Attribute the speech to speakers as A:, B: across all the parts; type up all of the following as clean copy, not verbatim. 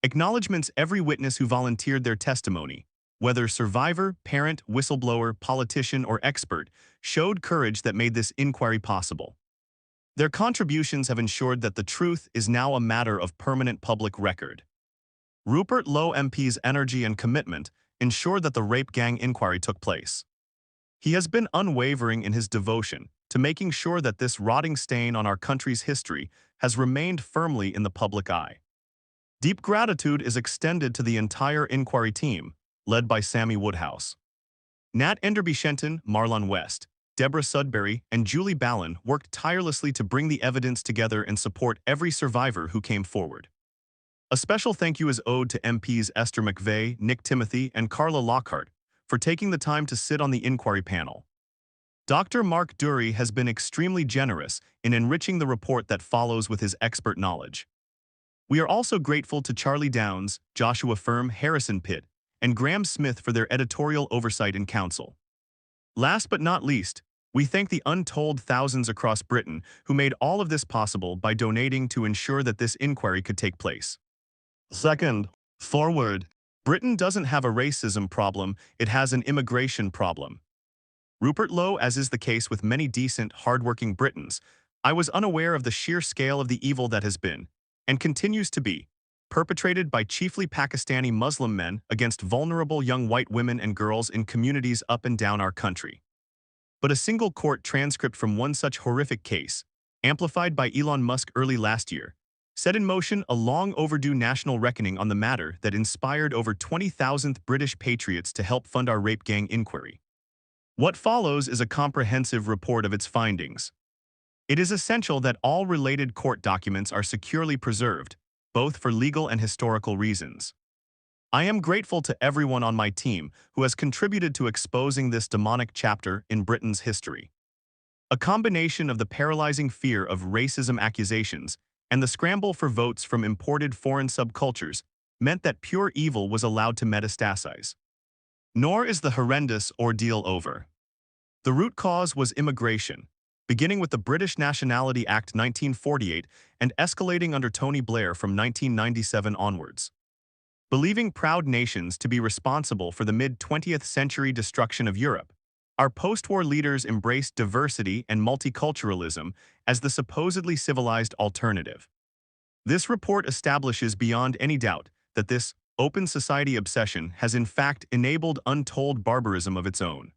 A: Acknowledgements every witness who volunteered their testimony, whether survivor, parent, whistleblower, politician, or expert, showed courage that made this inquiry possible. Their contributions have ensured that the truth is now a matter of permanent public record. Rupert Lowe MP's energy and commitment ensured that the rape gang inquiry took place. He has been unwavering in his devotion to making sure that this rotting stain on our country's history has remained firmly in the public eye. Deep gratitude is extended to the entire inquiry team, led by Sammy Woodhouse. Nat Enderby-Shenton, Marlon West, Deborah Sudbury, and Julie Ballin worked tirelessly to bring the evidence together and support every survivor who came forward. A special thank you is owed to MPs Esther McVeigh, Nick Timothy, and Carla Lockhart for taking the time to sit on the inquiry panel. Dr. Mark Dury has been extremely generous in enriching the report that follows with his expert knowledge. We are also grateful to Charlie Downs, Joshua Firm, Harrison Pitt, and Graham Smith for their editorial oversight and counsel. Last but not least, we thank the untold thousands across Britain who made all of this possible by donating to ensure that this inquiry could take place. Second, forward. Britain doesn't have a racism problem, it has an immigration problem. Rupert Lowe, as is the case with many decent, hardworking Britons, I was unaware of the sheer scale of the evil that has been, and continues to be, perpetrated by chiefly Pakistani Muslim men against vulnerable young white women and girls in communities up and down our country. But a single court transcript from one such horrific case, amplified by Elon Musk early last year, set in motion a long overdue national reckoning on the matter that inspired over 20,000 British patriots to help fund our rape gang inquiry. What follows is a comprehensive report of its findings. It is essential that all related court documents are securely preserved, both for legal and historical reasons. I am grateful to everyone on my team who has contributed to exposing this demonic chapter in Britain's history. A combination of the paralyzing fear of racism accusations and the scramble for votes from imported foreign subcultures meant that pure evil was allowed to metastasize. Nor is the horrendous ordeal over. The root cause was immigration, beginning with the British Nationality Act 1948 and escalating under Tony Blair from 1997 onwards. Believing proud nations to be responsible for the mid-20th century destruction of Europe, our post-war leaders embraced diversity and multiculturalism as the supposedly civilized alternative. This report establishes beyond any doubt that this open society obsession has in fact enabled untold barbarism of its own.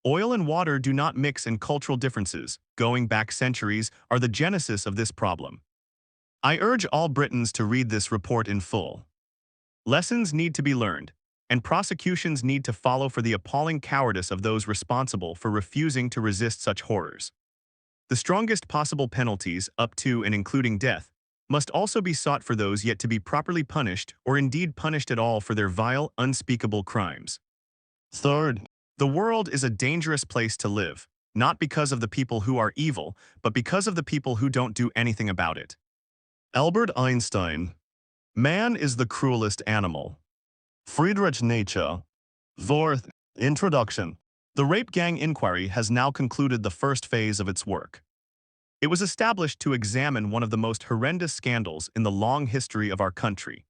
A: Oil and water do not mix, and cultural differences, going back centuries, are the genesis of this problem. I urge all Britons to read this report in full. Lessons need to be learned, and prosecutions need to follow for the appalling cowardice of those responsible for refusing to resist such horrors. The strongest possible penalties, up to and including death, must also be sought for those yet to be properly punished or indeed punished at all for their vile, unspeakable crimes. Third, the world is a dangerous place to live, not because of the people who are evil, but because of the people who don't do anything about it. Albert Einstein. Man is the cruelest animal. Friedrich Nietzsche. Fourth, introduction. The rape gang inquiry has now concluded the first phase of its work. It was established to examine one of the most horrendous scandals in the long history of our country.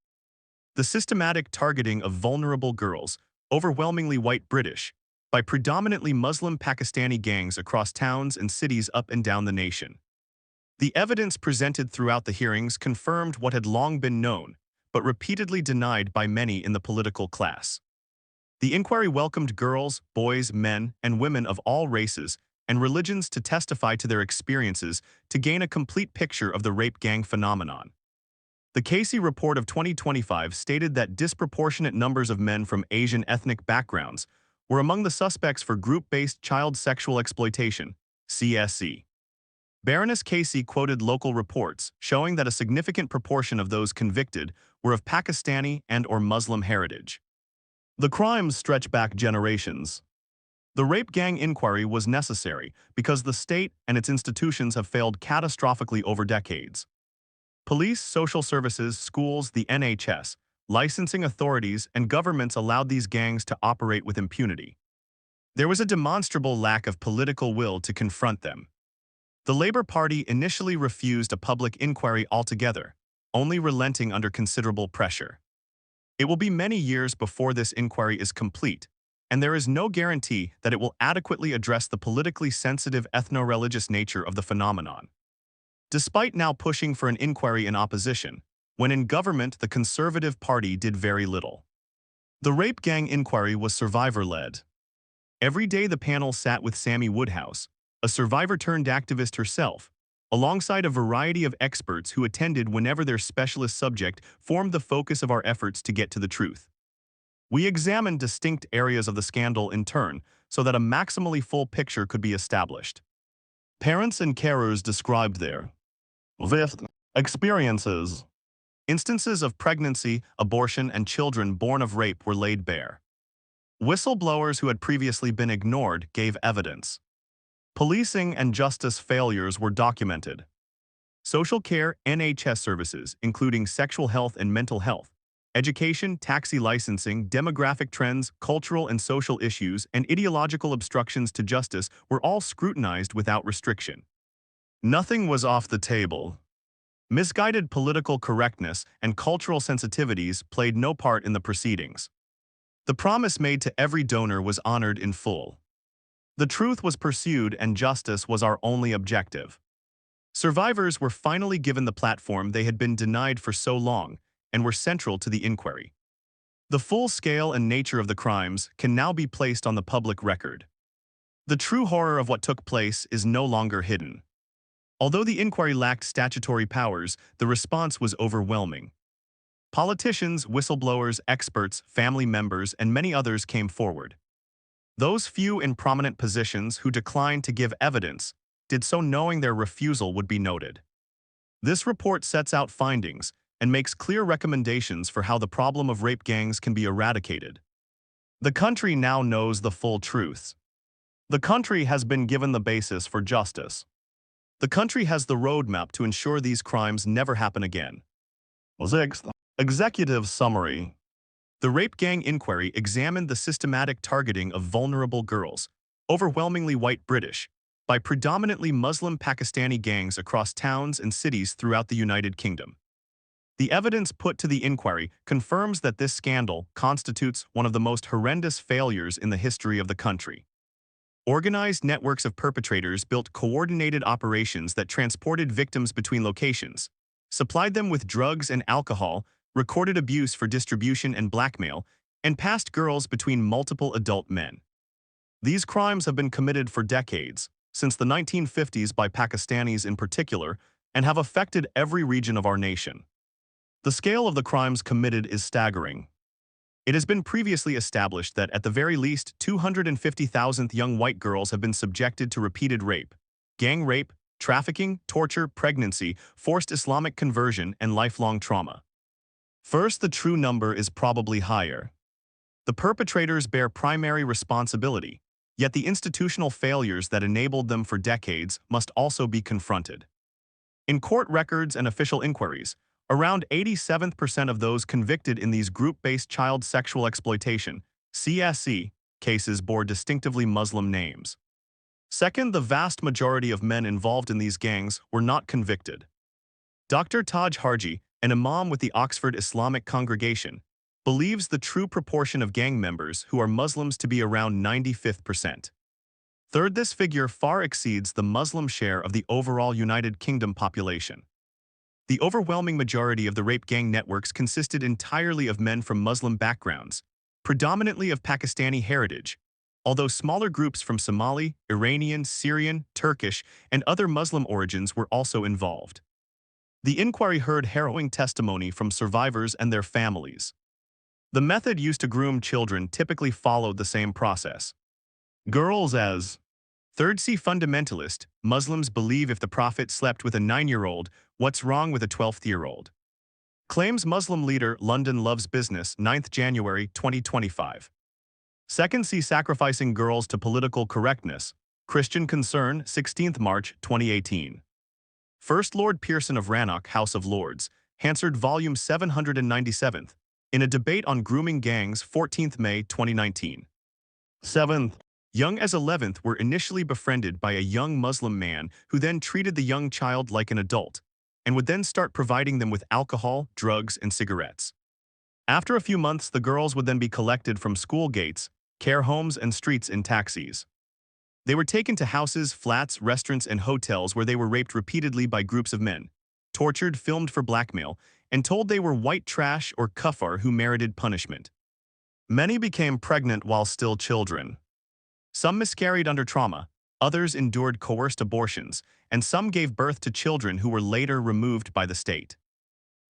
A: The systematic targeting of vulnerable girls, overwhelmingly white British, by predominantly Muslim Pakistani gangs across towns and cities up and down the nation. The evidence presented throughout the hearings confirmed what had long been known, but repeatedly denied by many in the political class. The inquiry welcomed girls, boys, men, and women of all races and religions to testify to their experiences to gain a complete picture of the rape gang phenomenon. The Casey Report of 2025 stated that disproportionate numbers of men from Asian ethnic backgrounds were among the suspects for group-based child sexual exploitation, CSE. Baroness Casey quoted local reports showing that a significant proportion of those convicted were of Pakistani and/or Muslim heritage. The crimes stretch back generations. The rape gang inquiry was necessary because the state and its institutions have failed catastrophically over decades. Police, social services, schools, the NHS, licensing authorities, and governments allowed these gangs to operate with impunity. There was a demonstrable lack of political will to confront them. The Labour Party initially refused a public inquiry altogether, only relenting under considerable pressure. It will be many years before this inquiry is complete, and there is no guarantee that it will adequately address the politically sensitive ethno-religious nature of the phenomenon. Despite now pushing for an inquiry in opposition, when in government the Conservative Party did very little. The rape gang inquiry was survivor-led. Every day the panel sat with Sammy Woodhouse, a survivor-turned-activist herself, alongside a variety of experts who attended whenever their specialist subject formed the focus of our efforts to get to the truth. We examined distinct areas of the scandal in turn so that a maximally full picture could be established. Parents and carers described their lived experiences. Instances of pregnancy, abortion, and children born of rape were laid bare. Whistleblowers who had previously been ignored gave evidence. Policing and justice failures were documented. Social care NHS services, including sexual health and mental health, education, taxi licensing, demographic trends, cultural and social issues, and ideological obstructions to justice were all scrutinized without restriction. Nothing was off the table. Misguided political correctness and cultural sensitivities played no part in the proceedings. The promise made to every donor was honored in full. The truth was pursued and justice was our only objective. Survivors were finally given the platform they had been denied for so long and were central to the inquiry. The full scale and nature of the crimes can now be placed on the public record. The true horror of what took place is no longer hidden. Although the inquiry lacked statutory powers, the response was overwhelming. Politicians, whistleblowers, experts, family members, and many others came forward. Those few in prominent positions who declined to give evidence did so knowing their refusal would be noted. This report sets out findings and makes clear recommendations for how the problem of rape gangs can be eradicated. The country now knows the full truths. The country has been given the basis for justice. The country has the roadmap to ensure these crimes never happen again. Sixth, executive summary. The rape gang inquiry examined the systematic targeting of vulnerable girls, overwhelmingly white British, by predominantly Muslim Pakistani gangs across towns and cities throughout the United Kingdom. The evidence put to the inquiry confirms that this scandal constitutes one of the most horrendous failures in the history of the country. Organized networks of perpetrators built coordinated operations that transported victims between locations, supplied them with drugs and alcohol, recorded abuse for distribution and blackmail, and passed girls between multiple adult men. These crimes have been committed for decades, since the 1950s by Pakistanis in particular, and have affected every region of our nation. The scale of the crimes committed is staggering. It has been previously established that at the very least 250,000 young white girls have been subjected to repeated rape, gang rape, trafficking, torture, pregnancy, forced Islamic conversion, and lifelong trauma. First, the true number is probably higher. The perpetrators bear primary responsibility, yet the institutional failures that enabled them for decades must also be confronted. In court records and official inquiries, around 87% of those convicted in these group-based child sexual exploitation (CSE) cases bore distinctively Muslim names. Second, the vast majority of men involved in these gangs were not convicted. Dr. Taj Harji, an imam with the Oxford Islamic Congregation, believes the true proportion of gang members who are Muslims to be around 95%. Third, this figure far exceeds the Muslim share of the overall United Kingdom population. The overwhelming majority of the rape gang networks consisted entirely of men from Muslim backgrounds, predominantly of Pakistani heritage, although smaller groups from Somali, Iranian, Syrian, Turkish, and other Muslim origins were also involved. The inquiry heard harrowing testimony from survivors and their families. The method used to groom children typically followed the same process. Girls as Third, see fundamentalist. Muslims believe if the Prophet slept with a 9-year-old, what's wrong with a 12th-year-old? Claims Muslim leader London Loves Business, 9th January 2025. Second, see sacrificing girls to political correctness. Christian Concern, 16th March 2018. First Lord Pearson of Rannoch, House of Lords, Hansard Volume 797, in a debate on grooming gangs, 14th May 2019. Seventh, young as 11th were initially befriended by a young Muslim man who then treated the young child like an adult, and would then start providing them with alcohol, drugs, and cigarettes. After a few months, the girls would then be collected from school gates, care homes, and streets in taxis. They were taken to houses, flats, restaurants, and hotels where they were raped repeatedly by groups of men, tortured, filmed for blackmail, and told they were white trash or kuffar who merited punishment. Many became pregnant while still children. Some miscarried under trauma, others endured coerced abortions, and some gave birth to children who were later removed by the state.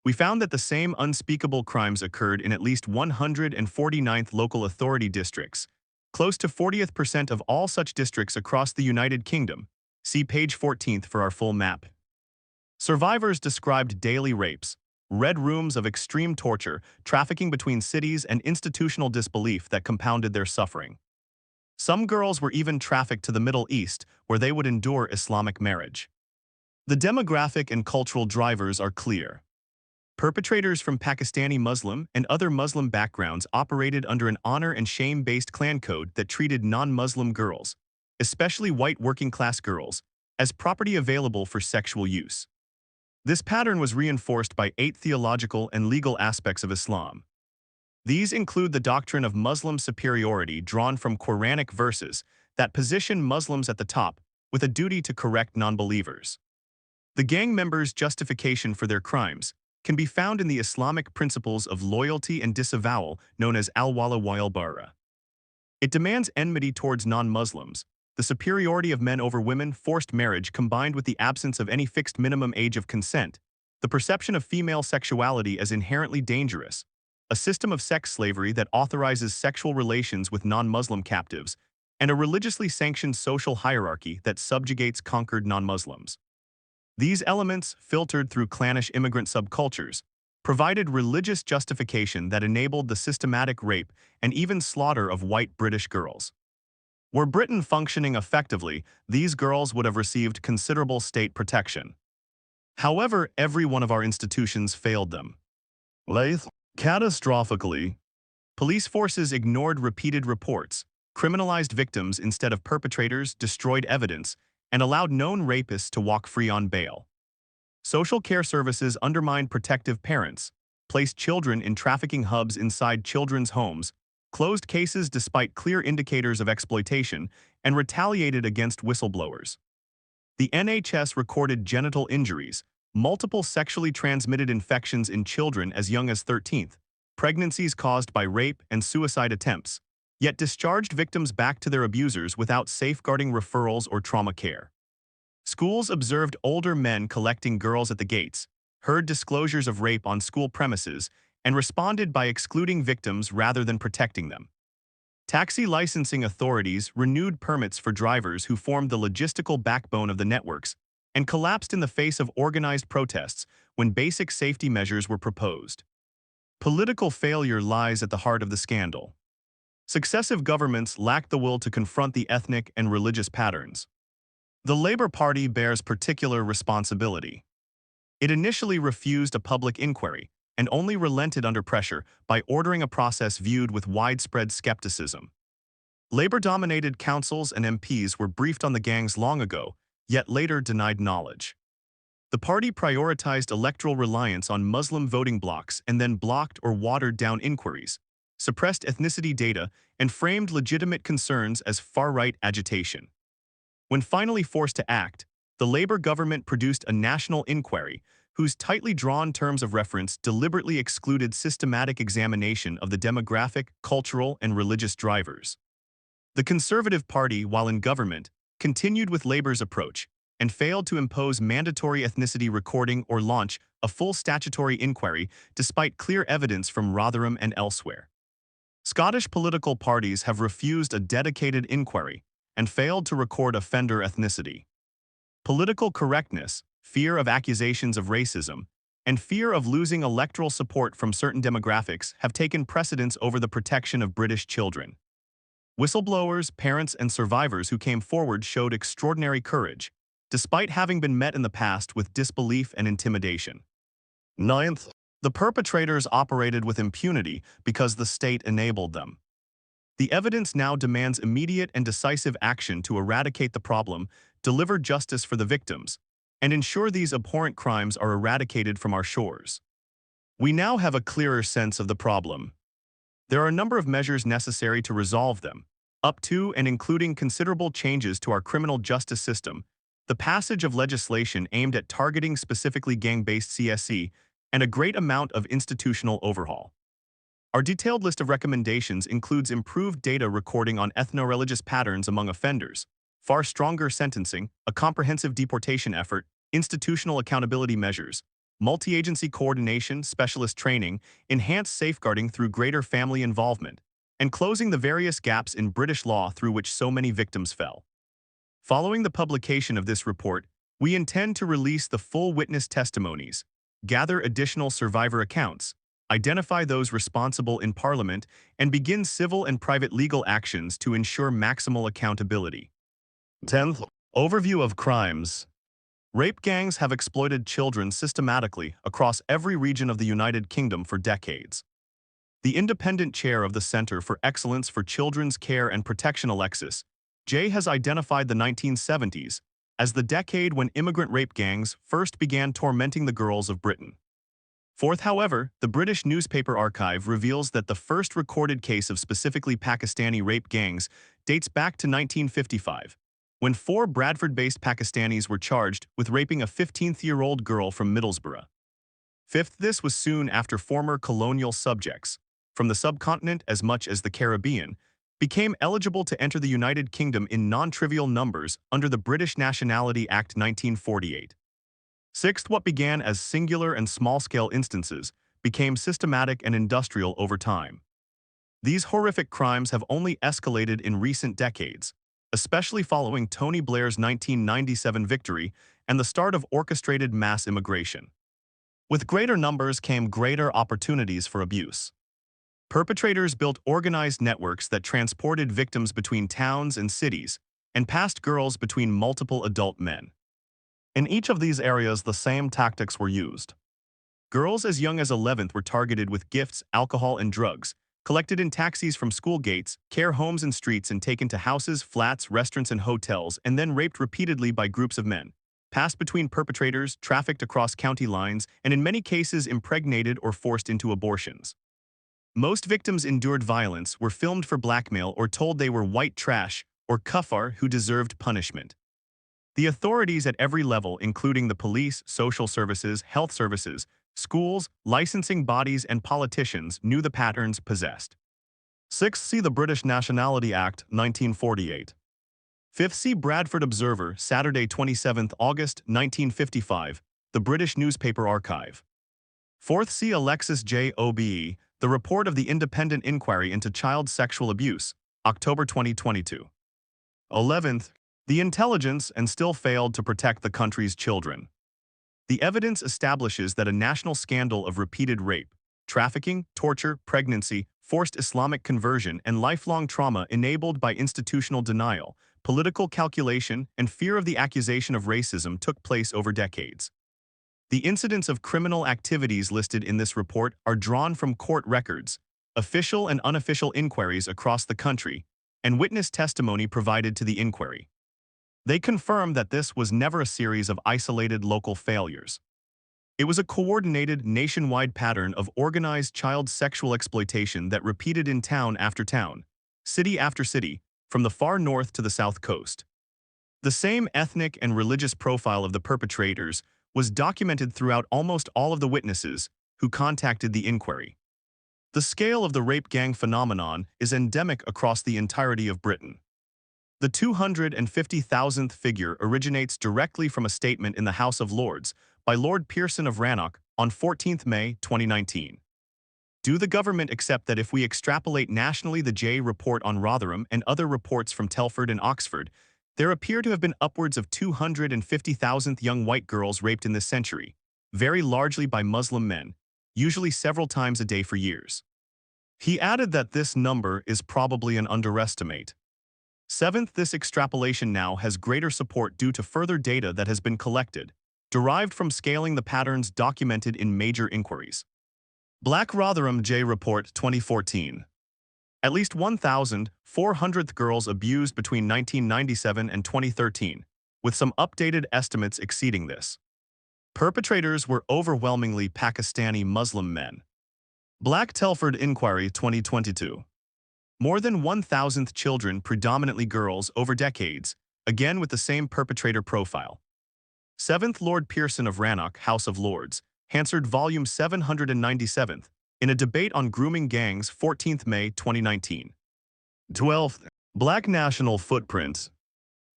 A: We found that the same unspeakable crimes occurred in at least 149th local authority districts, close to 40% of all such districts across the United Kingdom. See page 14 for our full map. Survivors described daily rapes, red rooms of extreme torture, trafficking between cities, and institutional disbelief that compounded their suffering. Some girls were even trafficked to the Middle East, where they would endure Islamic marriage. The demographic and cultural drivers are clear. Perpetrators from Pakistani Muslim and other Muslim backgrounds operated under an honor and shame-based clan code that treated non-Muslim girls, especially white working-class girls, as property available for sexual use. This pattern was reinforced by 8 theological and legal aspects of Islam. These include the doctrine of Muslim superiority drawn from Quranic verses that position Muslims at the top, with a duty to correct non-believers. The gang members' justification for their crimes can be found in the Islamic principles of loyalty and disavowal known as al-wala wal-bara. It demands enmity towards non-Muslims, the superiority of men over women, forced marriage combined with the absence of any fixed minimum age of consent, the perception of female sexuality as inherently dangerous, a system of sex slavery that authorizes sexual relations with non-Muslim captives, and a religiously sanctioned social hierarchy that subjugates conquered non-Muslims. These elements, filtered through clannish immigrant subcultures, provided religious justification that enabled the systematic rape and even slaughter of white British girls. Were Britain functioning effectively, these girls would have received considerable state protection. However, every one of our institutions failed them. Catastrophically, police forces ignored repeated reports, criminalized victims instead of perpetrators, destroyed evidence, and allowed known rapists to walk free on bail. Social care services undermined protective parents, placed children in trafficking hubs inside children's homes, closed cases despite clear indicators of exploitation, and retaliated against whistleblowers. The NHS recorded genital injuries, multiple sexually transmitted infections in children as young as 13th, pregnancies caused by rape and suicide attempts, yet discharged victims back to their abusers without safeguarding referrals or trauma care. Schools observed older men collecting girls at the gates, heard disclosures of rape on school premises, and responded by excluding victims rather than protecting them. Taxi licensing authorities renewed permits for drivers who formed the logistical backbone of the networks and collapsed in the face of organized protests when basic safety measures were proposed. Political failure lies at the heart of the scandal. Successive governments lacked the will to confront the ethnic and religious patterns. The Labour Party bears particular responsibility. It initially refused a public inquiry and only relented under pressure by ordering a process viewed with widespread skepticism. Labour-dominated councils and MPs were briefed on the gangs long ago, yet later denied knowledge. The party prioritized electoral reliance on Muslim voting blocs and then blocked or watered down inquiries, suppressed ethnicity data, and framed legitimate concerns as far-right agitation. When finally forced to act, the Labour government produced a national inquiry whose tightly drawn terms of reference deliberately excluded systematic examination of the demographic, cultural, and religious drivers. The Conservative Party, while in government, continued with Labour's approach and failed to impose mandatory ethnicity recording or launch a full statutory inquiry despite clear evidence from Rotherham and elsewhere. Scottish political parties have refused a dedicated inquiry and failed to record offender ethnicity. Political correctness, fear of accusations of racism, and fear of losing electoral support from certain demographics have taken precedence over the protection of British children. Whistleblowers, parents, and survivors who came forward showed extraordinary courage, despite having been met in the past with disbelief and intimidation. Ninth, the perpetrators operated with impunity because the state enabled them. The evidence now demands immediate and decisive action to eradicate the problem, deliver justice for the victims, and ensure these abhorrent crimes are eradicated from our shores. We now have a clearer sense of the problem. There are a number of measures necessary to resolve them, up to and including considerable changes to our criminal justice system, the passage of legislation aimed at targeting specifically gang-based CSE, and a great amount of institutional overhaul. Our detailed list of recommendations includes improved data recording on ethno-religious patterns among offenders, far stronger sentencing, a comprehensive deportation effort, institutional accountability measures, multi-agency coordination, specialist training, enhanced safeguarding through greater family involvement, and closing the various gaps in British law through which so many victims fell. Following the publication of this report, we intend to release the full witness testimonies, gather additional survivor accounts, identify those responsible in Parliament, and begin civil and private legal actions to ensure maximal accountability. 10th, overview of crimes. Rape gangs have exploited children systematically across every region of the United Kingdom for decades. The independent chair of the Centre for Excellence for Children's Care and Protection, Alexis J., has identified the 1970s as the decade when immigrant rape gangs first began tormenting the girls of Britain. Fourth, however, the British Newspaper Archive reveals that the first recorded case of specifically Pakistani rape gangs dates back to 1955, when 4 Bradford-based Pakistanis were charged with raping a 15-year-old girl from Middlesbrough. Fifth, this was soon after former colonial subjects, from the subcontinent as much as the Caribbean, became eligible to enter the United Kingdom in non-trivial numbers under the British Nationality Act 1948. Sixth, what began as singular and small-scale instances became systematic and industrial over time. These horrific crimes have only escalated in recent decades, especially following Tony Blair's 1997 victory and the start of orchestrated mass immigration. With greater numbers came greater opportunities for abuse. Perpetrators built organized networks that transported victims between towns and cities and passed girls between multiple adult men. In each of these areas, the same tactics were used. Girls as young as 11 were targeted with gifts, alcohol, and drugs, collected in taxis from school gates, care homes and streets, and taken to houses, flats, restaurants, and hotels, and then raped repeatedly by groups of men, passed between perpetrators, trafficked across county lines, and in many cases impregnated or forced into abortions. Most victims endured violence, were filmed for blackmail, or told they were white trash or kuffar who deserved punishment. The authorities at every level, including the police, social services, health services, schools, licensing bodies, and politicians, knew the patterns possessed. 6th, see the British Nationality Act, 1948. 5th, see Bradford Observer, Saturday, 27 August, 1955, the British Newspaper Archive. 4th, see Alexis J. OBE, the report of the Independent Inquiry into Child Sexual Abuse, October 2022. 11th, the intelligence and still failed to protect the country's children. The evidence establishes that a national scandal of repeated rape, trafficking, torture, pregnancy, forced Islamic conversion, and lifelong trauma enabled by institutional denial, political calculation, and fear of the accusation of racism took place over decades. The incidents of criminal activities listed in this report are drawn from court records, official and unofficial inquiries across the country, and witness testimony provided to the inquiry. They confirm that this was never a series of isolated local failures. It was a coordinated, nationwide pattern of organized child sexual exploitation that repeated in town after town, city after city, from the far north to the south coast. The same ethnic and religious profile of the perpetrators was documented throughout almost all of the witnesses who contacted the inquiry. The scale of the rape gang phenomenon is endemic across the entirety of Britain. The 250,000th figure originates directly from a statement in the House of Lords by Lord Pearson of Rannoch on 14 May 2019. Do the government accept that if we extrapolate nationally the J report on Rotherham and other reports from Telford and Oxford, there appear to have been upwards of 250,000 young white girls raped in this century, very largely by Muslim men, usually several times a day for years. He added that this number is probably an underestimate. 7th, this extrapolation now has greater support due to further data that has been collected, derived from scaling the patterns documented in major inquiries. Black Rotherham J. Report 2014. At least 1,400 girls abused between 1997 and 2013, with some updated estimates exceeding this. Perpetrators were overwhelmingly Pakistani Muslim men. Black Telford Inquiry 2022. More than 1,000 children, predominantly girls, over decades, again with the same perpetrator profile. 7th Lord Pearson of Rannoch, House of Lords, Hansard Volume 797, in a debate on grooming gangs, 14th May 2019. 12th. Black National Footprints.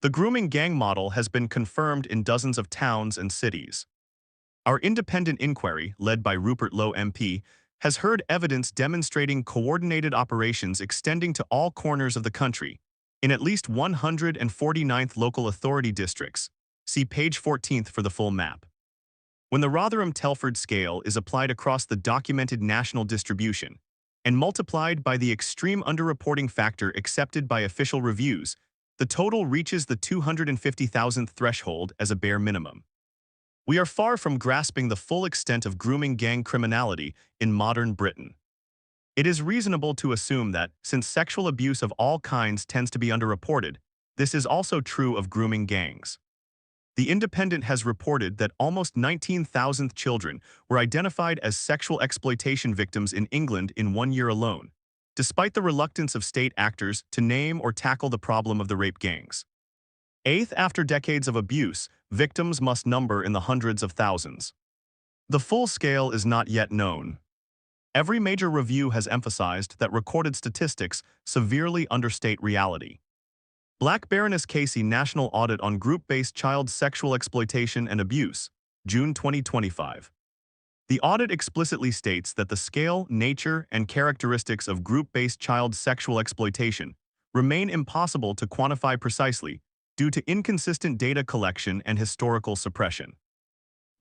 A: The grooming gang model has been confirmed in dozens of towns and cities. Our independent inquiry, led by Rupert Lowe MP, has heard evidence demonstrating coordinated operations extending to all corners of the country, in at least 149th local authority districts. See page 14 for the full map. When the Rotherham-Telford scale is applied across the documented national distribution and multiplied by the extreme underreporting factor accepted by official reviews, the total reaches the 250,000th threshold as a bare minimum. We are far from grasping the full extent of grooming gang criminality in modern Britain. It is reasonable to assume that, since sexual abuse of all kinds tends to be underreported, this is also true of grooming gangs. The Independent has reported that almost 19,000 children were identified as sexual exploitation victims in England in 1 year alone, despite the reluctance of state actors to name or tackle the problem of the rape gangs. Eighth, after decades of abuse, victims must number in the hundreds of thousands. The full scale is not yet known. Every major review has emphasized that recorded statistics severely understate reality. Black Baroness Casey National Audit on Group-Based Child Sexual Exploitation and Abuse, June 2025. The audit explicitly states that the scale, nature, and characteristics of group-based child sexual exploitation remain impossible to quantify precisely due to inconsistent data collection and historical suppression.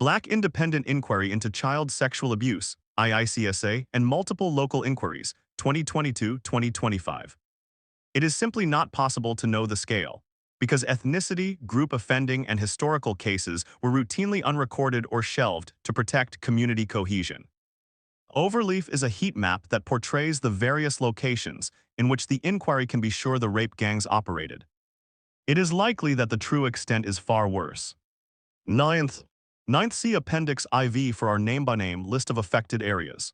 A: Black Independent Inquiry into Child Sexual Abuse, IICSA, and Multiple Local Inquiries, 2022-2025. It is simply not possible to know the scale, because ethnicity, group offending, and historical cases were routinely unrecorded or shelved to protect community cohesion. Overleaf is a heat map that portrays the various locations in which the inquiry can be sure the rape gangs operated. It is likely that the true extent is far worse. Ninth, see Appendix IV for our name-by-name list of affected areas.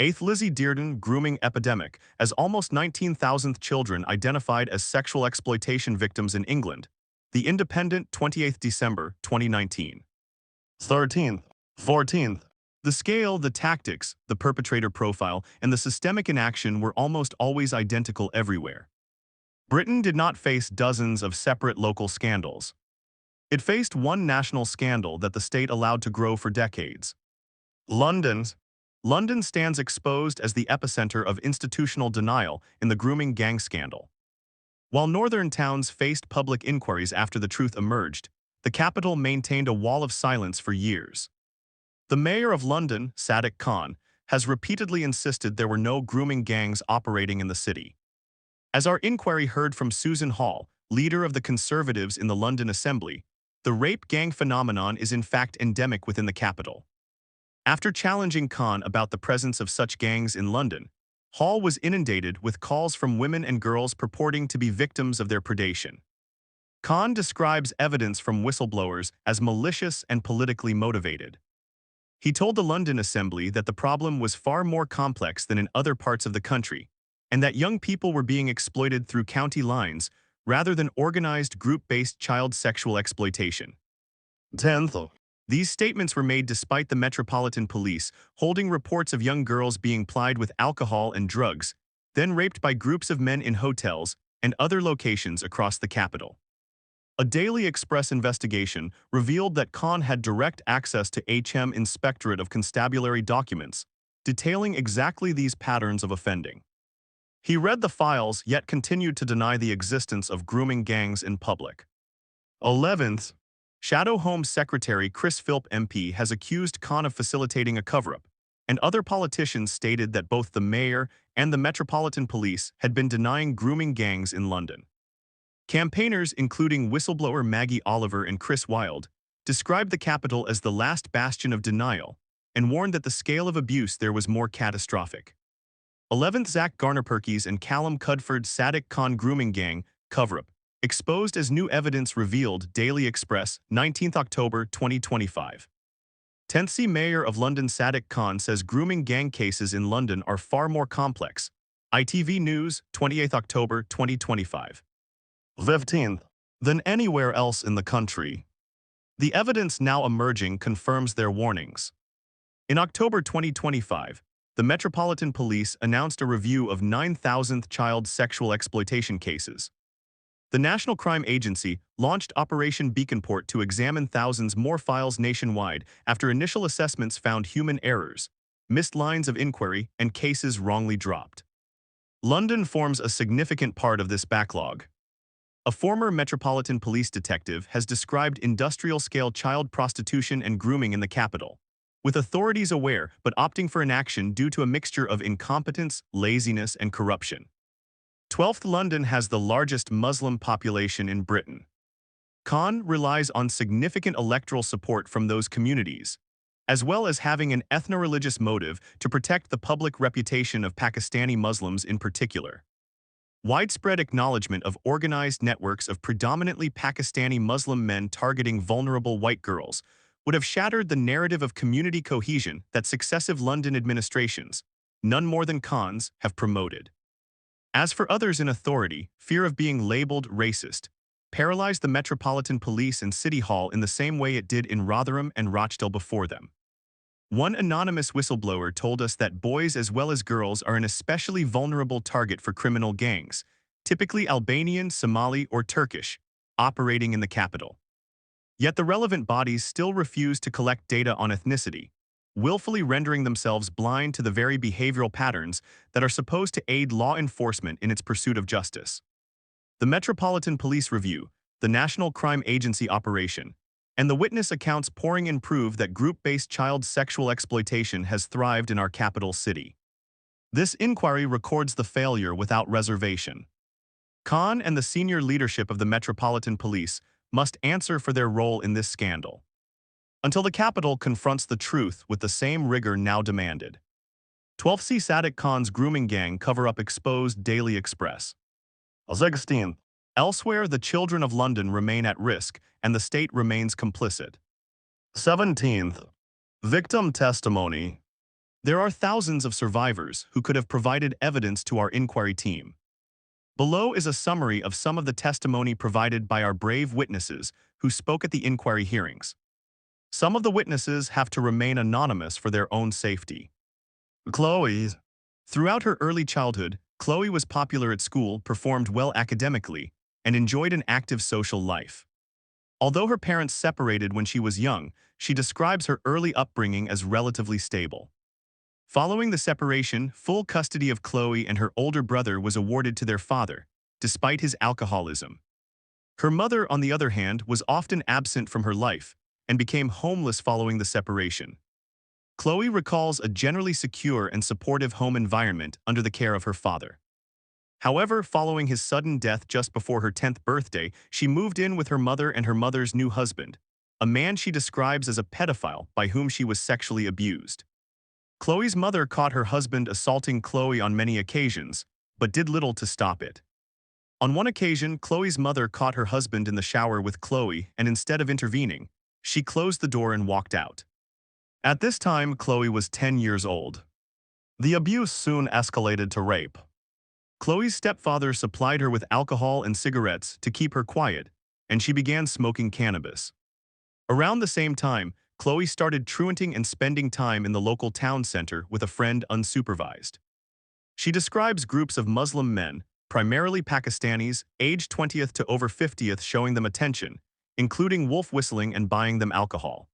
A: 8th, Lizzie Dearden Grooming Epidemic, as almost 19,000 children identified as sexual exploitation victims in England. The Independent, 28th December, 2019. 13th, 14th. The scale, the tactics, the perpetrator profile, and the systemic inaction were almost always identical everywhere. Britain did not face dozens of separate local scandals. It faced one national scandal that the state allowed to grow for decades. London stands exposed as the epicenter of institutional denial in the grooming gang scandal. While northern towns faced public inquiries after the truth emerged, the capital maintained a wall of silence for years. The mayor of London, Sadiq Khan, has repeatedly insisted there were no grooming gangs operating in the city. As our inquiry heard from Susan Hall, leader of the Conservatives in the London Assembly, the rape gang phenomenon is in fact endemic within the capital. After challenging Khan about the presence of such gangs in London, Hall was inundated with calls from women and girls purporting to be victims of their predation. Khan describes evidence from whistleblowers as malicious and politically motivated. He told the London Assembly that the problem was far more complex than in other parts of the country, and that young people were being exploited through county lines rather than organized group-based child sexual exploitation. 10th. These statements were made despite the Metropolitan Police holding reports of young girls being plied with alcohol and drugs, then raped by groups of men in hotels and other locations across the capital. A Daily Express investigation revealed that Khan had direct access to HM Inspectorate of Constabulary documents, detailing exactly these patterns of offending. He read the files yet continued to deny the existence of grooming gangs in public. 11th. Shadow Home Secretary Chris Philp MP has accused Khan of facilitating a cover-up, and other politicians stated that both the mayor and the Metropolitan Police had been denying grooming gangs in London. Campaigners, including whistleblower Maggie Oliver and Chris Wilde, described the capital as the last bastion of denial and warned that the scale of abuse there was more catastrophic. 11th. Zach Garner-Perkins and Callum Cudford Sadiq Khan grooming gang cover-up, exposed as new evidence revealed. Daily Express, 19th October 2025. 10th Mayor of London Sadiq Khan says grooming gang cases in London are far more complex. ITV News, 28th October 2025. 15th. Than anywhere else in the country. The evidence now emerging confirms their warnings. In October 2025, the Metropolitan Police announced a review of 9,000th child sexual exploitation cases. The National Crime Agency launched Operation Beaconport to examine thousands more files nationwide after initial assessments found human errors, missed lines of inquiry, and cases wrongly dropped. London forms a significant part of this backlog. A former Metropolitan Police detective has described industrial-scale child prostitution and grooming in the capital, with authorities aware but opting for inaction due to a mixture of incompetence, laziness, and corruption. 12th. London has the largest Muslim population in Britain. Khan relies on significant electoral support from those communities, as well as having an ethno-religious motive to protect the public reputation of Pakistani Muslims in particular. Widespread acknowledgement of organized networks of predominantly Pakistani Muslim men targeting vulnerable white girls would have shattered the narrative of community cohesion that successive London administrations, none more than Khan's, have promoted. As for others in authority, fear of being labeled racist paralyzed the Metropolitan Police and City Hall in the same way it did in Rotherham and Rochdale before them. One anonymous whistleblower told us that boys as well as girls are an especially vulnerable target for criminal gangs, typically Albanian, Somali, or Turkish, operating in the capital. Yet the relevant bodies still refuse to collect data on ethnicity, willfully rendering themselves blind to the very behavioral patterns that are supposed to aid law enforcement in its pursuit of justice. The Metropolitan Police Review, the National Crime Agency operation, and the witness accounts pouring in prove that group-based child sexual exploitation has thrived in our capital city. This inquiry records the failure without reservation. Khan and the senior leadership of the Metropolitan Police must answer for their role in this scandal, until the capital confronts the truth with the same rigor now demanded. 12th. Sadiq Khan's grooming gang cover-up exposed. Daily Express. 16th. Elsewhere, the children of London remain at risk, and the state remains complicit. 17th. Victim testimony. There are thousands of survivors who could have provided evidence to our inquiry team. Below is a summary of some of the testimony provided by our brave witnesses who spoke at the inquiry hearings. Some of the witnesses have to remain anonymous for their own safety. Chloe. Throughout her early childhood, Chloe was popular at school, performed well academically, and enjoyed an active social life. Although her parents separated when she was young, she describes her early upbringing as relatively stable. Following the separation, full custody of Chloe and her older brother was awarded to their father, despite his alcoholism. Her mother, on the other hand, was often absent from her life and became homeless following the separation. Chloe recalls a generally secure and supportive home environment under the care of her father. However, following his sudden death just before her 10th birthday, she moved in with her mother and her mother's new husband, a man she describes as a pedophile by whom she was sexually abused. Chloe's mother caught her husband assaulting Chloe on many occasions, but did little to stop it. On one occasion, Chloe's mother caught her husband in the shower with Chloe, and instead of intervening, she closed the door and walked out. At this time, Chloe was 10 years old. The abuse soon escalated to rape. Chloe's stepfather supplied her with alcohol and cigarettes to keep her quiet, and she began smoking cannabis. Around the same time, Chloe started truanting and spending time in the local town center with a friend unsupervised. She describes groups of Muslim men, primarily Pakistanis, aged 20th to over 50th, showing them attention, including wolf whistling and buying them alcohol.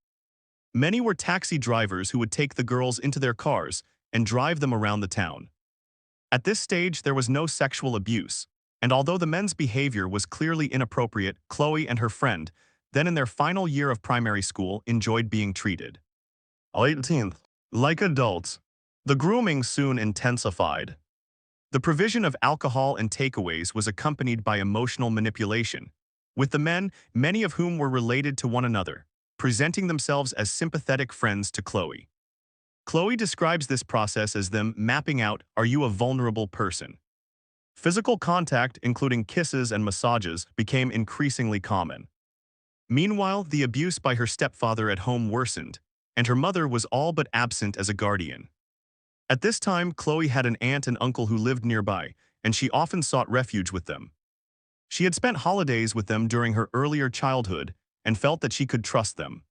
A: Many were taxi drivers who would take the girls into their cars and drive them around the town. At this stage, there was no sexual abuse, and although the men's behavior was clearly inappropriate, Chloe and her friend, then in their final year of primary school, enjoyed being treated. 18th. Like adults, the grooming soon intensified. The provision of alcohol and takeaways was accompanied by emotional manipulation, with the men, many of whom were related to one another, presenting themselves as sympathetic friends to Chloe. Chloe describes this process as them mapping out, "Are you a vulnerable person?" Physical contact, including kisses and massages, became increasingly common. Meanwhile, the abuse by her stepfather at home worsened, and her mother was all but absent as a guardian. At this time, Chloe had an aunt and uncle who lived nearby, and she often sought refuge with them. She had spent holidays with them during her earlier childhood and felt that she could trust them.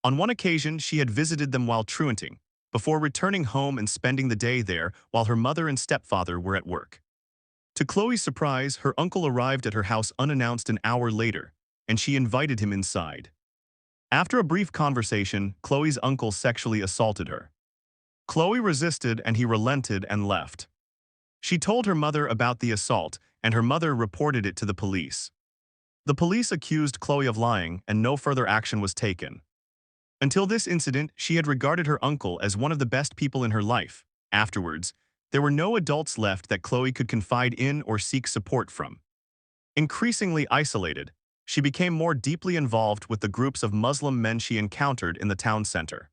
A: On one occasion, she had visited them while truanting, before returning home and spending the day there while her mother and stepfather were at work. To Chloe's surprise, her uncle arrived at her house unannounced an hour later, and she invited him inside. After a brief conversation, Chloe's uncle sexually assaulted her. Chloe resisted and he relented and left. She told her mother about the assault, and her mother reported it to the police. The police accused Chloe of lying, and no further action was taken. Until this incident, she had regarded her uncle as one of the best people in her life. Afterwards, there were no adults left that Chloe could confide in or seek support from. Increasingly isolated, she became more deeply involved with the groups of Muslim men she encountered in the town center.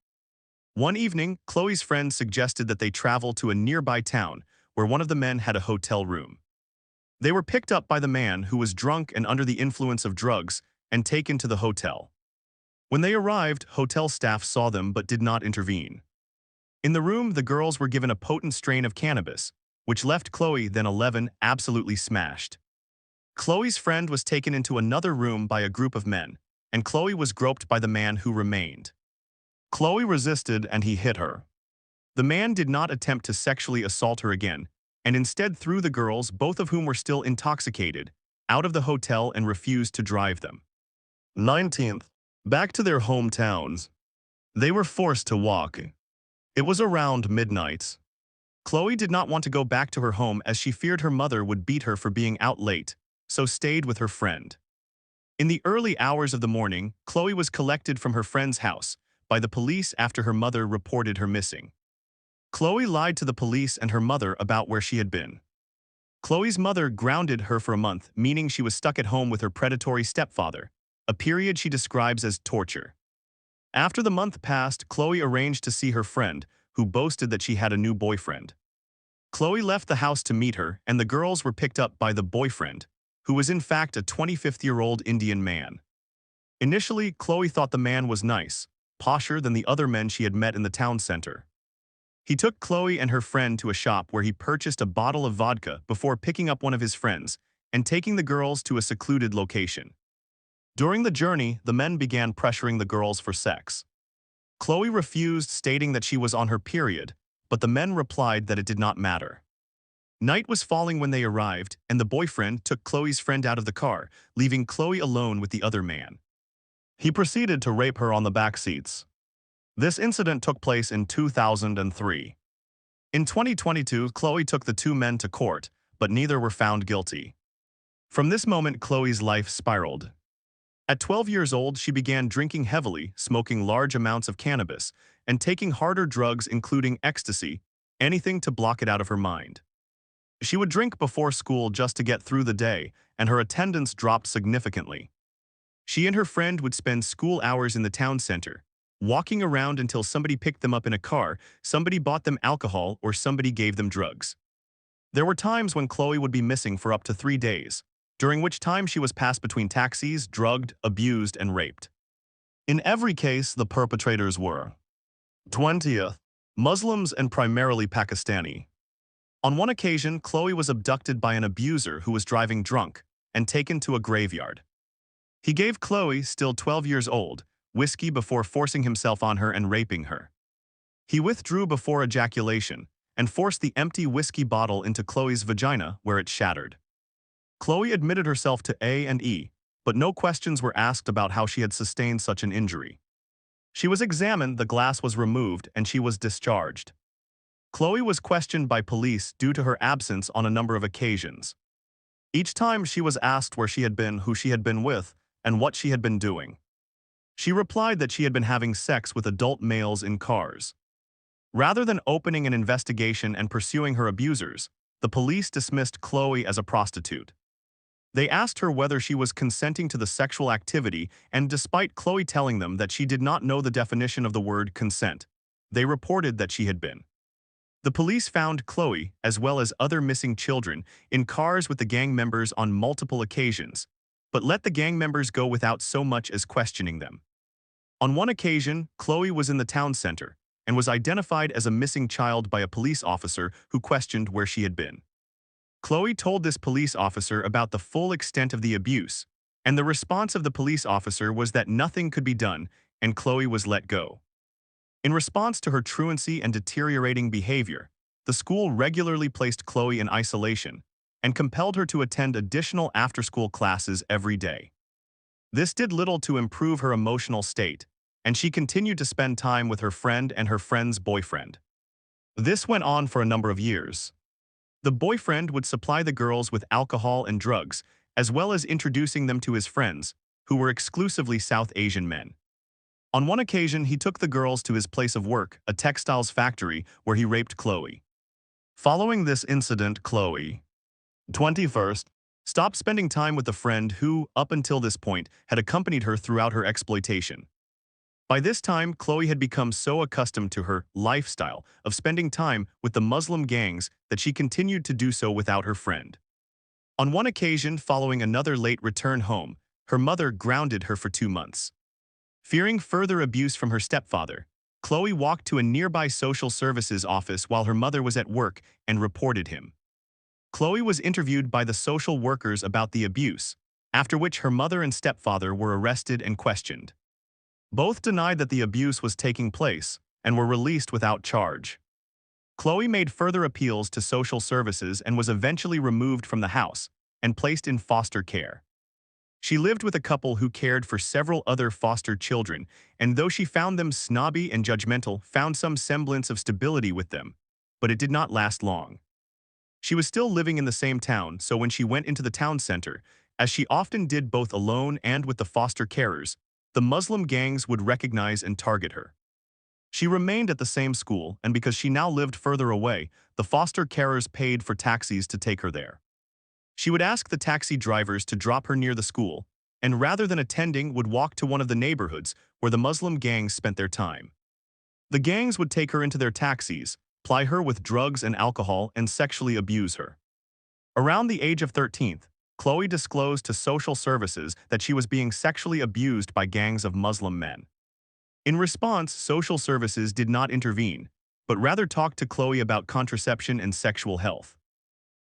A: One evening, Chloe's friends suggested that they travel to a nearby town where one of the men had a hotel room. They were picked up by the man, who was drunk and under the influence of drugs, and taken to the hotel. When they arrived, hotel staff saw them but did not intervene. In the room, the girls were given a potent strain of cannabis, which left Chloe, then 11, absolutely smashed. Chloe's friend was taken into another room by a group of men, and Chloe was groped by the man who remained. Chloe resisted and he hit her. The man did not attempt to sexually assault her again, and instead threw the girls, both of whom were still intoxicated, out of the hotel and refused to drive them. 19th. Back to their hometowns. They were forced to walk. It was around midnight. Chloe did not want to go back to her home as she feared her mother would beat her for being out late, so stayed with her friend. In the early hours of the morning, Chloe was collected from her friend's house by the police after her mother reported her missing. Chloe lied to the police and her mother about where she had been. Chloe's mother grounded her for a month, meaning she was stuck at home with her predatory stepfather, a period she describes as torture. After the month passed, Chloe arranged to see her friend, who boasted that she had a new boyfriend. Chloe left the house to meet her, and the girls were picked up by the boyfriend, who was in fact a 25-year-old Indian man. Initially, Chloe thought the man was nice, posher than the other men she had met in the town center. He took Chloe and her friend to a shop where he purchased a bottle of vodka before picking up one of his friends and taking the girls to a secluded location. During the journey, the men began pressuring the girls for sex. Chloe refused, stating that she was on her period, but the men replied that it did not matter. Night was falling when they arrived, and the boyfriend took Chloe's friend out of the car, leaving Chloe alone with the other man. He proceeded to rape her on the back seats. This incident took place in 2003. In 2022, Chloe took the two men to court, but neither were found guilty. From this moment, Chloe's life spiraled. At 12 years old, she began drinking heavily, smoking large amounts of cannabis, and taking harder drugs including ecstasy, anything to block it out of her mind. She would drink before school just to get through the day, and her attendance dropped significantly. She and her friend would spend school hours in the town center, walking around until somebody picked them up in a car, somebody bought them alcohol, or somebody gave them drugs. There were times when Chloe would be missing for up to 3 days, during which time she was passed between taxis, drugged, abused, and raped. In every case, the perpetrators were 20th. Muslims and primarily Pakistani. On one occasion, Chloe was abducted by an abuser who was driving drunk and taken to a graveyard. He gave Chloe, still 12 years old, whiskey before forcing himself on her and raping her. He withdrew before ejaculation and forced the empty whiskey bottle into Chloe's vagina, where it shattered. Chloe admitted herself to A&E, but no questions were asked about how she had sustained such an injury. She was examined, the glass was removed, and she was discharged. Chloe was questioned by police due to her absence on a number of occasions. Each time she was asked where she had been, who she had been with, and what she had been doing. She replied that she had been having sex with adult males in cars. Rather than opening an investigation and pursuing her abusers, the police dismissed Chloe as a prostitute. They asked her whether she was consenting to the sexual activity, and despite Chloe telling them that she did not know the definition of the word consent, they reported that she had been. The police found Chloe, as well as other missing children, in cars with the gang members on multiple occasions, but let the gang members go without so much as questioning them. On one occasion, Chloe was in the town center and was identified as a missing child by a police officer who questioned where she had been. Chloe told this police officer about the full extent of the abuse, and the response of the police officer was that nothing could be done, and Chloe was let go. In response to her truancy and deteriorating behavior, the school regularly placed Chloe in isolation and compelled her to attend additional after-school classes every day. This did little to improve her emotional state, and she continued to spend time with her friend and her friend's boyfriend. This went on for a number of years. The boyfriend would supply the girls with alcohol and drugs, as well as introducing them to his friends, who were exclusively South Asian men. On one occasion, he took the girls to his place of work, a textiles factory, where he raped Chloe. Following this incident, Chloe, 21st, stopped spending time with the friend who, up until this point, had accompanied her throughout her exploitation. By this time, Chloe had become so accustomed to her lifestyle of spending time with the Muslim gangs that she continued to do so without her friend. On one occasion, following another late return home, her mother grounded her for 2 months. Fearing further abuse from her stepfather, Chloe walked to a nearby social services office while her mother was at work and reported him. Chloe was interviewed by the social workers about the abuse, after which her mother and stepfather were arrested and questioned. Both denied that the abuse was taking place and were released without charge. Chloe made further appeals to social services and was eventually removed from the house and placed in foster care. She lived with a couple who cared for several other foster children, and though she found them snobby and judgmental, found some semblance of stability with them, but it did not last long. She was still living in the same town, so when she went into the town center, as she often did both alone and with the foster carers, the Muslim gangs would recognize and target her. She remained at the same school, and because she now lived further away, the foster carers paid for taxis to take her there. She would ask the taxi drivers to drop her near the school, and rather than attending, would walk to one of the neighborhoods where the Muslim gangs spent their time. The gangs would take her into their taxis, ply her with drugs and alcohol, and sexually abuse her. Around the age of 13, Chloe disclosed to social services that she was being sexually abused by gangs of Muslim men. In response, social services did not intervene, but rather talked to Chloe about contraception and sexual health.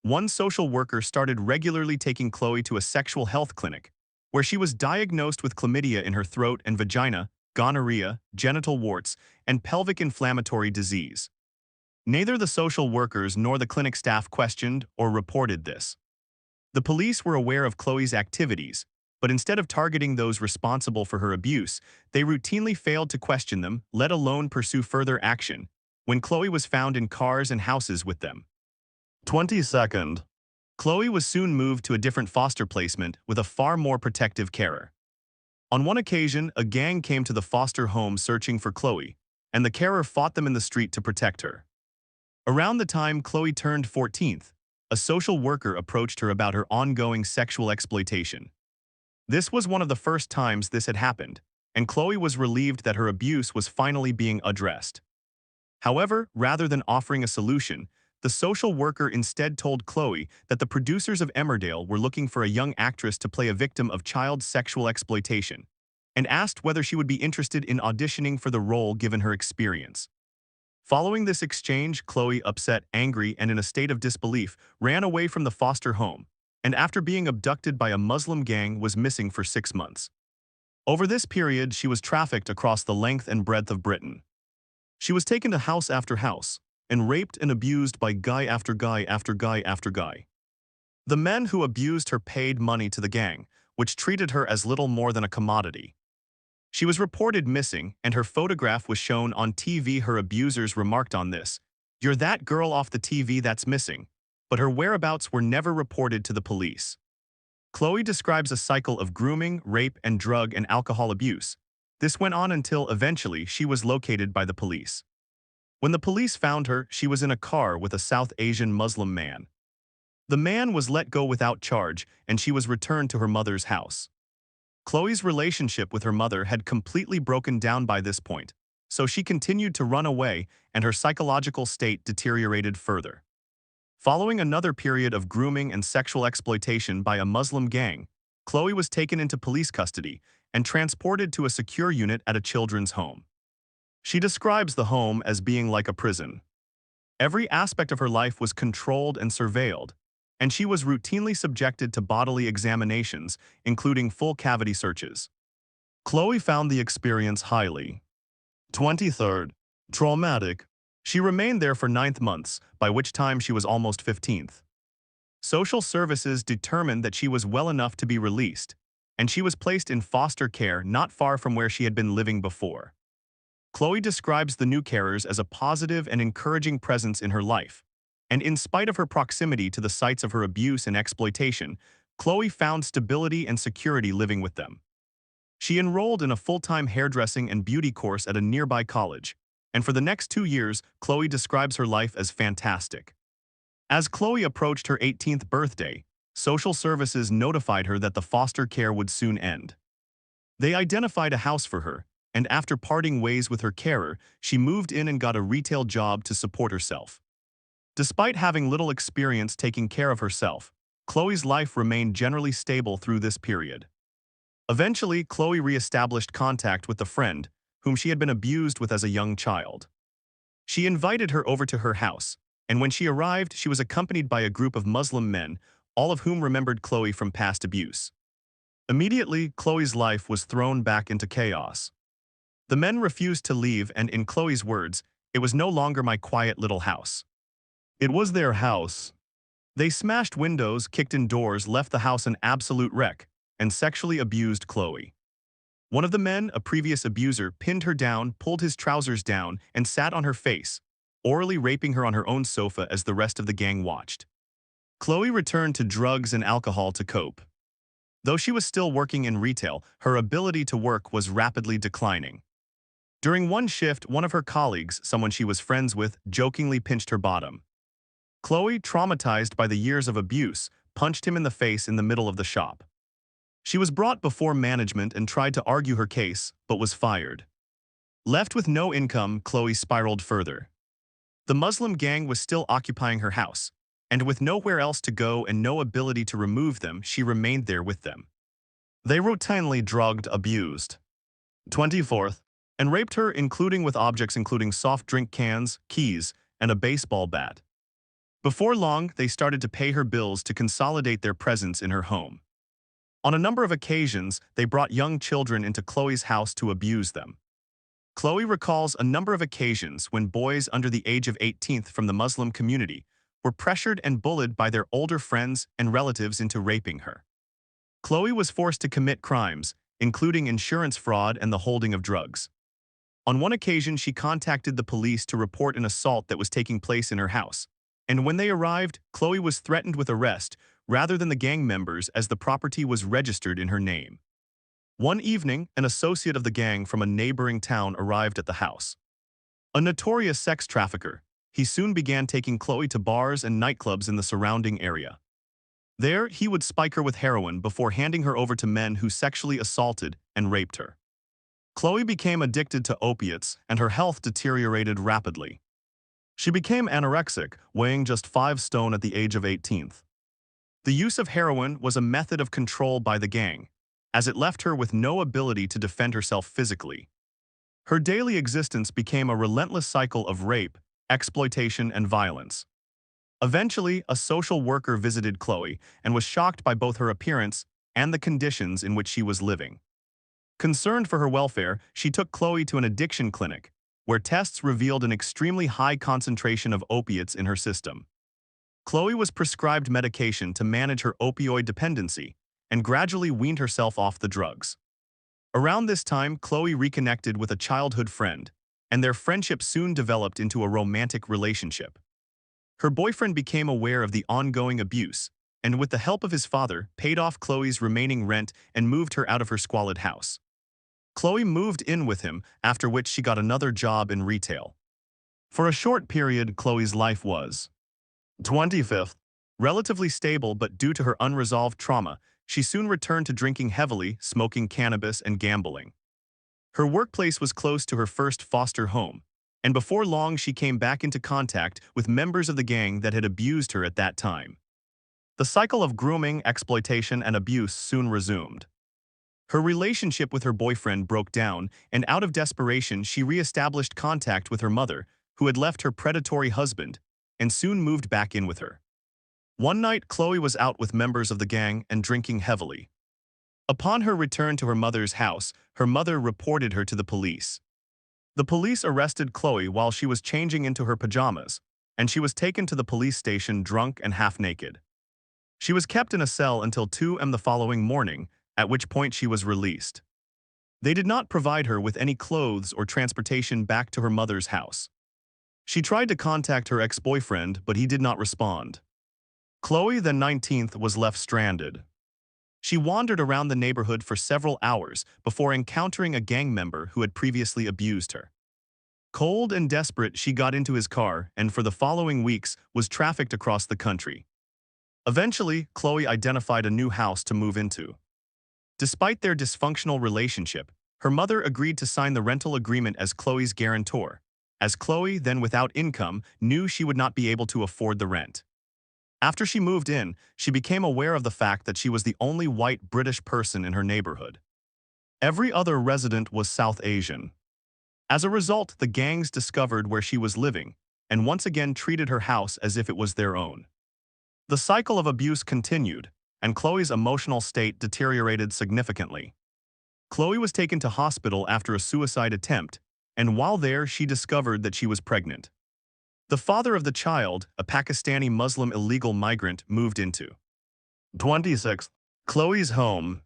A: One social worker started regularly taking Chloe to a sexual health clinic, where she was diagnosed with chlamydia in her throat and vagina, gonorrhea, genital warts, and pelvic inflammatory disease. Neither the social workers nor the clinic staff questioned or reported this. The police were aware of Chloe's activities, but instead of targeting those responsible for her abuse, they routinely failed to question them, let alone pursue further action, when Chloe was found in cars and houses with them. 22nd. Chloe was soon moved to a different foster placement with a far more protective carer. On one occasion, a gang came to the foster home searching for Chloe, and the carer fought them in the street to protect her. Around the time Chloe turned 14th, a social worker approached her about her ongoing sexual exploitation. This was one of the first times this had happened, and Chloe was relieved that her abuse was finally being addressed. However, rather than offering a solution, the social worker instead told Chloe that the producers of Emmerdale were looking for a young actress to play a victim of child sexual exploitation, and asked whether she would be interested in auditioning for the role given her experience. Following this exchange, Chloe, upset, angry, and in a state of disbelief, ran away from the foster home, and after being abducted by a Muslim gang was missing for 6 months. Over this period, she was trafficked across the length and breadth of Britain. She was taken to house after house, and raped and abused by guy after guy after guy after guy. The men who abused her paid money to the gang, which treated her as little more than a commodity. She was reported missing, and her photograph was shown on TV. Her abusers remarked on this, "You're that girl off the TV that's missing," but her whereabouts were never reported to the police. Chloe describes a cycle of grooming, rape, and drug and alcohol abuse. This went on until eventually she was located by the police. When the police found her, she was in a car with a South Asian Muslim man. The man was let go without charge, and she was returned to her mother's house. Chloe's relationship with her mother had completely broken down by this point, so she continued to run away and her psychological state deteriorated further. Following another period of grooming and sexual exploitation by a Muslim gang, Chloe was taken into police custody and transported to a secure unit at a children's home. She describes the home as being like a prison. Every aspect of her life was controlled and surveilled, and she was routinely subjected to bodily examinations, including full cavity searches. Chloe found the experience highly 23rd. Traumatic. She remained there for 9 months, by which time she was almost 15th. Social services determined that she was well enough to be released, and she was placed in foster care not far from where she had been living before. Chloe describes the new carers as a positive and encouraging presence in her life, and in spite of her proximity to the sites of her abuse and exploitation, Chloe found stability and security living with them. She enrolled in a full-time hairdressing and beauty course at a nearby college, and for the next 2 years, Chloe describes her life as fantastic. As Chloe approached her 18th birthday, social services notified her that the foster care would soon end. They identified a house for her, and after parting ways with her carer, she moved in and got a retail job to support herself. Despite having little experience taking care of herself, Chloe's life remained generally stable through this period. Eventually, Chloe re-established contact with a friend whom she had been abused with as a young child. She invited her over to her house, and when she arrived, she was accompanied by a group of Muslim men, all of whom remembered Chloe from past abuse. Immediately, Chloe's life was thrown back into chaos. The men refused to leave, and in Chloe's words, "It was no longer my quiet little house. It was their house." They smashed windows, kicked in doors, left the house an absolute wreck, and sexually abused Chloe. One of the men, a previous abuser, pinned her down, pulled his trousers down, and sat on her face, orally raping her on her own sofa as the rest of the gang watched. Chloe returned to drugs and alcohol to cope. Though she was still working in retail, her ability to work was rapidly declining. During one shift, one of her colleagues, someone she was friends with, jokingly pinched her bottom. Chloe, traumatized by the years of abuse, punched him in the face in the middle of the shop. She was brought before management and tried to argue her case, but was fired. Left with no income, Chloe spiraled further. The Muslim gang was still occupying her house, and with nowhere else to go and no ability to remove them, she remained there with them. They routinely drugged, abused, 24th, and raped her, including with objects including soft drink cans, keys, and a baseball bat. Before long, they started to pay her bills to consolidate their presence in her home. On a number of occasions, they brought young children into Chloe's house to abuse them. Chloe recalls a number of occasions when boys under the age of 18 from the Muslim community were pressured and bullied by their older friends and relatives into raping her. Chloe was forced to commit crimes, including insurance fraud and the holding of drugs. On one occasion, she contacted the police to report an assault that was taking place in her house, and when they arrived, Chloe was threatened with arrest rather than the gang members as the property was registered in her name. One evening, an associate of the gang from a neighboring town arrived at the house. A notorious sex trafficker, he soon began taking Chloe to bars and nightclubs in the surrounding area. There, he would spike her with heroin before handing her over to men who sexually assaulted and raped her. Chloe became addicted to opiates, and her health deteriorated rapidly. She became anorexic, weighing just 5 stone at the age of 18. The use of heroin was a method of control by the gang, as it left her with no ability to defend herself physically. Her daily existence became a relentless cycle of rape, exploitation, and violence. Eventually, a social worker visited Chloe and was shocked by both her appearance and the conditions in which she was living. Concerned for her welfare, she took Chloe to an addiction clinic, where tests revealed an extremely high concentration of opiates in her system. Chloe was prescribed medication to manage her opioid dependency and gradually weaned herself off the drugs. Around this time, Chloe reconnected with a childhood friend, and their friendship soon developed into a romantic relationship. Her boyfriend became aware of the ongoing abuse, and with the help of his father, paid off Chloe's remaining rent and moved her out of her squalid house. Chloe moved in with him, after which she got another job in retail. For a short period, Chloe's life was 25th, relatively stable, but due to her unresolved trauma, she soon returned to drinking heavily, smoking cannabis, and gambling. Her workplace was close to her first foster home, and before long she came back into contact with members of the gang that had abused her at that time. The cycle of grooming, exploitation, and abuse soon resumed. Her relationship with her boyfriend broke down, and out of desperation she re-established contact with her mother, who had left her predatory husband, and soon moved back in with her. One night, Chloe was out with members of the gang and drinking heavily. Upon her return to her mother's house, her mother reported her to the police. The police arrested Chloe while she was changing into her pajamas, and she was taken to the police station drunk and half-naked. She was kept in a cell until 2 a.m. the following morning, at which point she was released. They did not provide her with any clothes or transportation back to her mother's house. She tried to contact her ex-boyfriend, but he did not respond. Chloe, then 19th, was left stranded. She wandered around the neighborhood for several hours before encountering a gang member who had previously abused her. Cold and desperate, she got into his car and for the following weeks was trafficked across the country. Eventually, Chloe identified a new house to move into. Despite their dysfunctional relationship, her mother agreed to sign the rental agreement as Chloe's guarantor, as Chloe, then without income, knew she would not be able to afford the rent. After she moved in, she became aware of the fact that she was the only white British person in her neighborhood. Every other resident was South Asian. As a result, the gangs discovered where she was living and once again treated her house as if it was their own. The cycle of abuse continued, and Chloe's emotional state deteriorated significantly. Chloe was taken to hospital after a suicide attempt, and while there she discovered that she was pregnant. The father of the child, a Pakistani Muslim illegal migrant, moved into 26. Chloe's home.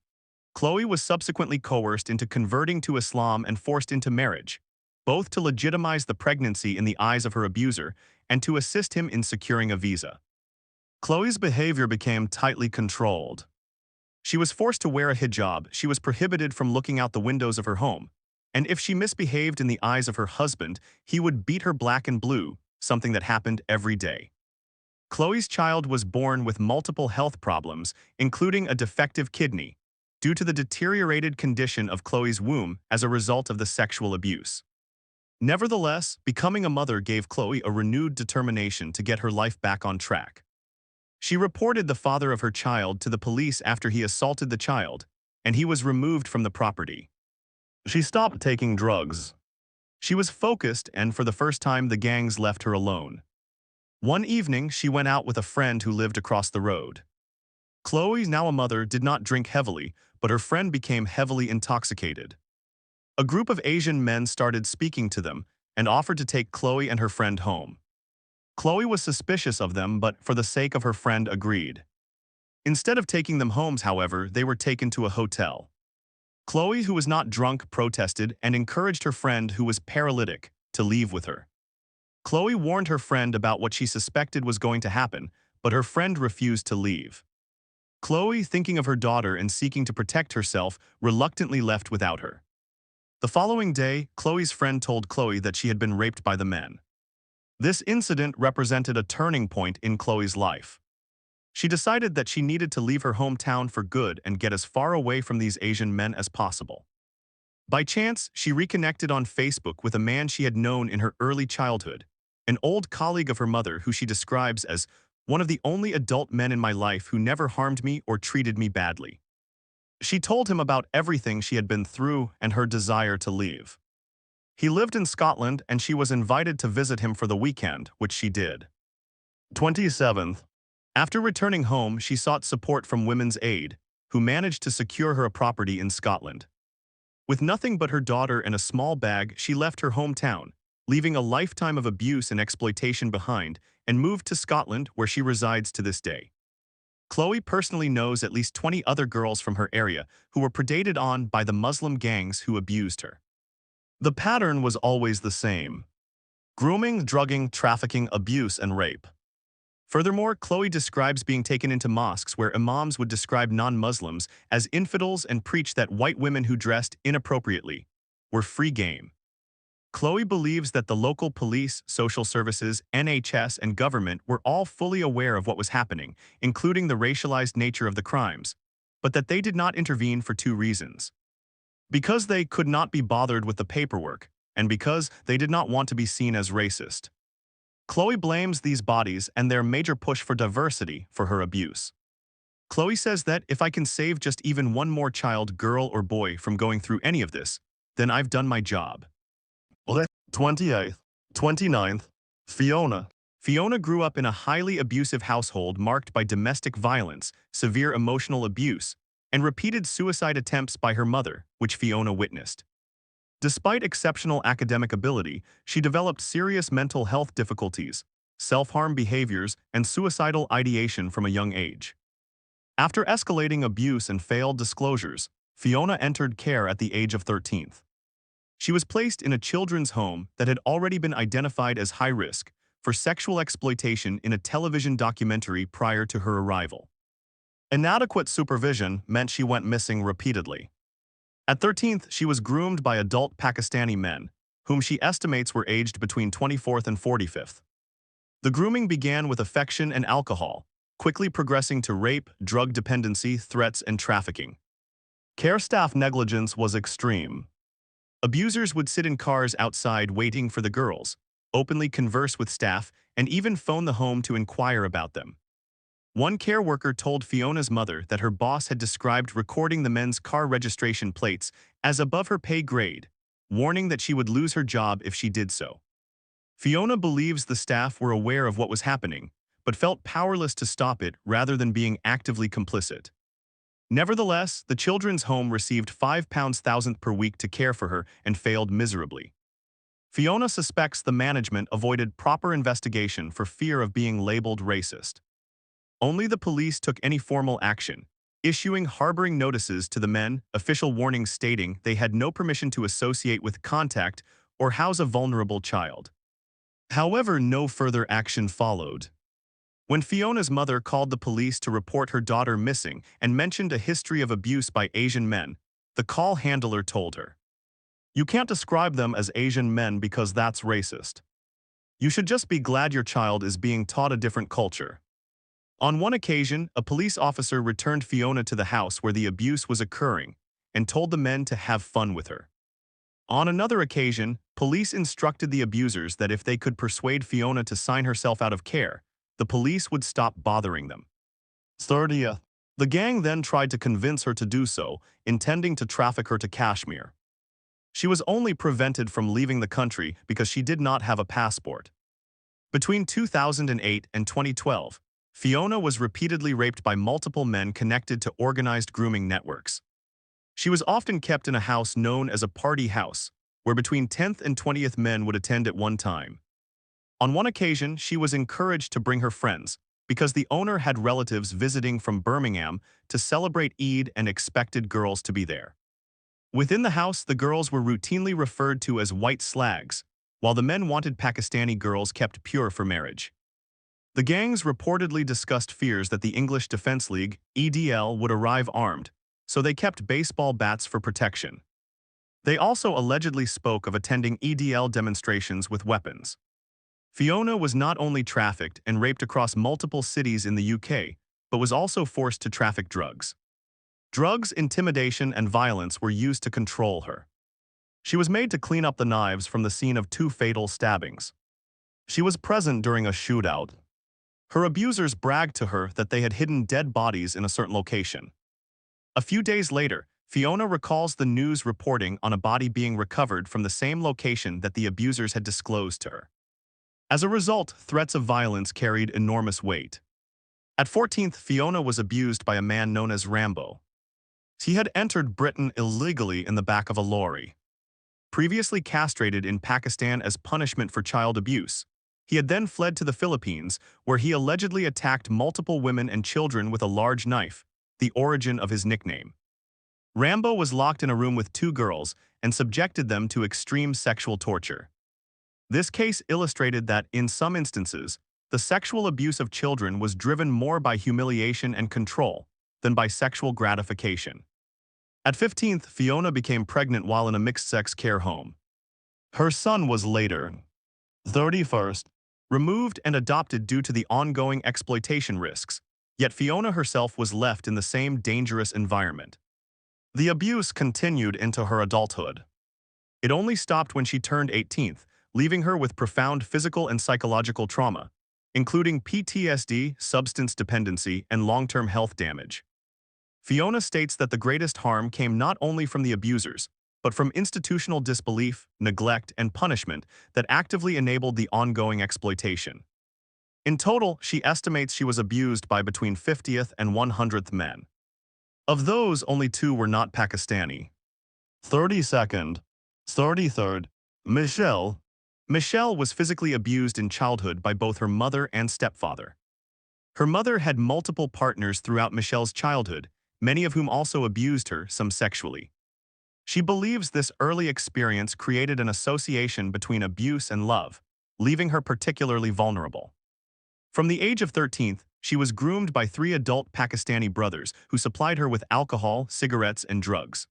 A: Chloe was subsequently coerced into converting to Islam and forced into marriage, both to legitimize the pregnancy in the eyes of her abuser and to assist him in securing a visa. Chloe's behavior became tightly controlled. She was forced to wear a hijab, she was prohibited from looking out the windows of her home, and if she misbehaved in the eyes of her husband, he would beat her black and blue, something that happened every day. Chloe's child was born with multiple health problems, including a defective kidney, due to the deteriorated condition of Chloe's womb as a result of the sexual abuse. Nevertheless, becoming a mother gave Chloe a renewed determination to get her life back on track. She reported the father of her child to the police after he assaulted the child, and he was removed from the property. She stopped taking drugs. She was focused, and for the first time the gangs left her alone. One evening, she went out with a friend who lived across the road. Chloe, now a mother, did not drink heavily, but her friend became heavily intoxicated. A group of Asian men started speaking to them and offered to take Chloe and her friend home. Chloe was suspicious of them, but for the sake of her friend agreed. Instead of taking them home, however, they were taken to a hotel. Chloe, who was not drunk, protested and encouraged her friend, who was paralytic, to leave with her. Chloe warned her friend about what she suspected was going to happen, but her friend refused to leave. Chloe, thinking of her daughter and seeking to protect herself, reluctantly left without her. The following day, Chloe's friend told Chloe that she had been raped by the men. This incident represented a turning point in Chloe's life. She decided that she needed to leave her hometown for good and get as far away from these Asian men as possible. By chance, she reconnected on Facebook with a man she had known in her early childhood, an old colleague of her mother who she describes as one of the only adult men in my life who never harmed me or treated me badly. She told him about everything she had been through and her desire to leave. He lived in Scotland and she was invited to visit him for the weekend, which she did. 27th. After returning home, she sought support from Women's Aid, who managed to secure her a property in Scotland. With nothing but her daughter and a small bag, she left her hometown, leaving a lifetime of abuse and exploitation behind, and moved to Scotland, where she resides to this day. Chloe personally knows at least 20 other girls from her area who were predated on by the Muslim gangs who abused her. The pattern was always the same: grooming, drugging, trafficking, abuse, and rape. Furthermore, Chloe describes being taken into mosques where imams would describe non-Muslims as infidels and preach that white women who dressed inappropriately were free game. Chloe believes that the local police, social services, NHS, and government were all fully aware of what was happening, including the racialized nature of the crimes, but that they did not intervene for two reasons. because they could not be bothered with the paperwork, and because they did not want to be seen as racist. Chloe blames these bodies and their major push for diversity for her abuse. Chloe says that if I can save just even one more child, girl or boy, from going through any of this, then I've done my job. 28th, 29th, Fiona. Fiona grew up in a highly abusive household marked by domestic violence, severe emotional abuse, and repeated suicide attempts by her mother, which Fiona witnessed. Despite exceptional academic ability, she developed serious mental health difficulties, self-harm behaviors, and suicidal ideation from a young age. After escalating abuse and failed disclosures, Fiona entered care at the age of 13. She was placed in a children's home that had already been identified as high risk for sexual exploitation in a television documentary prior to her arrival. Inadequate supervision meant she went missing repeatedly. At 13th, she was groomed by adult Pakistani men, whom she estimates were aged between 24th and 45th. The grooming began with affection and alcohol, quickly progressing to rape, drug dependency, threats, and trafficking. Care staff negligence was extreme. Abusers would sit in cars outside waiting for the girls, openly converse with staff, and even phone the home to inquire about them. One care worker told Fiona's mother that her boss had described recording the men's car registration plates as above her pay grade, warning that she would lose her job if she did so. Fiona believes the staff were aware of what was happening, but felt powerless to stop it rather than being actively complicit. Nevertheless, the children's home received £5,000 per week to care for her and failed miserably. Fiona suspects the management avoided proper investigation for fear of being labeled racist. Only the police took any formal action, issuing harboring notices to the men, official warnings stating they had no permission to associate with, contact, or house a vulnerable child. However, no further action followed. When Fiona's mother called the police to report her daughter missing and mentioned a history of abuse by Asian men, the call handler told her, "You can't describe them as Asian men because that's racist. You should just be glad your child is being taught a different culture." On one occasion, a police officer returned Fiona to the house where the abuse was occurring and told the men to have fun with her. On another occasion, police instructed the abusers that if they could persuade Fiona to sign herself out of care, the police would stop bothering them. 30th. The gang then tried to convince her to do so, intending to traffic her to Kashmir. She was only prevented from leaving the country because she did not have a passport. Between 2008 and 2012, Fiona was repeatedly raped by multiple men connected to organized grooming networks. She was often kept in a house known as a party house, where between 10th and 20th men would attend at one time. On one occasion, she was encouraged to bring her friends, because the owner had relatives visiting from Birmingham to celebrate Eid and expected girls to be there. Within the house, the girls were routinely referred to as white slags, while the men wanted Pakistani girls kept pure for marriage. The gangs reportedly discussed fears that the English Defence League, EDL, would arrive armed, so they kept baseball bats for protection. They also allegedly spoke of attending EDL demonstrations with weapons. Fiona was not only trafficked and raped across multiple cities in the UK, but was also forced to traffic drugs. Drugs, intimidation, and violence were used to control her. She was made to clean up the knives from the scene of 2 fatal stabbings. She was present during a shootout. Her abusers bragged to her that they had hidden dead bodies in a certain location. A few days later, Fiona recalls the news reporting on a body being recovered from the same location that the abusers had disclosed to her. As a result, threats of violence carried enormous weight. At 14th, Fiona was abused by a man known as Rambo. He had entered Britain illegally in the back of a lorry. Previously castrated in Pakistan as punishment for child abuse, he had then fled to the Philippines, where he allegedly attacked multiple women and children with a large knife, the origin of his nickname. Rambo was locked in a room with 2 girls and subjected them to extreme sexual torture. This case illustrated that, in some instances, the sexual abuse of children was driven more by humiliation and control than by sexual gratification. At 15th, Fiona became pregnant while in a mixed-sex care home. Her son was later, 31st, removed and adopted due to the ongoing exploitation risks, yet Fiona herself was left in the same dangerous environment. The abuse continued into her adulthood. It only stopped when she turned 18, leaving her with profound physical and psychological trauma, including PTSD, substance dependency, and long-term health damage. Fiona states that the greatest harm came not only from the abusers, but from institutional disbelief, neglect, and punishment that actively enabled the ongoing exploitation. In total, she estimates she was abused by between 50th and 100th men. Of those, only 2 were not Pakistani. 32nd. 33rd. Michelle. Michelle was physically abused in childhood by both her mother and stepfather. Her mother had multiple partners throughout Michelle's childhood, many of whom also abused her, some sexually. She believes this early experience created an association between abuse and love, leaving her particularly vulnerable. From the age of 13, she was groomed by 3 adult Pakistani brothers who supplied her with alcohol, cigarettes, and drugs.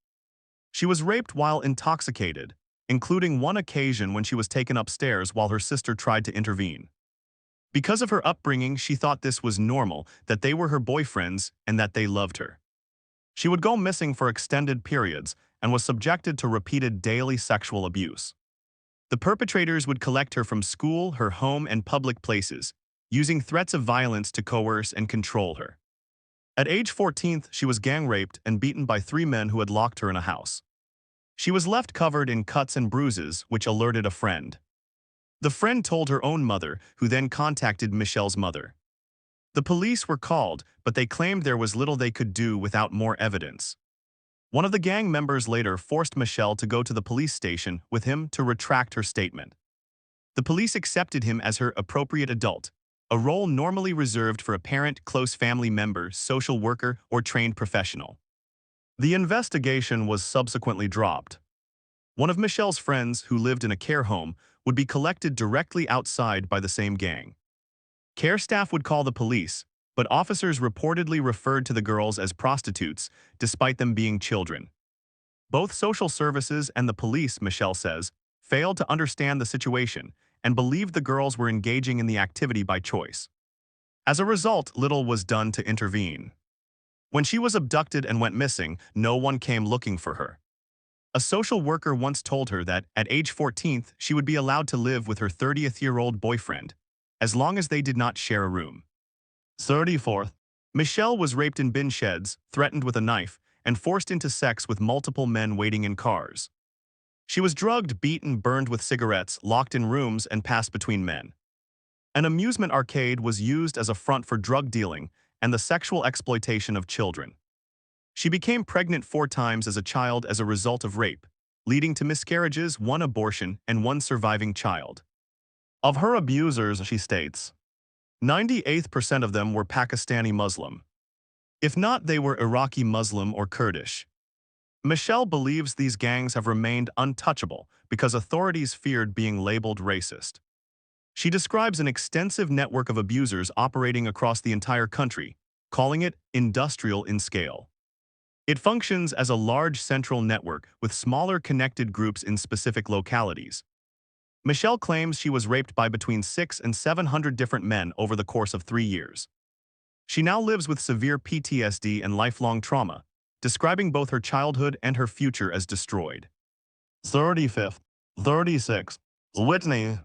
A: She was raped while intoxicated, including one occasion when she was taken upstairs while her sister tried to intervene. Because of her upbringing, she thought this was normal, that they were her boyfriends and that they loved her. She would go missing for extended periods and was subjected to repeated daily sexual abuse. The perpetrators would collect her from school, her home, and public places, using threats of violence to coerce and control her. At age 14, she was gang raped and beaten by 3 men who had locked her in a house. She was left covered in cuts and bruises, which alerted a friend. The friend told her own mother, who then contacted Michelle's mother. The police were called, but they claimed there was little they could do without more evidence. One of the gang members later forced Michelle to go to the police station with him to retract her statement. The police accepted him as her appropriate adult, a role normally reserved for a parent, close family member, social worker, or trained professional. The investigation was subsequently dropped. One of Michelle's friends, who lived in a care home, would be collected directly outside by the same gang. Care staff would call the police, but officers reportedly referred to the girls as prostitutes, despite them being children. Both social services and the police, Michelle says, failed to understand the situation and believed the girls were engaging in the activity by choice. As a result, little was done to intervene. When she was abducted and went missing, no one came looking for her. A social worker once told her that, at age 14, she would be allowed to live with her 30th-year-old boyfriend, as long as they did not share a room. 34th. Michelle was raped in bin sheds, threatened with a knife, and forced into sex with multiple men waiting in cars. She was drugged, beaten, burned with cigarettes, locked in rooms, and passed between men. An amusement arcade was used as a front for drug dealing and the sexual exploitation of children. She became pregnant 4 times as a child as a result of rape, leading to miscarriages, 1 abortion, and 1 surviving child. Of her abusers, she states, 98% of them were Pakistani Muslim. If not, they were Iraqi Muslim or Kurdish. Michelle believes these gangs have remained untouchable because authorities feared being labeled racist. She describes an extensive network of abusers operating across the entire country, calling it industrial in scale. It functions as a large central network with smaller connected groups in specific localities. Michelle claims she was raped by between 600 and 700 different men over the course of 3 years. She now lives with severe PTSD and lifelong trauma, describing both her childhood and her future as destroyed. 35th. 36th. Whitney.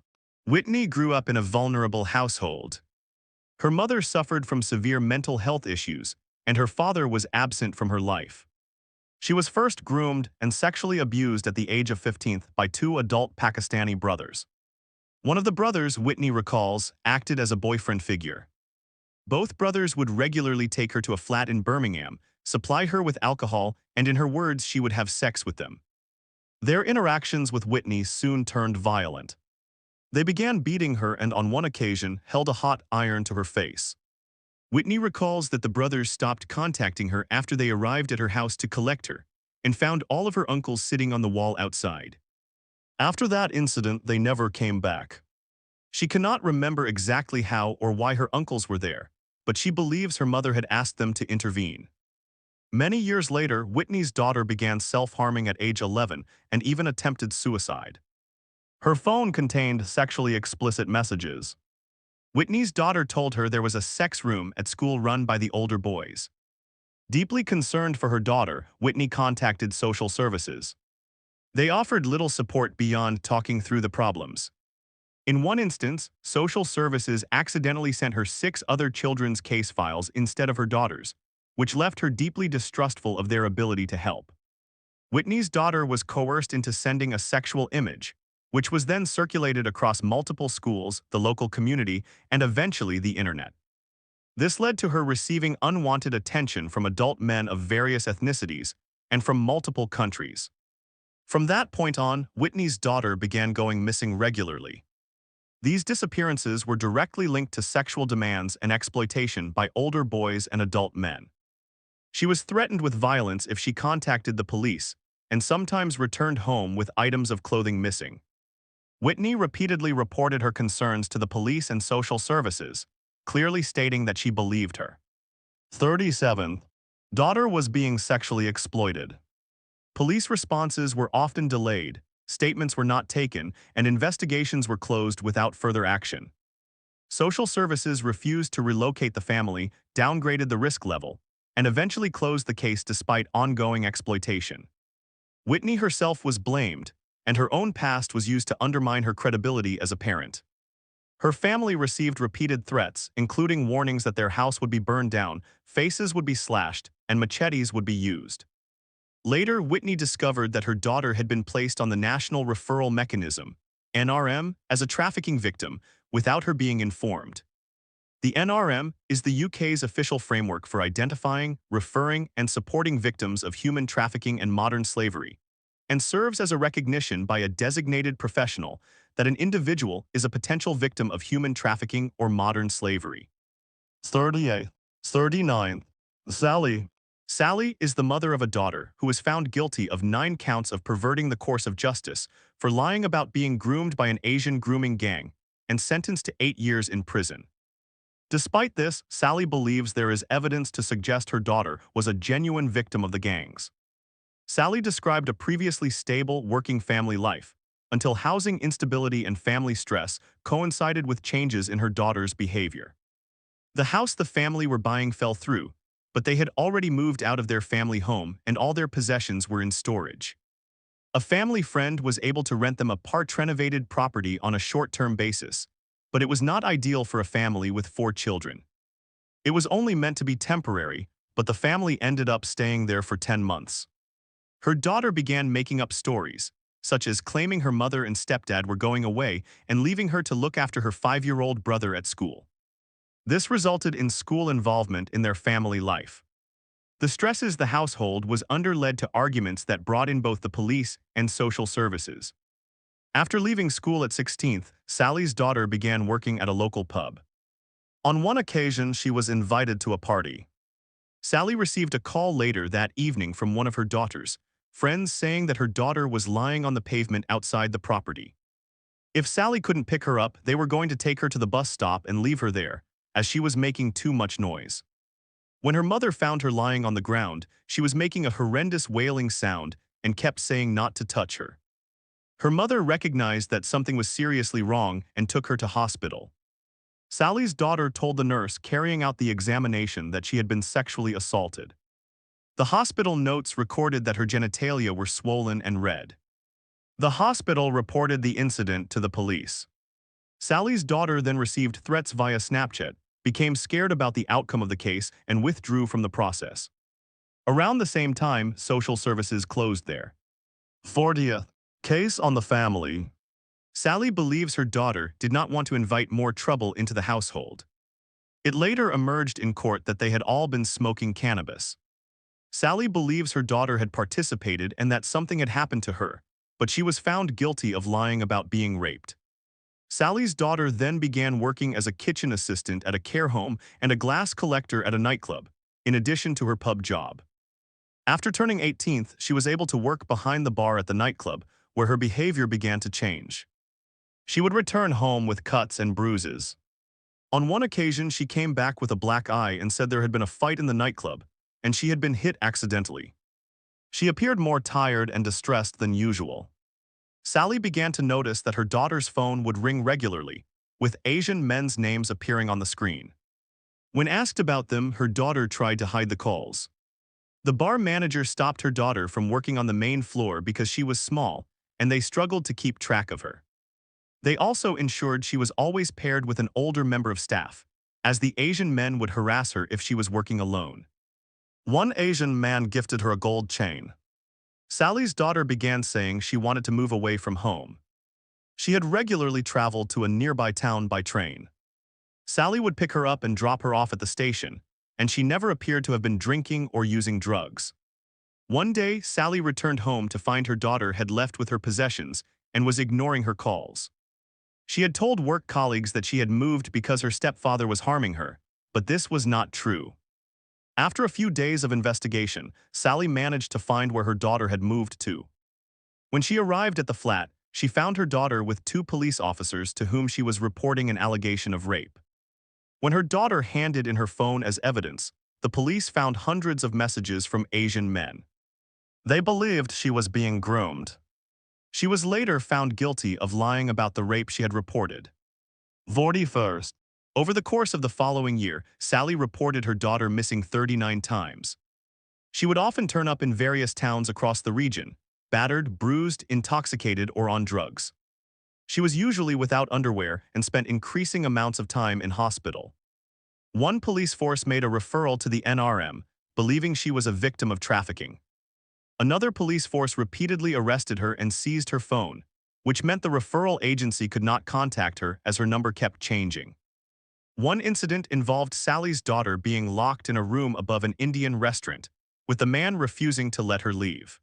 A: Whitney grew up in a vulnerable household. Her mother suffered from severe mental health issues, and her father was absent from her life. She was first groomed and sexually abused at the age of 15 by 2 adult Pakistani brothers. One of the brothers, Whitney recalls, acted as a boyfriend figure. Both brothers would regularly take her to a flat in Birmingham, supply her with alcohol, and in her words, she would have sex with them. Their interactions with Whitney soon turned violent. They began beating her and on one occasion held a hot iron to her face. Whitney recalls that the brothers stopped contacting her after they arrived at her house to collect her and found all of her uncles sitting on the wall outside. After that incident, they never came back. She cannot remember exactly how or why her uncles were there, but she believes her mother had asked them to intervene. Many years later, Whitney's daughter began self-harming at age 11 and even attempted suicide. Her phone contained sexually explicit messages. Whitney's daughter told her there was a sex room at school run by the older boys. Deeply concerned for her daughter, Whitney contacted social services. They offered little support beyond talking through the problems. In one instance, social services accidentally sent her 6 other children's case files instead of her daughter's, which left her deeply distrustful of their ability to help. Whitney's daughter was coerced into sending a sexual image, which was then circulated across multiple schools, the local community, and eventually the internet. This led to her receiving unwanted attention from adult men of various ethnicities and from multiple countries. From that point on, Whitney's daughter began going missing regularly. These disappearances were directly linked to sexual demands and exploitation by older boys and adult men. She was threatened with violence if she contacted the police, and sometimes returned home with items of clothing missing. Whitney repeatedly reported her concerns to the police and social services, clearly stating that she believed her. 37. Daughter was being sexually exploited. Police responses were often delayed, statements were not taken, and investigations were closed without further action. Social services refused to relocate the family, downgraded the risk level, and eventually closed the case despite ongoing exploitation. Whitney herself was blamed, and her own past was used to undermine her credibility as a parent. Her family received repeated threats, including warnings that their house would be burned down, faces would be slashed, and machetes would be used. Later, Whitney discovered that her daughter had been placed on the National Referral Mechanism, NRM, as a trafficking victim, without her being informed. The NRM is the UK's official framework for identifying, referring, and supporting victims of human trafficking and modern slavery, and serves as a recognition by a designated professional that an individual is a potential victim of human trafficking or modern slavery. 38. 39. Sally is the mother of a daughter who was found guilty of 9 counts of perverting the course of justice for lying about being groomed by an Asian grooming gang and sentenced to 8 years in prison. Despite this, Sally believes there is evidence to suggest her daughter was a genuine victim of the gangs. Sally described a previously stable, working family life, until housing instability and family stress coincided with changes in her daughter's behavior. The house the family were buying fell through, but they had already moved out of their family home and all their possessions were in storage. A family friend was able to rent them a part-renovated property on a short-term basis, but it was not ideal for a family with 4 children. It was only meant to be temporary, but the family ended up staying there for 10 months. Her daughter began making up stories, such as claiming her mother and stepdad were going away and leaving her to look after her 5-year-old brother at school. This resulted in school involvement in their family life. The stresses the household was under led to arguments that brought in both the police and social services. After leaving school at 16th, Sally's daughter began working at a local pub. On one occasion, she was invited to a party. Sally received a call later that evening from one of her daughters, friends saying that her daughter was lying on the pavement outside the property. If Sally couldn't pick her up, they were going to take her to the bus stop and leave her there, as she was making too much noise. When her mother found her lying on the ground, she was making a horrendous wailing sound and kept saying not to touch her. Her mother recognized that something was seriously wrong and took her to hospital. Sally's daughter told the nurse carrying out the examination that she had been sexually assaulted. The hospital notes recorded that her genitalia were swollen and red. The hospital reported the incident to the police. Sally's daughter then received threats via Snapchat, became scared about the outcome of the case, and withdrew from the process. Around the same time, social services closed there. 40th. Case on the family. Sally believes her daughter did not want to invite more trouble into the household. It later emerged in court that they had all been smoking cannabis. Sally believes her daughter had participated and that something had happened to her, but she was found guilty of lying about being raped. Sally's daughter then began working as a kitchen assistant at a care home and a glass collector at a nightclub, in addition to her pub job. After turning 18th, she was able to work behind the bar at the nightclub, where her behavior began to change. She would return home with cuts and bruises. On one occasion, she came back with a black eye and said there had been a fight in the nightclub, and she had been hit accidentally. She appeared more tired and distressed than usual. Sally began to notice that her daughter's phone would ring regularly, with Asian men's names appearing on the screen. When asked about them, her daughter tried to hide the calls. The bar manager stopped her daughter from working on the main floor because she was small, and they struggled to keep track of her. They also ensured she was always paired with an older member of staff, as the Asian men would harass her if she was working alone. One Asian man gifted her a gold chain. Sally's daughter began saying she wanted to move away from home. She had regularly traveled to a nearby town by train. Sally would pick her up and drop her off at the station, and she never appeared to have been drinking or using drugs. One day, Sally returned home to find her daughter had left with her possessions and was ignoring her calls. She had told work colleagues that she had moved because her stepfather was harming her, but this was not true. After a few days of investigation, Sally managed to find where her daughter had moved to. When she arrived at the flat, she found her daughter with two police officers to whom she was reporting an allegation of rape. When her daughter handed in her phone as evidence, the police found hundreds of messages from Asian men. They believed she was being groomed. She was later found guilty of lying about the rape she had reported. 41st. Over the course of the following year, Sally reported her daughter missing 39 times. She would often turn up in various towns across the region, battered, bruised, intoxicated, or on drugs. She was usually without underwear and spent increasing amounts of time in hospital. One police force made a referral to the NRM, believing she was a victim of trafficking. Another police force repeatedly arrested her and seized her phone, which meant the referral agency could not contact her as her number kept changing. One incident involved Sally's daughter being locked in a room above an Indian restaurant, with the man refusing to let her leave.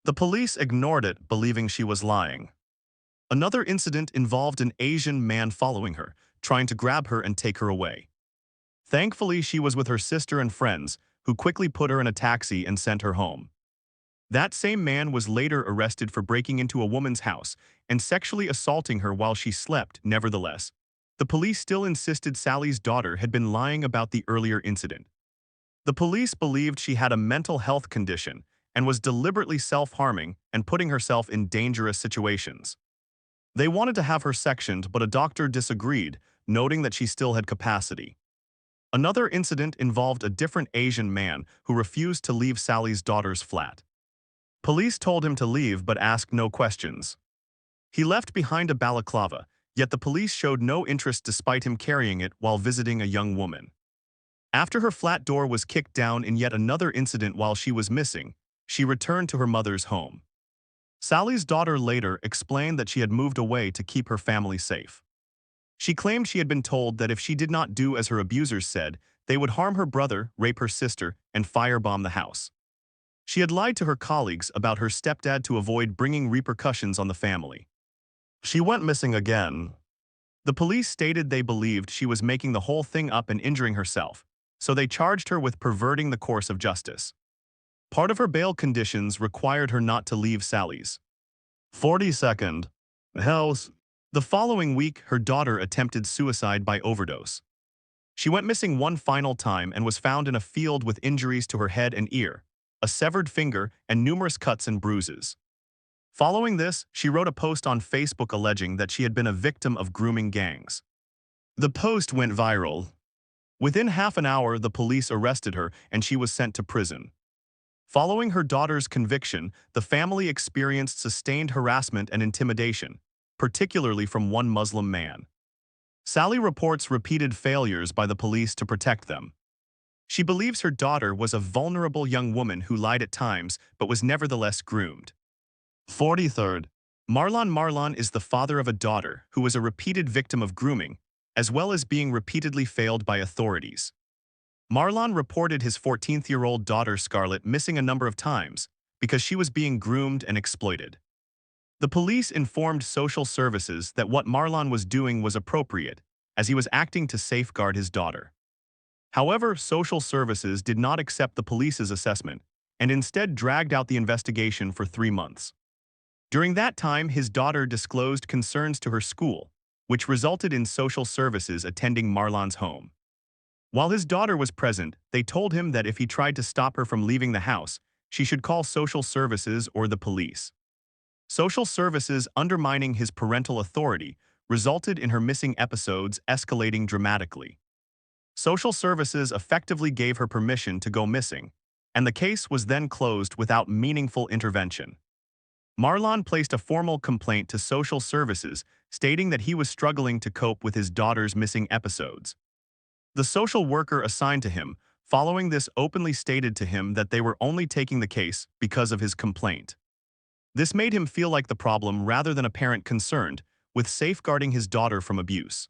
A: The police ignored it, believing she was lying. Another incident involved an Asian man following her, trying to grab her and take her away. Thankfully, she was with her sister and friends, who quickly put her in a taxi and sent her home. That same man was later arrested for breaking into a woman's house and sexually assaulting her while she slept. Nevertheless, the police still insisted Sally's daughter had been lying about the earlier incident. The police believed she had a mental health condition and was deliberately self-harming and putting herself in dangerous situations. They wanted to have her sectioned, but a doctor disagreed, noting that she still had capacity. Another incident involved a different Asian man who refused to leave Sally's daughter's flat. Police told him to leave but asked no questions. He left behind a balaclava, yet the police showed no interest despite him carrying it while visiting a young woman. After her flat door was kicked down in yet another incident while she was missing, she returned to her mother's home. Sally's daughter later explained that she had moved away to keep her family safe. She claimed she had been told that if she did not do as her abusers said, they would harm her brother, rape her sister, and firebomb the house. She had lied to her colleagues about her stepdad to avoid bringing repercussions on the family. She went missing again. The police stated they believed she was making the whole thing up and injuring herself, so they charged her with perverting the course of justice. Part of her bail conditions required her not to leave Sally's 42nd house. The following week, her daughter attempted suicide by overdose. She went missing one final time and was found in a field with injuries to her head and ear, a severed finger, and numerous cuts and bruises. Following this, she wrote a post on Facebook alleging that she had been a victim of grooming gangs. The post went viral. Within half an hour, the police arrested her and she was sent to prison. Following her daughter's conviction, the family experienced sustained harassment and intimidation, particularly from one Muslim man. Sally reports repeated failures by the police to protect them. She believes her daughter was a vulnerable young woman who lied at times but was nevertheless groomed. 43rd. Marlon is the father of a daughter who was a repeated victim of grooming, as well as being repeatedly failed by authorities. Marlon reported his 14th-year-old daughter Scarlett missing a number of times because she was being groomed and exploited. The police informed social services that what Marlon was doing was appropriate, as he was acting to safeguard his daughter. However, social services did not accept the police's assessment and instead dragged out the investigation for 3 months. During that time, his daughter disclosed concerns to her school, which resulted in social services attending Marlon's home. While his daughter was present, they told him that if he tried to stop her from leaving the house, she should call social services or the police. Social services undermining his parental authority resulted in her missing episodes escalating dramatically. Social services effectively gave her permission to go missing, and the case was then closed without meaningful intervention. Marlon placed a formal complaint to social services, stating that he was struggling to cope with his daughter's missing episodes. The social worker assigned to him, following this, openly stated to him that they were only taking the case because of his complaint. This made him feel like the problem rather than a parent concerned with safeguarding his daughter from abuse.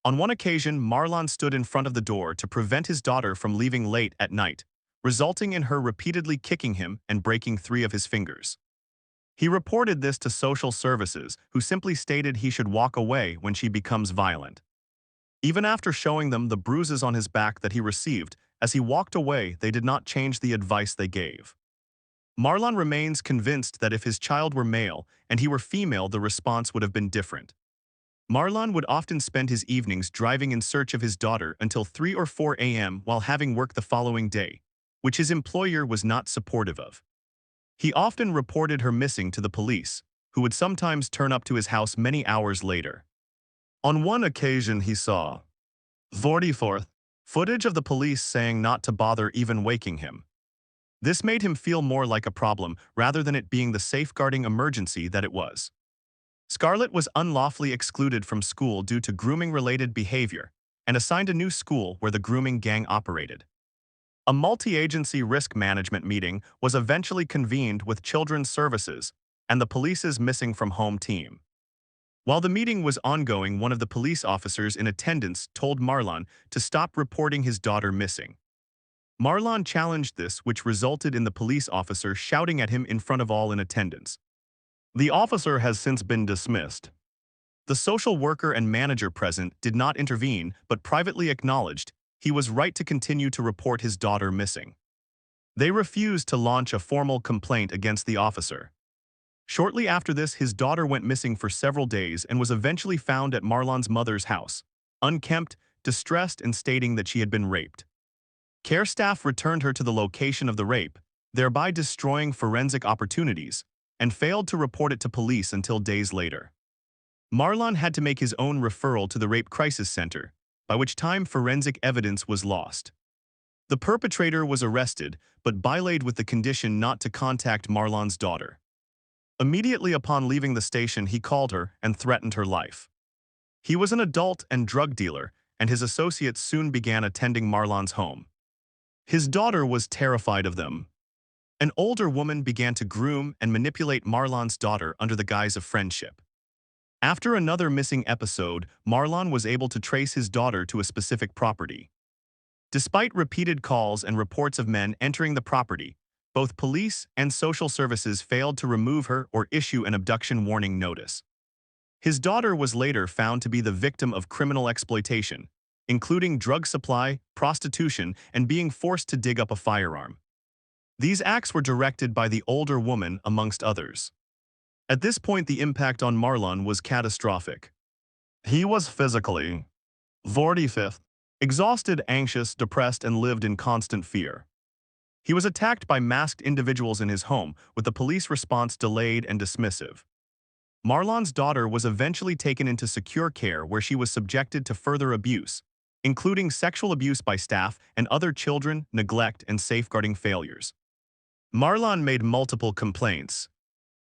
A: On one occasion, Marlon stood in front of the door to prevent his daughter from leaving late at night, resulting in her repeatedly kicking him and breaking 3 of his fingers. He reported this to social services, who simply stated he should walk away when she becomes violent. Even after showing them the bruises on his back that he received, as he walked away, they did not change the advice they gave. Marlon remains convinced that if his child were male and he were female, the response would have been different. Marlon would often spend his evenings driving in search of his daughter until 3 or 4 a.m. while having work the following day, which his employer was not supportive of. He often reported her missing to the police, who would sometimes turn up to his house many hours later. On one occasion, he saw 44th footage of the police saying not to bother even waking him. This made him feel more like a problem rather than it being the safeguarding emergency that it was. Scarlett was unlawfully excluded from school due to grooming-related behavior and assigned a new school where the grooming gang operated. A multi-agency risk management meeting was eventually convened with Children's Services and the police's missing from home team. While the meeting was ongoing, one of the police officers in attendance told Marlon to stop reporting his daughter missing. Marlon challenged this, which resulted in the police officer shouting at him in front of all in attendance. The officer has since been dismissed. The social worker and manager present did not intervene but privately acknowledged he was right to continue to report his daughter missing. They refused to launch a formal complaint against the officer. Shortly after this, his daughter went missing for several days and was eventually found at Marlon's mother's house, unkempt, distressed, and stating that she had been raped. Care staff returned her to the location of the rape, thereby destroying forensic opportunities, and failed to report it to police until days later. Marlon had to make his own referral to the Rape Crisis Center, by which time forensic evidence was lost. The perpetrator was arrested, but bylaid with the condition not to contact Marlon's daughter. Immediately upon leaving the station, he called her and threatened her life. He was an adult and drug dealer, and his associates soon began attending Marlon's home. His daughter was terrified of them. An older woman began to groom and manipulate Marlon's daughter under the guise of friendship. After another missing episode, Marlon was able to trace his daughter to a specific property. Despite repeated calls and reports of men entering the property, both police and social services failed to remove her or issue an abduction warning notice. His daughter was later found to be the victim of criminal exploitation, including drug supply, prostitution, and being forced to dig up a firearm. These acts were directed by the older woman, amongst others. At this point, the impact on Marlon was catastrophic. He was physically 45th, exhausted, anxious, depressed, and lived in constant fear. He was attacked by masked individuals in his home, with the police response delayed and dismissive. Marlon's daughter was eventually taken into secure care where she was subjected to further abuse, including sexual abuse by staff and other children, neglect, and safeguarding failures. Marlon made multiple complaints.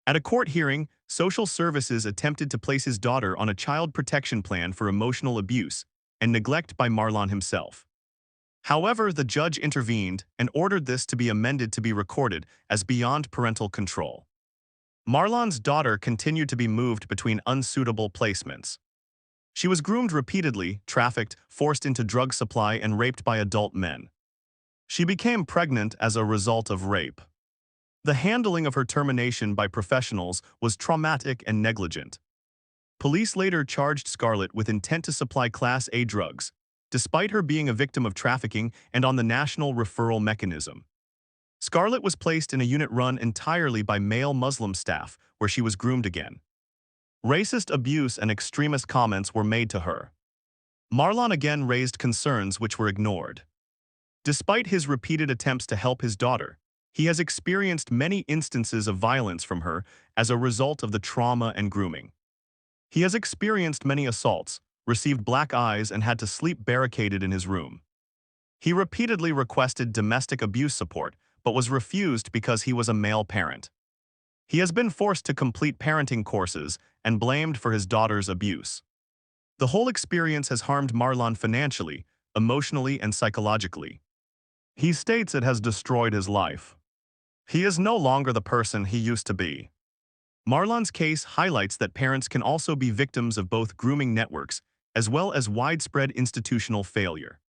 A: At a court hearing, social services attempted to place his daughter on a child protection plan for emotional abuse and neglect by Marlon himself. However, the judge intervened and ordered this to be amended to be recorded as beyond parental control. Marlon's daughter continued to be moved between unsuitable placements. She was groomed repeatedly, trafficked, forced into drug supply, and raped by adult men. She became pregnant as a result of rape. The handling of her termination by professionals was traumatic and negligent. Police later charged Scarlett with intent to supply Class A drugs, despite her being a victim of trafficking and on the national referral mechanism. Scarlett was placed in a unit run entirely by male Muslim staff, where she was groomed again. Racist abuse and extremist comments were made to her. Marlon again raised concerns which were ignored. Despite his repeated attempts to help his daughter, he has experienced many instances of violence from her as a result of the trauma and grooming. He has experienced many assaults, received black eyes, and had to sleep barricaded in his room. He repeatedly requested domestic abuse support, but was refused because he was a male parent. He has been forced to complete parenting courses and blamed for his daughter's abuse. The whole experience has harmed Marlon financially, emotionally, and psychologically. He states it has destroyed his life. He is no longer the person he used to be. Marlon's case highlights that parents can also be victims of both grooming networks as well as widespread institutional failure.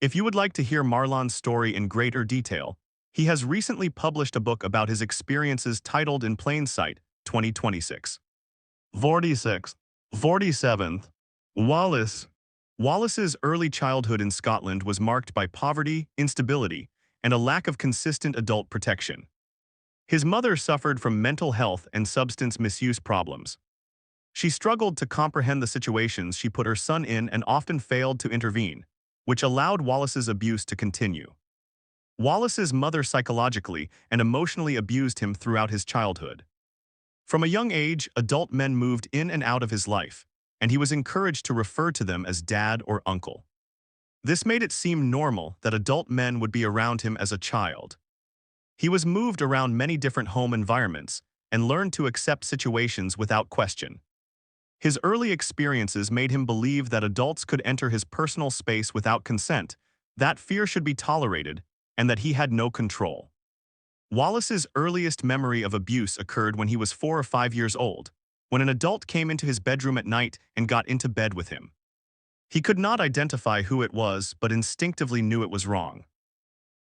A: If you would like to hear Marlon's story in greater detail, he has recently published a book about his experiences titled In Plain Sight, 2026. 46. 47th. Wallace. Wallace's early childhood in Scotland was marked by poverty, instability, and a lack of consistent adult protection. His mother suffered from mental health and substance misuse problems. She struggled to comprehend the situations she put her son in and often failed to intervene, which allowed Wallace's abuse to continue. Wallace's mother psychologically and emotionally abused him throughout his childhood. From a young age, adult men moved in and out of his life, and he was encouraged to refer to them as dad or uncle. This made it seem normal that adult men would be around him as a child. He was moved around many different home environments and learned to accept situations without question. His early experiences made him believe that adults could enter his personal space without consent, that fear should be tolerated, and that he had no control. Wallace's earliest memory of abuse occurred when he was 4 or 5 years old, when an adult came into his bedroom at night and got into bed with him. He could not identify who it was, but instinctively knew it was wrong.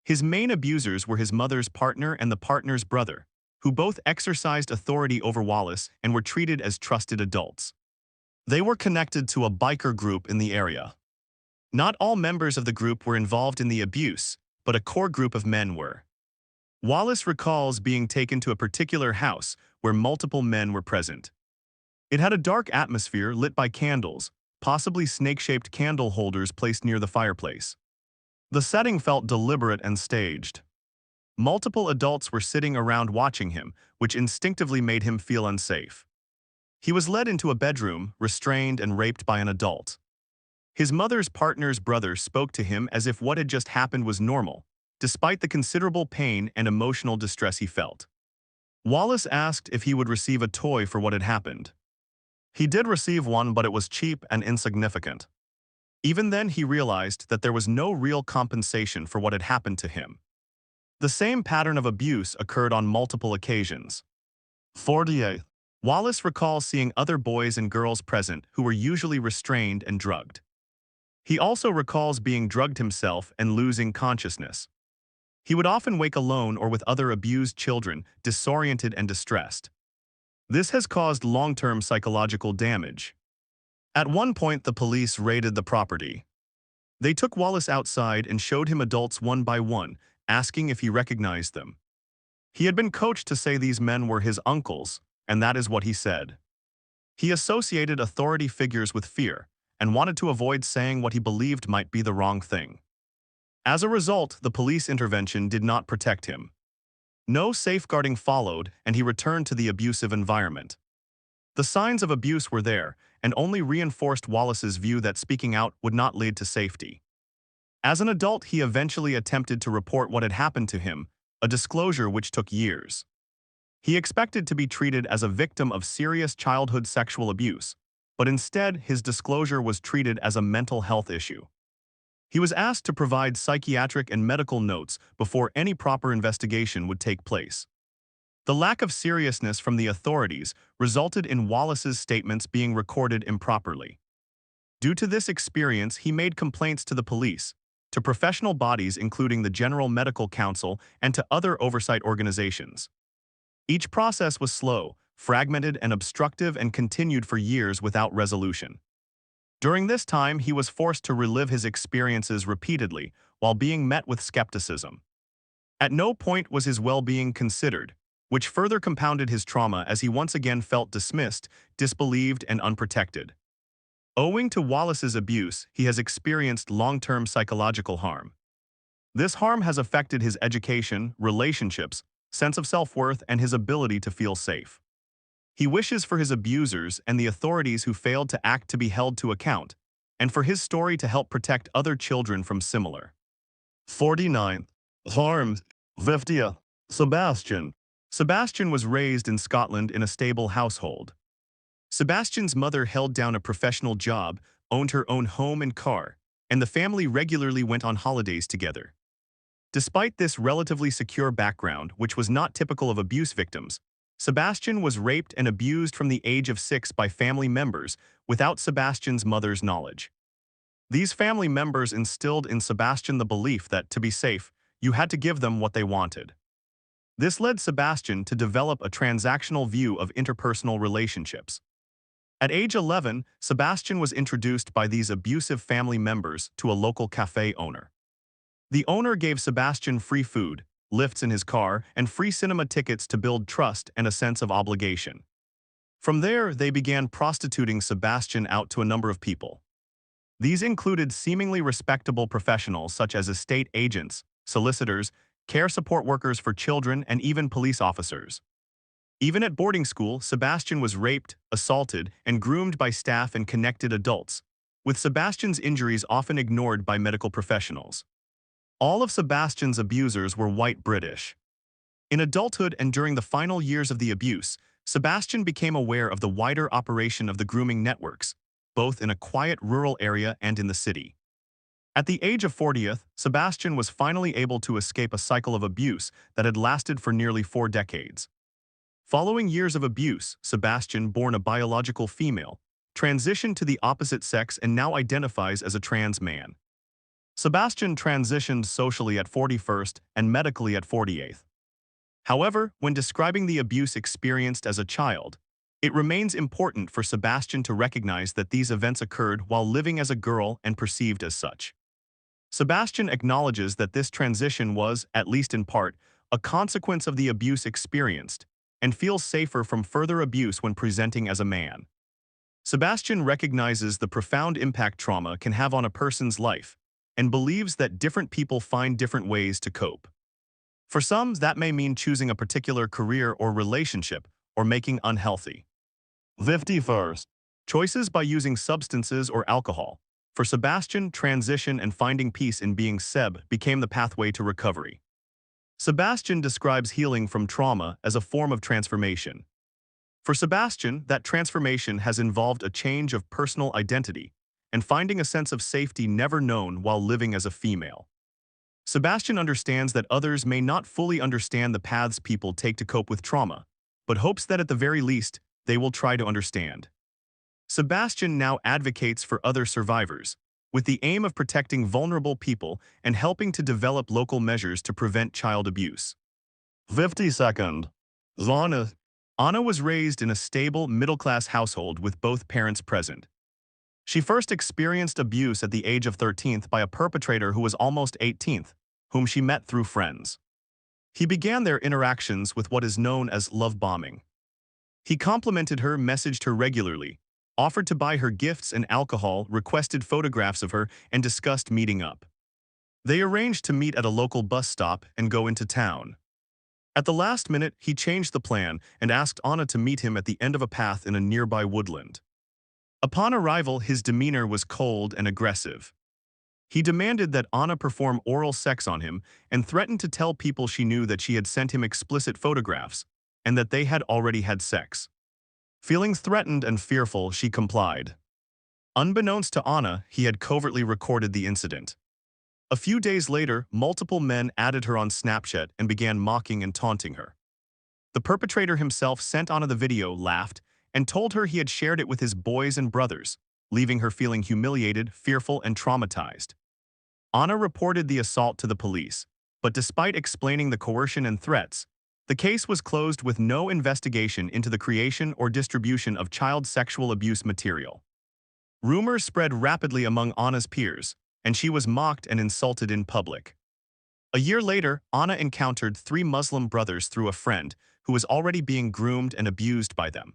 A: His main abusers were his mother's partner and the partner's brother, who both exercised authority over Wallace and were treated as trusted adults. They were connected to a biker group in the area. Not all members of the group were involved in the abuse, but a core group of men were. Wallace recalls being taken to a particular house where multiple men were present. It had a dark atmosphere lit by candles, possibly snake-shaped candle holders placed near the fireplace. The setting felt deliberate and staged. Multiple adults were sitting around watching him, which instinctively made him feel unsafe. He was led into a bedroom, restrained and raped by an adult. His mother's partner's brother spoke to him as if what had just happened was normal, despite the considerable pain and emotional distress he felt. Wallace asked if he would receive a toy for what had happened. He did receive one, but it was cheap and insignificant. Even then, he realized that there was no real compensation for what had happened to him. The same pattern of abuse occurred on multiple occasions. 48. Wallace recalls seeing other boys and girls present who were usually restrained and drugged. He also recalls being drugged himself and losing consciousness. He would often wake alone or with other abused children, disoriented and distressed. This has caused long-term psychological damage. At one point, the police raided the property. They took Wallace outside and showed him adults one by one, asking if he recognized them. He had been coached to say these men were his uncles, and that is what he said. He associated authority figures with fear and wanted to avoid saying what he believed might be the wrong thing. As a result, the police intervention did not protect him. No safeguarding followed, and he returned to the abusive environment. The signs of abuse were there, and only reinforced Wallace's view that speaking out would not lead to safety. As an adult, he eventually attempted to report what had happened to him, a disclosure which took years. He expected to be treated as a victim of serious childhood sexual abuse, but instead his disclosure was treated as a mental health issue. He was asked to provide psychiatric and medical notes before any proper investigation would take place. The lack of seriousness from the authorities resulted in Wallace's statements being recorded improperly. Due to this experience, he made complaints to the police, to professional bodies including the General Medical Council, and to other oversight organizations. Each process was slow, fragmented, and obstructive and continued for years without resolution. During this time, he was forced to relive his experiences repeatedly while being met with skepticism. At no point was his well-being considered, which further compounded his trauma as he once again felt dismissed, disbelieved, and unprotected. Owing to Wallace's abuse, he has experienced long-term psychological harm. This harm has affected his education, relationships, sense of self-worth, and his ability to feel safe. He wishes for his abusers and the authorities who failed to act to be held to account, and for his story to help protect other children from similar. 49. Harm. 50th. Sebastian. Sebastian was raised in Scotland in a stable household. Sebastian's mother held down a professional job, owned her own home and car, and the family regularly went on holidays together. Despite this relatively secure background, which was not typical of abuse victims, Sebastian was raped and abused from the age of 6 by family members without Sebastian's mother's knowledge. These family members instilled in Sebastian the belief that, to be safe, you had to give them what they wanted. This led Sebastian to develop a transactional view of interpersonal relationships. At age 11, Sebastian was introduced by these abusive family members to a local cafe owner. The owner gave Sebastian free food, lifts in his car, and free cinema tickets to build trust and a sense of obligation. From there, they began prostituting Sebastian out to a number of people. These included seemingly respectable professionals such as estate agents, solicitors, care support workers for children, and even police officers. Even at boarding school, Sebastian was raped, assaulted, and groomed by staff and connected adults, with Sebastian's injuries often ignored by medical professionals. All of Sebastian's abusers were white British. In adulthood and during the final years of the abuse, Sebastian became aware of the wider operation of the grooming networks, both in a quiet rural area and in the city. At the age of 40th, Sebastian was finally able to escape a cycle of abuse that had lasted for nearly 4 decades. Following years of abuse, Sebastian, born a biological female, transitioned to the opposite sex and now identifies as a trans man. Sebastian transitioned socially at 41st and medically at 48th. However, when describing the abuse experienced as a child, it remains important for Sebastian to recognize that these events occurred while living as a girl and perceived as such. Sebastian acknowledges that this transition was, at least in part, a consequence of the abuse experienced, and feels safer from further abuse when presenting as a man. Sebastian recognizes the profound impact trauma can have on a person's life, and believes that different people find different ways to cope. For some, that may mean choosing a particular career or relationship, or making unhealthy. 51st. Choices by using substances or alcohol. For Sebastian, transition and finding peace in being Seb became the pathway to recovery. Sebastian describes healing from trauma as a form of transformation. For Sebastian, that transformation has involved a change of personal identity and finding a sense of safety never known while living as a female. Sebastian understands that others may not fully understand the paths people take to cope with trauma, but hopes that at the very least, they will try to understand. Sebastian now advocates for other survivors, with the aim of protecting vulnerable people and helping to develop local measures to prevent child abuse. 52nd. Anna was raised in a stable, middle-class household with both parents present. She first experienced abuse at the age of 13th by a perpetrator who was almost 18th, whom she met through friends. He began their interactions with what is known as love bombing. He complimented her, messaged her regularly, offered to buy her gifts and alcohol, requested photographs of her, and discussed meeting up. They arranged to meet at a local bus stop and go into town. At the last minute, he changed the plan and asked Anna to meet him at the end of a path in a nearby woodland. Upon arrival, his demeanor was cold and aggressive. He demanded that Anna perform oral sex on him and threatened to tell people she knew that she had sent him explicit photographs and that they had already had sex. Feeling threatened and fearful, she complied. Unbeknownst to Anna, he had covertly recorded the incident. A few days later, multiple men added her on Snapchat and began mocking and taunting her. The perpetrator himself sent Anna the video, laughed, and told her he had shared it with his boys and brothers, leaving her feeling humiliated, fearful, and traumatized. Anna reported the assault to the police, but despite explaining the coercion and threats, the case was closed with no investigation into the creation or distribution of child sexual abuse material. Rumors spread rapidly among Anna's peers, and she was mocked and insulted in public. A year later, Anna encountered 3 Muslim brothers through a friend who was already being groomed and abused by them.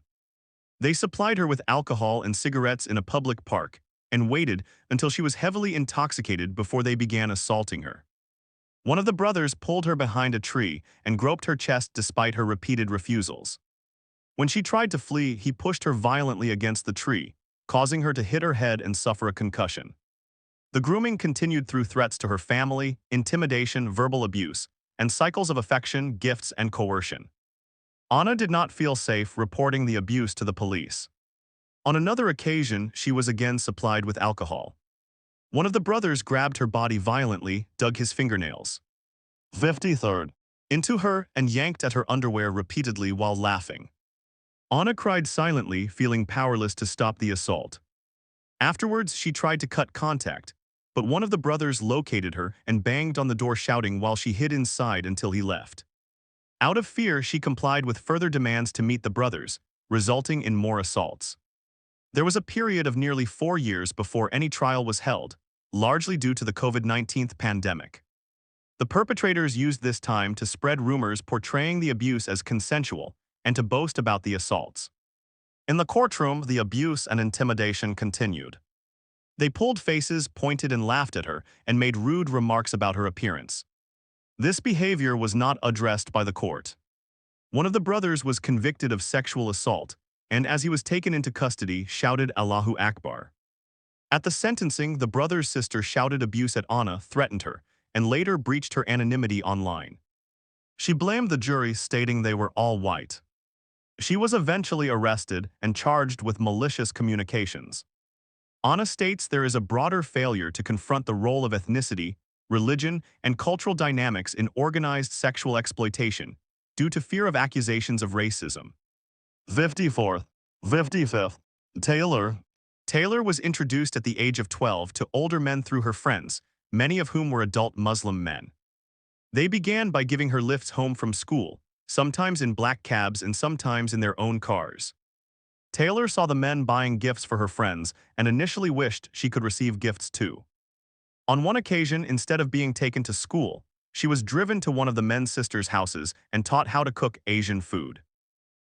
A: They supplied her with alcohol and cigarettes in a public park and waited until she was heavily intoxicated before they began assaulting her. One of the brothers pulled her behind a tree and groped her chest despite her repeated refusals. When she tried to flee, he pushed her violently against the tree, causing her to hit her head and suffer a concussion. The grooming continued through threats to her family, intimidation, verbal abuse, and cycles of affection, gifts, and coercion. Anna did not feel safe reporting the abuse to the police. On another occasion, she was again supplied with alcohol. One of the brothers grabbed her body violently, dug his fingernails 53rd into her, and yanked at her underwear repeatedly while laughing. Anna cried silently, feeling powerless to stop the assault. Afterwards, she tried to cut contact, but one of the brothers located her and banged on the door shouting while she hid inside until he left. Out of fear, she complied with further demands to meet the brothers, resulting in more assaults. There was a period of nearly 4 years before any trial was held, largely due to the COVID-19 pandemic. The perpetrators used this time to spread rumors portraying the abuse as consensual and to boast about the assaults. In the courtroom, the abuse and intimidation continued. They pulled faces, pointed and laughed at her, and made rude remarks about her appearance. This behavior was not addressed by the court. One of the brothers was convicted of sexual assault, and as he was taken into custody, shouted Allahu Akbar. At the sentencing, the brother's sister shouted abuse at Anna, threatened her, and later breached her anonymity online. She blamed the jury, stating they were all white. She was eventually arrested and charged with malicious communications. Anna states there is a broader failure to confront the role of ethnicity, religion, and cultural dynamics in organized sexual exploitation due to fear of accusations of racism. 54th, 55th, Taylor was introduced at the age of 12 to older men through her friends, many of whom were adult Muslim men. They began by giving her lifts home from school, sometimes in black cabs and sometimes in their own cars. Taylor saw the men buying gifts for her friends and initially wished she could receive gifts too. On one occasion, instead of being taken to school, she was driven to one of the men's sisters' houses and taught how to cook Asian food.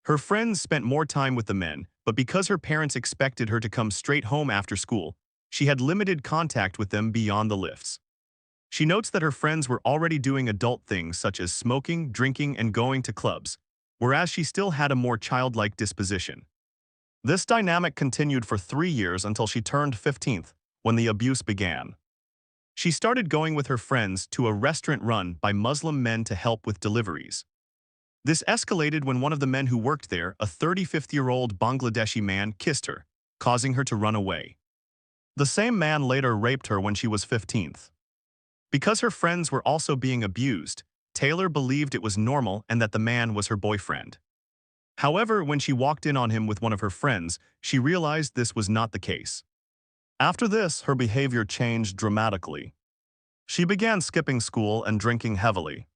A: Her friends spent more time with the men, but because her parents expected her to come straight home after school, she had limited contact with them beyond the lifts. She notes that her friends were already doing adult things such as smoking, drinking, and going to clubs, whereas she still had a more childlike disposition. This dynamic continued for 3 years until she turned 15, when the abuse began. She started going with her friends to a restaurant run by Muslim men to help with deliveries. This escalated when one of the men who worked there, a 35-year-old Bangladeshi man, kissed her, causing her to run away. The same man later raped her when she was 15. Because her friends were also being abused, Taylor believed it was normal and that the man was her boyfriend. However, when she walked in on him with one of her friends, she realized this was not the case. After this, her behavior changed dramatically. She began skipping school and drinking heavily.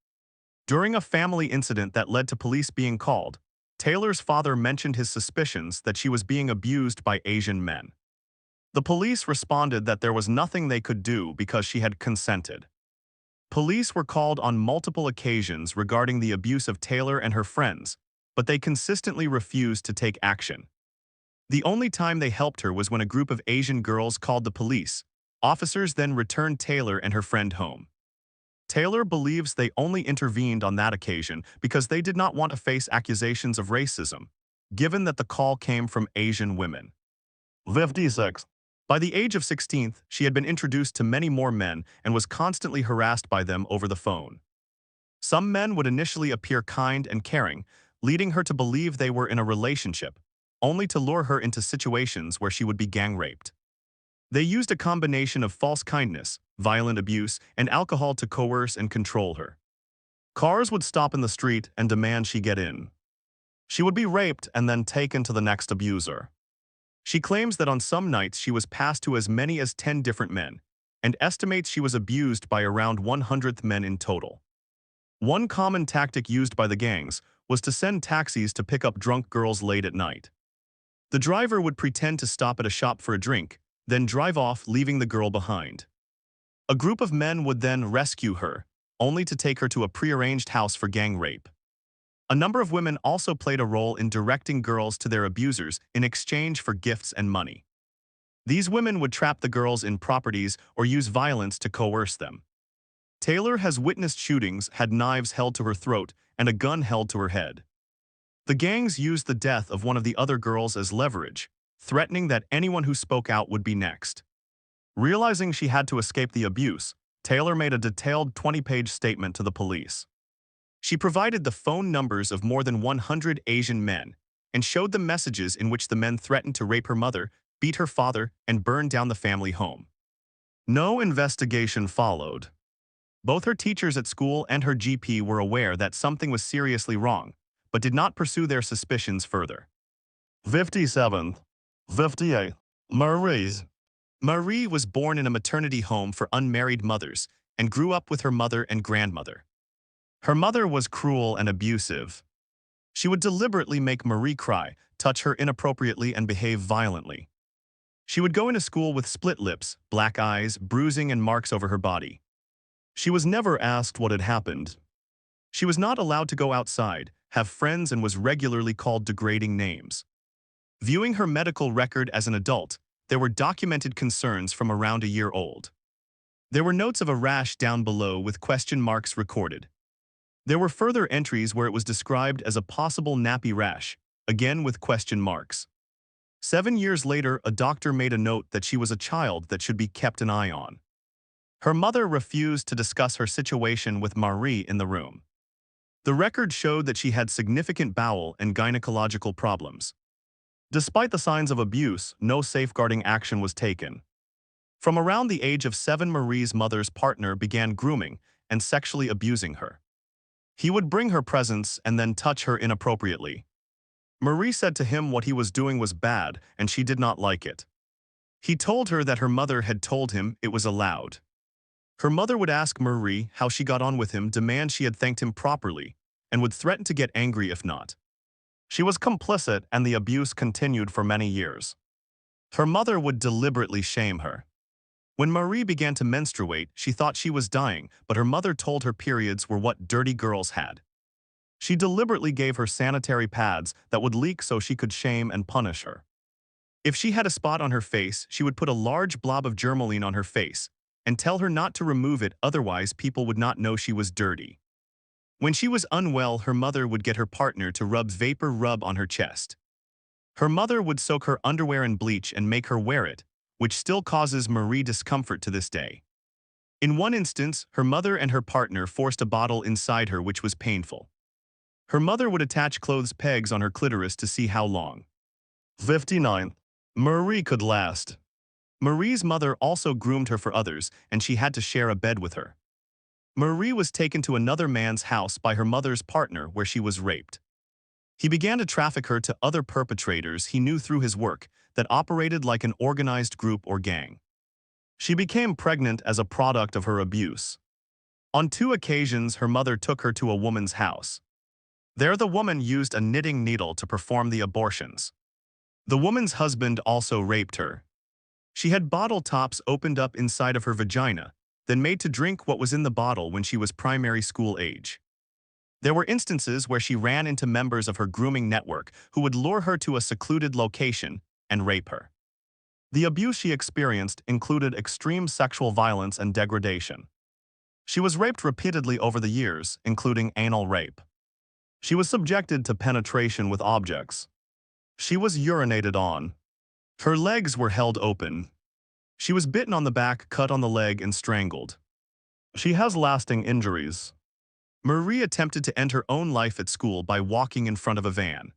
A: During a family incident that led to police being called, Taylor's father mentioned his suspicions that she was being abused by Asian men. The police responded that there was nothing they could do because she had consented. Police were called on multiple occasions regarding the abuse of Taylor and her friends, but they consistently refused to take action. The only time they helped her was when a group of Asian girls called the police. Officers then returned Taylor and her friend home. Taylor believes they only intervened on that occasion because they did not want to face accusations of racism, given that the call came from Asian women. 56. By the age of 16, she had been introduced to many more men and was constantly harassed by them over the phone. Some men would initially appear kind and caring, leading her to believe they were in a relationship, only to lure her into situations where she would be gang raped. They used a combination of false kindness, violent abuse, and alcohol to coerce and control her. Cars would stop in the street and demand she get in. She would be raped and then taken to the next abuser. She claims that on some nights she was passed to as many as 10 different men, and estimates she was abused by around 100 men in total. One common tactic used by the gangs was to send taxis to pick up drunk girls late at night. The driver would pretend to stop at a shop for a drink, then drive off, leaving the girl behind. A group of men would then rescue her, only to take her to a prearranged house for gang rape. A number of women also played a role in directing girls to their abusers in exchange for gifts and money. These women would trap the girls in properties or use violence to coerce them. Taylor has witnessed shootings, had knives held to her throat, and a gun held to her head. The gangs used the death of one of the other girls as leverage, threatening that anyone who spoke out would be next. Realizing she had to escape the abuse, Taylor made a detailed 20-page statement to the police. She provided the phone numbers of more than 100 Asian men and showed them messages in which the men threatened to rape her mother, beat her father, and burn down the family home. No investigation followed. Both her teachers at school and her GP were aware that something was seriously wrong, but did not pursue their suspicions further. 57th. 58th. Marie was born in a maternity home for unmarried mothers and grew up with her mother and grandmother. Her mother was cruel and abusive. She would deliberately make Marie cry, touch her inappropriately, and behave violently. She would go into school with split lips, black eyes, bruising, and marks over her body. She was never asked what had happened. She was not allowed to go outside, have friends, and was regularly called degrading names. Viewing her medical record as an adult, there were documented concerns from around a year old. There were notes of a rash down below with question marks recorded. There were further entries where it was described as a possible nappy rash, again with question marks. 7 years later, a doctor made a note that she was a child that should be kept an eye on. Her mother refused to discuss her situation with Marie in the room. The record showed that she had significant bowel and gynecological problems. Despite the signs of abuse, no safeguarding action was taken. From around the age of 7, Marie's mother's partner began grooming and sexually abusing her. He would bring her presents and then touch her inappropriately. Marie said to him what he was doing was bad and she did not like it. He told her that her mother had told him it was allowed. Her mother would ask Marie how she got on with him, demand she had thanked him properly, and would threaten to get angry if not. She was complicit and the abuse continued for many years. Her mother would deliberately shame her. When Marie began to menstruate, she thought she was dying, but her mother told her periods were what dirty girls had. She deliberately gave her sanitary pads that would leak so she could shame and punish her. If she had a spot on her face, she would put a large blob of germaline on her face and tell her not to remove it, otherwise people would not know she was dirty. When she was unwell, her mother would get her partner to rub vapor rub on her chest. Her mother would soak her underwear in bleach and make her wear it, which still causes Marie discomfort to this day. In one instance, her mother and her partner forced a bottle inside her, which was painful. Her mother would attach clothes pegs on her clitoris to see how long. 59. Marie could last. Marie's mother also groomed her for others, and she had to share a bed with her. Marie was taken to another man's house by her mother's partner where she was raped. He began to traffic her to other perpetrators he knew through his work that operated like an organized group or gang. She became pregnant as a product of her abuse. On 2 occasions, her mother took her to a woman's house. There the woman used a knitting needle to perform the abortions. The woman's husband also raped her. She had bottle tops opened up inside of her vagina, then made to drink what was in the bottle when she was primary school age. There were instances where she ran into members of her grooming network who would lure her to a secluded location and rape her. The abuse she experienced included extreme sexual violence and degradation. She was raped repeatedly over the years, including anal rape. She was subjected to penetration with objects. She was urinated on. Her legs were held open. She was bitten on the back, cut on the leg, and strangled. She has lasting injuries. Marie attempted to end her own life at school by walking in front of a van.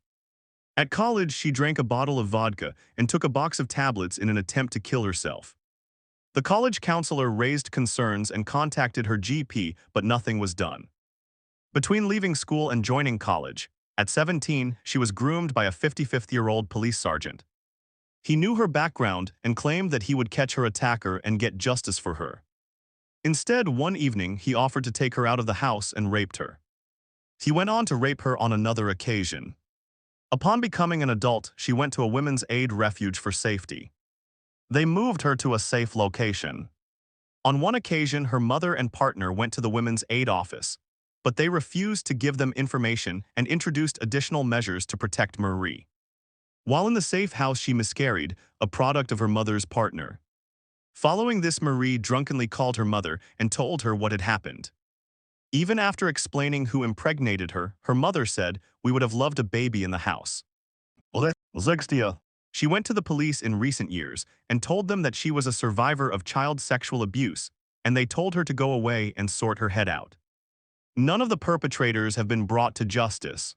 A: At college, she drank a bottle of vodka and took a box of tablets in an attempt to kill herself. The college counselor raised concerns and contacted her GP, but nothing was done. Between leaving school and joining college, at 17, she was groomed by a 55-year-old police sergeant. He knew her background and claimed that he would catch her attacker and get justice for her. Instead, one evening, he offered to take her out of the house and raped her. He went on to rape her on another occasion. Upon becoming an adult, she went to a women's aid refuge for safety. They moved her to a safe location. On one occasion, her mother and partner went to the women's aid office, but they refused to give them information and introduced additional measures to protect Marie. While in the safe house, she miscarried, a product of her mother's partner. Following this, Marie drunkenly called her mother and told her what had happened. Even after explaining who impregnated her, her mother said, "We would have loved a baby in the house." 60. She went to the police in recent years and told them that she was a survivor of child sexual abuse, and they told her to go away and sort her head out. None of the perpetrators have been brought to justice.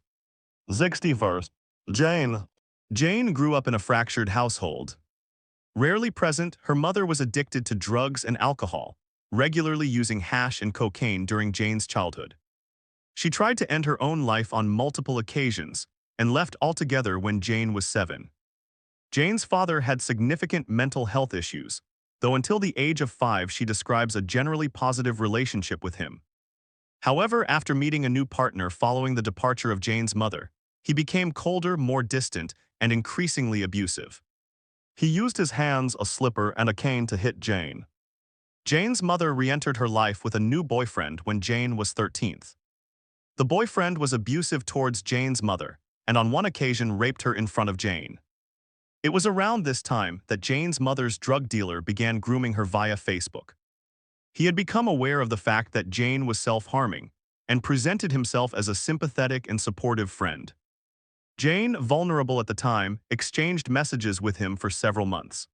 A: 61st. Jane. Jane grew up in a fractured household. Rarely present, her mother was addicted to drugs and alcohol, regularly using hash and cocaine during Jane's childhood. She tried to end her own life on multiple occasions and left altogether when Jane was 7. Jane's father had significant mental health issues, though until the age of 5 she describes a generally positive relationship with him. However, after meeting a new partner following the departure of Jane's mother, he became colder, more distant, and increasingly abusive. He used his hands, a slipper, and a cane to hit Jane. Jane's mother re-entered her life with a new boyfriend when Jane was 13. The boyfriend was abusive towards Jane's mother, and on one occasion raped her in front of Jane. It was around this time that Jane's mother's drug dealer began grooming her via Facebook. He had become aware of the fact that Jane was self-harming and presented himself as a sympathetic and supportive friend. Jane, vulnerable at the time, exchanged messages with him for several months.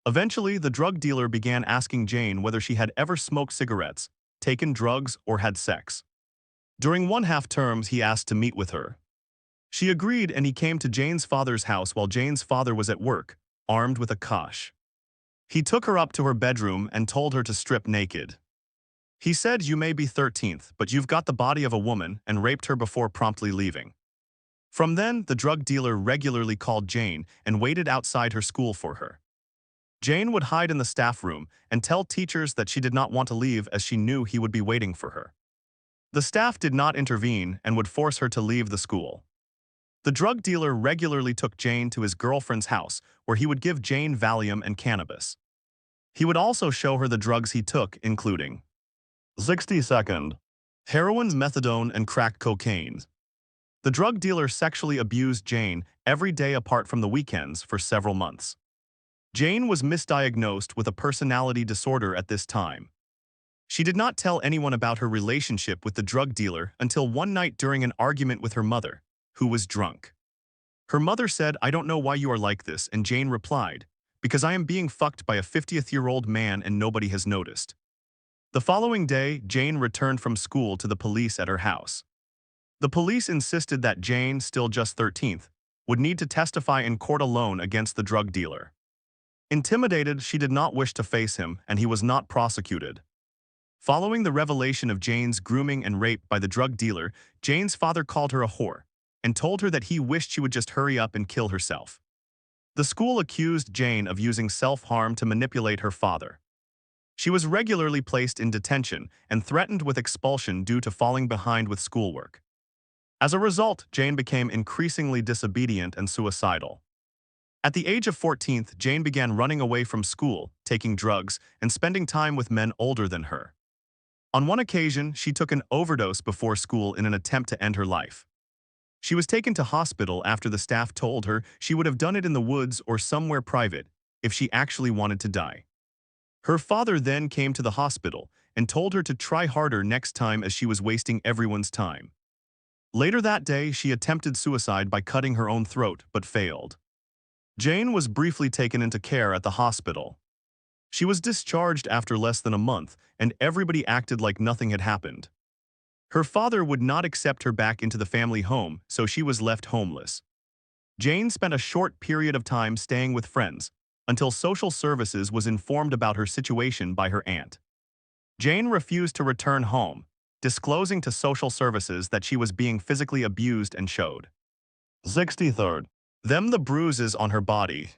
A: Eventually, the drug dealer began asking Jane whether she had ever smoked cigarettes, taken drugs, or had sex. During one half-term, he asked to meet with her. She agreed, and he came to Jane's father's house while Jane's father was at work, armed with a kosh. He took her up to her bedroom and told her to strip naked. He said, "You may be 13th, but you've got the body of a woman," and raped her before promptly leaving. From then, the drug dealer regularly called Jane and waited outside her school for her. Jane would hide in the staff room and tell teachers that she did not want to leave as she knew he would be waiting for her. The staff did not intervene and would force her to leave the school. The drug dealer regularly took Jane to his girlfriend's house, where he would give Jane Valium and cannabis. He would also show her the drugs he took, including 62nd. Heroin, methadone, and crack cocaine. The drug dealer sexually abused Jane every day apart from the weekends for several months. Jane was misdiagnosed with a personality disorder at this time. She did not tell anyone about her relationship with the drug dealer until one night during an argument with her mother, who was drunk. Her mother said, "I don't know why you are like this," and Jane replied, "Because I am being fucked by a 50-year-old man and nobody has noticed." The following day, Jane returned from school to the police at her house. The police insisted that Jane, still just 13th, would need to testify in court alone against the drug dealer. Intimidated, she did not wish to face him, and he was not prosecuted. Following the revelation of Jane's grooming and rape by the drug dealer, Jane's father called her a whore and told her that he wished she would just hurry up and kill herself. The school accused Jane of using self-harm to manipulate her father. She was regularly placed in detention and threatened with expulsion due to falling behind with schoolwork. As a result, Jane became increasingly disobedient and suicidal. At the age of 14, Jane began running away from school, taking drugs, and spending time with men older than her. On one occasion, she took an overdose before school in an attempt to end her life. She was taken to hospital after the staff told her she would have done it in the woods or somewhere private if she actually wanted to die. Her father then came to the hospital and told her to try harder next time as she was wasting everyone's time. Later that day, she attempted suicide by cutting her own throat but failed. Jane was briefly taken into care at the hospital. She was discharged after less than a month, and everybody acted like nothing had happened. Her father would not accept her back into the family home, so she was left homeless. Jane spent a short period of time staying with friends, until social services was informed about her situation by her aunt. Jane refused to return home, disclosing to social services that she was being physically abused and showed 63rd. Them the bruises on her body.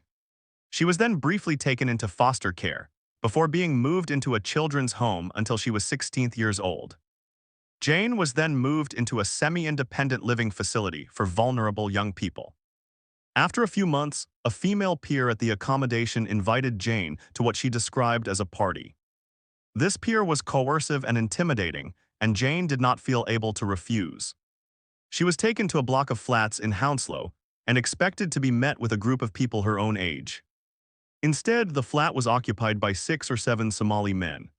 A: She was then briefly taken into foster care, before being moved into a children's home until she was 16 years old. Jane was then moved into a semi-independent living facility for vulnerable young people. After a few months, a female peer at the accommodation invited Jane to what she described as a party. This peer was coercive and intimidating, and Jane did not feel able to refuse. She was taken to a block of flats in Hounslow and expected to be met with a group of people her own age. Instead, the flat was occupied by 6 or 7 Somali men.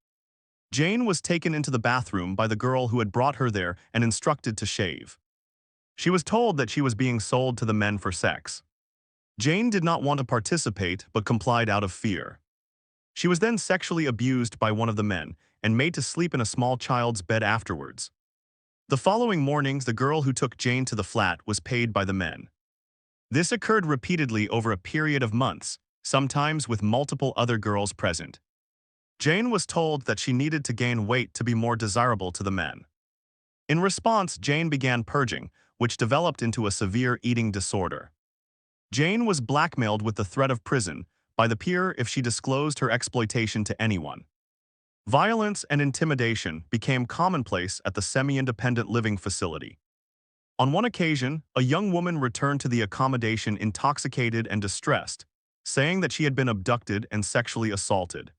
A: Jane was taken into the bathroom by the girl who had brought her there and instructed to shave. She was told that she was being sold to the men for sex. Jane did not want to participate but complied out of fear. She was then sexually abused by one of the men and made to sleep in a small child's bed afterwards. The following mornings, the girl who took Jane to the flat was paid by the men. This occurred repeatedly over a period of months, sometimes with multiple other girls present. Jane was told that she needed to gain weight to be more desirable to the men. In response, Jane began purging, which developed into a severe eating disorder. Jane was blackmailed with the threat of prison by the peer if she disclosed her exploitation to anyone. Violence and intimidation became commonplace at the semi-independent living facility. On one occasion, a young woman returned to the accommodation intoxicated and distressed, saying that she had been abducted and sexually assaulted.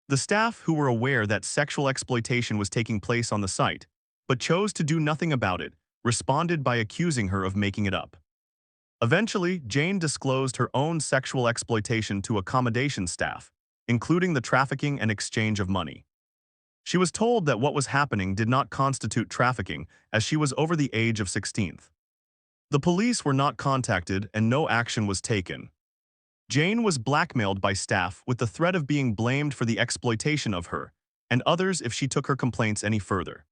A: The staff, who were aware that sexual exploitation was taking place on the site, but chose to do nothing about it, responded by accusing her of making it up. Eventually, Jane disclosed her own sexual exploitation to accommodation staff, including the trafficking and exchange of money. She was told that what was happening did not constitute trafficking, as she was over the age of 16. The police were not contacted and no action was taken. Jane was blackmailed by staff with the threat of being blamed for the exploitation of her and others if she took her complaints any further.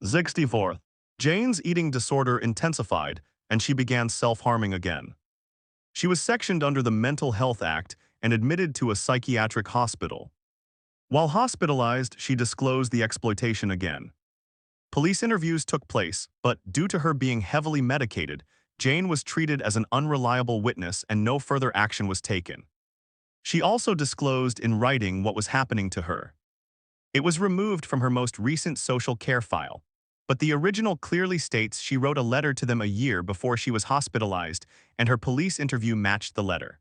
A: 64. Jane's eating disorder intensified and she began self-harming again. She was sectioned under the Mental Health Act and admitted to a psychiatric hospital. While hospitalized, she disclosed the exploitation again. Police interviews took place, but due to her being heavily medicated, Jane was treated as an unreliable witness and no further action was taken. She also disclosed in writing what was happening to her. It was removed from her most recent social care file, but the original clearly states she wrote a letter to them a year before she was hospitalized, and her police interview matched the letter.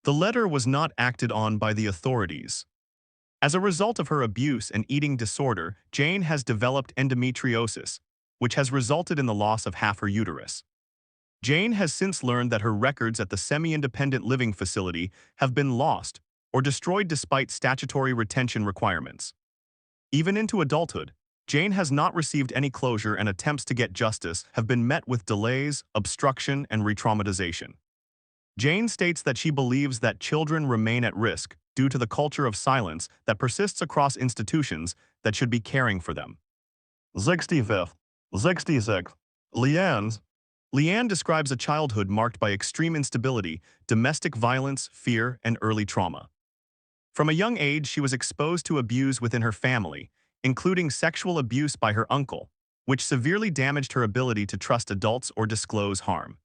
A: The letter was not acted on by the authorities. As a result of her abuse and eating disorder, Jane has developed endometriosis, which has resulted in the loss of half her uterus. Jane has since learned that her records at the semi-independent living facility have been lost or destroyed despite statutory retention requirements. Even into adulthood, Jane has not received any closure and attempts to get justice have been met with delays, obstruction, and re-traumatization. Jane states that she believes that children remain at risk due to the culture of silence that persists across institutions that should be caring for them. 65th. 66. Leanne describes a childhood marked by extreme instability, domestic violence, fear, and early trauma. From a young age, she was exposed to abuse within her family, including sexual abuse by her uncle, which severely damaged her ability to trust adults or disclose harm.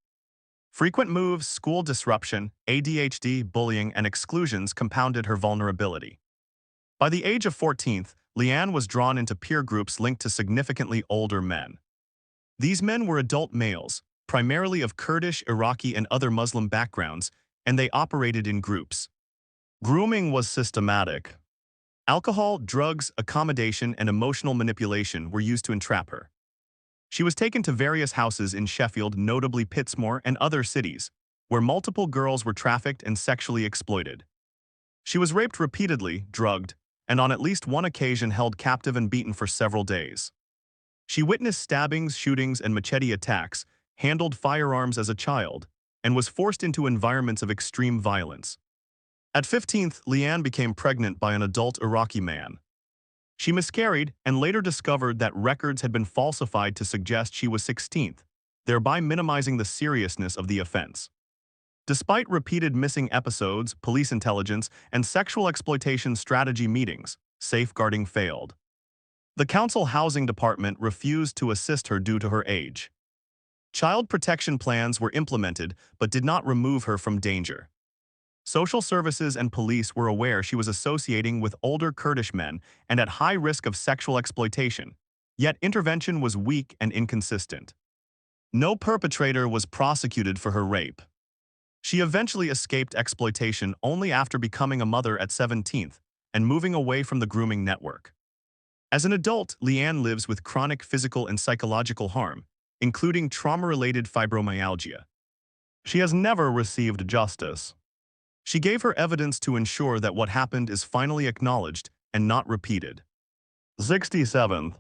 A: Frequent moves, school disruption, ADHD, bullying, and exclusions compounded her vulnerability. By the age of 14, Leanne was drawn into peer groups linked to significantly older men. These men were adult males, primarily of Kurdish, Iraqi, and other Muslim backgrounds, and they operated in groups. Grooming was systematic. Alcohol, drugs, accommodation, and emotional manipulation were used to entrap her. She was taken to various houses in Sheffield, notably Pittsmore, and other cities, where multiple girls were trafficked and sexually exploited. She was raped repeatedly, drugged, and on at least one occasion held captive and beaten for several days. She witnessed stabbings, shootings, and machete attacks, handled firearms as a child, and was forced into environments of extreme violence. At 15, Leanne became pregnant by an adult Iraqi man. She miscarried and later discovered that records had been falsified to suggest she was 16th, thereby minimizing the seriousness of the offense. Despite repeated missing episodes, police intelligence, and sexual exploitation strategy meetings, safeguarding failed. The council housing department refused to assist her due to her age. Child protection plans were implemented but did not remove her from danger. Social services and police were aware she was associating with older Kurdish men and at high risk of sexual exploitation, yet intervention was weak and inconsistent. No perpetrator was prosecuted for her rape. She eventually escaped exploitation only after becoming a mother at 17 and moving away from the grooming network. As an adult, Leanne lives with chronic physical and psychological harm, including trauma-related fibromyalgia. She has never received justice. She gave her evidence to ensure that what happened is finally acknowledged and not repeated. 67th.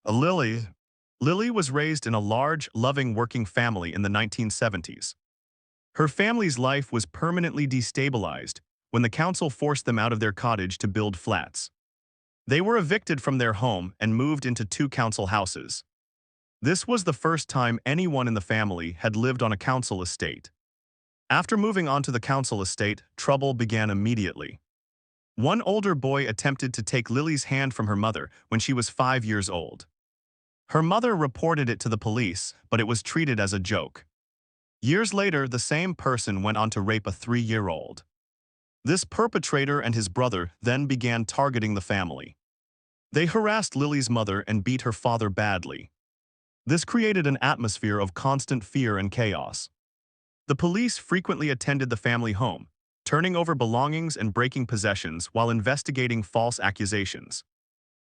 A: Lily was raised in a large, loving working family in the 1970s. Her family's life was permanently destabilized when the council forced them out of their cottage to build flats. They were evicted from their home and moved into two council houses. This was the first time anyone in the family had lived on a council estate. After moving onto the council estate, trouble began immediately. One older boy attempted to take Lily's hand from her mother when she was 5 years old. Her mother reported it to the police, but it was treated as a joke. Years later, the same person went on to rape a 3-year-old. This perpetrator and his brother then began targeting the family. They harassed Lily's mother and beat her father badly. This created an atmosphere of constant fear and chaos. The police frequently attended the family home, turning over belongings and breaking possessions while investigating false accusations.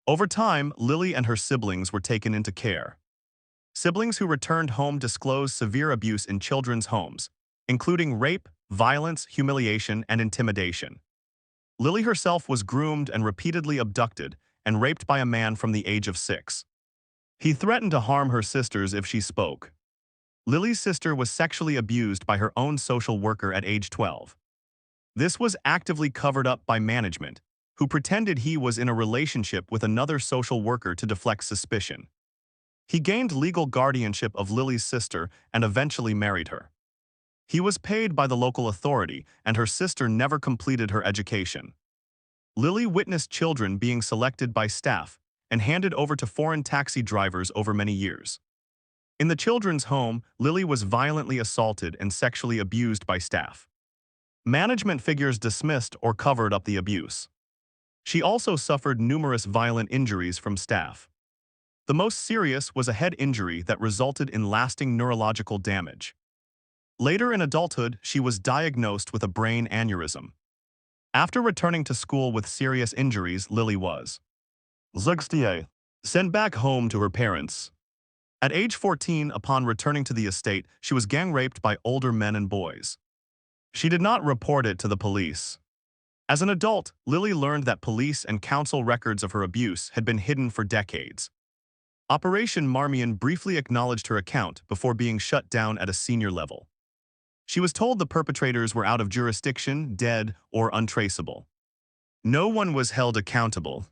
A: Over time, Lily and her siblings were taken into care. Siblings who returned home disclosed severe abuse in children's homes, including rape, violence, humiliation, and intimidation. Lily herself was groomed and repeatedly abducted and raped by a man from the age of 6. He threatened to harm her sisters if she spoke. Lily's sister was sexually abused by her own social worker at age 12. This was actively covered up by management, who pretended he was in a relationship with another social worker to deflect suspicion. He gained legal guardianship of Lily's sister and eventually married her. He was paid by the local authority, and her sister never completed her education. Lily witnessed children being selected by staff and handed over to foreign taxi drivers over many years. In the children's home, Lily was violently assaulted and sexually abused by staff. Management figures dismissed or covered up the abuse. She also suffered numerous violent injuries from staff. The most serious was a head injury that resulted in lasting neurological damage. Later in adulthood, she was diagnosed with a brain aneurysm. After returning to school with serious injuries, Lily was 68, sent back home to her parents. At age 14, upon returning to the estate, she was gang-raped by older men and boys. She did not report it to the police. As an adult, Lily learned that police and council records of her abuse had been hidden for decades. Operation Marmion briefly acknowledged her account before being shut down at a senior level. She was told the perpetrators were out of jurisdiction, dead, or untraceable. No one was held accountable.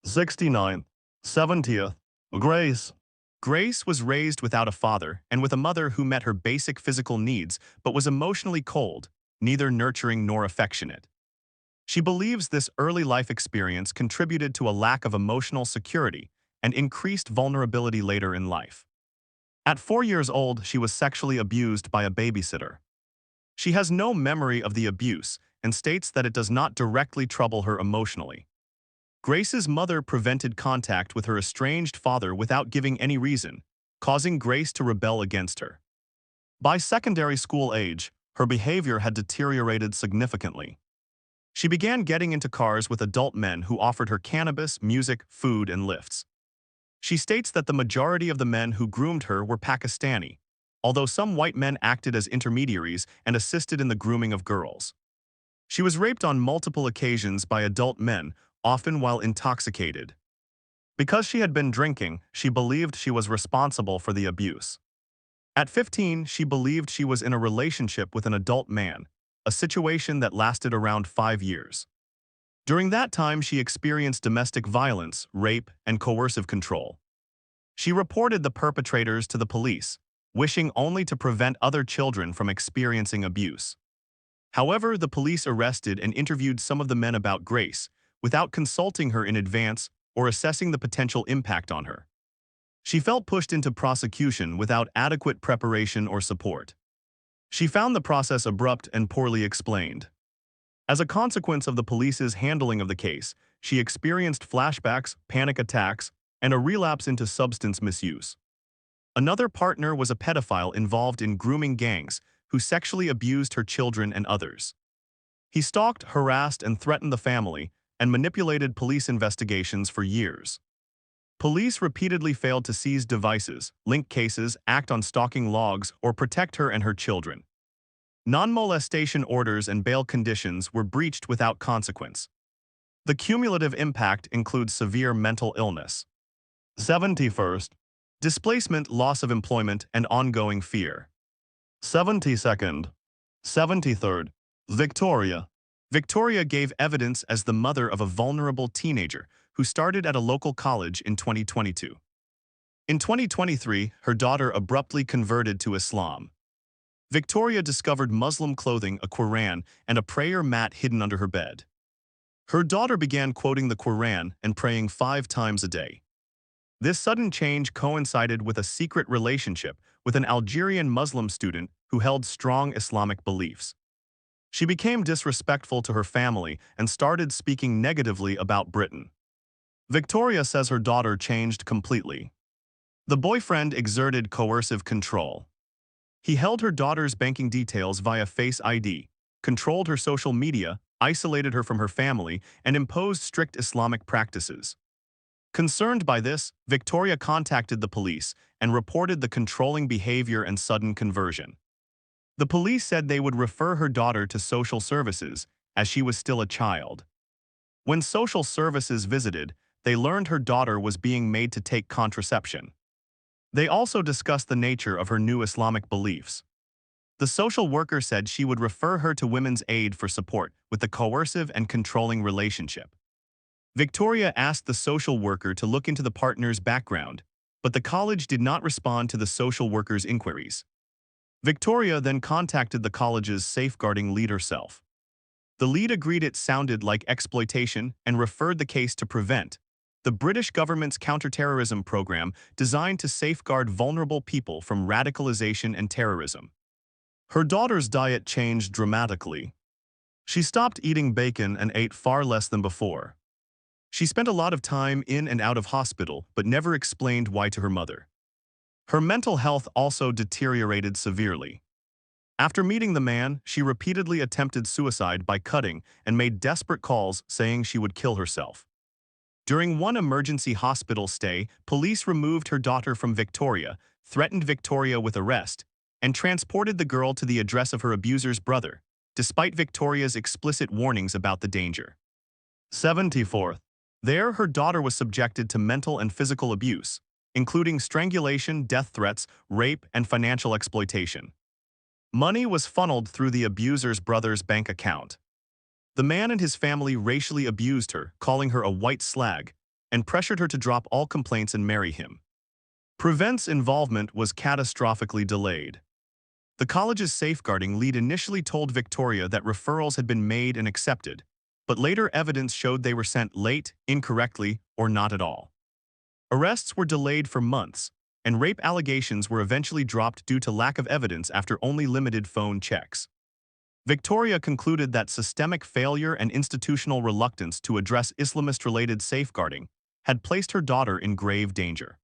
A: 69. 70th. Grace. Grace was raised without a father and with a mother who met her basic physical needs but was emotionally cold, neither nurturing nor affectionate. She believes this early life experience contributed to a lack of emotional security and increased vulnerability later in life. At 4 years old, she was sexually abused by a babysitter. She has no memory of the abuse and states that it does not directly trouble her emotionally. Grace's mother prevented contact with her estranged father without giving any reason, causing Grace to rebel against her. By secondary school age, her behavior had deteriorated significantly. She began getting into cars with adult men who offered her cannabis, music, food, and lifts. She states that the majority of the men who groomed her were Pakistani, although some white men acted as intermediaries and assisted in the grooming of girls. She was raped on multiple occasions by adult men, often while intoxicated. Because she had been drinking, she believed she was responsible for the abuse. At 15, she believed she was in a relationship with an adult man, a situation that lasted around 5 years. During that time, she experienced domestic violence, rape, and coercive control. She reported the perpetrators to the police, wishing only to prevent other children from experiencing abuse. However, the police arrested and interviewed some of the men about Grace, without consulting her in advance or assessing the potential impact on her. She felt pushed into prosecution without adequate preparation or support. She found the process abrupt and poorly explained. As a consequence of the police's handling of the case, she experienced flashbacks, panic attacks, and a relapse into substance misuse. Another partner was a pedophile involved in grooming gangs who sexually abused her children and others. He stalked, harassed, and threatened the family, and manipulated police investigations for years. Police repeatedly failed to seize devices, link cases, act on stalking logs, or protect her and her children. Non-molestation orders and bail conditions were breached without consequence. The cumulative impact includes severe mental illness. 71st. Displacement, loss of employment, and ongoing fear. 72nd. 73rd. Victoria. Victoria gave evidence as the mother of a vulnerable teenager who started at a local college in 2022. In 2023, her daughter abruptly converted to Islam. Victoria discovered Muslim clothing, a Quran, and a prayer mat hidden under her bed. Her daughter began quoting the Quran and praying 5 times a day. This sudden change coincided with a secret relationship with an Algerian Muslim student who held strong Islamic beliefs. She became disrespectful to her family and started speaking negatively about Britain. Victoria says her daughter changed completely. The boyfriend exerted coercive control. He held her daughter's banking details via Face ID, controlled her social media, isolated her from her family, and imposed strict Islamic practices. Concerned by this, Victoria contacted the police and reported the controlling behavior and sudden conversion. The police said they would refer her daughter to social services, as she was still a child. When social services visited, they learned her daughter was being made to take contraception. They also discussed the nature of her new Islamic beliefs. The social worker said she would refer her to Women's Aid for support with the coercive and controlling relationship. Victoria asked the social worker to look into the partner's background, but the college did not respond to the social worker's inquiries. Victoria then contacted the college's safeguarding lead herself. The lead agreed it sounded like exploitation and referred the case to Prevent, the British government's counterterrorism program designed to safeguard vulnerable people from radicalization and terrorism. Her daughter's diet changed dramatically. She stopped eating bacon and ate far less than before. She spent a lot of time in and out of hospital but never explained why to her mother. Her mental health also deteriorated severely. After meeting the man, she repeatedly attempted suicide by cutting and made desperate calls saying she would kill herself. During one emergency hospital stay, police removed her daughter from Victoria, threatened Victoria with arrest, and transported the girl to the address of her abuser's brother, despite Victoria's explicit warnings about the danger. 74th. There, her daughter was subjected to mental and physical abuse, including strangulation, death threats, rape, and financial exploitation. Money was funneled through the abuser's brother's bank account. The man and his family racially abused her, calling her a white slag, and pressured her to drop all complaints and marry him. Prevent's involvement was catastrophically delayed. The college's safeguarding lead initially told Victoria that referrals had been made and accepted, but later evidence showed they were sent late, incorrectly, or not at all. Arrests were delayed for months, and rape allegations were eventually dropped due to lack of evidence after only limited phone checks. Victoria concluded that systemic failure and institutional reluctance to address Islamist-related safeguarding had placed her daughter in grave danger.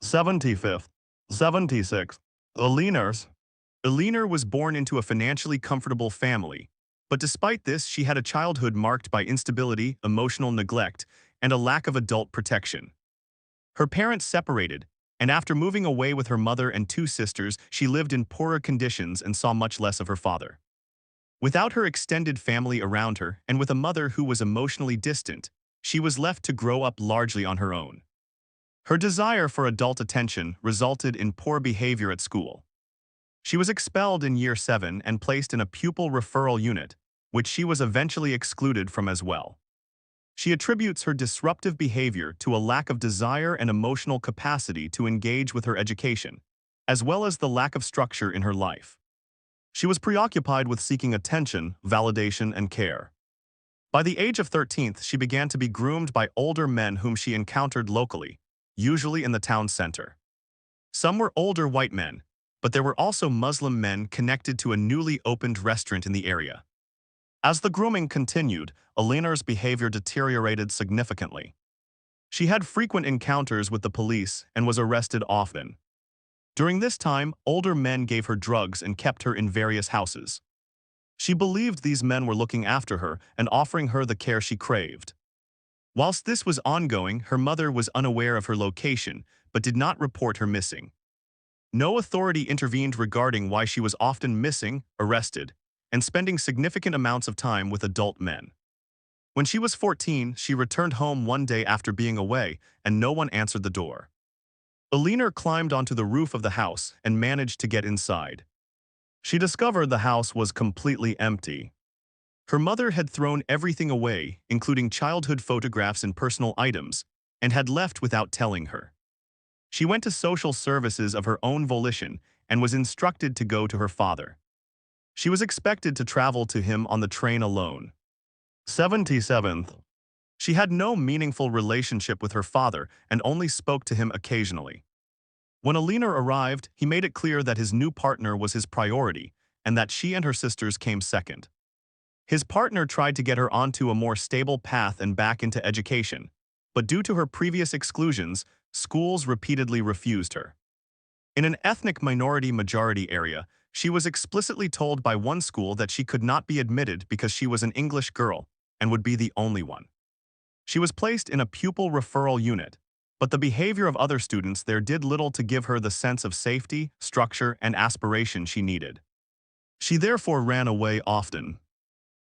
A: 75th. 76. Elinor was born into a financially comfortable family, but despite this, she had a childhood marked by instability, emotional neglect, and a lack of adult protection. Her parents separated, and after moving away with her mother and 2 sisters, she lived in poorer conditions and saw much less of her father. Without her extended family around her and with a mother who was emotionally distant, she was left to grow up largely on her own. Her desire for adult attention resulted in poor behavior at school. She was expelled in year 7 and placed in a pupil referral unit, which she was eventually excluded from as well. She attributes her disruptive behavior to a lack of desire and emotional capacity to engage with her education, as well as the lack of structure in her life. She was preoccupied with seeking attention, validation, and care. By the age of 13, she began to be groomed by older men whom she encountered locally, usually in the town center. Some were older white men, but there were also Muslim men connected to a newly opened restaurant in the area. As the grooming continued, Elinor's behavior deteriorated significantly. She had frequent encounters with the police and was arrested often. During this time, older men gave her drugs and kept her in various houses. She believed these men were looking after her and offering her the care she craved. Whilst this was ongoing, her mother was unaware of her location, but did not report her missing. No authority intervened regarding why she was often missing, arrested, and spending significant amounts of time with adult men. When she was 14, she returned home one day after being away, and no one answered the door. Elinor climbed onto the roof of the house and managed to get inside. She discovered the house was completely empty. Her mother had thrown everything away, including childhood photographs and personal items, and had left without telling her. She went to social services of her own volition and was instructed to go to her father. She was expected to travel to him on the train alone. 77th. She had no meaningful relationship with her father and only spoke to him occasionally. When Alina arrived, he made it clear that his new partner was his priority and that she and her sisters came second. His partner tried to get her onto a more stable path and back into education, but due to her previous exclusions, schools repeatedly refused her. In an ethnic minority-majority area, she was explicitly told by one school that she could not be admitted because she was an English girl and would be the only one. She was placed in a pupil referral unit, but the behavior of other students there did little to give her the sense of safety, structure, and aspiration she needed. She therefore ran away often.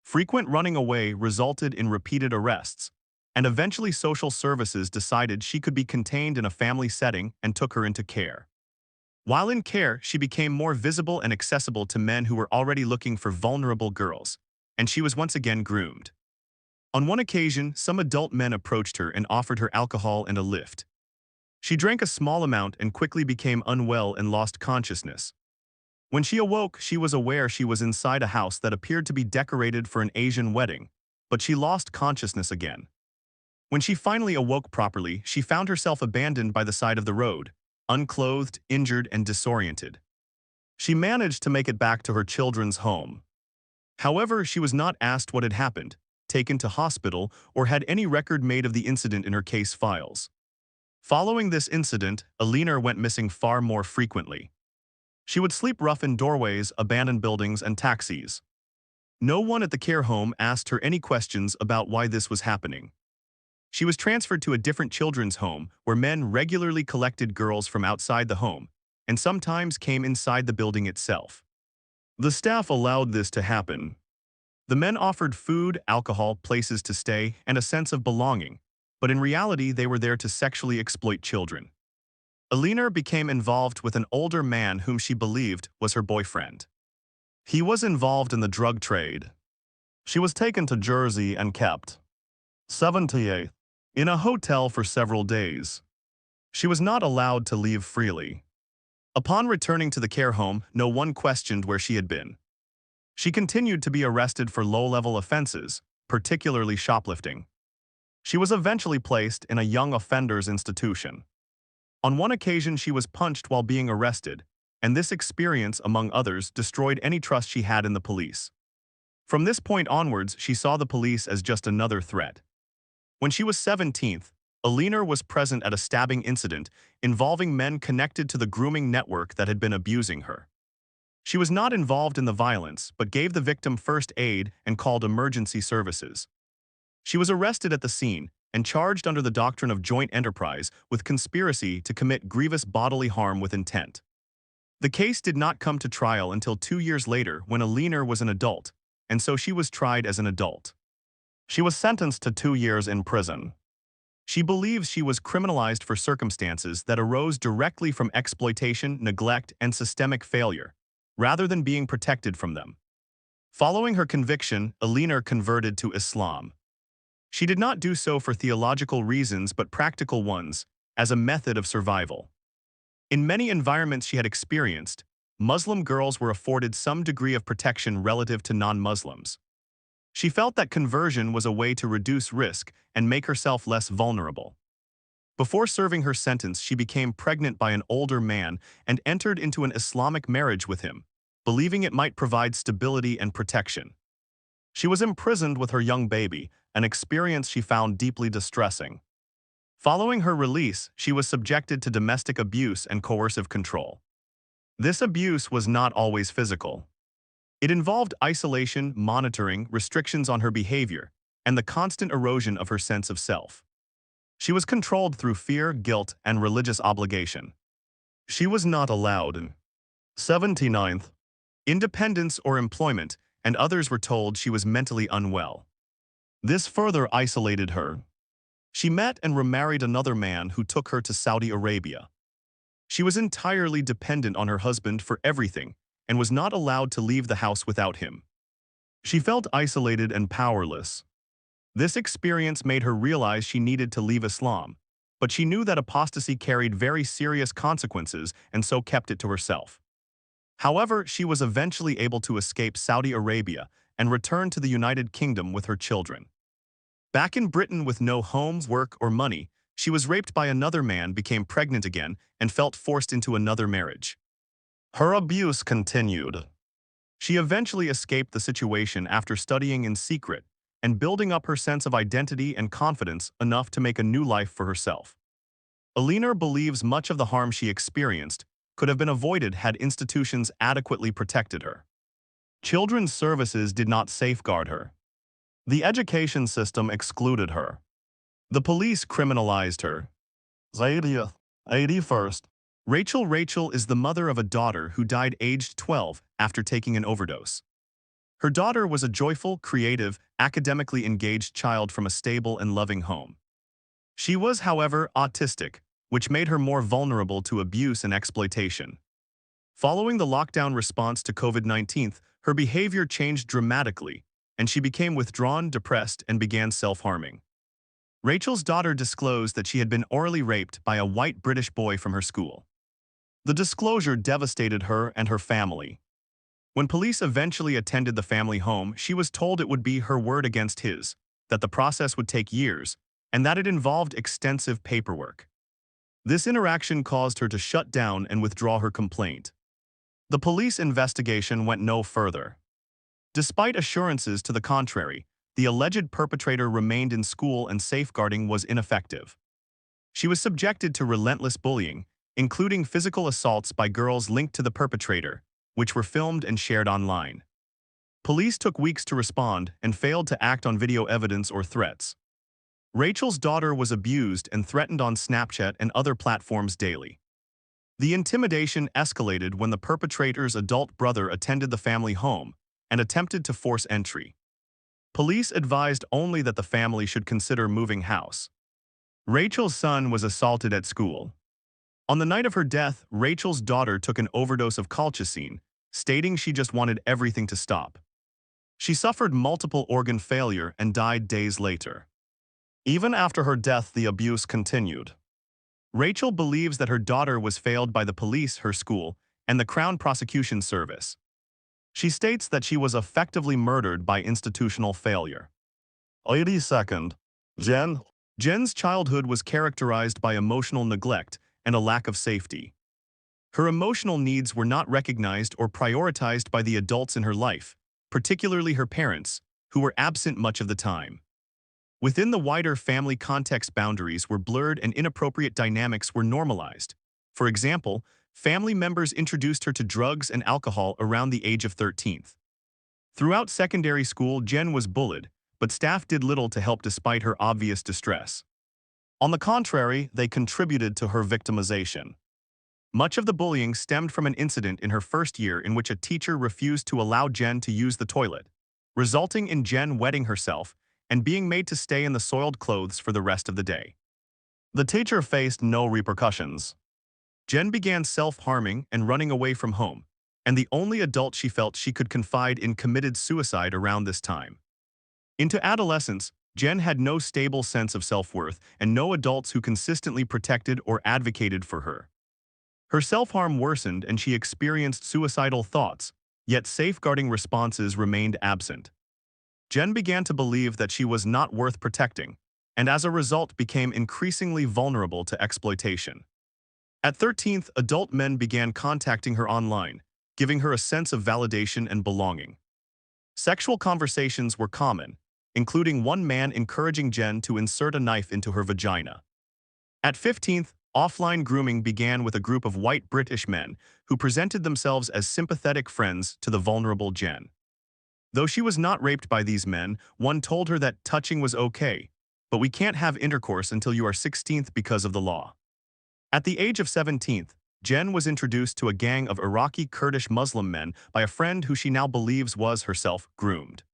A: Frequent running away resulted in repeated arrests, and eventually social services decided she could be contained in a family setting and took her into care. While in care, she became more visible and accessible to men who were already looking for vulnerable girls, and she was once again groomed. On one occasion, some adult men approached her and offered her alcohol and a lift. She drank a small amount and quickly became unwell and lost consciousness. When she awoke, she was aware she was inside a house that appeared to be decorated for an Asian wedding, but she lost consciousness again. When she finally awoke properly, she found herself abandoned by the side of the road, unclothed, injured, and disoriented. She managed to make it back to her children's home. However, she was not asked what had happened, taken to hospital, or had any record made of the incident in her case files. Following this incident, Alina went missing far more frequently. She would sleep rough in doorways, abandoned buildings, and taxis. No one at the care home asked her any questions about why this was happening. She was transferred to a different children's home where men regularly collected girls from outside the home and sometimes came inside the building itself. The staff allowed this to happen. The men offered food, alcohol, places to stay, and a sense of belonging, but in reality they were there to sexually exploit children. Alina became involved with an older man whom she believed was her boyfriend. He was involved in the drug trade. She was taken to Jersey and kept 78 in a hotel for several days. She was not allowed to leave freely. Upon returning to the care home, no one questioned where she had been. She continued to be arrested for low-level offenses, particularly shoplifting. She was eventually placed in a young offenders institution. On one occasion, she was punched while being arrested, and this experience, among others, destroyed any trust she had in the police. From this point onwards, she saw the police as just another threat. When she was 17th, Alina was present at a stabbing incident involving men connected to the grooming network that had been abusing her. She was not involved in the violence, but gave the victim first aid and called emergency services. She was arrested at the scene and charged under the doctrine of joint enterprise with conspiracy to commit grievous bodily harm with intent. The case did not come to trial until 2 years later when Alina was an adult, and so she was tried as an adult. She was sentenced to 2 years in prison. She believes she was criminalized for circumstances that arose directly from exploitation, neglect, and systemic failure, rather than being protected from them. Following her conviction, Alina converted to Islam. She did not do so for theological reasons but practical ones, as a method of survival. In many environments she had experienced, Muslim girls were afforded some degree of protection relative to non-Muslims. She felt that conversion was a way to reduce risk and make herself less vulnerable. Before serving her sentence, she became pregnant by an older man and entered into an Islamic marriage with him, believing it might provide stability and protection. She was imprisoned with her young baby, an experience she found deeply distressing. Following her release, she was subjected to domestic abuse and coercive control. This abuse was not always physical. It involved isolation, monitoring, restrictions on her behavior, and the constant erosion of her sense of self. She was controlled through fear, guilt, and religious obligation. She was not allowed 79th independence or employment, and others were told she was mentally unwell. This further isolated her. She met and remarried another man who took her to Saudi Arabia. She was entirely dependent on her husband for everything and was not allowed to leave the house without him. She felt isolated and powerless. This experience made her realize she needed to leave Islam, but she knew that apostasy carried very serious consequences and so kept it to herself. However, she was eventually able to escape Saudi Arabia and return to the United Kingdom with her children. Back in Britain with no home, work, or money, she was raped by another man, became pregnant again, and felt forced into another marriage. Her abuse continued. She eventually escaped the situation after studying in secret and building up her sense of identity and confidence enough to make a new life for herself. Alina believes much of the harm she experienced could have been avoided had institutions adequately protected her. Children's services did not safeguard her. The education system excluded her. The police criminalized her. 80th, 81st. Rachel is the mother of a daughter who died aged 12 after taking an overdose. Her daughter was a joyful, creative, academically engaged child from a stable and loving home. She was, however, autistic, which made her more vulnerable to abuse and exploitation. Following the lockdown response to COVID-19, her behavior changed dramatically, and she became withdrawn, depressed, and began self-harming. Rachel's daughter disclosed that she had been orally raped by a white British boy from her school. The disclosure devastated her and her family. When police eventually attended the family home, she was told it would be her word against his, that the process would take years, and that it involved extensive paperwork. This interaction caused her to shut down and withdraw her complaint. The police investigation went no further. Despite assurances to the contrary, the alleged perpetrator remained in school and safeguarding was ineffective. She was subjected to relentless bullying, including physical assaults by girls linked to the perpetrator, which were filmed and shared online. Police took weeks to respond and failed to act on video evidence or threats. Rachel's daughter was abused and threatened on Snapchat and other platforms daily. The intimidation escalated when the perpetrator's adult brother attended the family home and attempted to force entry. Police advised only that the family should consider moving house. Rachel's son was assaulted at school. On the night of her death, Rachel's daughter took an overdose of colchicine, stating she just wanted everything to stop. She suffered multiple organ failure and died days later. Even after her death, the abuse continued. Rachel believes that her daughter was failed by the police, her school, and the Crown Prosecution Service. She states that she was effectively murdered by institutional failure. 82nd. Jen's childhood was characterized by emotional neglect and a lack of safety. Her emotional needs were not recognized or prioritized by the adults in her life, particularly her parents, who were absent much of the time. Within the wider family context, boundaries were blurred and inappropriate dynamics were normalized. For example, family members introduced her to drugs and alcohol around the age of 13. Throughout secondary school, Jen was bullied, but staff did little to help despite her obvious distress. On the contrary, they contributed to her victimization. Much of the bullying stemmed from an incident in her first year in which a teacher refused to allow Jen to use the toilet, resulting in Jen wetting herself and being made to stay in the soiled clothes for the rest of the day. The teacher faced no repercussions. Jen began self-harming and running away from home, and the only adult she felt she could confide in committed suicide around this time. Into adolescence, Jen had no stable sense of self-worth and no adults who consistently protected or advocated for her. Her self-harm worsened and she experienced suicidal thoughts, yet safeguarding responses remained absent. Jen began to believe that she was not worth protecting, and as a result became increasingly vulnerable to exploitation. At 13, adult men began contacting her online, giving her a sense of validation and belonging. Sexual conversations were common, including one man encouraging Jen to insert a knife into her vagina. At 15, offline grooming began with a group of white British men who presented themselves as sympathetic friends to the vulnerable Jen. Though she was not raped by these men, one told her that touching was okay, but we can't have intercourse until you are 16 because of the law. At the age of 17, Jen was introduced to a gang of Iraqi Kurdish Muslim men by a friend who she now believes was herself groomed.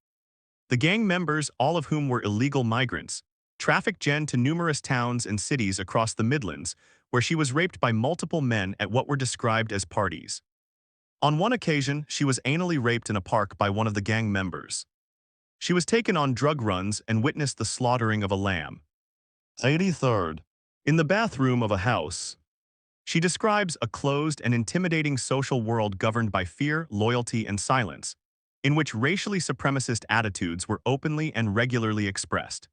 A: The gang members, all of whom were illegal migrants, trafficked Jen to numerous towns and cities across the Midlands, where she was raped by multiple men at what were described as parties. On one occasion, she was anally raped in a park by one of the gang members. She was taken on drug runs and witnessed the slaughtering of a lamb. 83rd. In the bathroom of a house, she describes a closed and intimidating social world governed by fear, loyalty, and silence, in which racially supremacist attitudes were openly and regularly expressed.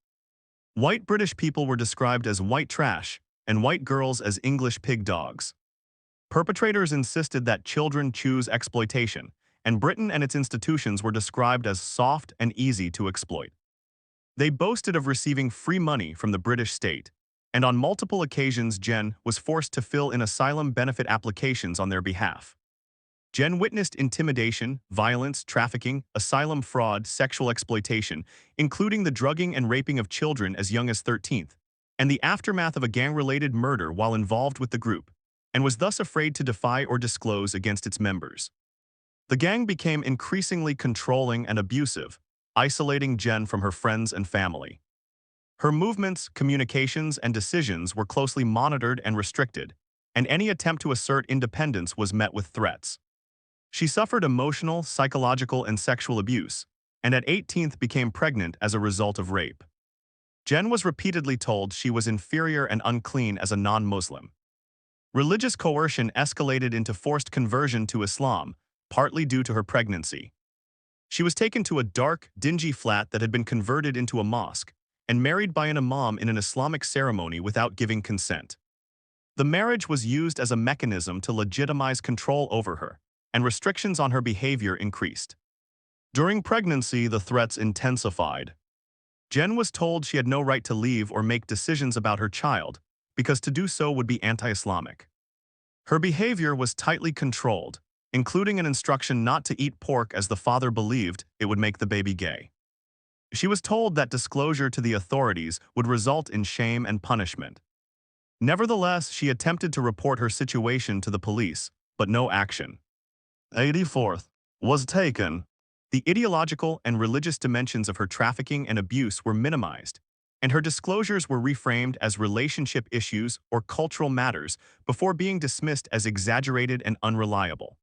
A: White British people were described as white trash, and white girls as English pig dogs. Perpetrators insisted that children choose exploitation, and Britain and its institutions were described as soft and easy to exploit. They boasted of receiving free money from the British state, and on multiple occasions Jen was forced to fill in asylum benefit applications on their behalf. Jen witnessed intimidation, violence, trafficking, asylum fraud, sexual exploitation, including the drugging and raping of children as young as 13th, and the aftermath of a gang-related murder while involved with the group, and was thus afraid to defy or disclose against its members. The gang became increasingly controlling and abusive, isolating Jen from her friends and family. Her movements, communications, and decisions were closely monitored and restricted, and any attempt to assert independence was met with threats. She suffered emotional, psychological, and sexual abuse, and at 18th became pregnant as a result of rape. Jen was repeatedly told she was inferior and unclean as a non-Muslim. Religious coercion escalated into forced conversion to Islam, partly due to her pregnancy. She was taken to a dark, dingy flat that had been converted into a mosque, and married by an imam in an Islamic ceremony without giving consent. The marriage was used as a mechanism to legitimize control over her, and restrictions on her behavior increased. During pregnancy, the threats intensified. Jen was told she had no right to leave or make decisions about her child, because to do so would be anti-Islamic. Her behavior was tightly controlled, including an instruction not to eat pork as the father believed it would make the baby gay. She was told that disclosure to the authorities would result in shame and punishment. Nevertheless, she attempted to report her situation to the police, but no action. 84th was taken. The ideological and religious dimensions of her trafficking and abuse were minimized, and her disclosures were reframed as relationship issues or cultural matters before being dismissed as exaggerated and unreliable.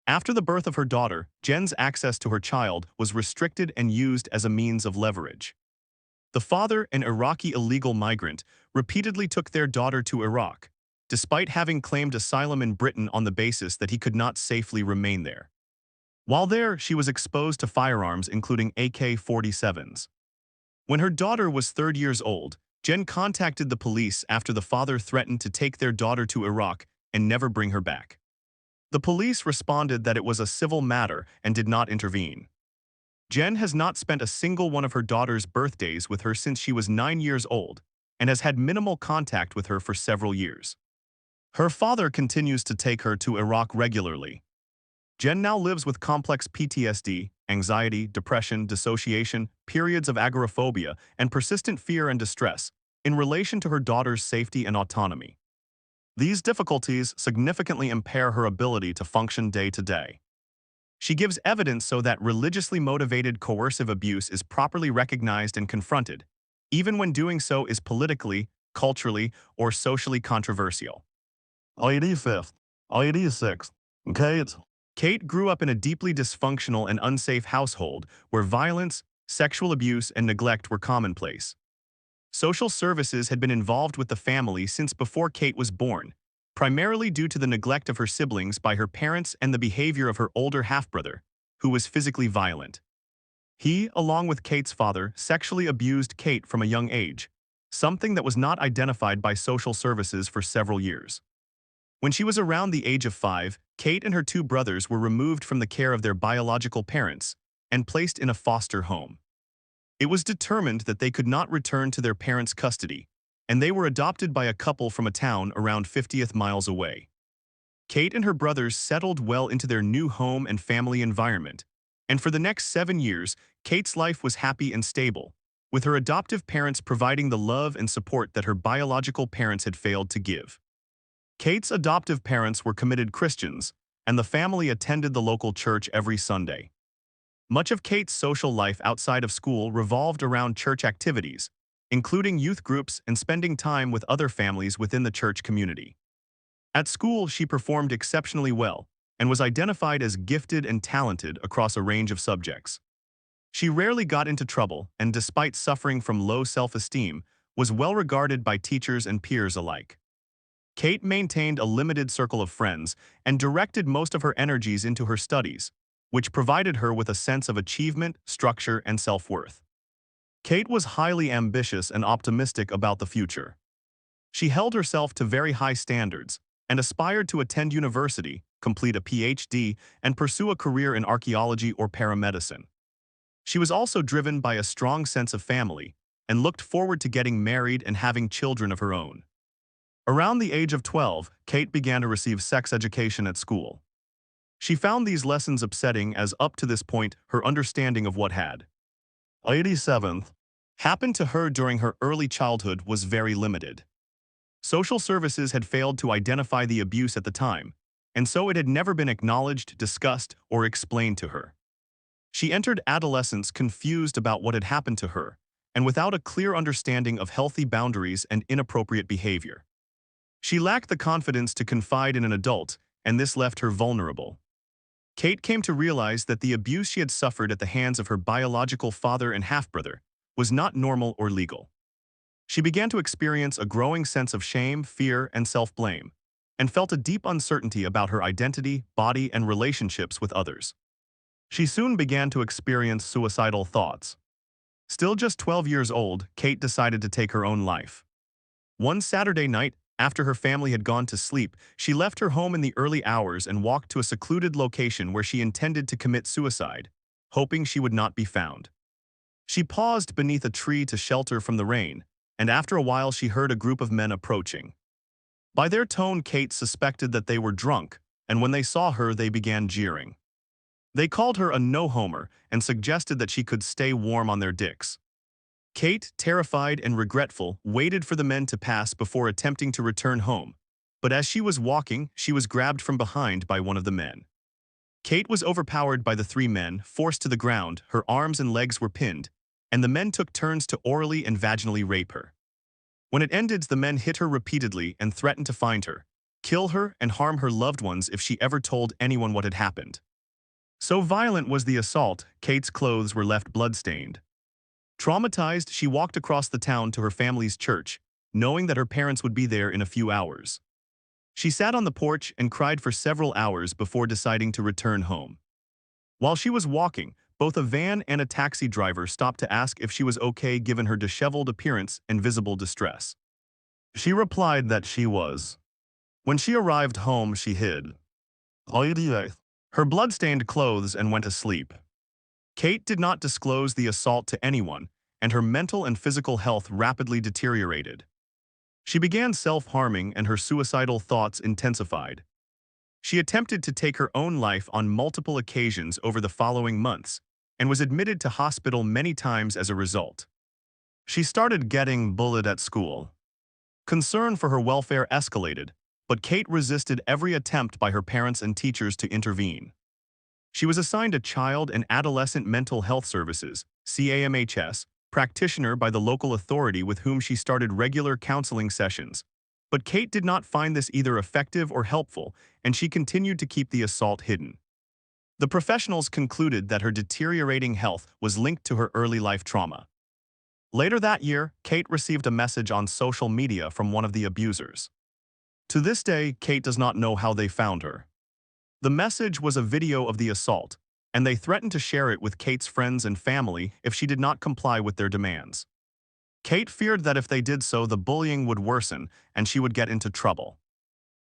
A: After the birth of her daughter, Jen's access to her child was restricted and used as a means of leverage. The father, an Iraqi illegal migrant, repeatedly took their daughter to Iraq, despite having claimed asylum in Britain on the basis that he could not safely remain there. While there, she was exposed to firearms including AK-47s. When her daughter was 30 years old, Jen contacted the police after the father threatened to take their daughter to Iraq and never bring her back. The police responded that it was a civil matter and did not intervene. Jen has not spent a single one of her daughter's birthdays with her since she was 9 years old and has had minimal contact with her for several years. Her father continues to take her to Iraq regularly. Jen now lives with complex PTSD, anxiety, depression, dissociation, periods of agoraphobia, and persistent fear and distress in relation to her daughter's safety and autonomy. These difficulties significantly impair her ability to function day to day. She gives evidence so that religiously motivated coercive abuse is properly recognized and confronted, even when doing so is politically, culturally, or socially controversial. 85th, 86th, Kate grew up in a deeply dysfunctional and unsafe household where violence, sexual abuse, and neglect were commonplace. Social services had been involved with the family since before Kate was born, primarily due to the neglect of her siblings by her parents and the behavior of her older half-brother, who was physically violent. He, along with Kate's father, sexually abused Kate from a young age, something that was not identified by social services for several years. When she was around the age of 5, Kate and her 2 brothers were removed from the care of their biological parents and placed in a foster home. It was determined that they could not return to their parents' custody, and they were adopted by a couple from a town around 50th miles away. Kate and her brothers settled well into their new home and family environment, and for the next 7 years, Kate's life was happy and stable, with her adoptive parents providing the love and support that her biological parents had failed to give. Kate's adoptive parents were committed Christians, and the family attended the local church every Sunday. Much of Kate's social life outside of school revolved around church activities, including youth groups and spending time with other families within the church community. At school, she performed exceptionally well and was identified as gifted and talented across a range of subjects. She rarely got into trouble and, despite suffering from low self-esteem, was well regarded by teachers and peers alike. Kate maintained a limited circle of friends and directed most of her energies into her studies, which provided her with a sense of achievement, structure, and self-worth. Kate was highly ambitious and optimistic about the future. She held herself to very high standards and aspired to attend university, complete a PhD, and pursue a career in archaeology or paramedicine. She was also driven by a strong sense of family and looked forward to getting married and having children of her own. Around the age of 12, Kate began to receive sex education at school. She found these lessons upsetting as up to this point her understanding of what had 87th happened to her during her early childhood was very limited. Social services had failed to identify the abuse at the time, and so it had never been acknowledged, discussed, or explained to her. She entered adolescence confused about what had happened to her, and without a clear understanding of healthy boundaries and inappropriate behavior. She lacked the confidence to confide in an adult, and this left her vulnerable. Kate came to realize that the abuse she had suffered at the hands of her biological father and half-brother was not normal or legal. She began to experience a growing sense of shame, fear, and self-blame, and felt a deep uncertainty about her identity, body, and relationships with others. She soon began to experience suicidal thoughts. Still just 12 years old, Kate decided to take her own life. One Saturday night, after her family had gone to sleep, she left her home in the early hours and walked to a secluded location where she intended to commit suicide, hoping she would not be found. She paused beneath a tree to shelter from the rain, and after a while she heard a group of men approaching. By their tone, Kate suspected that they were drunk, and when they saw her, they began jeering. They called her a no-homer and suggested that she could stay warm on their dicks. Kate, terrified and regretful, waited for the men to pass before attempting to return home, but as she was walking, she was grabbed from behind by one of the men. Kate was overpowered by the three men, forced to the ground, her arms and legs were pinned, and the men took turns to orally and vaginally rape her. When it ended, the men hit her repeatedly and threatened to find her, kill her, and harm her loved ones if she ever told anyone what had happened. So violent was the assault, Kate's clothes were left blood-stained. Traumatized, she walked across the town to her family's church, knowing that her parents would be there in a few hours. She sat on the porch and cried for several hours before deciding to return home. While she was walking, both a van and a taxi driver stopped to ask if she was okay given her disheveled appearance and visible distress. She replied that she was. When she arrived home, she hid her blood-stained clothes and went to sleep. Kate did not disclose the assault to anyone, and her mental and physical health rapidly deteriorated. She began self-harming and her suicidal thoughts intensified. She attempted to take her own life on multiple occasions over the following months, and was admitted to hospital many times as a result. She started getting bullied at school. Concern for her welfare escalated, but Kate resisted every attempt by her parents and teachers to intervene. She was assigned a Child and Adolescent Mental Health Services (CAMHS) practitioner by the local authority with whom she started regular counseling sessions. But Kate did not find this either effective or helpful, and she continued to keep the assault hidden. The professionals concluded that her deteriorating health was linked to her early life trauma. Later that year, Kate received a message on social media from one of the abusers. To this day, Kate does not know how they found her. The message was a video of the assault, and they threatened to share it with Kate's friends and family if she did not comply with their demands. Kate feared that if they did so, the bullying would worsen and she would get into trouble.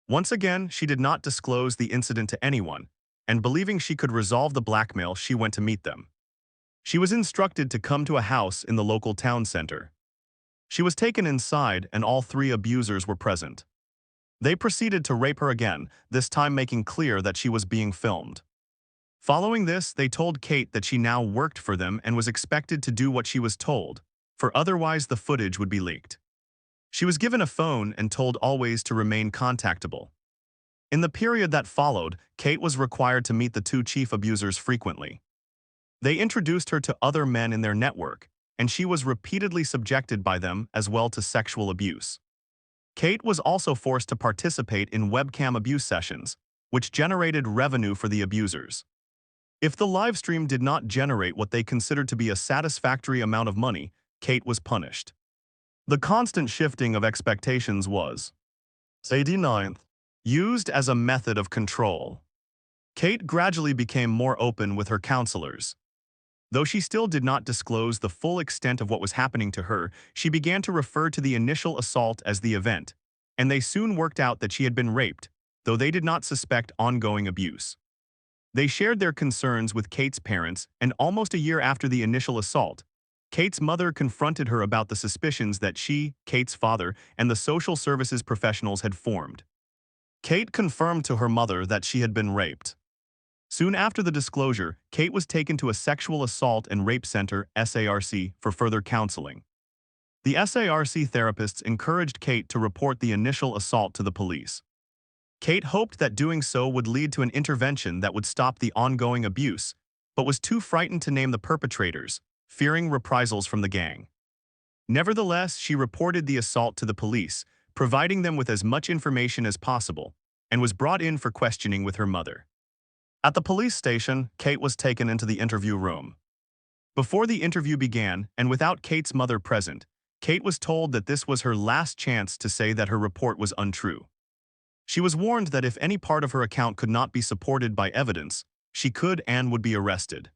A: Once again, she did not disclose the incident to anyone, and believing she could resolve the blackmail, she went to meet them. She was instructed to come to a house in the local town center. She was taken inside and all three abusers were present. They proceeded to rape her again, this time making clear that she was being filmed. Following this, they told Kate that she now worked for them and was expected to do what she was told, for otherwise the footage would be leaked. She was given a phone and told always to remain contactable. In the period that followed, Kate was required to meet the two chief abusers frequently. They introduced her to other men in their network, and she was repeatedly subjected by them as well to sexual abuse. Kate was also forced to participate in webcam abuse sessions, which generated revenue for the abusers. If the livestream did not generate what they considered to be a satisfactory amount of money, Kate was punished. The constant shifting of expectations was 89th, used as a method of control. Kate gradually became more open with her counselors. Though she still did not disclose the full extent of what was happening to her, she began to refer to the initial assault as the event, and they soon worked out that she had been raped, though they did not suspect ongoing abuse. They shared their concerns with Kate's parents, and almost a year after the initial assault, Kate's mother confronted her about the suspicions that she, Kate's father, and the social services professionals had formed. Kate confirmed to her mother that she had been raped. Soon after the disclosure, Kate was taken to a sexual assault and rape center, SARC, for further counseling. The SARC therapists encouraged Kate to report the initial assault to the police. Kate hoped that doing so would lead to an intervention that would stop the ongoing abuse, but was too frightened to name the perpetrators, fearing reprisals from the gang. Nevertheless, she reported the assault to the police, providing them with as much information as possible, and was brought in for questioning with her mother. At the police station, Kate was taken into the interview room. Before the interview began, and without Kate's mother present, Kate was told that this was her last chance to say that her report was untrue. She was warned that if any part of her account could not be supported by evidence, she could and would be arrested.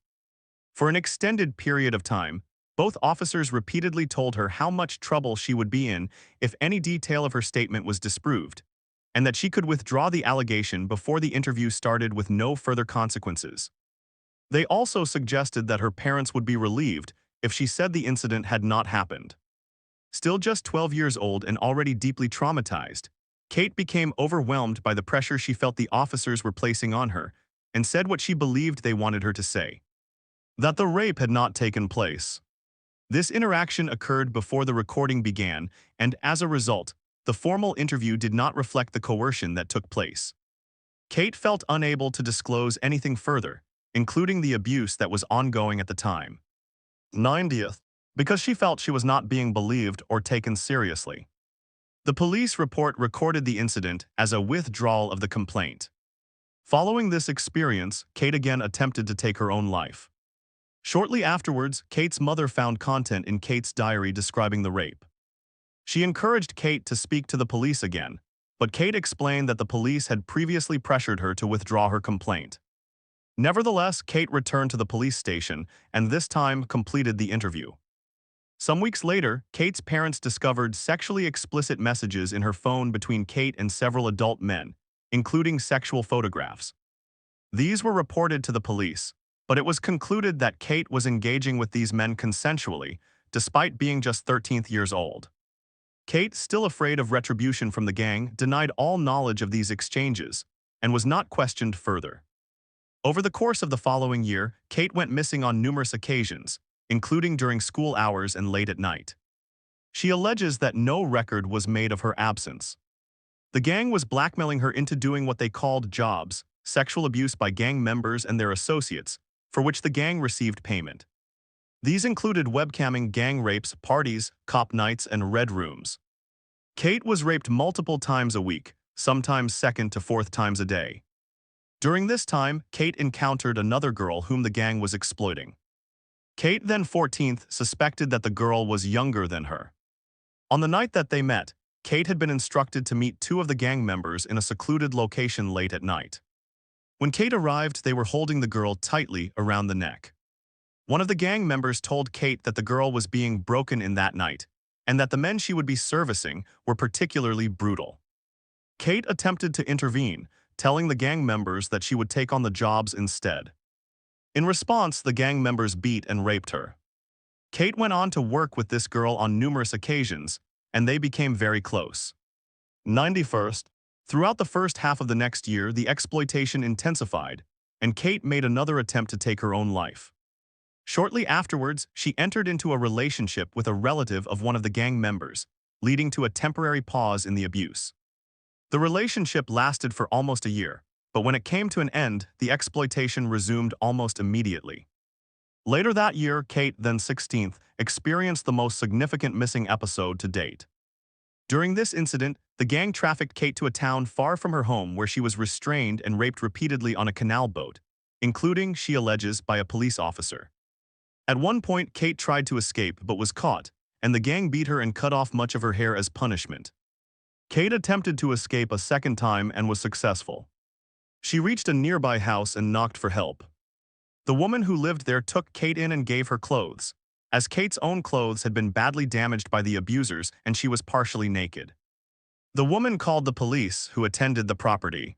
A: For an extended period of time, both officers repeatedly told her how much trouble she would be in if any detail of her statement was disproved, and that she could withdraw the allegation before the interview started with no further consequences. They also suggested that her parents would be relieved if she said the incident had not happened. Still just 12 years old and already deeply traumatized, Kate became overwhelmed by the pressure she felt the officers were placing on her, and said what she believed they wanted her to say: that the rape had not taken place. This interaction occurred before the recording began, and as a result, the formal interview did not reflect the coercion that took place. Kate felt unable to disclose anything further, including the abuse that was ongoing at the time. 90th, because she felt she was not being believed or taken seriously. The police report recorded the incident as a withdrawal of the complaint. Following this experience, Kate again attempted to take her own life. Shortly afterwards, Kate's mother found content in Kate's diary describing the rape. She encouraged Kate to speak to the police again, but Kate explained that the police had previously pressured her to withdraw her complaint. Nevertheless, Kate returned to the police station and this time completed the interview. Some weeks later, Kate's parents discovered sexually explicit messages in her phone between Kate and several adult men, including sexual photographs. These were reported to the police, but it was concluded that Kate was engaging with these men consensually, despite being just 13 years old. Kate, still afraid of retribution from the gang, denied all knowledge of these exchanges and was not questioned further. Over the course of the following year, Kate went missing on numerous occasions, including during school hours and late at night. She alleges that no record was made of her absence. The gang was blackmailing her into doing what they called jobs, sexual abuse by gang members and their associates, for which the gang received payment. These included webcamming gang rapes, parties, cop nights, and red rooms. Kate was raped multiple times a week, sometimes second to fourth times a day. During this time, Kate encountered another girl whom the gang was exploiting. Kate, then 14th, suspected that the girl was younger than her. On the night that they met, Kate had been instructed to meet two of the gang members in a secluded location late at night. When Kate arrived, they were holding the girl tightly around the neck. One of the gang members told Kate that the girl was being broken in that night, and that the men she would be servicing were particularly brutal. Kate attempted to intervene, telling the gang members that she would take on the jobs instead. In response, the gang members beat and raped her. Kate went on to work with this girl on numerous occasions, and they became very close. 91st. Throughout the first half of the next year, the exploitation intensified, and Kate made another attempt to take her own life. Shortly afterwards, she entered into a relationship with a relative of one of the gang members, leading to a temporary pause in the abuse. The relationship lasted for almost a year, but when it came to an end, the exploitation resumed almost immediately. Later that year, Kate, then 16th, experienced the most significant missing episode to date. During this incident, the gang trafficked Kate to a town far from her home where she was restrained and raped repeatedly on a canal boat, including, she alleges, by a police officer. At one point, Kate tried to escape but was caught, and the gang beat her and cut off much of her hair as punishment. Kate attempted to escape a second time and was successful. She reached a nearby house and knocked for help. The woman who lived there took Kate in and gave her clothes, as Kate's own clothes had been badly damaged by the abusers and she was partially naked. The woman called the police, who attended the property.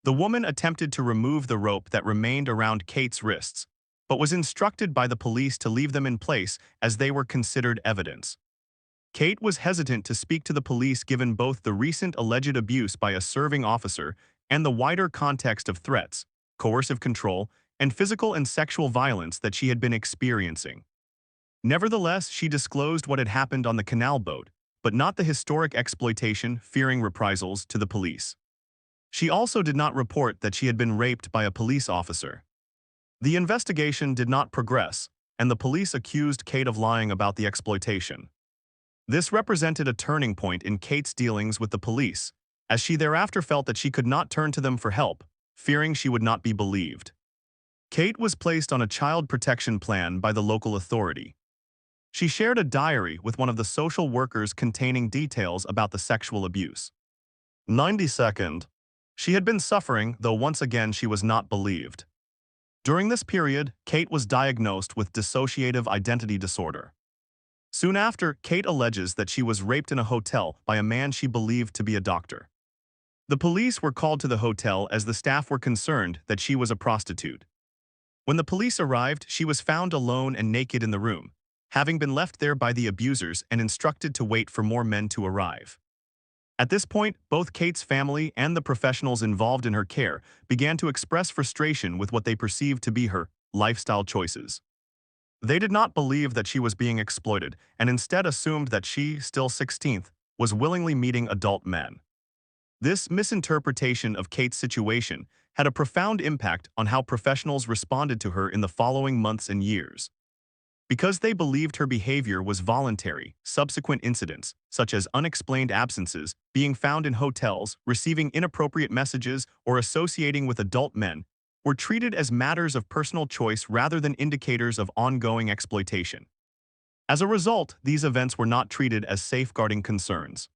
A: The woman attempted to remove the rope that remained around Kate's wrists, but was instructed by the police to leave them in place as they were considered evidence. Kate was hesitant to speak to the police given both the recent alleged abuse by a serving officer and the wider context of threats, coercive control, and physical and sexual violence that she had been experiencing. Nevertheless, she disclosed what had happened on the canal boat, but not the historic exploitation, fearing reprisals to the police. She also did not report that she had been raped by a police officer. The investigation did not progress, and the police accused Kate of lying about the exploitation. This represented a turning point in Kate's dealings with the police, as she thereafter felt that she could not turn to them for help, fearing she would not be believed. Kate was placed on a child protection plan by the local authority. She shared a diary with one of the social workers containing details about the sexual abuse. 92nd. She had been suffering, though once again she was not believed. During this period, Kate was diagnosed with dissociative identity disorder. Soon after, Kate alleges that she was raped in a hotel by a man she believed to be a doctor. The police were called to the hotel as the staff were concerned that she was a prostitute. When the police arrived, she was found alone and naked in the room, having been left there by the abusers and instructed to wait for more men to arrive. At this point, both Kate's family and the professionals involved in her care began to express frustration with what they perceived to be her lifestyle choices. They did not believe that she was being exploited and instead assumed that she, still 16th, was willingly meeting adult men. This misinterpretation of Kate's situation had a profound impact on how professionals responded to her in the following months and years. Because they believed her behavior was voluntary, subsequent incidents, such as unexplained absences, being found in hotels, receiving inappropriate messages, or associating with adult men, were treated as matters of personal choice rather than indicators of ongoing exploitation. As a result, these events were not treated as safeguarding concerns.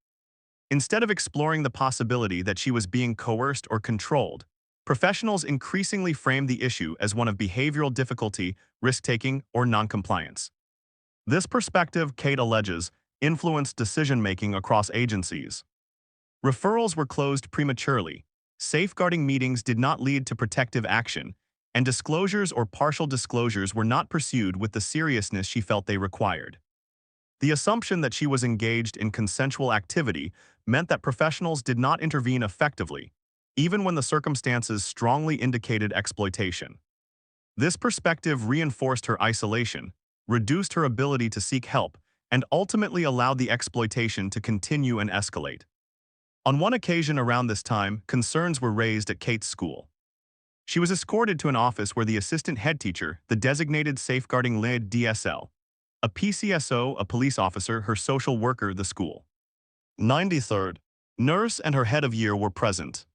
A: Instead of exploring the possibility that she was being coerced or controlled, professionals increasingly framed the issue as one of behavioral difficulty, risk-taking, or noncompliance. This perspective, Kate alleges, influenced decision-making across agencies. Referrals were closed prematurely, safeguarding meetings did not lead to protective action, and disclosures or partial disclosures were not pursued with the seriousness she felt they required. The assumption that she was engaged in consensual activity meant that professionals did not intervene effectively, even when the circumstances strongly indicated exploitation. This perspective reinforced her isolation, reduced her ability to seek help, and ultimately allowed the exploitation to continue and escalate. On one occasion around this time, concerns were raised at Kate's school. She was escorted to an office where the assistant head teacher, the designated safeguarding lead DSL, a PCSO, a police officer, her social worker, the school 93rd nurse, and her head of year were present.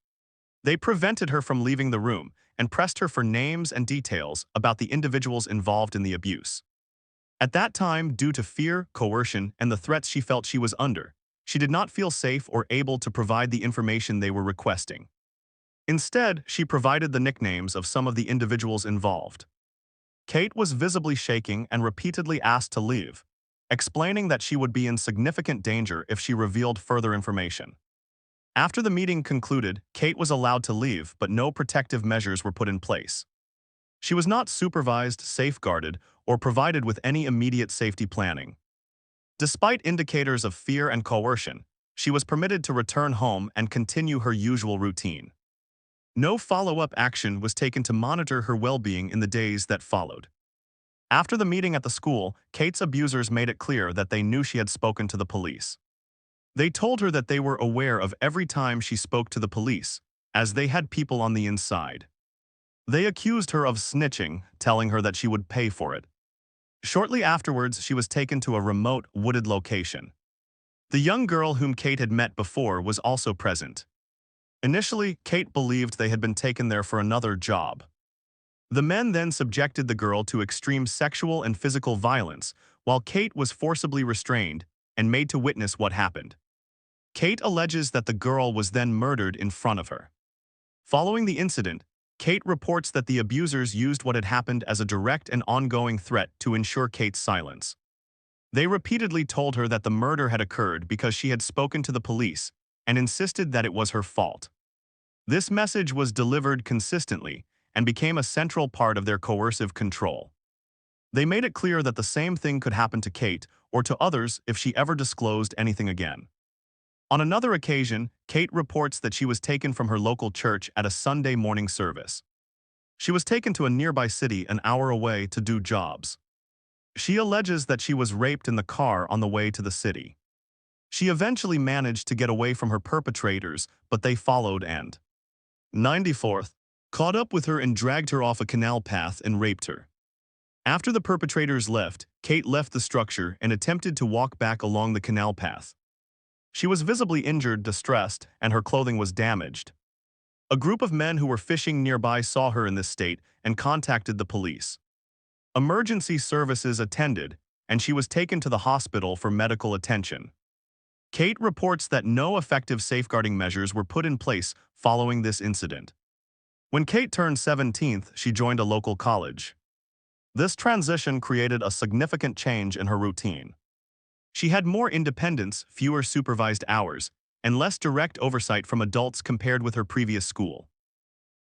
A: They prevented her from leaving the room and pressed her for names and details about the individuals involved in the abuse. At that time, due to fear, coercion, and the threats she felt she was under, she did not feel safe or able to provide the information they were requesting. Instead, she provided the nicknames of some of the individuals involved. Kate was visibly shaking and repeatedly asked to leave, explaining that she would be in significant danger if she revealed further information. After the meeting concluded, Kate was allowed to leave, but no protective measures were put in place. She was not supervised, safeguarded, or provided with any immediate safety planning. Despite indicators of fear and coercion, she was permitted to return home and continue her usual routine. No follow-up action was taken to monitor her well-being in the days that followed. After the meeting at the school, Kate's abusers made it clear that they knew she had spoken to the police. They told her that they were aware of every time she spoke to the police, as they had people on the inside. They accused her of snitching, telling her that she would pay for it. Shortly afterwards, she was taken to a remote, wooded location. The young girl whom Kate had met before was also present. Initially, Kate believed they had been taken there for another job. The men then subjected the girl to extreme sexual and physical violence, while Kate was forcibly restrained and made to witness what happened. Kate alleges that the girl was then murdered in front of her. Following the incident, Kate reports that the abusers used what had happened as a direct and ongoing threat to ensure Kate's silence. They repeatedly told her that the murder had occurred because she had spoken to the police and insisted that it was her fault. This message was delivered consistently and became a central part of their coercive control. They made it clear that the same thing could happen to Kate or to others if she ever disclosed anything again. On another occasion, Kate reports that she was taken from her local church at a Sunday morning service. She was taken to a nearby city an hour away to do jobs. She alleges that she was raped in the car on the way to the city. She eventually managed to get away from her perpetrators, but they followed and 94th, caught up with her and dragged her off a canal path and raped her. After the perpetrators left, Kate left the structure and attempted to walk back along the canal path. She was visibly injured, distressed, and her clothing was damaged. A group of men who were fishing nearby saw her in this state and contacted the police. Emergency services attended, and she was taken to the hospital for medical attention. Kate reports that no effective safeguarding measures were put in place following this incident. When Kate turned 17, she joined a local college. This transition created a significant change in her routine. She had more independence, fewer supervised hours, and less direct oversight from adults compared with her previous school.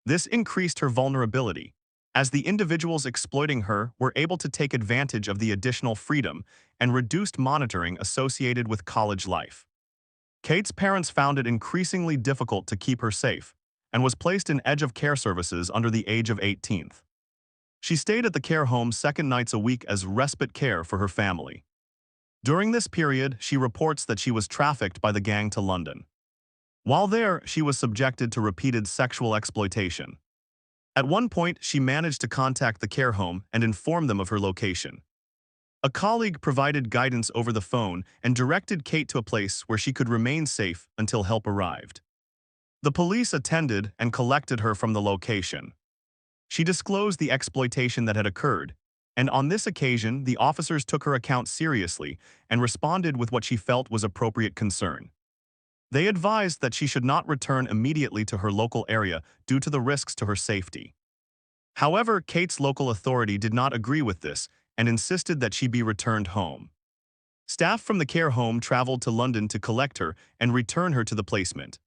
A: This increased her vulnerability, as the individuals exploiting her were able to take advantage of the additional freedom and reduced monitoring associated with college life. Kate's parents found it increasingly difficult to keep her safe and was placed in edge of care services under the age of 18. She stayed at the care home second nights a week as respite care for her family. During this period, she reports that she was trafficked by the gang to London. While there, she was subjected to repeated sexual exploitation. At one point, she managed to contact the care home and inform them of her location. A colleague provided guidance over the phone and directed Kate to a place where she could remain safe until help arrived. The police attended and collected her from the location. She disclosed the exploitation that had occurred, and on this occasion, the officers took her account seriously and responded with what she felt was appropriate concern. They advised that she should not return immediately to her local area due to the risks to her safety. However, Kate's local authority did not agree with this and insisted that she be returned home. Staff from the care home traveled to London to collect her and return her to the placement.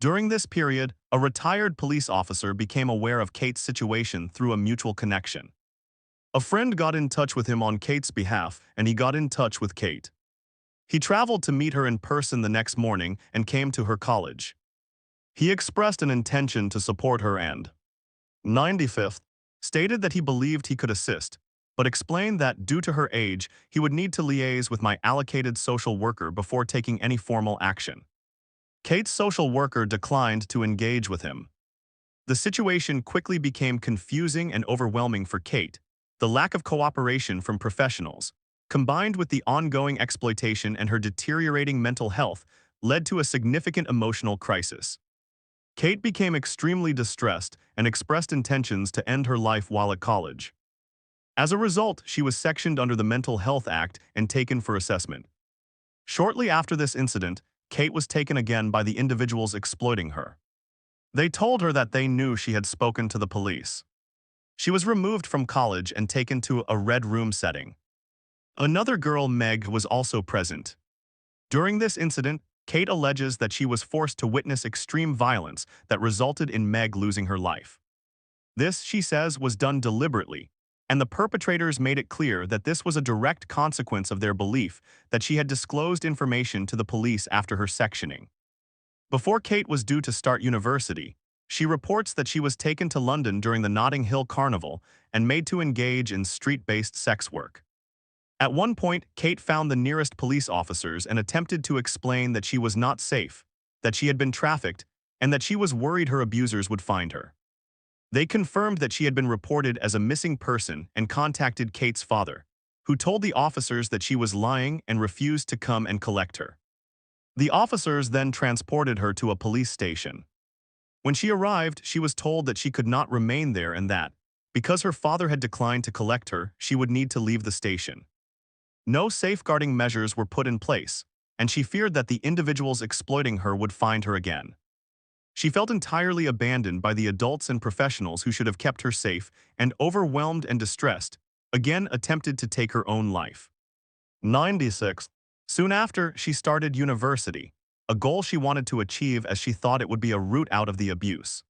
A: During this period, a retired police officer became aware of Kate's situation through a mutual connection. A friend got in touch with him on Kate's behalf, and he got in touch with Kate. He traveled to meet her in person the next morning and came to her college. He expressed an intention to support her and 95th stated that he believed he could assist, but explained that due to her age, he would need to liaise with my allocated social worker before taking any formal action. Kate's social worker declined to engage with him. The situation quickly became confusing and overwhelming for Kate. The lack of cooperation from professionals, combined with the ongoing exploitation and her deteriorating mental health, led to a significant emotional crisis. Kate became extremely distressed and expressed intentions to end her life while at college. As a result, she was sectioned under the Mental Health Act and taken for assessment. Shortly after this incident, Kate was taken again by the individuals exploiting her. They told her that they knew she had spoken to the police. She was removed from college and taken to a red room setting. Another girl, Meg, was also present. During this incident, Kate alleges that she was forced to witness extreme violence that resulted in Meg losing her life. This, she says, was done deliberately, and the perpetrators made it clear that this was a direct consequence of their belief that she had disclosed information to the police after her sectioning. Before Kate was due to start university, she reports that she was taken to London during the Notting Hill Carnival and made to engage in street-based sex work. At one point, Kate found the nearest police officers and attempted to explain that she was not safe, that she had been trafficked, and that she was worried her abusers would find her. They confirmed that she had been reported as a missing person and contacted Kate's father, who told the officers that she was lying and refused to come and collect her. The officers then transported her to a police station. When she arrived, she was told that she could not remain there and that, because her father had declined to collect her, she would need to leave the station. No safeguarding measures were put in place, and she feared that the individuals exploiting her would find her again. She felt entirely abandoned by the adults and professionals who should have kept her safe, and overwhelmed and distressed, again attempted to take her own life. 96. Soon after, she started university, a goal she wanted to achieve as she thought it would be a route out of the abuse.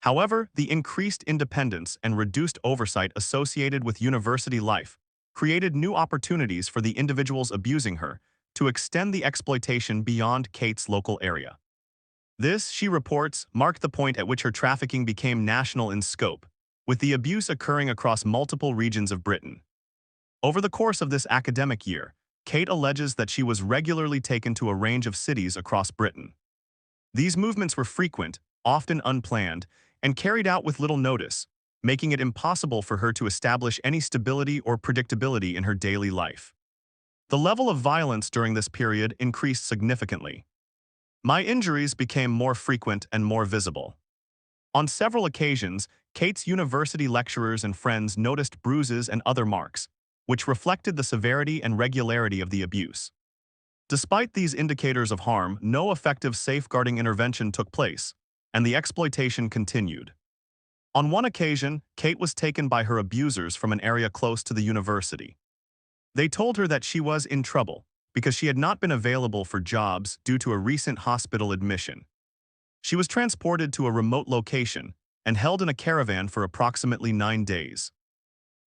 A: However, the increased independence and reduced oversight associated with university life created new opportunities for the individuals abusing her to extend the exploitation beyond Kate's local area. This, she reports, marked the point at which her trafficking became national in scope, with the abuse occurring across multiple regions of Britain. Over the course of this academic year, Kate alleges that she was regularly taken to a range of cities across Britain. These movements were frequent, often unplanned, and carried out with little notice, making it impossible for her to establish any stability or predictability in her daily life. The level of violence during this period increased significantly. My injuries became more frequent and more visible. On several occasions, Kate's university lecturers and friends noticed bruises and other marks, which reflected the severity and regularity of the abuse. Despite these indicators of harm, no effective safeguarding intervention took place, and the exploitation continued. On one occasion, Kate was taken by her abusers from an area close to the university. They told her that she was in trouble because she had not been available for jobs due to a recent hospital admission. She was transported to a remote location and held in a caravan for approximately 9 days.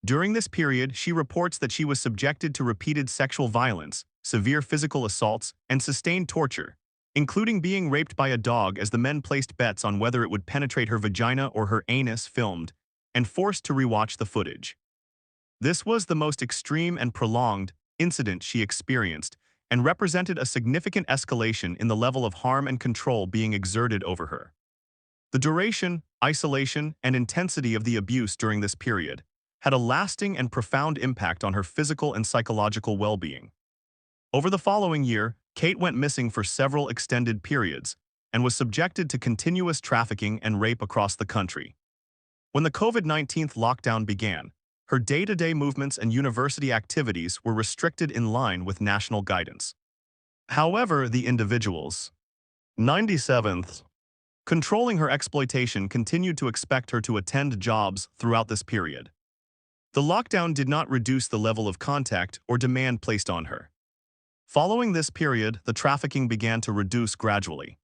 A: During this period, she reports that she was subjected to repeated sexual violence, severe physical assaults, and sustained torture, including being raped by a dog as the men placed bets on whether it would penetrate her vagina or her anus filmed, and forced to rewatch the footage. This was the most extreme and prolonged incident she experienced and represented a significant escalation in the level of harm and control being exerted over her. The duration, isolation, and intensity of the abuse during this period had a lasting and profound impact on her physical and psychological well-being. Over the following year, Kate went missing for several extended periods and was subjected to continuous trafficking and rape across the country. When the COVID-19 lockdown began, her day-to-day movements and university activities were restricted in line with national guidance. However, the individuals, 97th, controlling her exploitation continued to expect her to attend jobs throughout this period. The lockdown did not reduce the level of contact or demand placed on her. Following this period, the trafficking began to reduce gradually.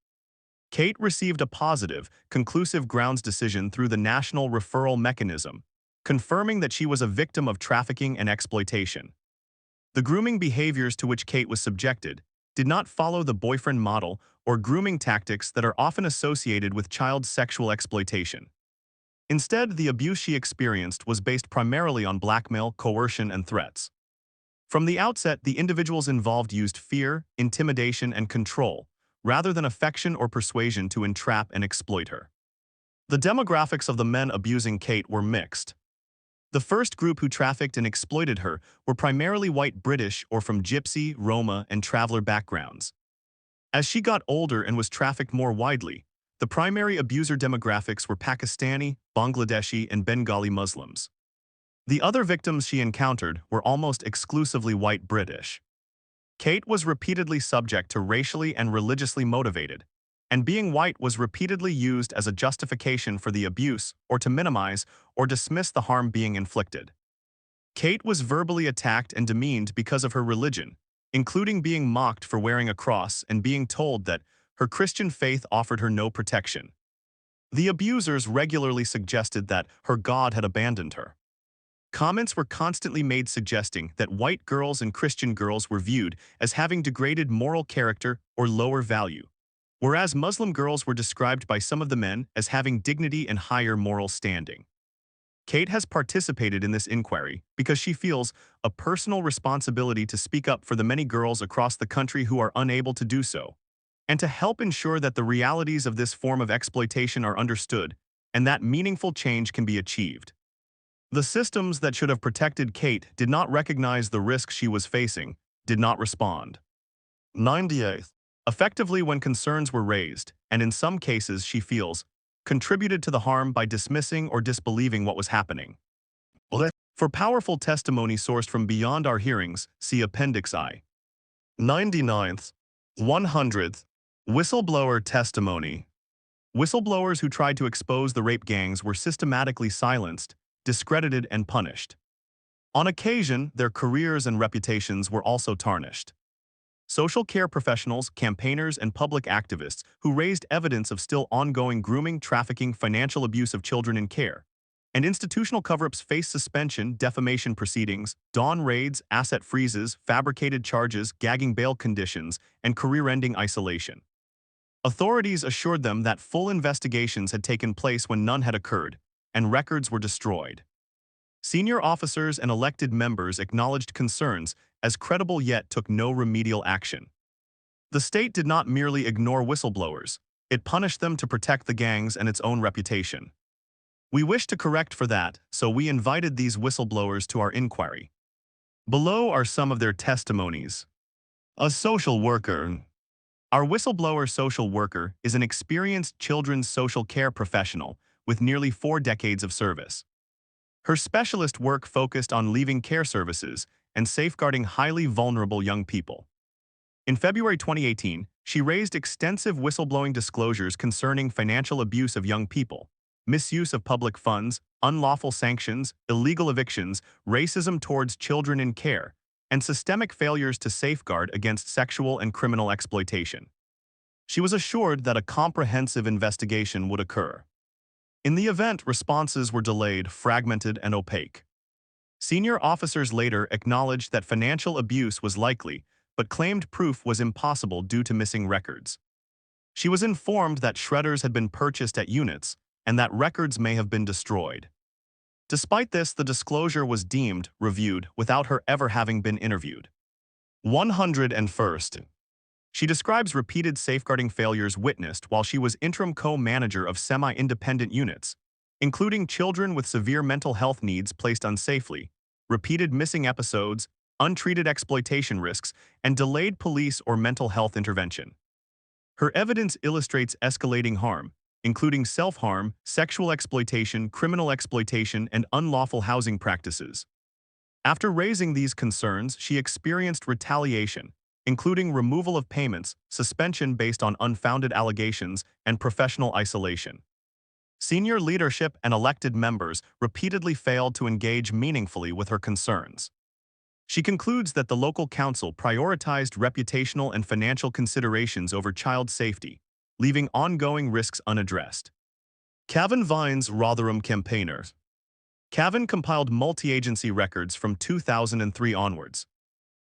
A: Kate received a positive, conclusive grounds decision through the National Referral Mechanism, confirming that she was a victim of trafficking and exploitation. The grooming behaviors to which Kate was subjected did not follow the boyfriend model or grooming tactics that are often associated with child sexual exploitation. Instead, the abuse she experienced was based primarily on blackmail, coercion, and threats. From the outset, the individuals involved used fear, intimidation, and control, rather than affection or persuasion to entrap and exploit her. The demographics of the men abusing Kate were mixed. The first group who trafficked and exploited her were primarily white British or from Gypsy, Roma, and traveler backgrounds. As she got older and was trafficked more widely, the primary abuser demographics were Pakistani, Bangladeshi, and Bengali Muslims. The other victims she encountered were almost exclusively white British. Kate was repeatedly subject to racially and religiously motivated, and being white was repeatedly used as a justification for the abuse or to minimize or dismiss the harm being inflicted. Kate was verbally attacked and demeaned because of her religion, including being mocked for wearing a cross and being told that her Christian faith offered her no protection. The abusers regularly suggested that her God had abandoned her. Comments were constantly made suggesting that white girls and Christian girls were viewed as having degraded moral character or lower value, whereas Muslim girls were described by some of the men as having dignity and higher moral standing. Kate has participated in this inquiry because she feels a personal responsibility to speak up for the many girls across the country who are unable to do so, and to help ensure that the realities of this form of exploitation are understood and that meaningful change can be achieved. The systems that should have protected Kate did not recognize the risk she was facing, did not respond. 98th. Effectively, when concerns were raised, and in some cases she feels, contributed to the harm by dismissing or disbelieving what was happening. For powerful testimony sourced from beyond our hearings, see Appendix I. 99th, 100th, whistleblower testimony. Whistleblowers who tried to expose the rape gangs were systematically silenced, discredited, and punished. On occasion, their careers and reputations were also tarnished. Social care professionals, campaigners, and public activists who raised evidence of still ongoing grooming, trafficking, financial abuse of children in care, and institutional cover-ups faced suspension, defamation proceedings, dawn raids, asset freezes, fabricated charges, gagging bail conditions, and career-ending isolation. Authorities assured them that full investigations had taken place when none had occurred, and records were destroyed. Senior officers and elected members acknowledged concerns as credible yet took no remedial action. The state did not merely ignore whistleblowers, it punished them to protect the gangs and its own reputation. We wish to correct for that, so we invited these whistleblowers to our inquiry. Below are some of their testimonies. A social worker. Our whistleblower social worker is an experienced children's social care professional with nearly 4 decades of service. Her specialist work focused on leaving care services and safeguarding highly vulnerable young people. In February 2018, she raised extensive whistleblowing disclosures concerning financial abuse of young people, misuse of public funds, unlawful sanctions, illegal evictions, racism towards children in care, and systemic failures to safeguard against sexual and criminal exploitation. She was assured that a comprehensive investigation would occur. In the event, responses were delayed, fragmented, and opaque. Senior officers later acknowledged that financial abuse was likely, but claimed proof was impossible due to missing records. She was informed that shredders had been purchased at units and that records may have been destroyed. Despite this, the disclosure was deemed, reviewed, without her ever having been interviewed. 101st. She describes repeated safeguarding failures witnessed while she was interim co-manager of semi-independent units, including children with severe mental health needs placed unsafely, repeated missing episodes, untreated exploitation risks, and delayed police or mental health intervention. Her evidence illustrates escalating harm, including self-harm, sexual exploitation, criminal exploitation, and unlawful housing practices. After raising these concerns, she experienced retaliation, including removal of payments, suspension based on unfounded allegations, and professional isolation. Senior leadership and elected members repeatedly failed to engage meaningfully with her concerns. She concludes that the local council prioritized reputational and financial considerations over child safety, leaving ongoing risks unaddressed. Cavan Vines Rotherham campaigner. Cavan compiled multi-agency records from 2003 onwards.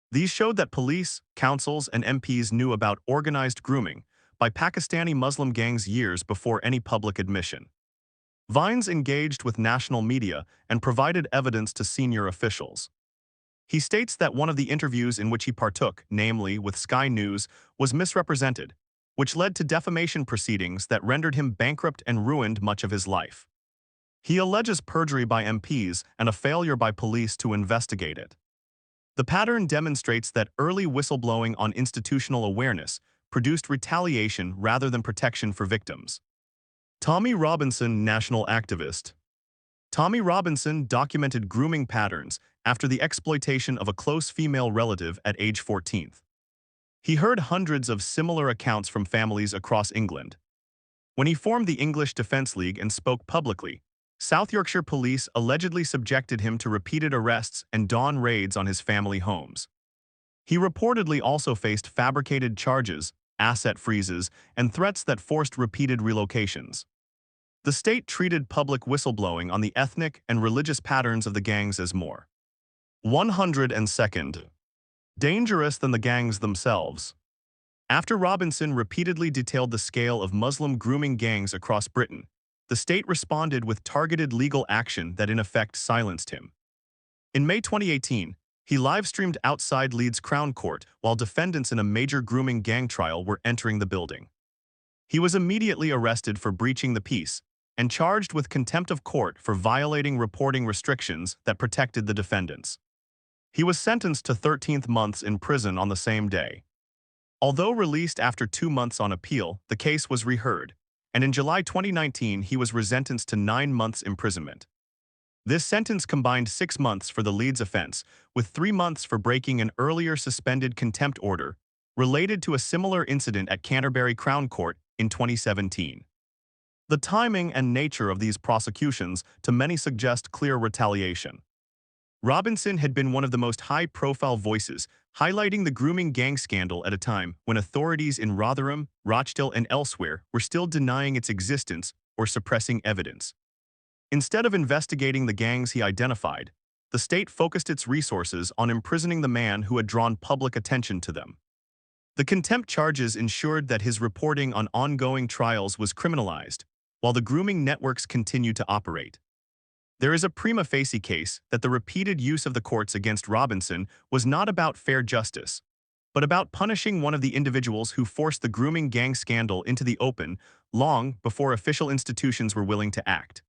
A: These showed that police, councils, and MPs knew about organized grooming by Pakistani Muslim gangs years before any public admission. Vines engaged with national media and provided evidence to senior officials. He states that one of the interviews in which he partook, namely with Sky News, was misrepresented, which led to defamation proceedings that rendered him bankrupt and ruined much of his life. He alleges perjury by MPs and a failure by police to investigate it. The pattern demonstrates that early whistleblowing on institutional awareness produced retaliation rather than protection for victims. Tommy Robinson, national activist. Tommy Robinson documented grooming patterns after the exploitation of a close female relative at age 14. He heard hundreds of similar accounts from families across England. When he formed the English Defence League and spoke publicly, South Yorkshire police allegedly subjected him to repeated arrests and dawn raids on his family homes. He reportedly also faced fabricated charges, asset freezes, and threats that forced repeated relocations. The state treated public whistleblowing on the ethnic and religious patterns of the gangs as more 102nd. Dangerous than the gangs themselves. After Robinson repeatedly detailed the scale of Muslim grooming gangs across Britain, the state responded with targeted legal action that in effect silenced him. In May 2018, he live-streamed outside Leeds Crown Court while defendants in a major grooming gang trial were entering the building. He was immediately arrested for breaching the peace and charged with contempt of court for violating reporting restrictions that protected the defendants. He was sentenced to 13 months in prison on the same day. Although released after 2 months on appeal, the case was reheard, and in July 2019 he was sentenced to 9 months imprisonment. This sentence combined 6 months for the lead's offense, with 3 months for breaking an earlier suspended contempt order related to a similar incident at Canterbury Crown Court in 2017. The timing and nature of these prosecutions to many suggest clear retaliation. Robinson had been one of the most high-profile voices, highlighting the grooming gang scandal at a time when authorities in Rotherham, Rochdale, and elsewhere were still denying its existence or suppressing evidence. Instead of investigating the gangs he identified, the state focused its resources on imprisoning the man who had drawn public attention to them. The contempt charges ensured that his reporting on ongoing trials was criminalized, while the grooming networks continued to operate. There is a prima facie case that the repeated use of the courts against Robinson was not about fair justice, but about punishing one of the individuals who forced the grooming gang scandal into the open long before official institutions were willing to act.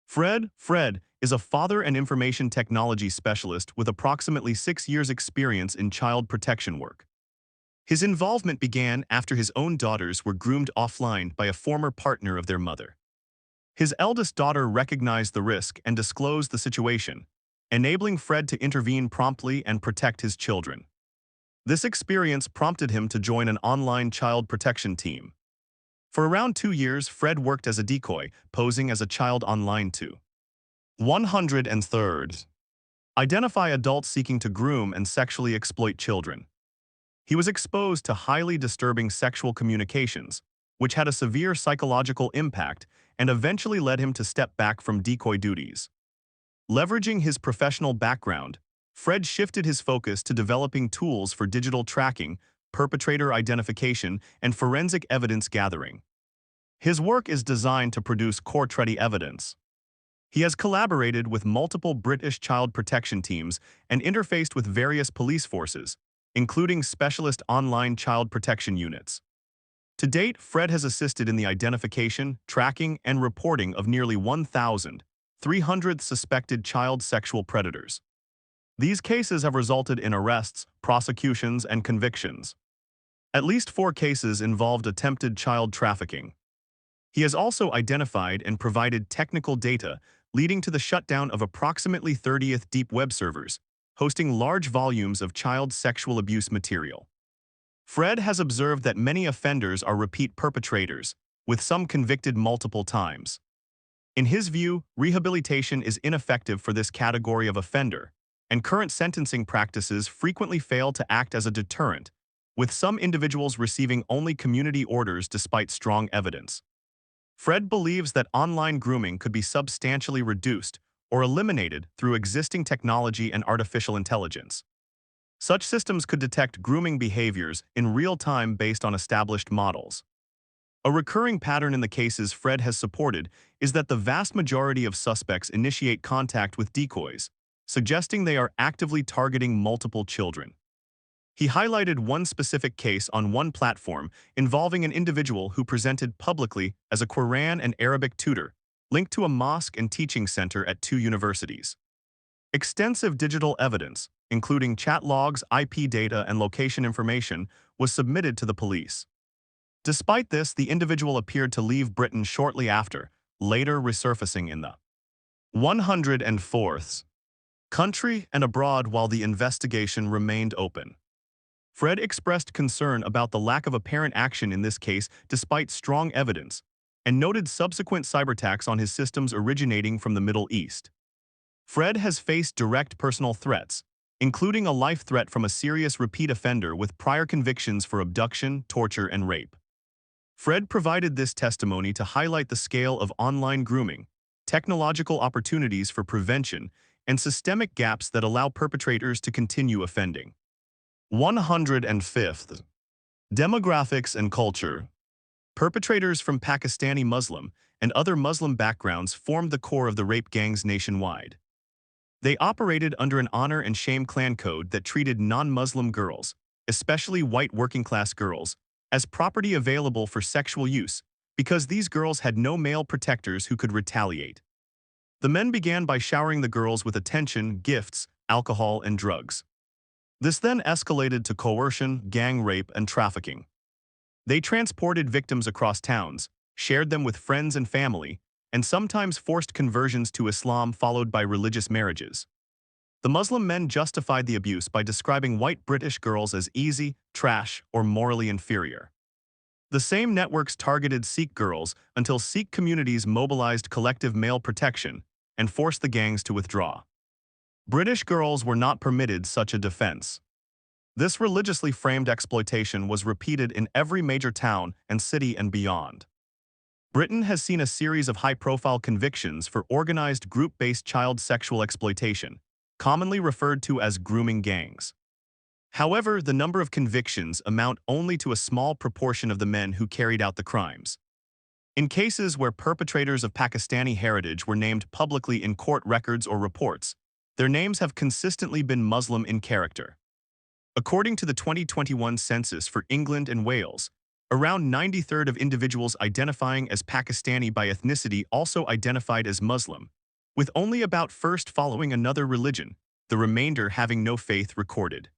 A: Fred is a father and information technology specialist with approximately 6 years' experience in child protection work. His involvement began after his own daughters were groomed offline by a former partner of their mother. His eldest daughter recognized the risk and disclosed the situation, enabling Fred to intervene promptly and protect his children. This experience prompted him to join an online child protection team. For around 2 years, Fred worked as a decoy, posing as a child online too. 103rd. Identify adults seeking to groom and sexually exploit children. He was exposed to highly disturbing sexual communications, which had a severe psychological impact and eventually led him to step back from decoy duties. Leveraging his professional background, Fred shifted his focus to developing tools for digital tracking, perpetrator identification, and forensic evidence gathering. His work is designed to produce court-ready evidence. He has collaborated with multiple British child protection teams and interfaced with various police forces, including specialist online child protection units. To date, Fred has assisted in the identification, tracking, and reporting of nearly 1,300 suspected child sexual predators. These cases have resulted in arrests, prosecutions, and convictions. At least 4 cases involved attempted child trafficking. He has also identified and provided technical data leading to the shutdown of approximately 30 deep web servers, hosting large volumes of child sexual abuse material. Fred has observed that many offenders are repeat perpetrators, with some convicted multiple times. In his view, rehabilitation is ineffective for this category of offender, and current sentencing practices frequently fail to act as a deterrent, with some individuals receiving only community orders despite strong evidence. Fred believes that online grooming could be substantially reduced or eliminated through existing technology and artificial intelligence. Such systems could detect grooming behaviors in real time based on established models. A recurring pattern in the cases Fred has supported is that the vast majority of suspects initiate contact with decoys, suggesting they are actively targeting multiple children. He highlighted one specific case on one platform involving an individual who presented publicly as a Quran and Arabic tutor, linked to a mosque and teaching center at 2 universities. Extensive digital evidence, including chat logs, IP data, and location information, was submitted to the police. Despite this, the individual appeared to leave Britain shortly after, later resurfacing in the 104th country and abroad while the investigation remained open. Fred expressed concern about the lack of apparent action in this case despite strong evidence, and noted subsequent cyberattacks on his systems originating from the Middle East. Fred has faced direct personal threats, including a life threat from a serious repeat offender with prior convictions for abduction, torture, and rape. Fred provided this testimony to highlight the scale of online grooming, technological opportunities for prevention, and systemic gaps that allow perpetrators to continue offending. 105th. Demographics and culture. Perpetrators from Pakistani Muslim and other Muslim backgrounds formed the core of the rape gangs nationwide. They operated under an honor and shame clan code that treated non-Muslim girls, especially white working-class girls, as property available for sexual use because these girls had no male protectors who could retaliate. The men began by showering the girls with attention, gifts, alcohol, and drugs. This then escalated to coercion, gang rape, and trafficking. They transported victims across towns, shared them with friends and family, and sometimes forced conversions to Islam followed by religious marriages. The Muslim men justified the abuse by describing white British girls as easy, trash, or morally inferior. The same networks targeted Sikh girls until Sikh communities mobilized collective male protection and forced the gangs to withdraw. British girls were not permitted such a defense. This religiously framed exploitation was repeated in every major town and city and beyond. Britain has seen a series of high-profile convictions for organized group-based child sexual exploitation, commonly referred to as grooming gangs. However, the number of convictions amount only to a small proportion of the men who carried out the crimes. In cases where perpetrators of Pakistani heritage were named publicly in court records or reports, their names have consistently been Muslim in character. According to the 2021 census for England and Wales, around 93% of individuals identifying as Pakistani by ethnicity also identified as Muslim, with only about first following another religion, the remainder having no faith recorded.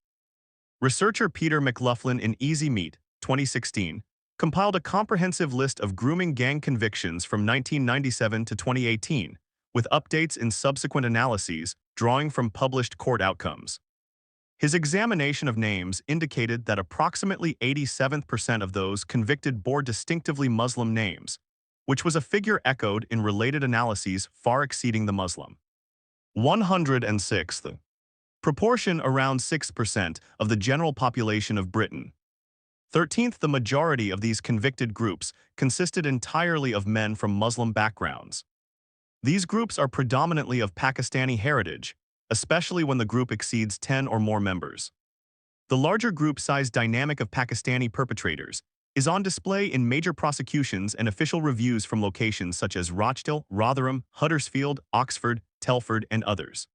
A: Researcher Peter McLaughlin in Easy Meat, 2016, compiled a comprehensive list of grooming gang convictions from 1997 to 2018, with updates in subsequent analyses drawing from published court outcomes. His examination of names indicated that approximately 87% of those convicted bore distinctively Muslim names, which was a figure echoed in related analyses far exceeding the Muslim 106th proportion, around 6% of the general population of Britain. 13th, the majority of these convicted groups consisted entirely of men from Muslim backgrounds. These groups are predominantly of Pakistani heritage, especially when the group exceeds 10 or more members. The larger group size dynamic of Pakistani perpetrators is on display in major prosecutions and official reviews from locations such as Rochdale, Rotherham, Huddersfield, Oxford, Telford, and others.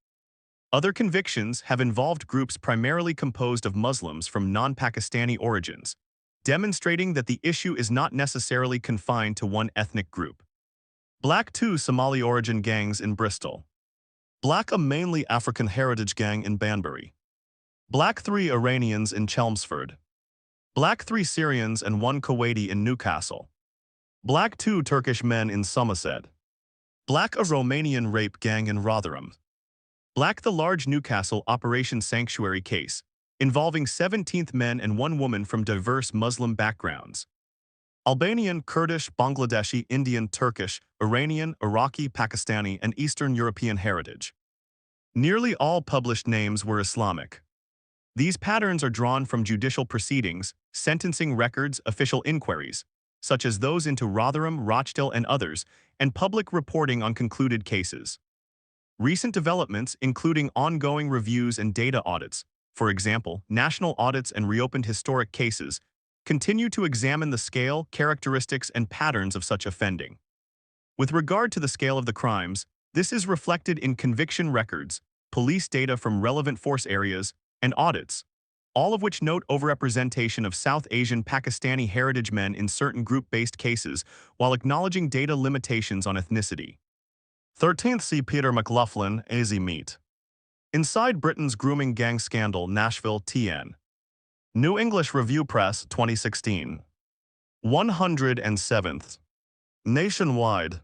A: Other convictions have involved groups primarily composed of Muslims from non-Pakistani origins, demonstrating that the issue is not necessarily confined to one ethnic group. Black 2 Somali origin gangs in Bristol. Black a mainly African heritage gang in Banbury. Black 3 Iranians in Chelmsford. Black 3 Syrians and 1 Kuwaiti in Newcastle. Black 2 Turkish men in Somerset. Black a Romanian rape gang in Rotherham. Black the large Newcastle Operation Sanctuary case, involving 17 men and 1 woman from diverse Muslim backgrounds. Albanian, Kurdish, Bangladeshi, Indian, Turkish, Iranian, Iraqi, Pakistani, and Eastern European heritage. Nearly all published names were Islamic. These patterns are drawn from judicial proceedings, sentencing records, official inquiries, such as those into Rotherham, Rochdale, and others, and public reporting on concluded cases. Recent developments, including ongoing reviews and data audits, for example, national audits and reopened historic cases, continue to examine the scale, characteristics, and patterns of such offending. With regard to the scale of the crimes, this is reflected in conviction records, police data from relevant force areas, and audits, all of which note overrepresentation of South Asian Pakistani heritage men in certain group-based cases while acknowledging data limitations on ethnicity. 13th, see Peter McLaughlin, Easy Meat. Inside Britain's Grooming Gang Scandal, Nashville, TN. New English Review Press, 2016. 107th. Nationwide.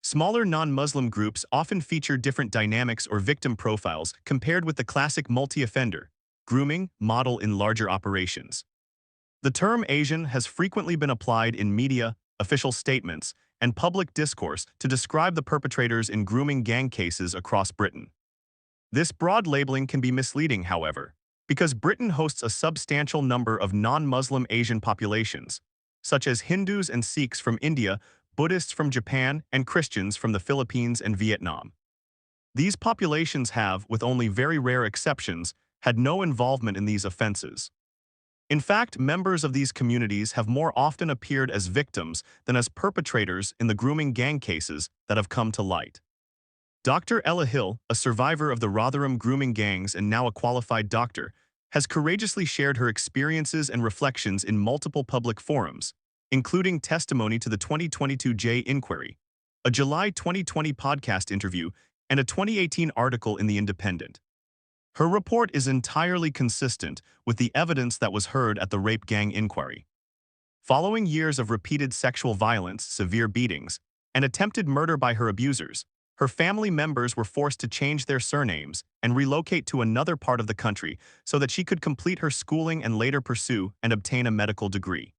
A: Smaller non-Muslim groups often feature different dynamics or victim profiles compared with the classic multi-offender, grooming, model in larger operations. The term Asian has frequently been applied in media, official statements, and public discourse to describe the perpetrators in grooming gang cases across Britain. This broad labeling can be misleading, however, because Britain hosts a substantial number of non-Muslim Asian populations, such as Hindus and Sikhs from India, Buddhists from Japan, and Christians from the Philippines and Vietnam. These populations have, with only very rare exceptions, had no involvement in these offenses. In fact, members of these communities have more often appeared as victims than as perpetrators in the grooming gang cases that have come to light. Dr. Ella Hill, a survivor of the Rotherham grooming gangs and now a qualified doctor, has courageously shared her experiences and reflections in multiple public forums, including testimony to the 2022 J Inquiry, a July 2020 podcast interview, and a 2018 article in The Independent. Her report is entirely consistent with the evidence that was heard at the rape gang inquiry. Following years of repeated sexual violence, severe beatings, and attempted murder by her abusers, her family members were forced to change their surnames and relocate to another part of the country so that she could complete her schooling and later pursue and obtain a medical degree.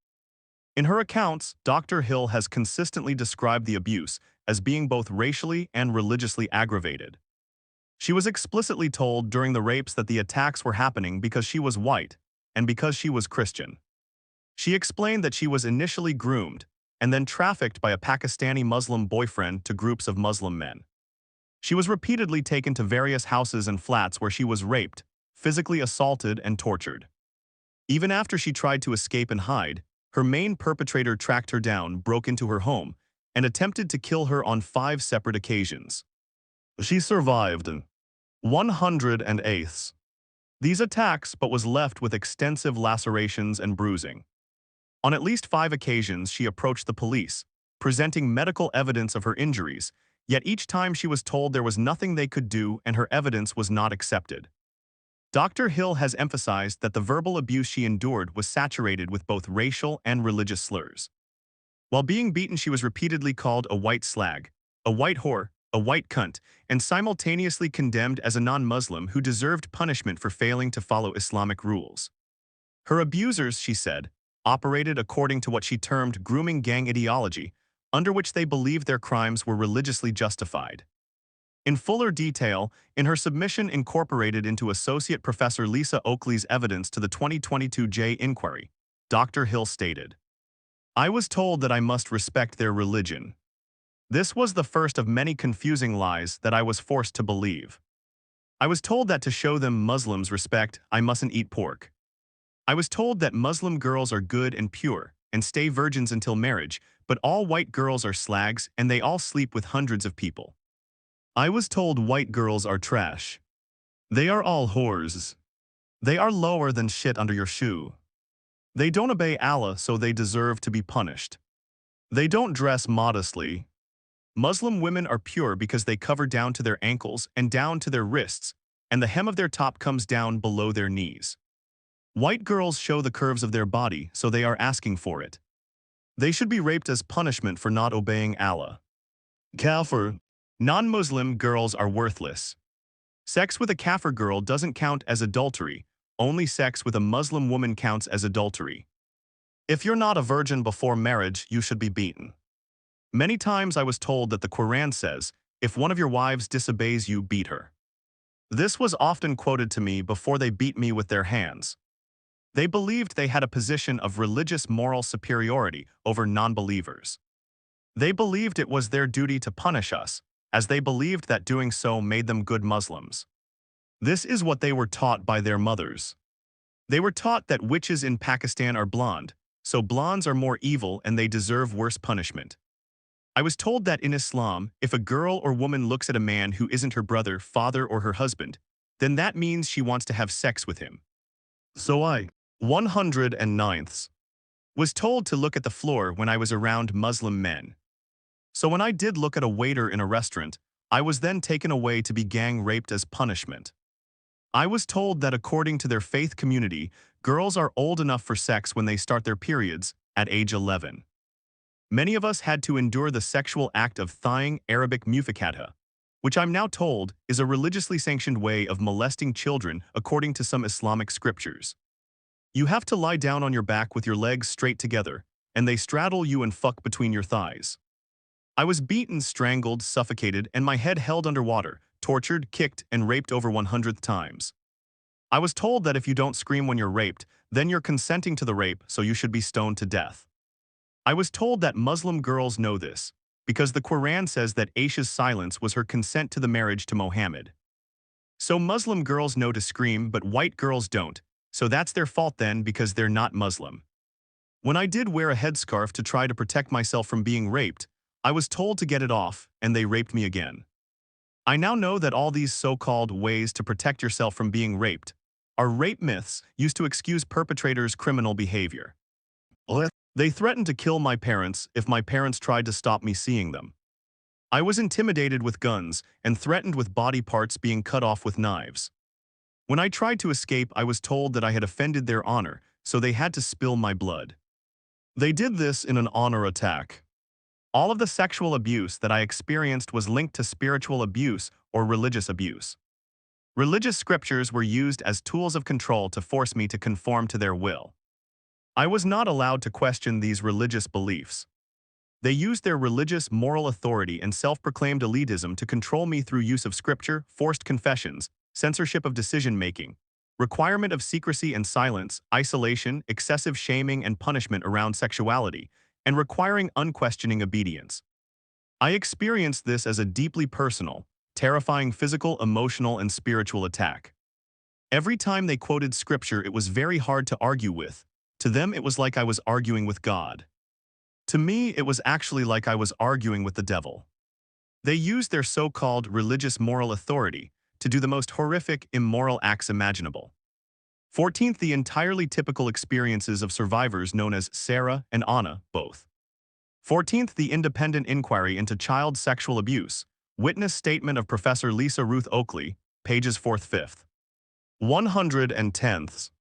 A: In her accounts, Dr. Hill has consistently described the abuse as being both racially and religiously aggravated. She was explicitly told during the rapes that the attacks were happening because she was white and because she was Christian. She explained that she was initially groomed and then trafficked by a Pakistani Muslim boyfriend to groups of Muslim men. She was repeatedly taken to various houses and flats where she was raped, physically assaulted, and tortured. Even after she tried to escape and hide, her main perpetrator tracked her down, broke into her home, and attempted to kill her on 5 separate occasions. She survived 108 these attacks but was left with extensive lacerations and bruising. On at least 5 occasions she approached the police, presenting medical evidence of her injuries, yet each time she was told there was nothing they could do and her evidence was not accepted. Dr. Hill has emphasized that the verbal abuse she endured was saturated with both racial and religious slurs. While being beaten, she was repeatedly called a white slag, a white whore, a white cunt, and simultaneously condemned as a non-Muslim who deserved punishment for failing to follow Islamic rules. Her abusers, she said, operated according to what she termed grooming gang ideology, under which they believed their crimes were religiously justified. In fuller detail, in her submission incorporated into Associate Professor Lisa Oakley's evidence to the 2022 J inquiry, Dr. Hill stated, "I was told that I must respect their religion. This was the first of many confusing lies that I was forced to believe. I was told that to show them Muslims respect, I mustn't eat pork. I was told that Muslim girls are good and pure and stay virgins until marriage, but all white girls are slags and they all sleep with hundreds of people. I was told white girls are trash. They are all whores. They are lower than shit under your shoe. They don't obey Allah, so they deserve to be punished. They don't dress modestly. Muslim women are pure because they cover down to their ankles and down to their wrists, and the hem of their top comes down below their knees. White girls show the curves of their body, so they are asking for it. They should be raped as punishment for not obeying Allah. Kafir. Non-Muslim girls are worthless. Sex with a kafir girl doesn't count as adultery, only sex with a Muslim woman counts as adultery. If you're not a virgin before marriage, you should be beaten. Many times I was told that the Quran says, if one of your wives disobeys you, beat her. This was often quoted to me before they beat me with their hands. They believed they had a position of religious moral superiority over non-believers. They believed it was their duty to punish us, as they believed that doing so made them good Muslims. This is what they were taught by their mothers. They were taught that witches in Pakistan are blonde, so blondes are more evil and they deserve worse punishment. I was told that in Islam, if a girl or woman looks at a man who isn't her brother, father, or her husband, then that means she wants to have sex with him. So I, 109th, was told to look at the floor when I was around Muslim men. So when I did look at a waiter in a restaurant, I was then taken away to be gang raped as punishment. I was told that according to their faith community, girls are old enough for sex when they start their periods, at age 11. Many of us had to endure the sexual act of thighing, Arabic mufikatha, which I'm now told is a religiously sanctioned way of molesting children according to some Islamic scriptures. You have to lie down on your back with your legs straight together, and they straddle you and fuck between your thighs. I was beaten, strangled, suffocated, and my head held underwater, tortured, kicked, and raped over 100 times. I was told that if you don't scream when you're raped, then you're consenting to the rape, so you should be stoned to death. I was told that Muslim girls know this, because the Quran says that Aisha's silence was her consent to the marriage to Mohammed. So Muslim girls know to scream, but white girls don't, so that's their fault then because they're not Muslim. When I did wear a headscarf to try to protect myself from being raped, I was told to get it off, and they raped me again. I now know that all these so-called ways to protect yourself from being raped are rape myths used to excuse perpetrators' criminal behavior. They threatened to kill my parents if my parents tried to stop me seeing them. I was intimidated with guns and threatened with body parts being cut off with knives. When I tried to escape, I was told that I had offended their honor, so they had to spill my blood. They did this in an honor attack. All of the sexual abuse that I experienced was linked to spiritual abuse or religious abuse. Religious scriptures were used as tools of control to force me to conform to their will. I was not allowed to question these religious beliefs. They used their religious moral authority and self-proclaimed elitism to control me through use of scripture, forced confessions, censorship of decision-making, requirement of secrecy and silence, isolation, excessive shaming and punishment around sexuality, and requiring unquestioning obedience. I experienced this as a deeply personal, terrifying physical, emotional, and spiritual attack. Every time they quoted scripture, it was very hard to argue with. To them, it was like I was arguing with God. To me, it was actually like I was arguing with the devil. They used their so-called religious moral authority to do the most horrific, immoral acts imaginable. 14th, the entirely typical experiences of survivors known as Sarah and Anna, both. 14th, the independent inquiry into child sexual abuse, witness statement of Professor Lisa Ruth Oakley, pages 4th-5th. 110ths,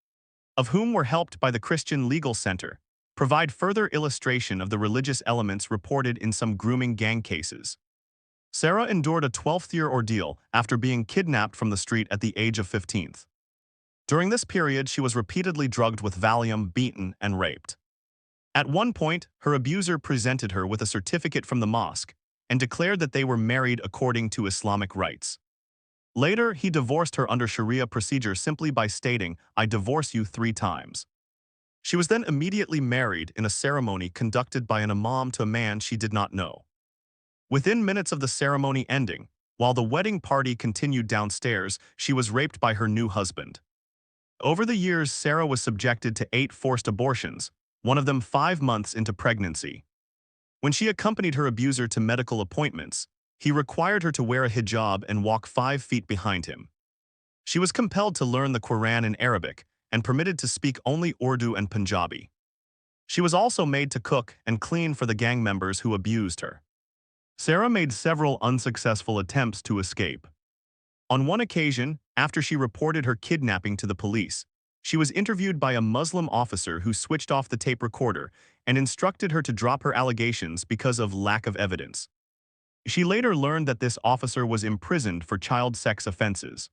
A: of whom were helped by the Christian Legal Center, provide further illustration of the religious elements reported in some grooming gang cases. Sarah endured a 12th-year ordeal after being kidnapped from the street at the age of 15. During this period, she was repeatedly drugged with Valium, beaten, and raped. At one point, her abuser presented her with a certificate from the mosque and declared that they were married according to Islamic rites. Later, he divorced her under Sharia procedure simply by stating, "I divorce you 3 times." She was then immediately married in a ceremony conducted by an imam to a man she did not know. Within minutes of the ceremony ending, while the wedding party continued downstairs, she was raped by her new husband. Over the years, Sarah was subjected to 8 forced abortions, one of them 5 months into pregnancy. When she accompanied her abuser to medical appointments, he required her to wear a hijab and walk 5 feet behind him. She was compelled to learn the Quran in Arabic and permitted to speak only Urdu and Punjabi. She was also made to cook and clean for the gang members who abused her. Sarah made several unsuccessful attempts to escape. On one occasion, after she reported her kidnapping to the police, she was interviewed by a Muslim officer who switched off the tape recorder and instructed her to drop her allegations because of lack of evidence. She later learned that this officer was imprisoned for child sex offenses.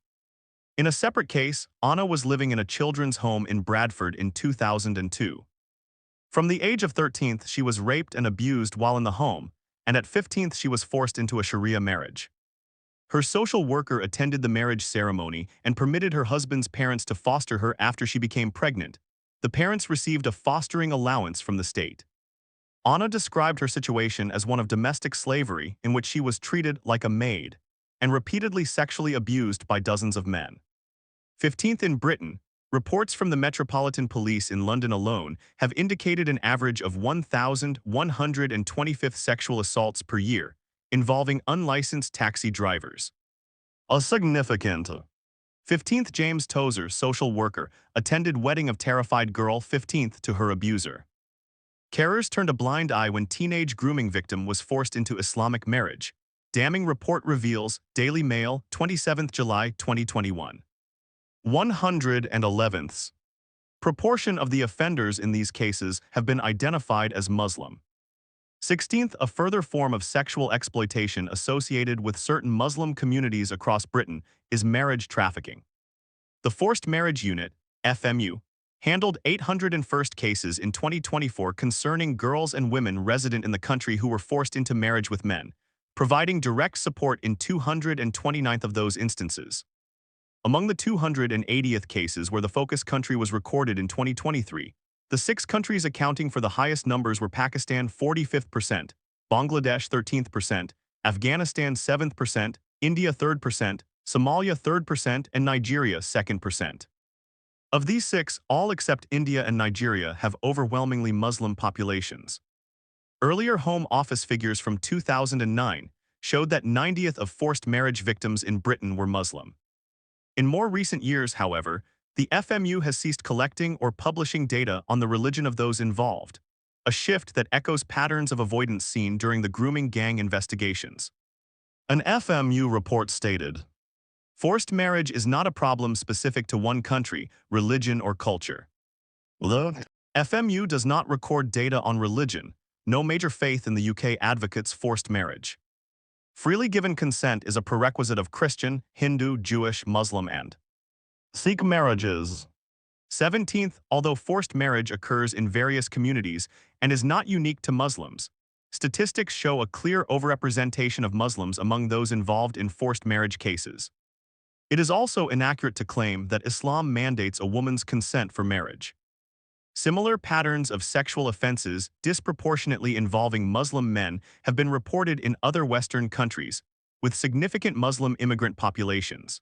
A: In a separate case, Anna was living in a children's home in Bradford in 2002. From the age of 13, she was raped and abused while in the home, and at 15 she was forced into a Sharia marriage. Her social worker attended the marriage ceremony and permitted her husband's parents to foster her after she became pregnant. The parents received a fostering allowance from the state. Anna described her situation as one of domestic slavery in which she was treated like a maid and repeatedly sexually abused by dozens of men. 15th, in Britain, reports from the Metropolitan Police in London alone have indicated an average of 1,125 sexual assaults per year, involving unlicensed taxi drivers. A significant 15th, James Tozer, social worker, attended wedding of terrified girl 15th to her abuser. Carers turned a blind eye when teenage grooming victim was forced into Islamic marriage. Damning report reveals, Daily Mail, 27 July 2021. 111ths. Proportion of the offenders in these cases have been identified as Muslim. 16th, a further form of sexual exploitation associated with certain Muslim communities across Britain is marriage trafficking. The Forced Marriage Unit, FMU, handled 801 cases in 2024 concerning girls and women resident in the country who were forced into marriage with men, providing direct support in 229 of those instances. Among the 280th cases where the focus country was recorded in 2023, the 6 countries accounting for the highest numbers were Pakistan 45th%, Bangladesh 13th%, Afghanistan 7th%, India 3rd%, Somalia 3rd%, and Nigeria 2nd%. Of these 6, all except India and Nigeria have overwhelmingly Muslim populations. Earlier Home Office figures from 2009 showed that 90th of forced marriage victims in Britain were Muslim. In more recent years, however, the FMU has ceased collecting or publishing data on the religion of those involved, a shift that echoes patterns of avoidance seen during the grooming gang investigations. An FMU report stated, "Forced marriage is not a problem specific to one country, religion, or culture." The FMU does not record data on religion, No major faith in the UK advocates forced marriage. Freely given consent is a prerequisite of Christian, Hindu, Jewish, Muslim, and Sikh marriages. 17th, although forced marriage occurs in various communities and is not unique to Muslims, statistics show a clear overrepresentation of Muslims among those involved in forced marriage cases. It is also inaccurate to claim that Islam mandates a woman's consent for marriage. Similar patterns of sexual offenses disproportionately involving Muslim men have been reported in other Western countries, with significant Muslim immigrant populations.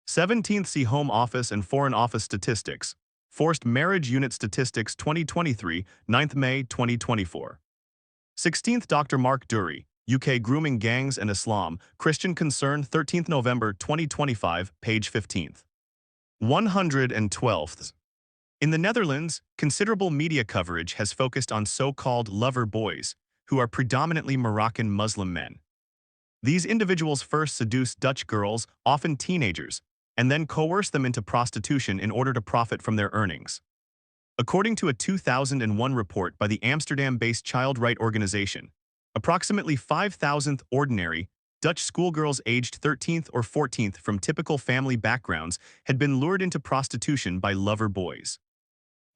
A: 17th, see Home Office and Foreign Office Statistics, Forced Marriage Unit Statistics 2023, 9th May 2024. 16th, Dr. Mark Dury, UK Grooming Gangs and Islam, Christian Concern, 13th November 2025, page 15th. 112th. In the Netherlands, considerable media coverage has focused on so-called lover boys, who are predominantly Moroccan Muslim men. These individuals first seduce Dutch girls, often teenagers, and then coerce them into prostitution in order to profit from their earnings. According to a 2001 report by the Amsterdam-based child right organization, approximately 5,000 ordinary Dutch schoolgirls aged 13th or 14th from typical family backgrounds had been lured into prostitution by lover boys.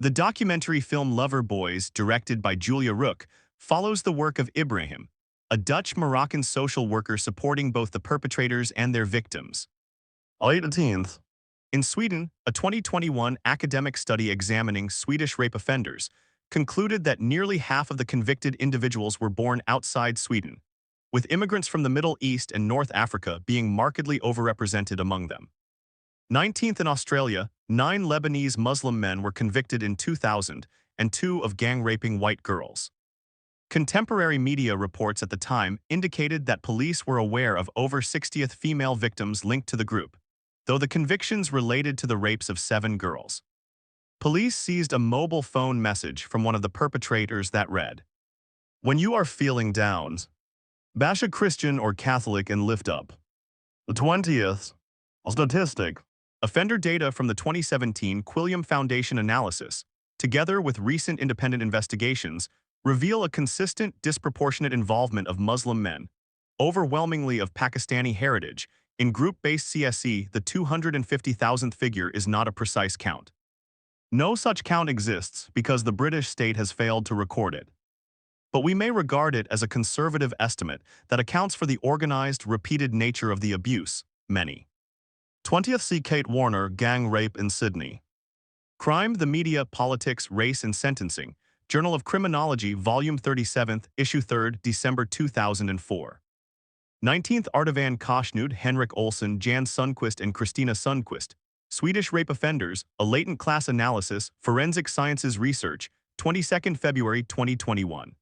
A: The documentary film Lover Boys, directed by Julia Rook, follows the work of Ibrahim, a Dutch-Moroccan social worker supporting both the perpetrators and their victims. 18th. In Sweden, a 2021 academic study examining Swedish rape offenders concluded that nearly half of the convicted individuals were born outside Sweden, with immigrants from the Middle East and North Africa being markedly overrepresented among them. 19th, in Australia, 9 Lebanese Muslim men were convicted in 2002 of gang-raping white girls. Contemporary media reports at the time indicated that police were aware of over 60 female victims linked to the group, though the convictions related to the rapes of 7 girls. Police seized a mobile phone message from one of the perpetrators that read, "When you are feeling down, bash a Christian or Catholic and lift up." The 20th. Statistic. Offender data from the 2017 Quilliam Foundation analysis, together with recent independent investigations, reveal a consistent, disproportionate involvement of Muslim men, overwhelmingly of Pakistani heritage, in group-based CSE. The 250,000th figure is not a precise count. No such count exists because the British state has failed to record it. But we may regard it as a conservative estimate that accounts for the organized, repeated nature of the abuse. Many. 20th, see Kate Warner, Gang Rape in Sydney. Crime, the Media, Politics, Race and Sentencing, Journal of Criminology, Volume 37, Issue 3, December 2004. 19th, Artavan Koshnud, Henrik Olsen, Jan Sundquist and Christina Sundquist, Swedish Rape Offenders, A Latent Class Analysis, Forensic Sciences Research, 22nd February 2021.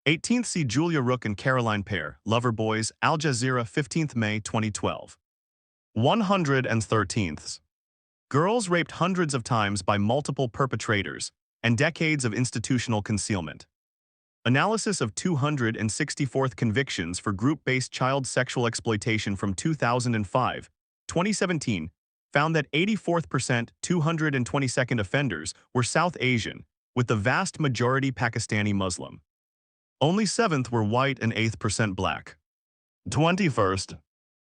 A: 18th, see Julia Rook and Caroline Pear, Lover Boys, Al Jazeera, 15th May 2012. 113th. Girls raped hundreds of times by multiple perpetrators, and decades of institutional concealment. Analysis of 264th convictions for group-based child sexual exploitation from 2005, 2017, found that 84th% 222nd offenders were South Asian, with the vast majority Pakistani Muslim. Only 7th were white and 8th% black. 21st.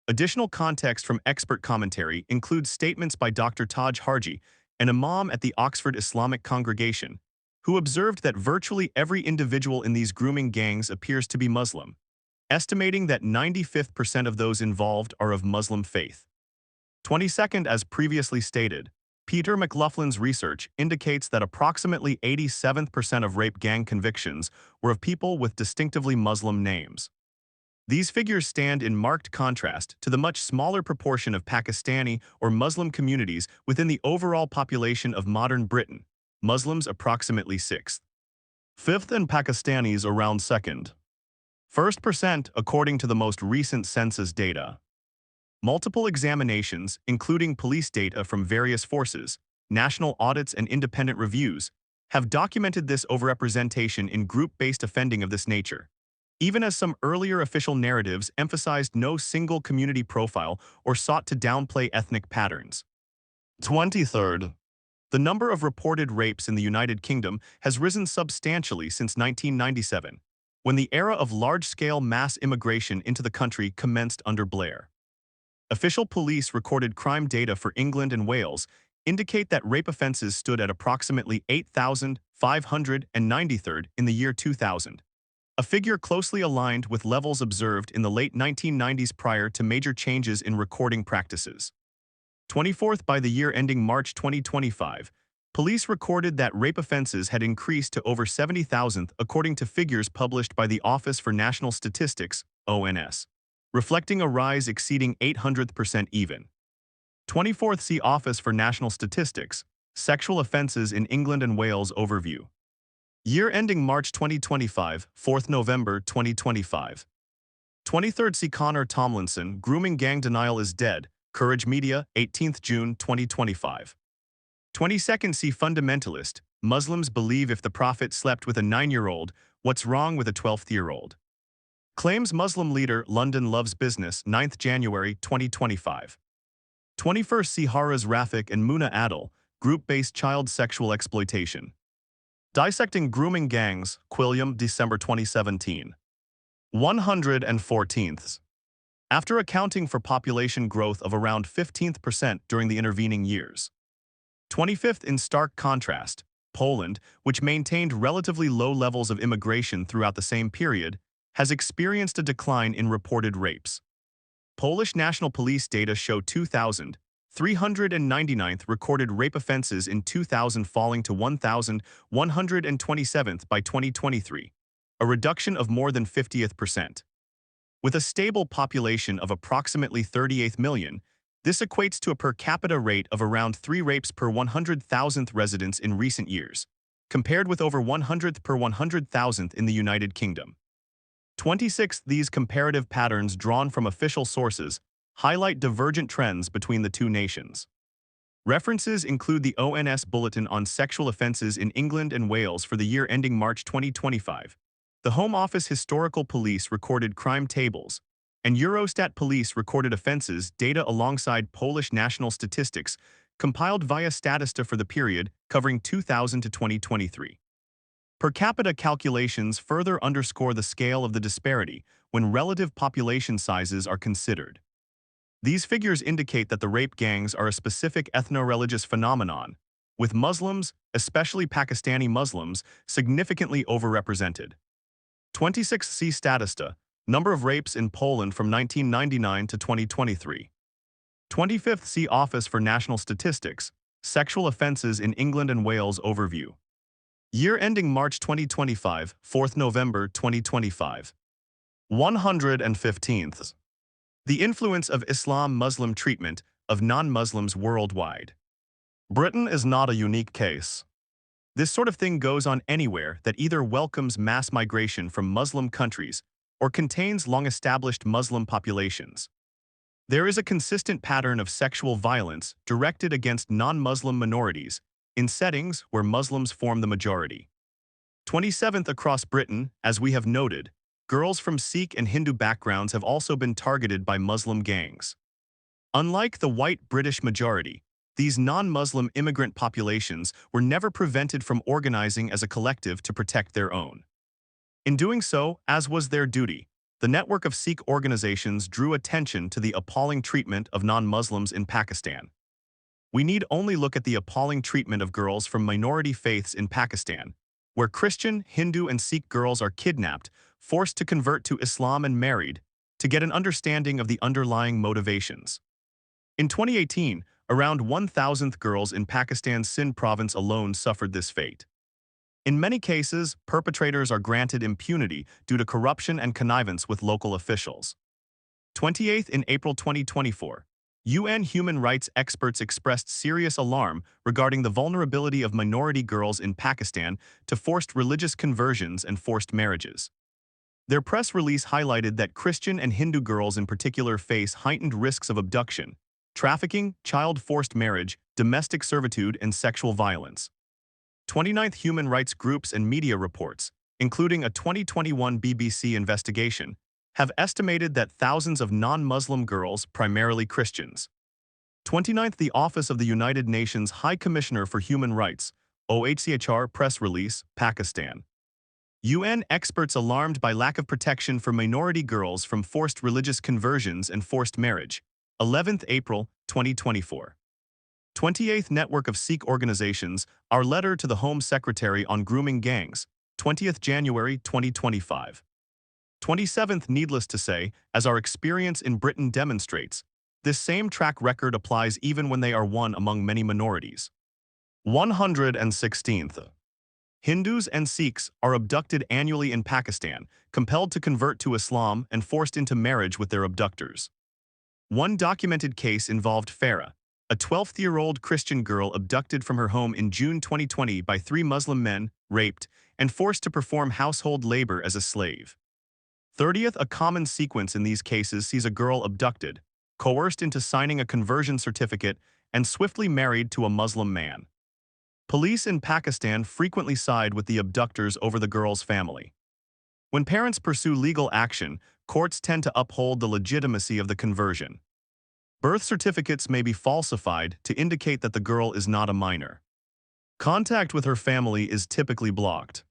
A: Additional context from expert commentary includes statements by Dr. Taj Harji, an imam at the Oxford Islamic Congregation, who observed that virtually every individual in these grooming gangs appears to be Muslim, estimating that 95% of those involved are of Muslim faith. 22nd, as previously stated, Peter McLaughlin's research indicates that approximately 87% of rape gang convictions were of people with distinctively Muslim names. These figures stand in marked contrast to the much smaller proportion of Pakistani or Muslim communities within the overall population of modern Britain, Muslims approximately 6th. 5th and Pakistanis around 2nd. 1st% according to the most recent census data. Multiple examinations, including police data from various forces, national audits and independent reviews, have documented this overrepresentation in group-based offending of this nature, even as some earlier official narratives emphasized no single community profile or sought to downplay ethnic patterns. 23rd. The number of reported rapes in the United Kingdom has risen substantially since 1997, when the era of large-scale mass immigration into the country commenced under Blair. Official police recorded crime data for England and Wales indicate that rape offenses stood at approximately 8,593 in the year 2000, a figure closely aligned with levels observed in the late 1990s prior to major changes in recording practices. 24th by the year ending March 2025, police recorded that rape offenses had increased to over 70,000 according to figures published by the Office for National Statistics, ONS, reflecting a rise exceeding 800% even. 24th See Office for National Statistics, Sexual Offenses in England and Wales Overview. Year ending March 2025, 4th November 2025. 23rd See Connor Tomlinson, Grooming Gang Denial is Dead, Courage Media, 18th June 2025. 22nd See Fundamentalist, Muslims believe if the Prophet slept with a 9-year-old, what's wrong with a 12th-year-old? Claims Muslim leader London loves business, 9th January 2025. 21st See Haraz Rafik and Muna Adil, Group-Based Child Sexual Exploitation. Dissecting Grooming Gangs, Quilliam, December 2017. 114th. After accounting for population growth of around 15% during the intervening years. 25th In stark contrast, Poland, which maintained relatively low levels of immigration throughout the same period, has experienced a decline in reported rapes. Polish National Police data show 2,399th recorded rape offenses in 2000 falling to 1,127th by 2023, a reduction of more than 50%. With a stable population of approximately 38 million, this equates to a per capita rate of around 3 rapes per 100,000th residents in recent years, compared with over 100th per 100,000th in the United Kingdom. 26th These comparative patterns drawn from official sources highlight divergent trends between the two nations. References include the ONS Bulletin on Sexual Offences in England and Wales for the year ending March 2025, the Home Office Historical Police recorded crime tables, and Eurostat Police recorded offences data alongside Polish national statistics compiled via Statista for the period covering 2000 to 2023. Per capita calculations further underscore the scale of the disparity when relative population sizes are considered. These figures indicate that the rape gangs are a specific ethno-religious phenomenon, with Muslims, especially Pakistani Muslims, significantly overrepresented. 26th See Statista, number of rapes in Poland from 1999 to 2023. 25th See Office for National Statistics, Sexual Offences in England and Wales Overview. Year ending March 2025, 4th November 2025. 115th. The influence of Islam-Muslim treatment of non-Muslims worldwide. Britain is not a unique case. This sort of thing goes on anywhere that either welcomes mass migration from Muslim countries or contains long-established Muslim populations. There is a consistent pattern of sexual violence directed against non-Muslim minorities in settings where Muslims form the majority. 27th Across Britain, as we have noted, girls from Sikh and Hindu backgrounds have also been targeted by Muslim gangs. Unlike the white British majority, these non-Muslim immigrant populations were never prevented from organizing as a collective to protect their own. In doing so, as was their duty, the network of Sikh organizations drew attention to the appalling treatment of non-Muslims in Pakistan. We need only look at the appalling treatment of girls from minority faiths in Pakistan, where Christian, Hindu, and Sikh girls are kidnapped, forced to convert to Islam and married, to get an understanding of the underlying motivations. In 2018, around 1,000 girls in Pakistan's Sindh province alone suffered this fate. In many cases, perpetrators are granted impunity due to corruption and connivance with local officials. 28th In April 2024, UN human rights experts expressed serious alarm regarding the vulnerability of minority girls in Pakistan to forced religious conversions and forced marriages. Their press release highlighted that Christian and Hindu girls in particular face heightened risks of abduction, trafficking, child forced marriage, domestic servitude, and sexual violence. 29th Human rights groups and media reports, including a 2021 BBC investigation, have estimated that thousands of non-Muslim girls, primarily Christians, 29th, the Office of the United Nations High Commissioner for Human Rights, OHCHR press release, Pakistan. UN experts alarmed by lack of protection for minority girls from forced religious conversions and forced marriage. 11th April, 2024. 28th Network of Sikh Organizations, Our Letter to the Home Secretary on Grooming Gangs, 20th January 2025. 27th, needless to say, as our experience in Britain demonstrates, this same track record applies even when they are one among many minorities. 116th. Hindus and Sikhs are abducted annually in Pakistan, compelled to convert to Islam and forced into marriage with their abductors. One documented case involved Farah, a 12-year-old Christian girl abducted from her home in June 2020 by 3 Muslim men, raped, and forced to perform household labor as a slave. 30th, a common sequence in these cases sees a girl abducted, coerced into signing a conversion certificate, and swiftly married to a Muslim man. Police in Pakistan frequently side with the abductors over the girl's family. When parents pursue legal action, courts tend to uphold the legitimacy of the conversion. Birth certificates may be falsified to indicate that the girl is not a minor. Contact with her family is typically blocked.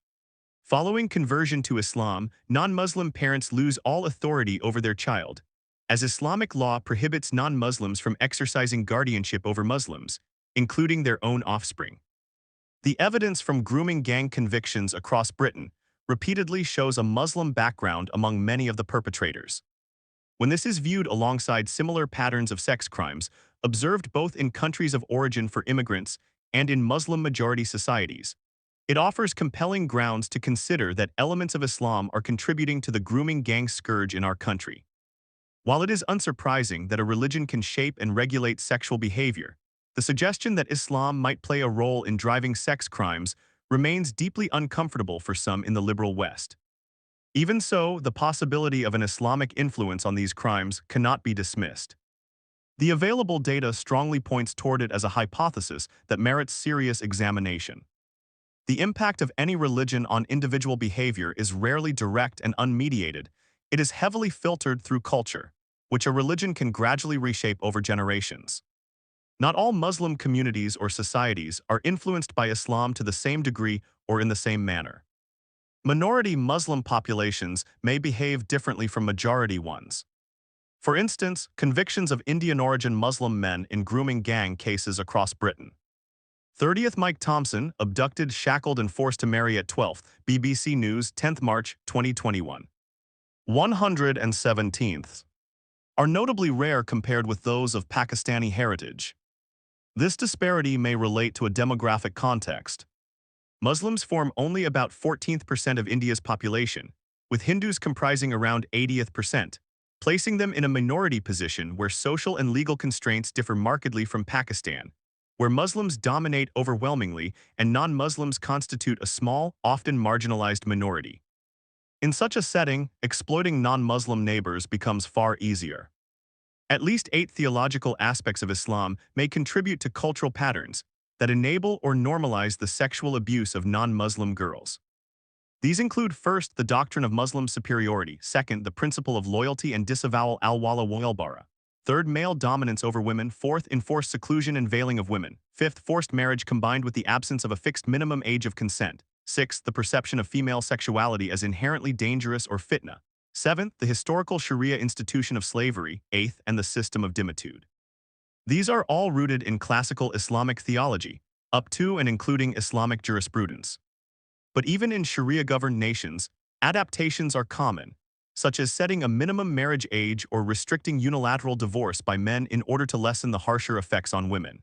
A: Following conversion to Islam, non-Muslim parents lose all authority over their child, as Islamic law prohibits non-Muslims from exercising guardianship over Muslims, including their own offspring. The evidence from grooming gang convictions across Britain repeatedly shows a Muslim background among many of the perpetrators. When this is viewed alongside similar patterns of sex crimes observed both in countries of origin for immigrants and in Muslim-majority societies, it offers compelling grounds to consider that elements of Islam are contributing to the grooming gang scourge in our country. While it is unsurprising that a religion can shape and regulate sexual behavior, the suggestion that Islam might play a role in driving sex crimes remains deeply uncomfortable for some in the liberal West. Even so, the possibility of an Islamic influence on these crimes cannot be dismissed. The available data strongly points toward it as a hypothesis that merits serious examination. The impact of any religion on individual behavior is rarely direct and unmediated. It is heavily filtered through culture, which a religion can gradually reshape over generations. Not all Muslim communities or societies are influenced by Islam to the same degree or in the same manner. Minority Muslim populations may behave differently from majority ones. For instance, convictions of Indian-origin Muslim men in grooming gang cases across Britain. 30th, Mike Thompson, abducted, shackled, and forced to marry at 12th, BBC News, 10th March, 2021. 117th. Are notably rare compared with those of Pakistani heritage. This disparity may relate to a demographic context. Muslims form only about 14% of India's population, with Hindus comprising around 80th%, placing them in a minority position where social and legal constraints differ markedly from Pakistan, where Muslims dominate overwhelmingly and non-Muslims constitute a small, often marginalized minority. In such a setting, exploiting non-Muslim neighbors becomes far easier. At least 8 theological aspects of Islam may contribute to cultural patterns that enable or normalize the sexual abuse of non-Muslim girls. These include: first, the doctrine of Muslim superiority; second, the principle of loyalty and disavowal al-wala wal-bara; third, male dominance over women; fourth, enforced seclusion and veiling of women; fifth, forced marriage combined with the absence of a fixed minimum age of consent; sixth, the perception of female sexuality as inherently dangerous or fitna; seventh, the historical Sharia institution of slavery; eighth, and the system of dimitude. These are all rooted in classical Islamic theology, up to and including Islamic jurisprudence. But even in Sharia-governed nations, adaptations are common, such as setting a minimum marriage age or restricting unilateral divorce by men in order to lessen the harsher effects on women.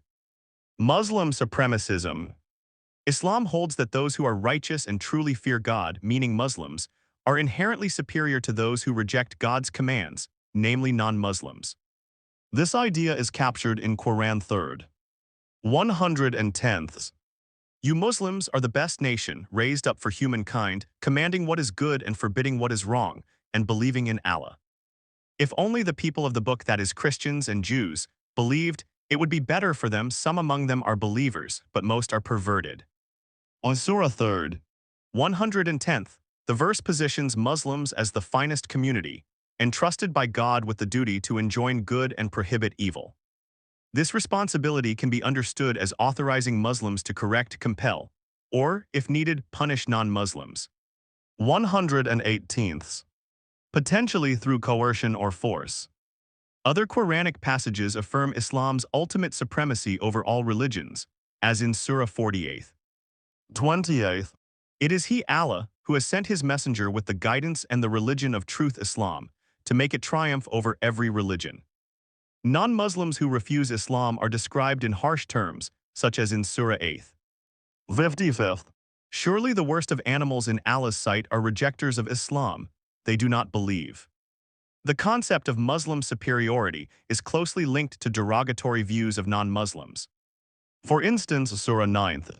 A: Muslim supremacism. Islam holds that those who are righteous and truly fear God, meaning Muslims, are inherently superior to those who reject God's commands, namely non-Muslims. This idea is captured in Quran 3rd. 110th. You Muslims are the best nation raised up for humankind, commanding what is good and forbidding what is wrong, and believing in Allah. If only the people of the book, that is Christians and Jews, believed, it would be better for them. Some among them are believers, but most are perverted. On Surah 3rd. 110th. The verse positions Muslims as the finest community, entrusted by God with the duty to enjoin good and prohibit evil. This responsibility can be understood as authorizing Muslims to correct, compel, or, if needed, punish non-Muslims. 118th. Potentially through coercion or force. Other Quranic passages affirm Islam's ultimate supremacy over all religions, as in Surah 48. 28th. It is He, Allah, who has sent His messenger with the guidance and the religion of truth Islam, to make it triumph over every religion. Non-Muslims who refuse Islam are described in harsh terms, such as in Surah 8. 55th. Surely the worst of animals in Allah's sight are rejectors of Islam. They do not believe. The concept of Muslim superiority is closely linked to derogatory views of non-Muslims. For instance, Surah 9th.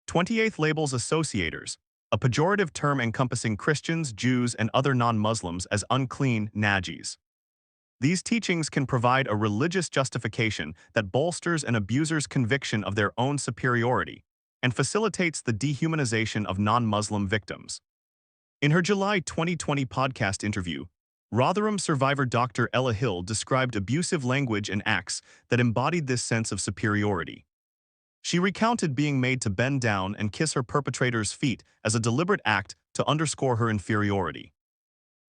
A: 28th labels associators, a pejorative term encompassing Christians, Jews, and other non-Muslims as unclean, najis. These teachings can provide a religious justification that bolsters an abuser's conviction of their own superiority and facilitates the dehumanization of non-Muslim victims. In her July 2020 podcast interview, Rotherham survivor Dr. Ella Hill described abusive language and acts that embodied this sense of superiority. She recounted being made to bend down and kiss her perpetrator's feet as a deliberate act to underscore her inferiority.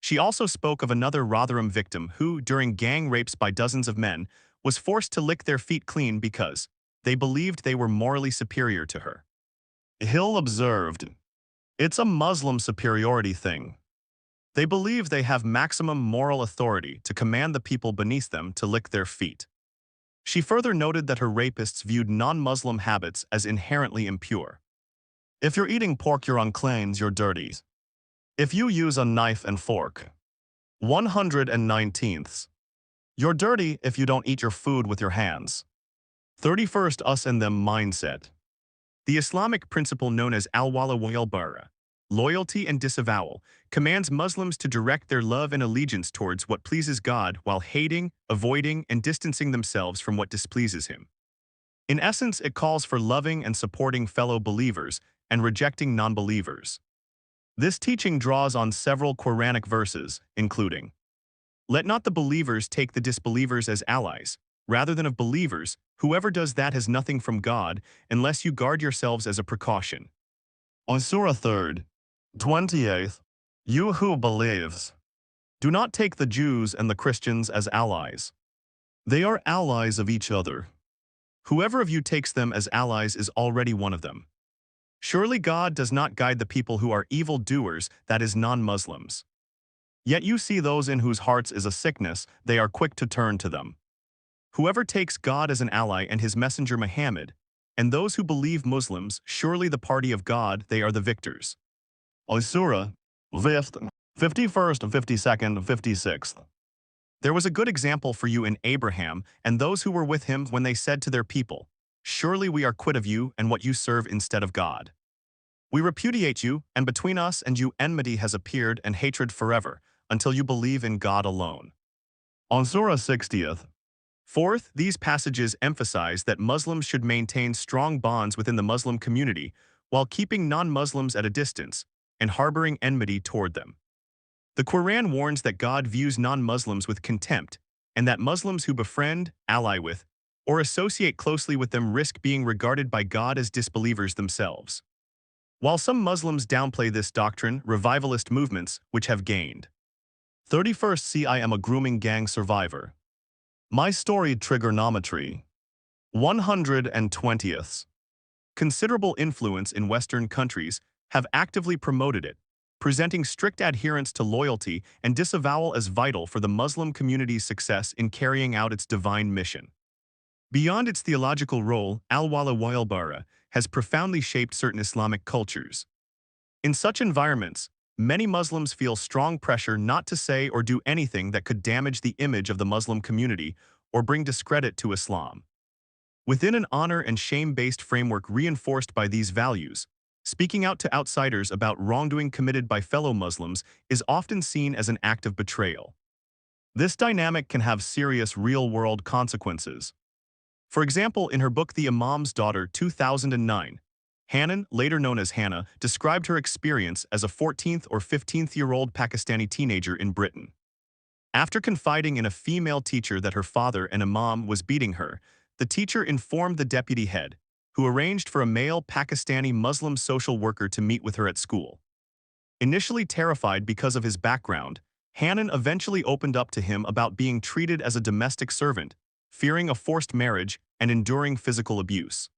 A: She also spoke of another Rotherham victim who, during gang rapes by dozens of men, was forced to lick their feet clean because they believed they were morally superior to her. Hill observed, "It's a Muslim superiority thing. They believe they have maximum moral authority to command the people beneath them to lick their feet." She further noted that her rapists viewed non-Muslim habits as inherently impure. "If you're eating pork, you're unclean, you're dirty. If you use a knife and fork." 119th. You're dirty if you don't eat your food with your hands. 31st us and them mindset. The Islamic principle known as al-wala wal-bara, loyalty and disavowal, commands Muslims to direct their love and allegiance towards what pleases God while hating, avoiding, and distancing themselves from what displeases Him. In essence, it calls for loving and supporting fellow believers and rejecting non-believers. This teaching draws on several Quranic verses, including, "Let not the believers take the disbelievers as allies. Rather than of believers, whoever does that has nothing from God, unless you guard yourselves as a precaution." On Surah 3, 28th, "You who believes, do not take the Jews and the Christians as allies. They are allies of each other. Whoever of you takes them as allies is already one of them. Surely God does not guide the people who are evil doers, that is, non-Muslims. Yet you see those in whose hearts is a sickness, they are quick to turn to them. Whoever takes God as an ally and His messenger Muhammad, and those who believe Muslims, surely the party of God, they are the victors." Surah 5th, 51st, 52nd, 56th. "There was a good example for you in Abraham and those who were with him when they said to their people, 'Surely we are quit of you and what you serve instead of God. We repudiate you, and between us and you enmity has appeared and hatred forever, until you believe in God alone.'" On Surah 60th. Fourth, these passages emphasize that Muslims should maintain strong bonds within the Muslim community while keeping non-Muslims at a distance and harboring enmity toward them. The Quran warns that God views non-Muslims with contempt, and that Muslims who befriend, ally with, or associate closely with them risk being regarded by God as disbelievers themselves. While some Muslims downplay this doctrine, revivalist movements, which have gained 31st see I am a grooming gang survivor. My story trigonometry. 120th. Considerable influence in Western countries have actively promoted it, presenting strict adherence to loyalty and disavowal as vital for the Muslim community's success in carrying out its divine mission. Beyond its theological role, al-wala wal-bara has profoundly shaped certain Islamic cultures. In such environments, many Muslims feel strong pressure not to say or do anything that could damage the image of the Muslim community or bring discredit to Islam. Within an honor and shame-based framework reinforced by these values, speaking out to outsiders about wrongdoing committed by fellow Muslims is often seen as an act of betrayal. This dynamic can have serious real-world consequences. For example, in her book The Imam's Daughter 2009, Hanan, later known as Hannah, described her experience as a 14th or 15th-year-old Pakistani teenager in Britain. After confiding in a female teacher that her father, an imam, was beating her, the teacher informed the deputy head, who arranged for a male Pakistani Muslim social worker to meet with her at school. Initially terrified because of his background, Hannon eventually opened up to him about being treated as a domestic servant, fearing a forced marriage, and enduring physical abuse.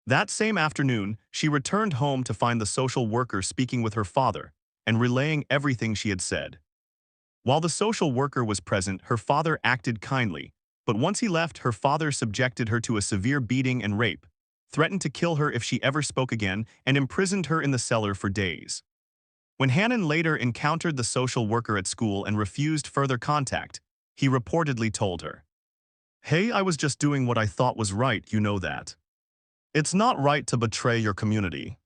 A: That same afternoon, she returned home to find the social worker speaking with her father and relaying everything she had said. While the social worker was present, her father acted kindly, but once he left, her father subjected her to a severe beating and rape, threatened to kill her if she ever spoke again, and imprisoned her in the cellar for days. When Hannon later encountered the social worker at school and refused further contact, he reportedly told her, "Hey, I was just doing what I thought was right, you know that. It's not right to betray your community."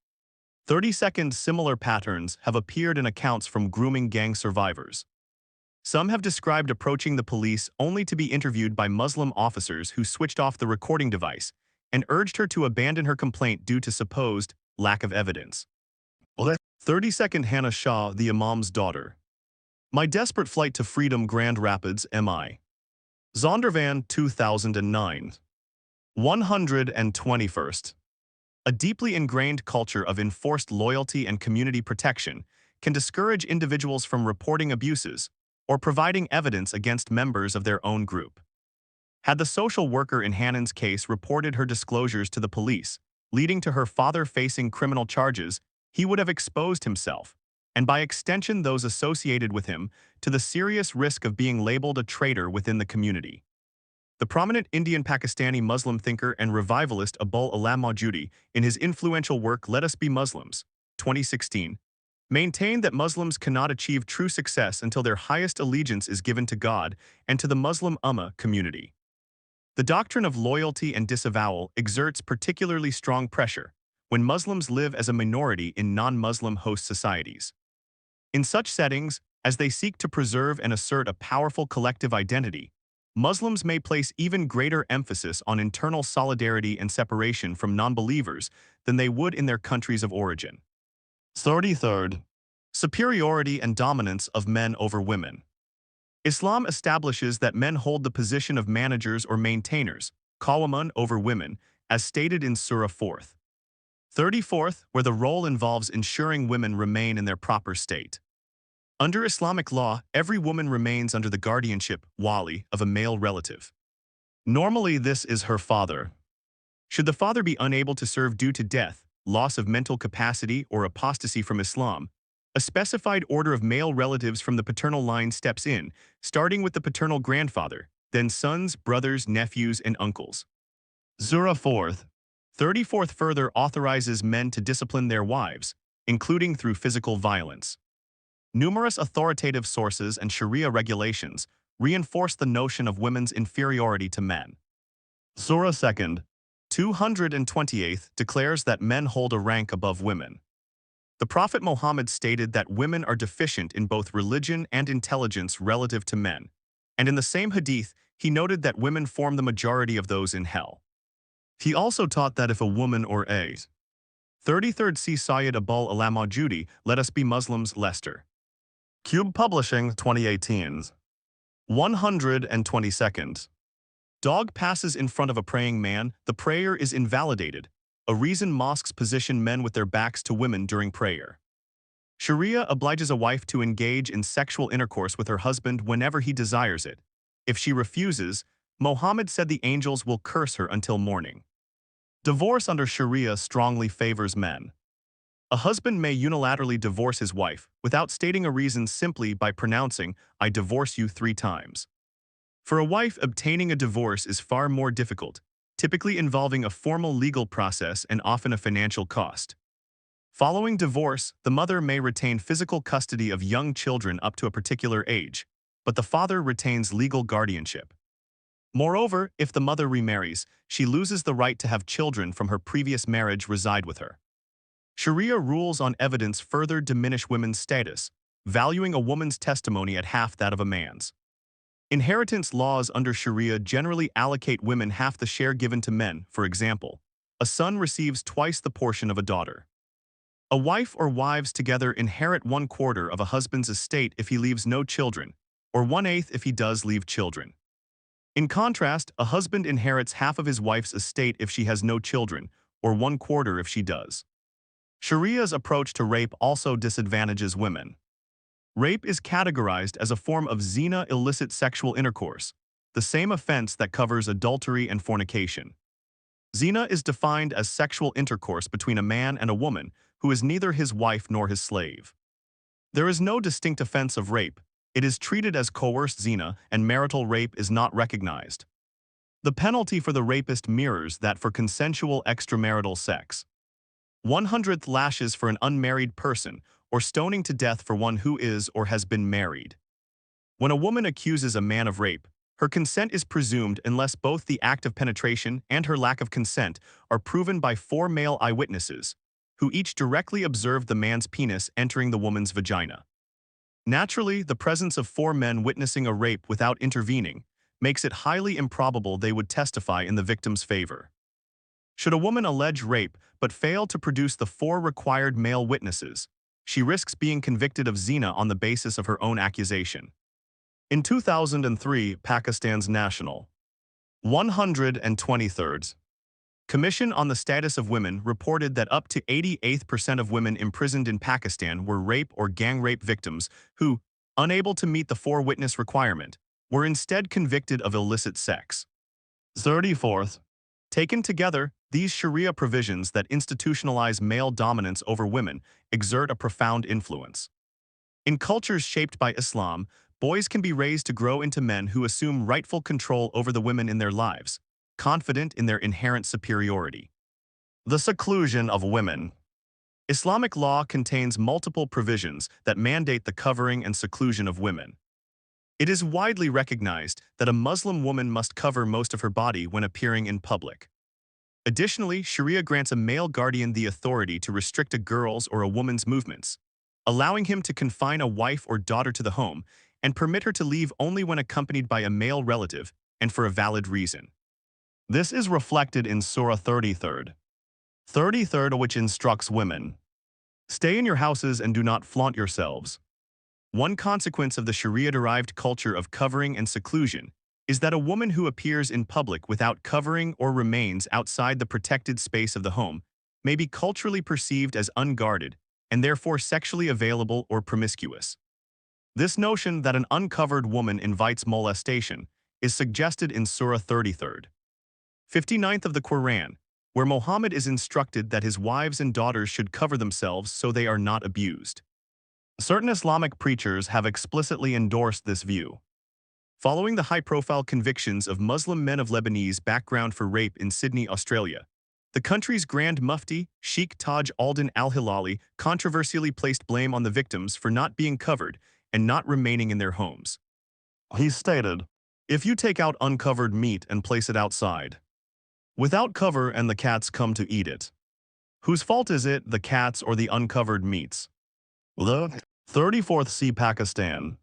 A: 30-second similar patterns have appeared in accounts from grooming gang survivors. Some have described approaching the police only to be interviewed by Muslim officers who switched off the recording device and urged her to abandon her complaint due to supposed lack of evidence. 30-second Hannah Shah, the Imam's daughter. My desperate flight to freedom, Grand Rapids, MI. Zondervan, 2009. 121st. A deeply ingrained culture of enforced loyalty and community protection can discourage individuals from reporting abuses or providing evidence against members of their own group. Had the social worker in Hannon's case reported her disclosures to the police, leading to her father facing criminal charges, he would have exposed himself, and by extension those associated with him, to the serious risk of being labeled a traitor within the community. The prominent Indian Pakistani Muslim thinker and revivalist Abul Alam Maududi, in his influential work Let Us Be Muslims, 2016, maintained that Muslims cannot achieve true success until their highest allegiance is given to God and to the Muslim Ummah community. The doctrine of loyalty and disavowal exerts particularly strong pressure when Muslims live as a minority in non-Muslim host societies. In such settings, as they seek to preserve and assert a powerful collective identity, Muslims may place even greater emphasis on internal solidarity and separation from non-believers than they would in their countries of origin. 33rd. Superiority and dominance of men over women. Islam establishes that men hold the position of managers or maintainers, qawamun, over women, as stated in Surah 4th. 34th, where the role involves ensuring women remain in their proper state. Under Islamic law, every woman remains under the guardianship, wali, of a male relative. Normally this is her father. Should the father be unable to serve due to death, loss of mental capacity, or apostasy from Islam, a specified order of male relatives from the paternal line steps in, starting with the paternal grandfather, then sons, brothers, nephews, and uncles. Surah 4th. 34th further authorizes men to discipline their wives, including through physical violence. Numerous authoritative sources and Sharia regulations reinforce the notion of women's inferiority to men. Surah 2nd, 228th declares that men hold a rank above women. The Prophet Muhammad stated that women are deficient in both religion and intelligence relative to men, and in the same hadith, he noted that women form the majority of those in hell. He also taught that if a woman or a 33rd see Sayyid Abul Alam Maududi, Let Us Be Muslims, Leicester. Cube Publishing, 2018. 122nd. Dog passes in front of a praying man, the prayer is invalidated, a reason mosques position men with their backs to women during prayer. Sharia obliges a wife to engage in sexual intercourse with her husband whenever he desires it. If she refuses, Muhammad said the angels will curse her until morning. Divorce under Sharia strongly favors men. A husband may unilaterally divorce his wife without stating a reason simply by pronouncing, "I divorce you 3 times." For a wife, obtaining a divorce is far more difficult, typically involving a formal legal process and often a financial cost. Following divorce, the mother may retain physical custody of young children up to a particular age, but the father retains legal guardianship. Moreover, if the mother remarries, she loses the right to have children from her previous marriage reside with her. Sharia rules on evidence further diminish women's status, valuing a woman's testimony at half that of a man's. Inheritance laws under Sharia generally allocate women half the share given to men. For example, a son receives twice the portion of a daughter. A wife or wives together inherit 1/4 of a husband's estate if he leaves no children, or 1/8 if he does leave children. In contrast, a husband inherits half of his wife's estate if she has no children, or 1/4 if she does. Sharia's approach to rape also disadvantages women. Rape is categorized as a form of zina, illicit sexual intercourse, the same offense that covers adultery and fornication. Zina is defined as sexual intercourse between a man and a woman who is neither his wife nor his slave. There is no distinct offense of rape. It is treated as coerced zina, and marital rape is not recognized. The penalty for the rapist mirrors that for consensual extramarital sex. 100th lashes for an unmarried person, or stoning to death for one who is or has been married. When a woman accuses a man of rape, her consent is presumed unless both the act of penetration and her lack of consent are proven by 4 male eyewitnesses, who each directly observed the man's penis entering the woman's vagina. Naturally, the presence of 4 men witnessing a rape without intervening makes it highly improbable they would testify in the victim's favor. Should a woman allege rape but fail to produce the 4 required male witnesses, she risks being convicted of zina on the basis of her own accusation. In 2003, Pakistan's National 123rd Commission on the Status of Women reported that up to 88% of women imprisoned in Pakistan were rape or gang rape victims who, unable to meet the 4-witness requirement, were instead convicted of illicit sex. 34th. Taken together, these Sharia provisions that institutionalize male dominance over women exert a profound influence. In cultures shaped by Islam, boys can be raised to grow into men who assume rightful control over the women in their lives, confident in their inherent superiority. The seclusion of women. Islamic law contains multiple provisions that mandate the covering and seclusion of women. It is widely recognized that a Muslim woman must cover most of her body when appearing in public. Additionally, Sharia grants a male guardian the authority to restrict a girl's or a woman's movements, allowing him to confine a wife or daughter to the home and permit her to leave only when accompanied by a male relative and for a valid reason. This is reflected in Surah 33rd, which instructs women, "Stay in your houses and do not flaunt yourselves." One consequence of the Sharia-derived culture of covering and seclusion is that a woman who appears in public without covering or remains outside the protected space of the home may be culturally perceived as unguarded and therefore sexually available or promiscuous. This notion that an uncovered woman invites molestation is suggested in Surah 33rd. 59th of the Quran, where Muhammad is instructed that his wives and daughters should cover themselves so they are not abused. Certain Islamic preachers have explicitly endorsed this view. Following the high-profile convictions of Muslim men of Lebanese background for rape in Sydney, Australia, the country's Grand Mufti, Sheikh Taj al-Din al-Hilali, controversially placed blame on the victims for not being covered and not remaining in their homes. He stated, "If you take out uncovered meat and place it outside, without cover, and the cats come to eat it, whose fault is it, the cats or the uncovered meats?" The 34th See Pakistan.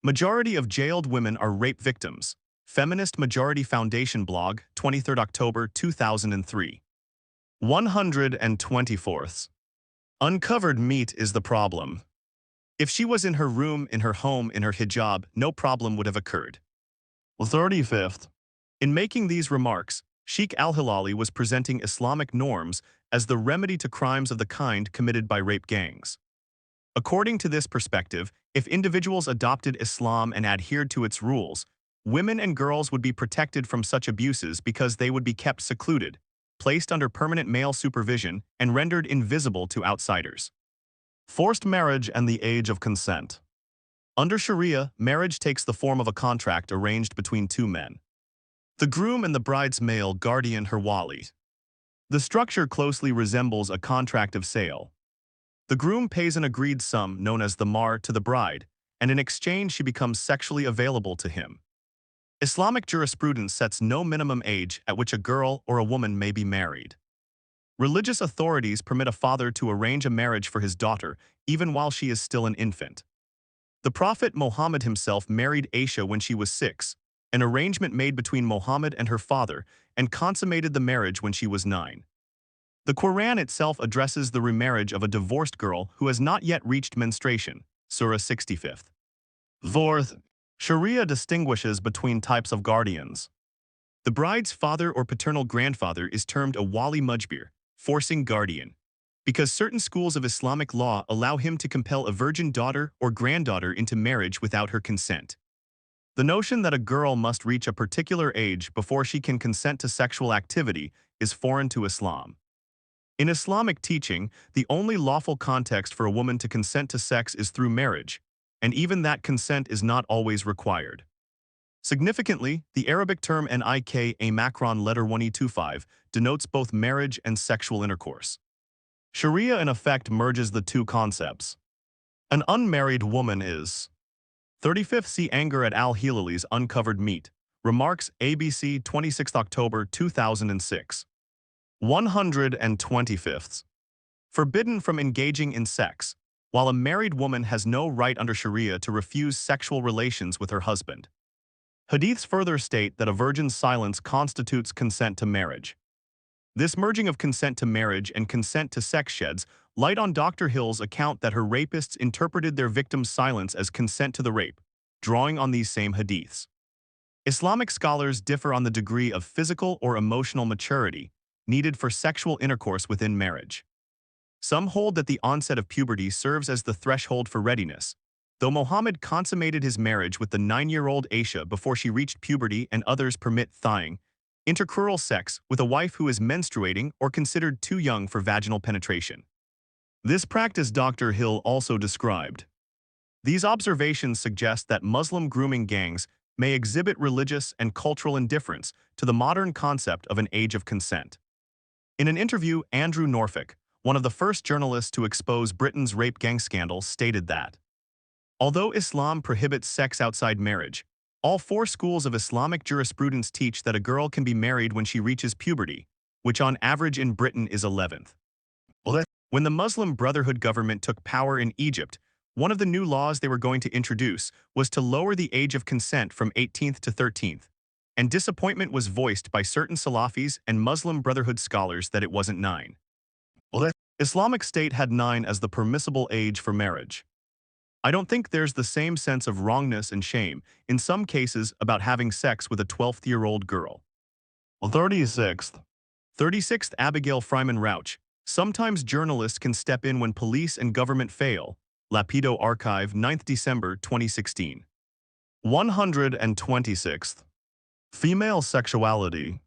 A: Majority of jailed women are rape victims. Feminist Majority Foundation blog, 23rd October 2003. 124th. Uncovered meat is the problem. If she was in her room, in her home, in her hijab, no problem would have occurred. 35th. In making these remarks, Sheikh al-Hilali was presenting Islamic norms as the remedy to crimes of the kind committed by rape gangs. According to this perspective, if individuals adopted Islam and adhered to its rules, women and girls would be protected from such abuses because they would be kept secluded, placed under permanent male supervision, and rendered invisible to outsiders. Forced marriage and the age of consent. Under Sharia, marriage takes the form of a contract arranged between 2 men. The groom and the bride's male guardian, her wali. The structure closely resembles a contract of sale. The groom pays an agreed sum known as the mahr to the bride, and in exchange she becomes sexually available to him. Islamic jurisprudence sets no minimum age at which a girl or a woman may be married. Religious authorities permit a father to arrange a marriage for his daughter even while she is still an infant. The Prophet Muhammad himself married Aisha when she was 6, an arrangement made between Muhammad and her father, and consummated the marriage when she was 9. The Quran itself addresses the remarriage of a divorced girl who has not yet reached menstruation, Surah 65th. 4th. Sharia distinguishes between types of guardians. The bride's father or paternal grandfather is termed a wali mujbir, forcing guardian, because certain schools of Islamic law allow him to compel a virgin daughter or granddaughter into marriage without her consent. The notion that a girl must reach a particular age before she can consent to sexual activity is foreign to Islam. In Islamic teaching, the only lawful context for a woman to consent to sex is through marriage, and even that consent is not always required. Significantly, the Arabic term nik a Macron letter 1025 denotes both marriage and sexual intercourse. Sharia in effect merges the two concepts. An unmarried woman is 35th See Anger at Al-Hilali's Uncovered Meat, Remarks ABC 26 October 2006. 125th. Forbidden from engaging in sex, while a married woman has no right under Sharia to refuse sexual relations with her husband. Hadiths further state that a virgin's silence constitutes consent to marriage. This merging of consent to marriage and consent to sex sheds light on Dr. Hill's account that her rapists interpreted their victim's silence as consent to the rape, drawing on these same hadiths. Islamic scholars differ on the degree of physical or emotional maturity needed for sexual intercourse within marriage. Some hold that the onset of puberty serves as the threshold for readiness, though Muhammad consummated his marriage with the 9-year-old Aisha before she reached puberty, and others permit thigh, intercrural sex with a wife who is menstruating or considered too young for vaginal penetration. This practice Dr. Hill also described. These observations suggest that Muslim grooming gangs may exhibit religious and cultural indifference to the modern concept of an age of consent. In an interview, Andrew Norfolk, one of the first journalists to expose Britain's rape gang scandal, stated that, although Islam prohibits sex outside marriage, all 4 schools of Islamic jurisprudence teach that a girl can be married when she reaches puberty, which on average in Britain is 11th. When the Muslim Brotherhood government took power in Egypt, one of the new laws they were going to introduce was to lower the age of consent from 18th to 13th, and disappointment was voiced by certain Salafis and Muslim Brotherhood scholars that it wasn't 9. Islamic State had 9 as the permissible age for marriage. I don't think there's the same sense of wrongness and shame in some cases about having sex with a 12-year-old girl. 36th Abigail Fryman Rauch. Sometimes journalists can step in when police and government fail. Lapido Archive, 9th December 2016. 126th. Female sexuality.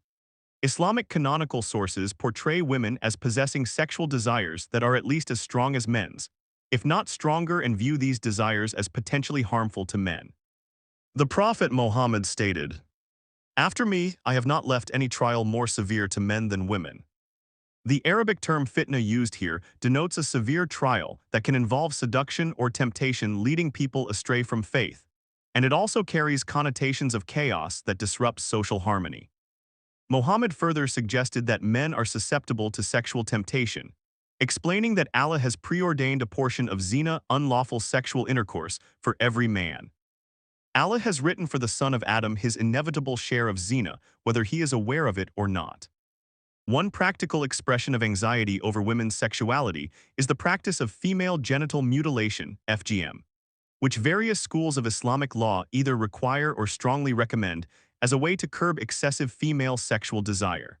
A: Islamic canonical sources portray women as possessing sexual desires that are at least as strong as men's, if not stronger, and view these desires as potentially harmful to men. The Prophet Muhammad stated, "After me, I have not left any trial more severe to men than women." The Arabic term fitna used here denotes a severe trial that can involve seduction or temptation leading people astray from faith, and it also carries connotations of chaos that disrupts social harmony. Muhammad further suggested that men are susceptible to sexual temptation, explaining that Allah has preordained a portion of zina, unlawful sexual intercourse, for every man. Allah has written for the son of Adam his inevitable share of zina, whether he is aware of it or not. One practical expression of anxiety over women's sexuality is the practice of female genital mutilation, FGM, which various schools of Islamic law either require or strongly recommend as a way to curb excessive female sexual desire.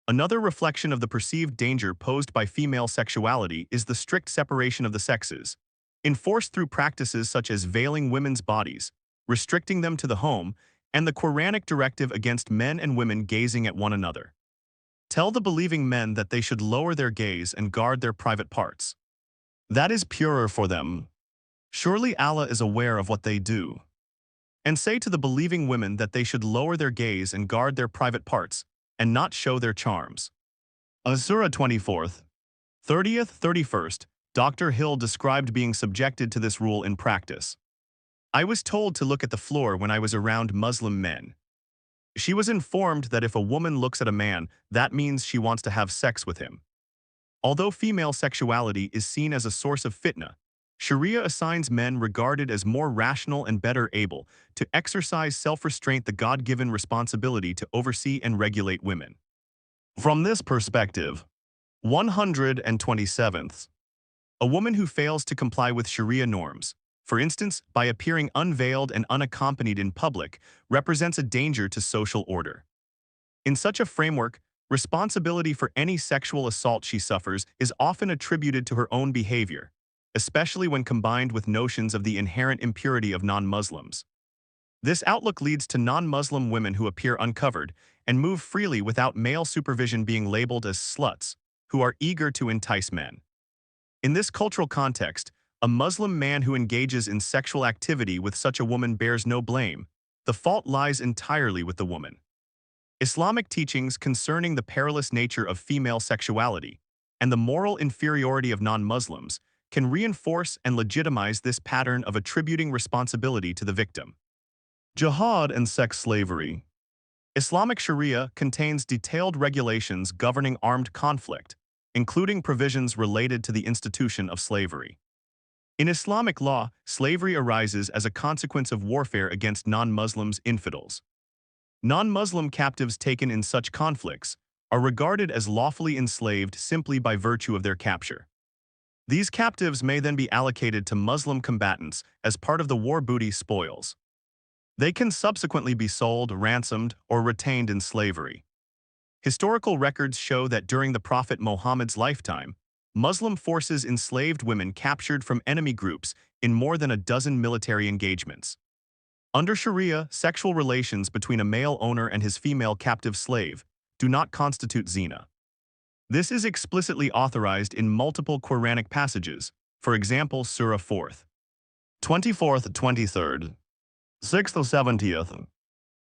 A: Another reflection of the perceived danger posed by female sexuality is the strict separation of the sexes, enforced through practices such as veiling women's bodies, restricting them to the home, and the Quranic directive against men and women gazing at one another. Tell the believing men that they should lower their gaze and guard their private parts. That is purer for them. Surely Allah is aware of what they do. And say to the believing women that they should lower their gaze and guard their private parts, and not show their charms. Surah 24th, 30th, 31st, Dr. Hill described being subjected to this rule in practice. I was told to look at the floor when I was around Muslim men. She was informed that if a woman looks at a man, that means she wants to have sex with him. Although female sexuality is seen as a source of fitna, Sharia assigns men regarded as more rational and better able to exercise self-restraint, the God-given responsibility to oversee and regulate women. From this perspective, 127th. A woman who fails to comply with Sharia norms, for instance, by appearing unveiled and unaccompanied in public, represents a danger to social order. In such a framework, responsibility for any sexual assault she suffers is often attributed to her own behavior, especially when combined with notions of the inherent impurity of non-Muslims. This outlook leads to non-Muslim women who appear uncovered and move freely without male supervision being labeled as sluts, who are eager to entice men. In this cultural context, a Muslim man who engages in sexual activity with such a woman bears no blame. The fault lies entirely with the woman. Islamic teachings concerning the perilous nature of female sexuality and the moral inferiority of non-Muslims can reinforce and legitimize this pattern of attributing responsibility to the victim. Jihad and sex slavery. Islamic Sharia contains detailed regulations governing armed conflict, including provisions related to the institution of slavery. In Islamic law, slavery arises as a consequence of warfare against non-Muslims infidels. Non-Muslim captives taken in such conflicts are regarded as lawfully enslaved simply by virtue of their capture. These captives may then be allocated to Muslim combatants as part of the war booty spoils. They can subsequently be sold, ransomed, or retained in slavery. Historical records show that during the Prophet Muhammad's lifetime, Muslim forces enslaved women captured from enemy groups in more than a dozen military engagements. Under Sharia, sexual relations between a male owner and his female captive slave do not constitute zina. This is explicitly authorized in multiple Quranic passages, for example, Surah 4th, 24th, 23rd, 6th, 70th,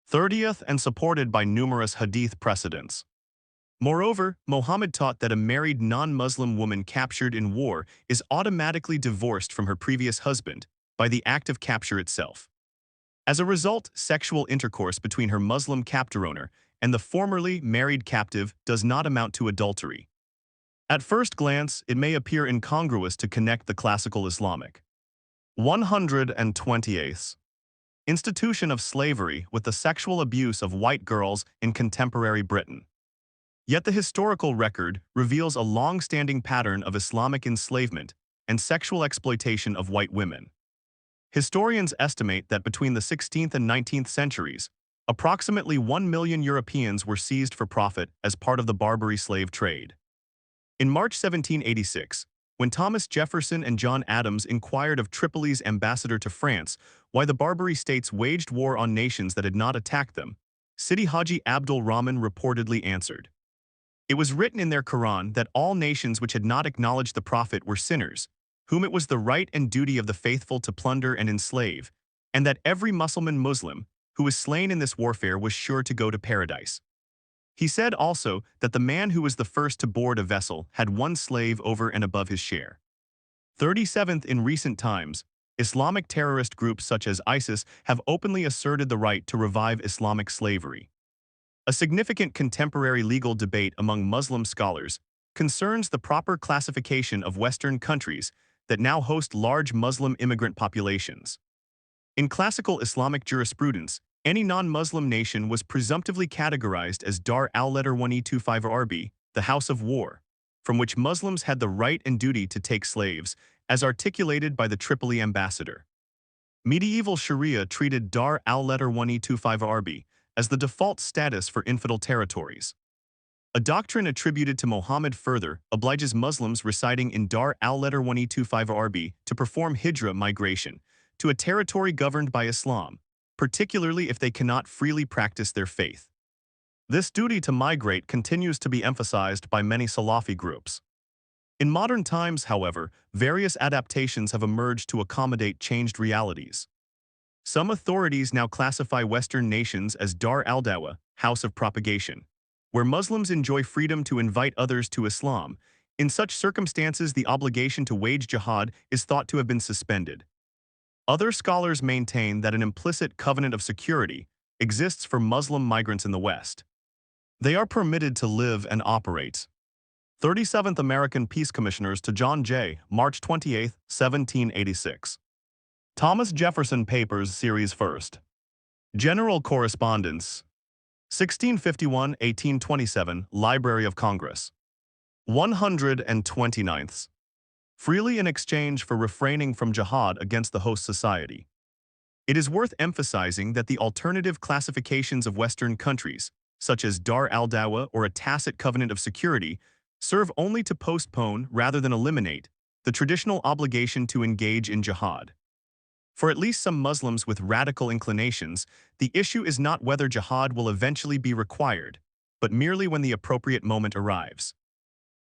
A: 30th, and supported by numerous hadith precedents. Moreover, Muhammad taught that a married non-Muslim woman captured in war is automatically divorced from her previous husband by the act of capture itself. As a result, sexual intercourse between her Muslim captor owner and the formerly married captive does not amount to adultery. At first glance, it may appear incongruous to connect the classical Islamic 128th institution of slavery with the sexual abuse of white girls in contemporary Britain. Yet the historical record reveals a long-standing pattern of Islamic enslavement and sexual exploitation of white women. Historians estimate that between the 16th and 19th centuries, approximately 1 million Europeans were seized for profit as part of the Barbary slave trade. In March 1786, when Thomas Jefferson and John Adams inquired of Tripoli's ambassador to France why the Barbary states waged war on nations that had not attacked them, Sidi Haji Abdul Rahman reportedly answered, "It was written in their Quran that all nations which had not acknowledged the Prophet were sinners, whom it was the right and duty of the faithful to plunder and enslave, and that every Muslim who was slain in this warfare was sure to go to paradise." He said also that the man who was the first to board a vessel had one slave over and above his share. 37th, in recent times, Islamic terrorist groups such as ISIS have openly asserted the right to revive Islamic slavery. A significant contemporary legal debate among Muslim scholars concerns the proper classification of Western countries that now host large Muslim immigrant populations. In classical Islamic jurisprudence, any non-Muslim nation was presumptively categorized as Dar al-Letter 1E25RB, the House of War, from which Muslims had the right and duty to take slaves, as articulated by the Tripoli ambassador. Medieval Sharia treated Dar al-Letter 1E25RB as the default status for infidel territories. A doctrine attributed to Muhammad further obliges Muslims residing in Dar al-Letter 1E25RB to perform hijra migration to a territory governed by Islam, particularly if they cannot freely practice their faith. This duty to migrate continues to be emphasized by many Salafi groups. In modern times, however, various adaptations have emerged to accommodate changed realities. Some authorities now classify Western nations as Dar al-Dawa, House of Propagation, where Muslims enjoy freedom to invite others to Islam. In such circumstances, the obligation to wage jihad is thought to have been suspended. Other scholars maintain that an implicit covenant of security exists for Muslim migrants in the West. They are permitted to live and operate. 37th American Peace Commissioners to John J., March 28, 1786. Thomas Jefferson Papers, Series 1st. General Correspondence. 1651-1827, Library of Congress. 129th. freely in exchange for refraining from jihad against the host society. It is worth emphasizing that the alternative classifications of Western countries, such as Dar al-Dawa or a tacit covenant of security, serve only to postpone rather than eliminate the traditional obligation to engage in jihad. For at least some Muslims with radical inclinations, the issue is not whether jihad will eventually be required, but merely when the appropriate moment arrives.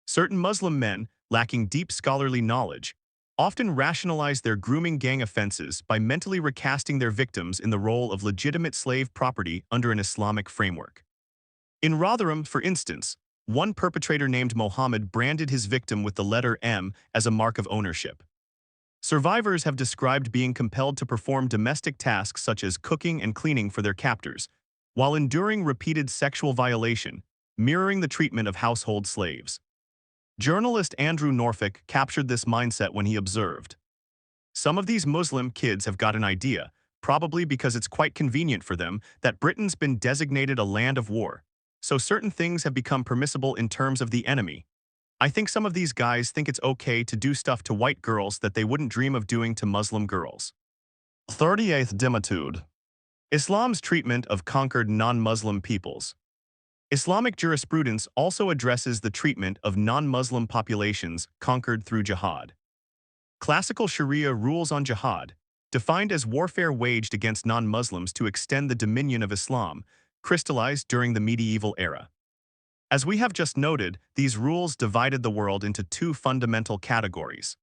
A: Certain Muslim men, lacking deep scholarly knowledge, often rationalize their grooming gang offenses by mentally recasting their victims in the role of legitimate slave property under an Islamic framework. In Rotherham, for instance, one perpetrator named Mohammed branded his victim with the letter M as a mark of ownership. Survivors have described being compelled to perform domestic tasks such as cooking and cleaning for their captors, while enduring repeated sexual violation, mirroring the treatment of household slaves. Journalist Andrew Norfolk captured this mindset when he observed, "Some of these Muslim kids have got an idea, probably because it's quite convenient for them, that Britain's been designated a land of war, so certain things have become permissible in terms of the enemy. I think some of these guys think it's okay to do stuff to white girls that they wouldn't dream of doing to Muslim girls." 38th Dimitude. Islam's treatment of conquered non-Muslim peoples. Islamic jurisprudence also addresses the treatment of non-Muslim populations conquered through jihad. Classical Sharia rules on jihad, defined as warfare waged against non-Muslims to extend the dominion of Islam, crystallized during the medieval era. As we have just noted, these rules divided the world into two fundamental categories.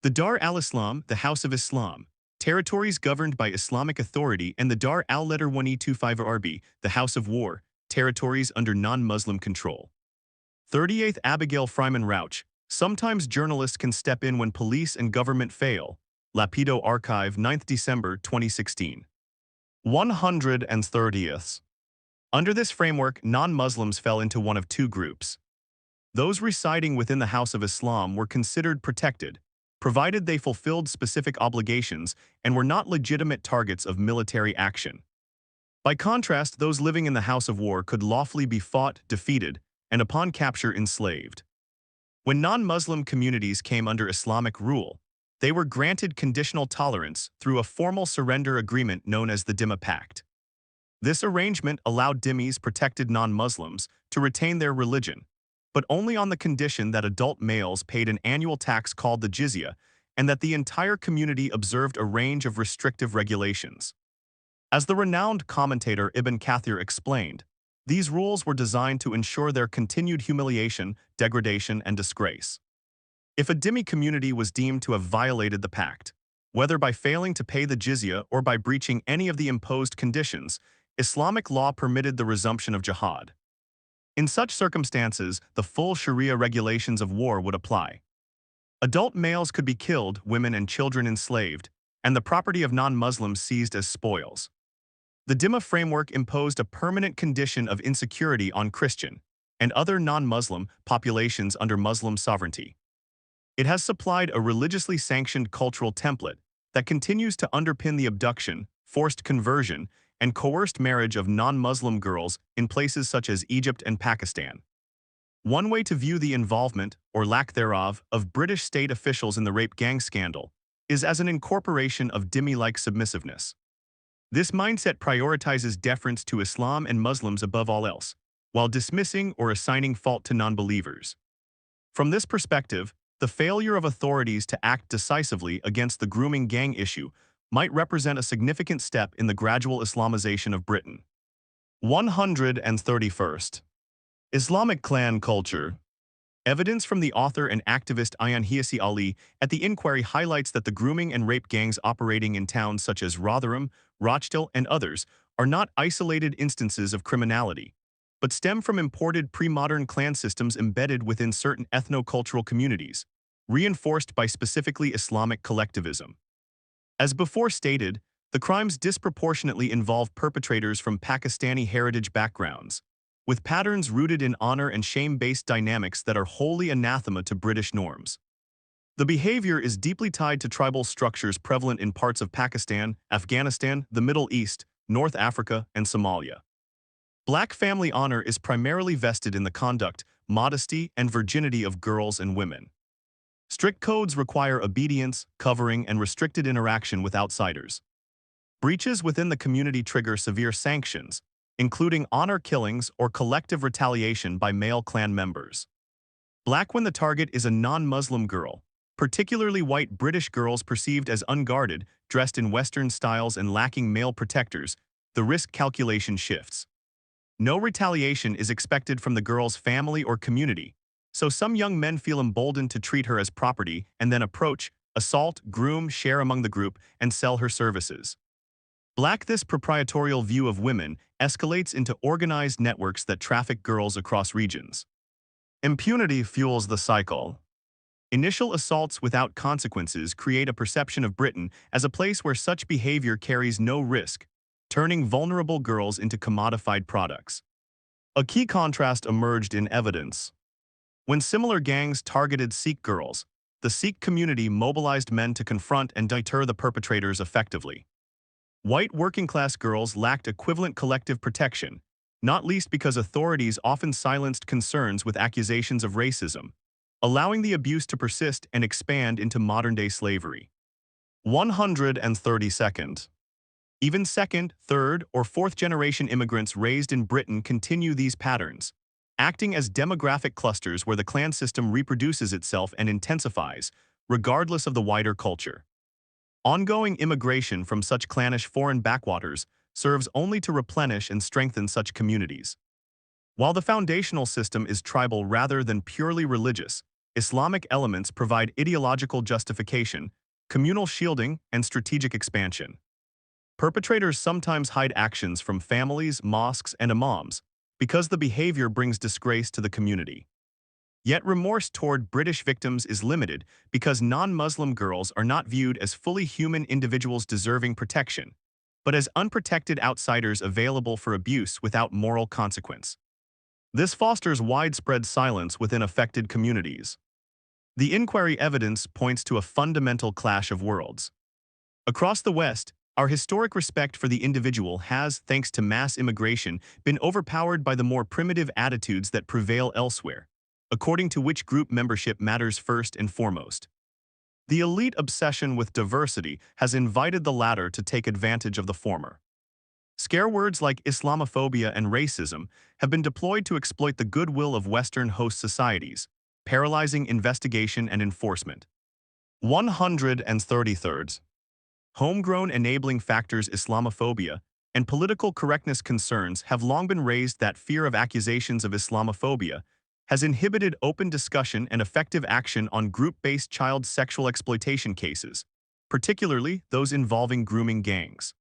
A: The Dar al-Islam, the House of Islam, territories governed by Islamic authority, and the Dar al-25 the House of War, territories under non-Muslim control. 38th Abigail Fryman Rauch, sometimes journalists can step in when police and government fail. Lapido Archive, 9th December 2016. 130th. Under this framework, non-Muslims fell into one of two groups. Those residing within the House of Islam were considered protected, provided they fulfilled specific obligations and were not legitimate targets of military action. By contrast, those living in the House of War could lawfully be fought, defeated, and upon capture enslaved. When non-Muslim communities came under Islamic rule, they were granted conditional tolerance through a formal surrender agreement known as the Dhimma Pact. This arrangement allowed dhimmis protected non-Muslims to retain their religion, but only on the condition that adult males paid an annual tax called the jizya and that the entire community observed a range of restrictive regulations. As the renowned commentator Ibn Kathir explained, these rules were designed to ensure their continued humiliation, degradation, and disgrace. If a dhimmi community was deemed to have violated the pact, whether by failing to pay the jizya or by breaching any of the imposed conditions, Islamic law permitted the resumption of jihad. In such circumstances, the full Sharia regulations of war would apply. Adult males could be killed, women and children enslaved, and the property of non-Muslims seized as spoils. The Dhimma framework imposed a permanent condition of insecurity on Christian and other non-Muslim populations under Muslim sovereignty. It has supplied a religiously sanctioned cultural template that continues to underpin the abduction, forced conversion, and coerced marriage of non-Muslim girls in places such as Egypt and Pakistan. One way to view the involvement, or lack thereof, of British state officials in the rape gang scandal is as an incorporation of dhimmi-like submissiveness. This mindset prioritizes deference to Islam and Muslims above all else, while dismissing or assigning fault to non-believers. From this perspective, the failure of authorities to act decisively against the grooming gang issue might represent a significant step in the gradual Islamization of Britain. 131st. Islamic clan culture. Evidence from the author and activist Ayan Hiasi Ali at the inquiry highlights that the grooming and rape gangs operating in towns such as Rotherham, Rochdale, and others are not isolated instances of criminality, but stem from imported pre-modern clan systems embedded within certain ethno-cultural communities, reinforced by specifically Islamic collectivism. As before stated, the crimes disproportionately involve perpetrators from Pakistani heritage backgrounds, with patterns rooted in honor and shame-based dynamics that are wholly anathema to British norms. The behavior is deeply tied to tribal structures prevalent in parts of Pakistan, Afghanistan, the Middle East, North Africa, and Somalia. Black family honor is primarily vested in the conduct, modesty, and virginity of girls and women. Strict codes require obedience, covering, and restricted interaction with outsiders. Breaches within the community trigger severe sanctions, including honor killings or collective retaliation by male clan members. Black when the target is a non-Muslim girl, particularly white British girls perceived as unguarded, dressed in Western styles and lacking male protectors, the risk calculation shifts. No retaliation is expected from the girl's family or community, so some young men feel emboldened to treat her as property and then approach, assault, groom, share among the group, and sell her services. Black this proprietorial view of women escalates into organized networks that traffic girls across regions. Impunity fuels the cycle. Initial assaults without consequences create a perception of Britain as a place where such behavior carries no risk, turning vulnerable girls into commodified products. A key contrast emerged in evidence. When similar gangs targeted Sikh girls, the Sikh community mobilized men to confront and deter the perpetrators effectively. White working-class girls lacked equivalent collective protection, not least because authorities often silenced concerns with accusations of racism, allowing the abuse to persist and expand into modern-day slavery. 132nd. Even second, third, or fourth-generation immigrants raised in Britain continue these patterns, acting as demographic clusters where the clan system reproduces itself and intensifies, regardless of the wider culture. Ongoing immigration from such clannish foreign backwaters serves only to replenish and strengthen such communities. While the foundational system is tribal rather than purely religious, Islamic elements provide ideological justification, communal shielding, and strategic expansion. Perpetrators sometimes hide actions from families, mosques, and imams because the behavior brings disgrace to the community. Yet remorse toward British victims is limited because non-Muslim girls are not viewed as fully human individuals deserving protection, but as unprotected outsiders available for abuse without moral consequence. This fosters widespread silence within affected communities. The inquiry evidence points to a fundamental clash of worlds. Across the West, our historic respect for the individual has, thanks to mass immigration, been overpowered by the more primitive attitudes that prevail elsewhere, according to which group membership matters first and foremost. The elite obsession with diversity has invited the latter to take advantage of the former. Scare words like Islamophobia and racism have been deployed to exploit the goodwill of Western host societies, paralyzing investigation and enforcement. 133rd. Homegrown enabling factors Islamophobia and political correctness concerns have long been raised that fear of accusations of Islamophobia has inhibited open discussion and effective action on group-based child sexual exploitation cases, particularly those involving grooming gangs.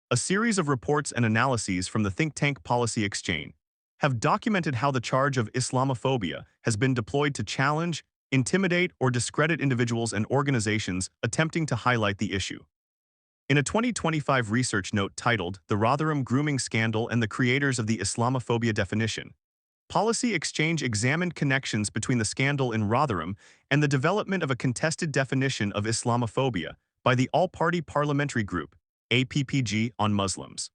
A: A series of reports and analyses from the think tank Policy Exchange have documented how the charge of Islamophobia has been deployed to challenge, intimidate, or discredit individuals and organizations attempting to highlight the issue. In a 2025 research note titled "The Rotherham Grooming Scandal and the Creators of the Islamophobia Definition," Policy Exchange examined connections between the scandal in Rotherham and the development of a contested definition of Islamophobia by the All-Party Parliamentary Group, APPG, on Muslims.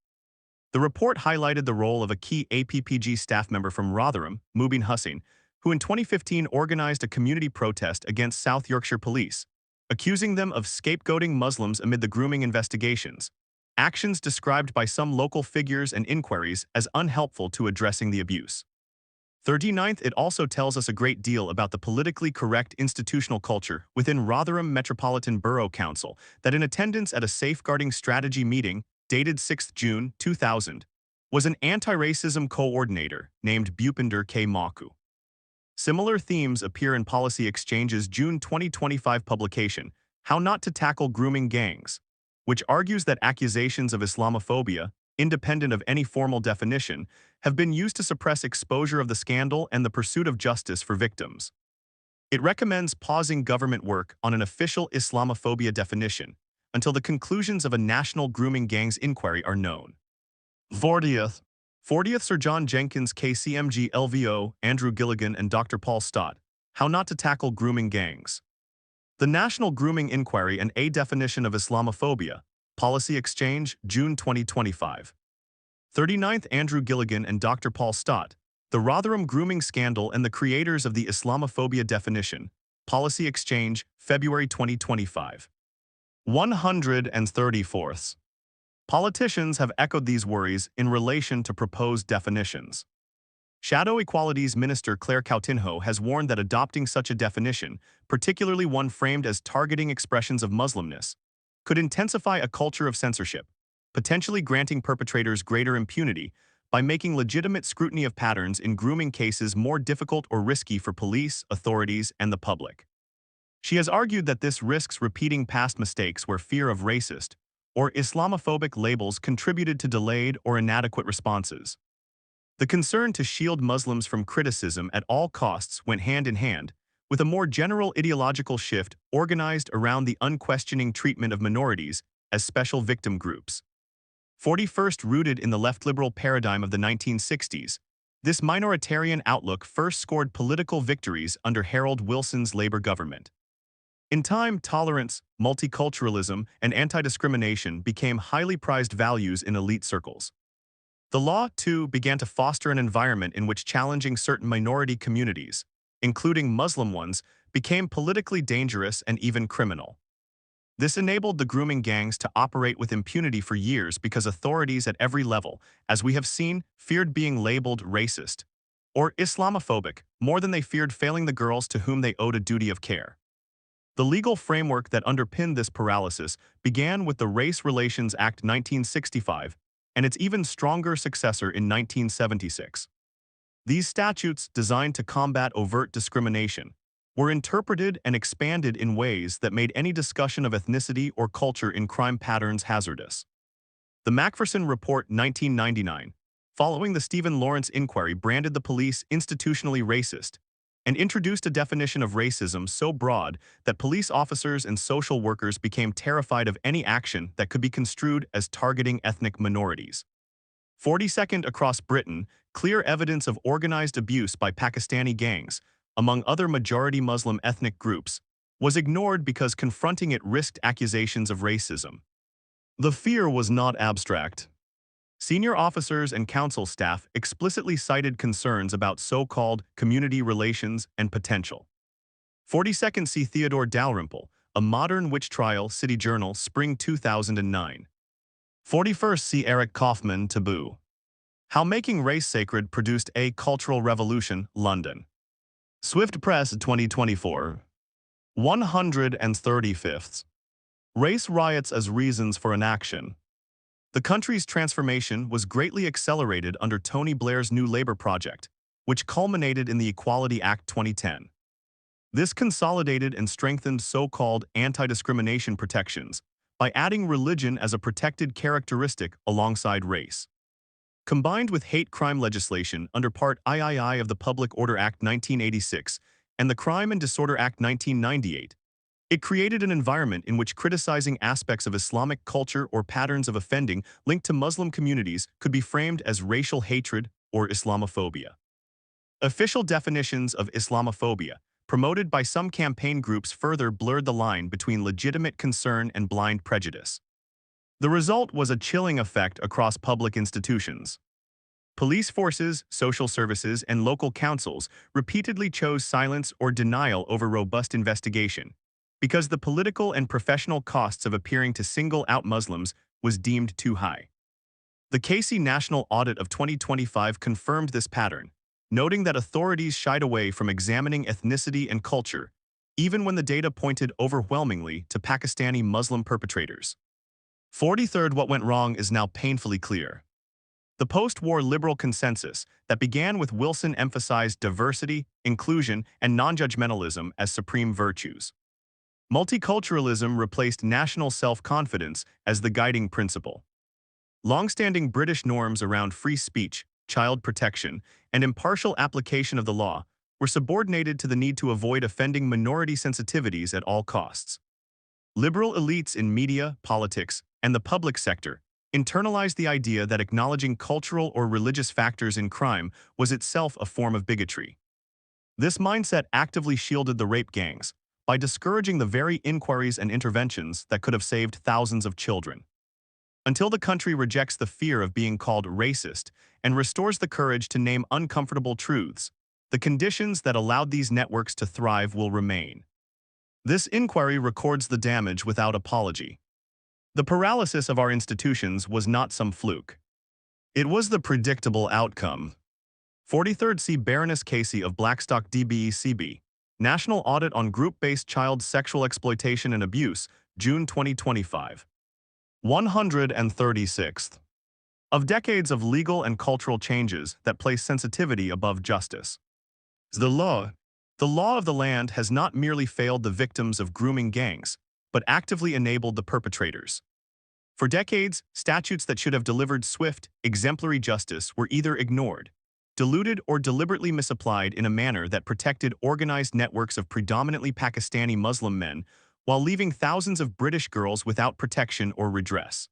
A: The report highlighted the role of a key APPG staff member from Rotherham, Mubin Hussain, who in 2015 organized a community protest against South Yorkshire Police, accusing them of scapegoating Muslims amid the grooming investigations, actions described by some local figures and inquiries as unhelpful to addressing the abuse. 39th, it also tells us a great deal about the politically correct institutional culture within Rotherham Metropolitan Borough Council that in attendance at a safeguarding strategy meeting dated 6 June 2000 was an anti-racism coordinator named Bhupinder K. Maku. Similar themes appear in Policy Exchange's June 2025 publication, How Not to Tackle Grooming Gangs, which argues that accusations of Islamophobia, independent of any formal definition, have been used to suppress exposure of the scandal and the pursuit of justice for victims. It recommends pausing government work on an official Islamophobia definition until the conclusions of a national grooming gangs inquiry are known. 40th Sir John Jenkins KCMG LVO, Andrew Gilligan and Dr. Paul Stott, How Not to Tackle Grooming Gangs. The National Grooming Inquiry and a Definition of Islamophobia, Policy Exchange, June 2025. 39th Andrew Gilligan and Dr. Paul Stott, The Rotherham Grooming Scandal and the Creators of the Islamophobia Definition, Policy Exchange, February 2025. 134th. Politicians have echoed these worries in relation to proposed definitions. Shadow Equalities Minister Claire Coutinho has warned that adopting such a definition, particularly one framed as targeting expressions of Muslimness, could intensify a culture of censorship, potentially granting perpetrators greater impunity by making legitimate scrutiny of patterns in grooming cases more difficult or risky for police, authorities, and the public. She has argued that this risks repeating past mistakes where fear of racist or Islamophobic labels contributed to delayed or inadequate responses. The concern to shield Muslims from criticism at all costs went hand in hand with a more general ideological shift organized around the unquestioning treatment of minorities as special victim groups. 41st rooted in the left-liberal paradigm of the 1960s, this minoritarian outlook first scored political victories under Harold Wilson's Labor government. In time, tolerance, multiculturalism, and anti-discrimination became highly prized values in elite circles. The law, too, began to foster an environment in which challenging certain minority communities, including Muslim ones, became politically dangerous and even criminal. This enabled the grooming gangs to operate with impunity for years because authorities at every level, as we have seen, feared being labeled racist or Islamophobic more than they feared failing the girls to whom they owed a duty of care. The legal framework that underpinned this paralysis began with the Race Relations Act 1965 and its even stronger successor in 1976. These statutes, designed to combat overt discrimination, were interpreted and expanded in ways that made any discussion of ethnicity or culture in crime patterns hazardous. The Macpherson Report 1999, following the Stephen Lawrence inquiry, branded the police institutionally racist and introduced a definition of racism so broad that police officers and social workers became terrified of any action that could be construed as targeting ethnic minorities. 42nd across Britain, clear evidence of organized abuse by Pakistani gangs, among other majority Muslim ethnic groups, was ignored because confronting it risked accusations of racism. The fear was not abstract. Senior officers and council staff explicitly cited concerns about so-called community relations and potential. 42nd see Theodore Dalrymple, A Modern Witch Trial, City Journal, Spring 2009. 41st see Eric Kaufman, Taboo. How Making Race Sacred Produced a Cultural Revolution, London. Swift Press 2024. 135th. Race Riots as Reasons for Inaction. The country's transformation was greatly accelerated under Tony Blair's New Labour project, which culminated in the Equality Act 2010. This consolidated and strengthened so-called anti-discrimination protections by adding religion as a protected characteristic alongside race. Combined with hate crime legislation under Part III of the Public Order Act 1986 and the Crime and Disorder Act 1998, it created an environment in which criticizing aspects of Islamic culture or patterns of offending linked to Muslim communities could be framed as racial hatred or Islamophobia. Official definitions of Islamophobia, promoted by some campaign groups, further blurred the line between legitimate concern and blind prejudice. The result was a chilling effect across public institutions. Police forces, social services, and local councils repeatedly chose silence or denial over robust investigation, because the political and professional costs of appearing to single out Muslims was deemed too high. The Casey National Audit of 2025 confirmed this pattern, noting that authorities shied away from examining ethnicity and culture, even when the data pointed overwhelmingly to Pakistani Muslim perpetrators. 43rd, what went wrong is now painfully clear. The post-war liberal consensus that began with Wilson emphasized diversity, inclusion, and non-judgmentalism as supreme virtues. Multiculturalism replaced national self-confidence as the guiding principle. Long-standing British norms around free speech, child protection, and impartial application of the law were subordinated to the need to avoid offending minority sensitivities at all costs. Liberal elites in media, politics, and the public sector internalized the idea that acknowledging cultural or religious factors in crime was itself a form of bigotry. This mindset actively shielded the rape gangs by discouraging the very inquiries and interventions that could have saved thousands of children. Until the country rejects the fear of being called racist and restores the courage to name uncomfortable truths, the conditions that allowed these networks to thrive will remain. This inquiry records the damage without apology. The paralysis of our institutions was not some fluke. It was the predictable outcome. 43rd C. Baroness Casey of Blackstock DBECB, National Audit on Group-Based Child Sexual Exploitation and Abuse, June 2025. 136th. Of decades of legal and cultural changes that place sensitivity above justice. The law. The law of the land has not merely failed the victims of grooming gangs, but actively enabled the perpetrators. For decades, statutes that should have delivered swift, exemplary justice were either ignored, diluted, or deliberately misapplied in a manner that protected organized networks of predominantly Pakistani Muslim men while leaving thousands of British girls without protection or redress.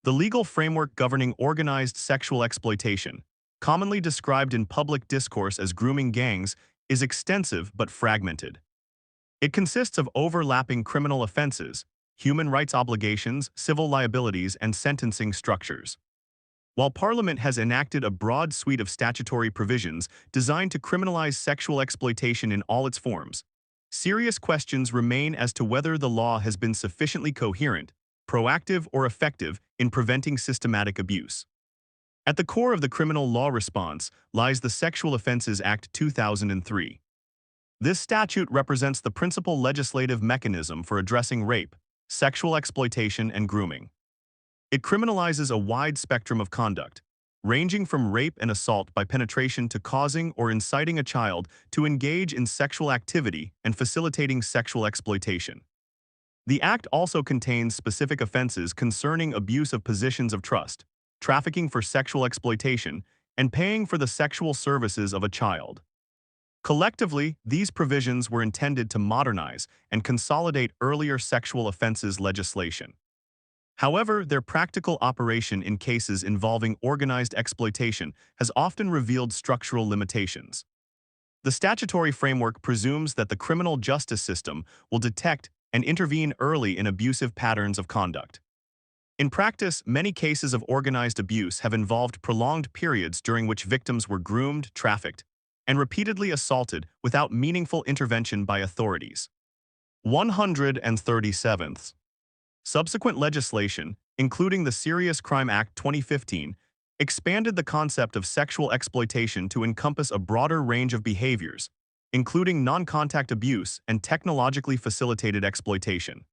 A: The legal framework governing organized sexual exploitation, commonly described in public discourse as grooming gangs, is extensive but fragmented. It consists of overlapping criminal offenses, human rights obligations, civil liabilities, and sentencing structures. While Parliament has enacted a broad suite of statutory provisions designed to criminalize sexual exploitation in all its forms, serious questions remain as to whether the law has been sufficiently coherent, proactive, or effective in preventing systematic abuse. At the core of the criminal law response lies the Sexual Offences Act 2003. This statute represents the principal legislative mechanism for addressing rape, sexual exploitation, and grooming. It criminalizes a wide spectrum of conduct, ranging from rape and assault by penetration to causing or inciting a child to engage in sexual activity and facilitating sexual exploitation. The Act also contains specific offenses concerning abuse of positions of trust, trafficking for sexual exploitation, and paying for the sexual services of a child. Collectively, these provisions were intended to modernize and consolidate earlier sexual offenses legislation. However, their practical operation in cases involving organized exploitation has often revealed structural limitations. The statutory framework presumes that the criminal justice system will detect and intervene early in abusive patterns of conduct. In practice, many cases of organized abuse have involved prolonged periods during which victims were groomed, trafficked, and repeatedly assaulted without meaningful intervention by authorities. 137th. Subsequent legislation, including the Serious Crime Act 2015, expanded the concept of sexual exploitation to encompass a broader range of behaviors, including non-contact abuse and technologically facilitated exploitation.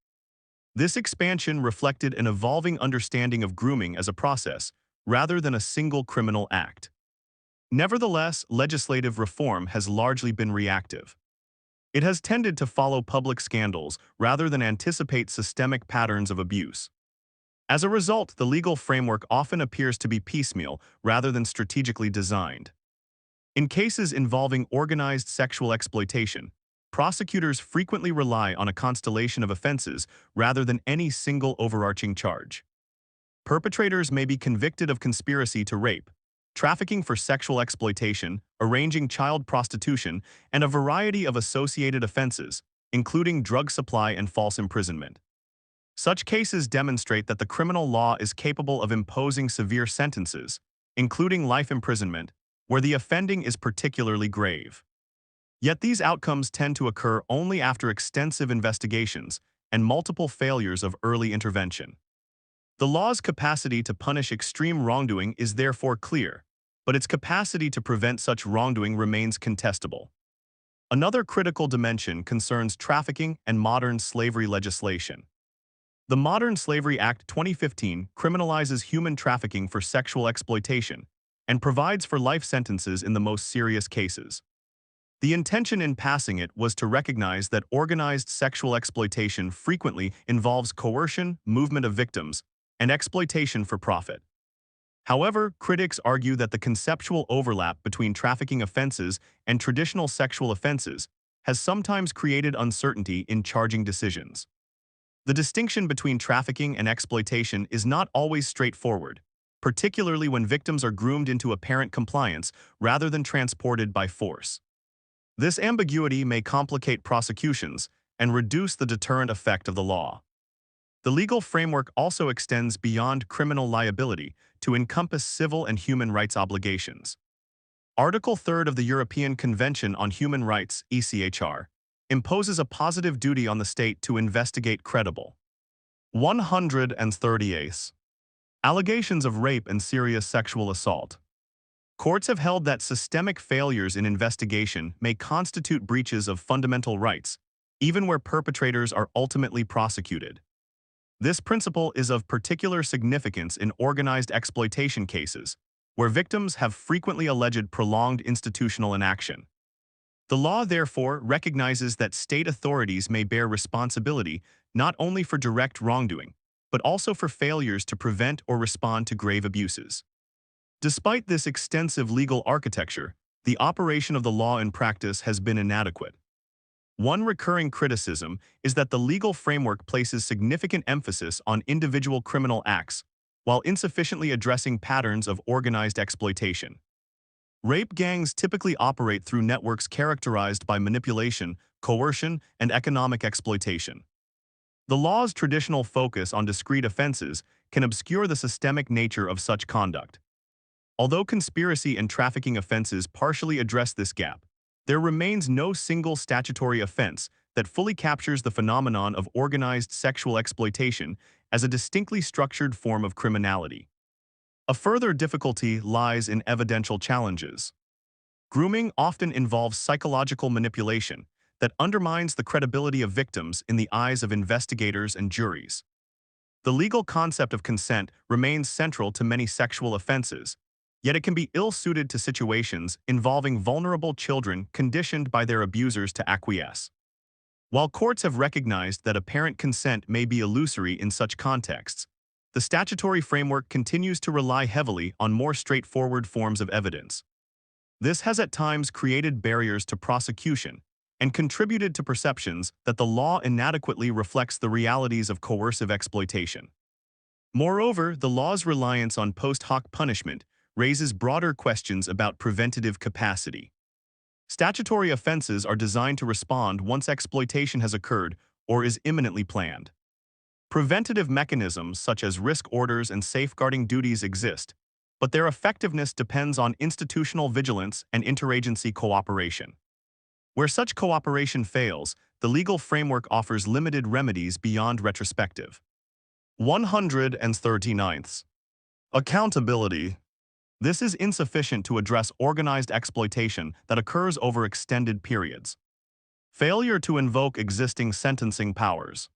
A: This expansion reflected an evolving understanding of grooming as a process, rather than a single criminal act. Nevertheless, legislative reform has largely been reactive. It has tended to follow public scandals rather than anticipate systemic patterns of abuse. As a result, the legal framework often appears to be piecemeal rather than strategically designed. In cases involving organized sexual exploitation, prosecutors frequently rely on a constellation of offenses rather than any single overarching charge. Perpetrators may be convicted of conspiracy to rape, trafficking for sexual exploitation, arranging child prostitution, and a variety of associated offenses, including drug supply and false imprisonment. Such cases demonstrate that the criminal law is capable of imposing severe sentences, including life imprisonment, where the offending is particularly grave. Yet these outcomes tend to occur only after extensive investigations and multiple failures of early intervention. The law's capacity to punish extreme wrongdoing is therefore clear, but its capacity to prevent such wrongdoing remains contestable. Another critical dimension concerns trafficking and modern slavery legislation. The Modern Slavery Act 2015 criminalizes human trafficking for sexual exploitation and provides for life sentences in the most serious cases. The intention in passing it was to recognize that organized sexual exploitation frequently involves coercion, movement of victims, and exploitation for profit. However, critics argue that the conceptual overlap between trafficking offenses and traditional sexual offenses has sometimes created uncertainty in charging decisions. The distinction between trafficking and exploitation is not always straightforward, particularly when victims are groomed into apparent compliance rather than transported by force. This ambiguity may complicate prosecutions and reduce the deterrent effect of the law. The legal framework also extends beyond criminal liability to encompass civil and human rights obligations. Article 3 of the European Convention on Human Rights, ECHR, imposes a positive duty on the state to investigate credible. 138. Allegations of rape and serious sexual assault. Courts have held that systemic failures in investigation may constitute breaches of fundamental rights, even where perpetrators are ultimately prosecuted. This principle is of particular significance in organized exploitation cases, where victims have frequently alleged prolonged institutional inaction. The law, therefore, recognizes that state authorities may bear responsibility not only for direct wrongdoing, but also for failures to prevent or respond to grave abuses. Despite this extensive legal architecture, the operation of the law in practice has been inadequate. One recurring criticism is that the legal framework places significant emphasis on individual criminal acts, while insufficiently addressing patterns of organized exploitation. Rape gangs typically operate through networks characterized by manipulation, coercion, and economic exploitation. The law's traditional focus on discrete offenses can obscure the systemic nature of such conduct. Although conspiracy and trafficking offenses partially address this gap, there remains no single statutory offense that fully captures the phenomenon of organized sexual exploitation as a distinctly structured form of criminality. A further difficulty lies in evidential challenges. Grooming often involves psychological manipulation that undermines the credibility of victims in the eyes of investigators and juries. The legal concept of consent remains central to many sexual offenses, yet it can be ill-suited to situations involving vulnerable children conditioned by their abusers to acquiesce. While courts have recognized that apparent consent may be illusory in such contexts, the statutory framework continues to rely heavily on more straightforward forms of evidence. This has at times created barriers to prosecution and contributed to perceptions that the law inadequately reflects the realities of coercive exploitation. Moreover, the law's reliance on post hoc punishment raises broader questions about preventative capacity. Statutory offenses are designed to respond once exploitation has occurred or is imminently planned. Preventative mechanisms such as risk orders and safeguarding duties exist, but their effectiveness depends on institutional vigilance and interagency cooperation. Where such cooperation fails, the legal framework offers limited remedies beyond retrospective. 139th. Accountability. This is insufficient to address organized exploitation that occurs over extended periods. Failure to invoke existing sentencing powers.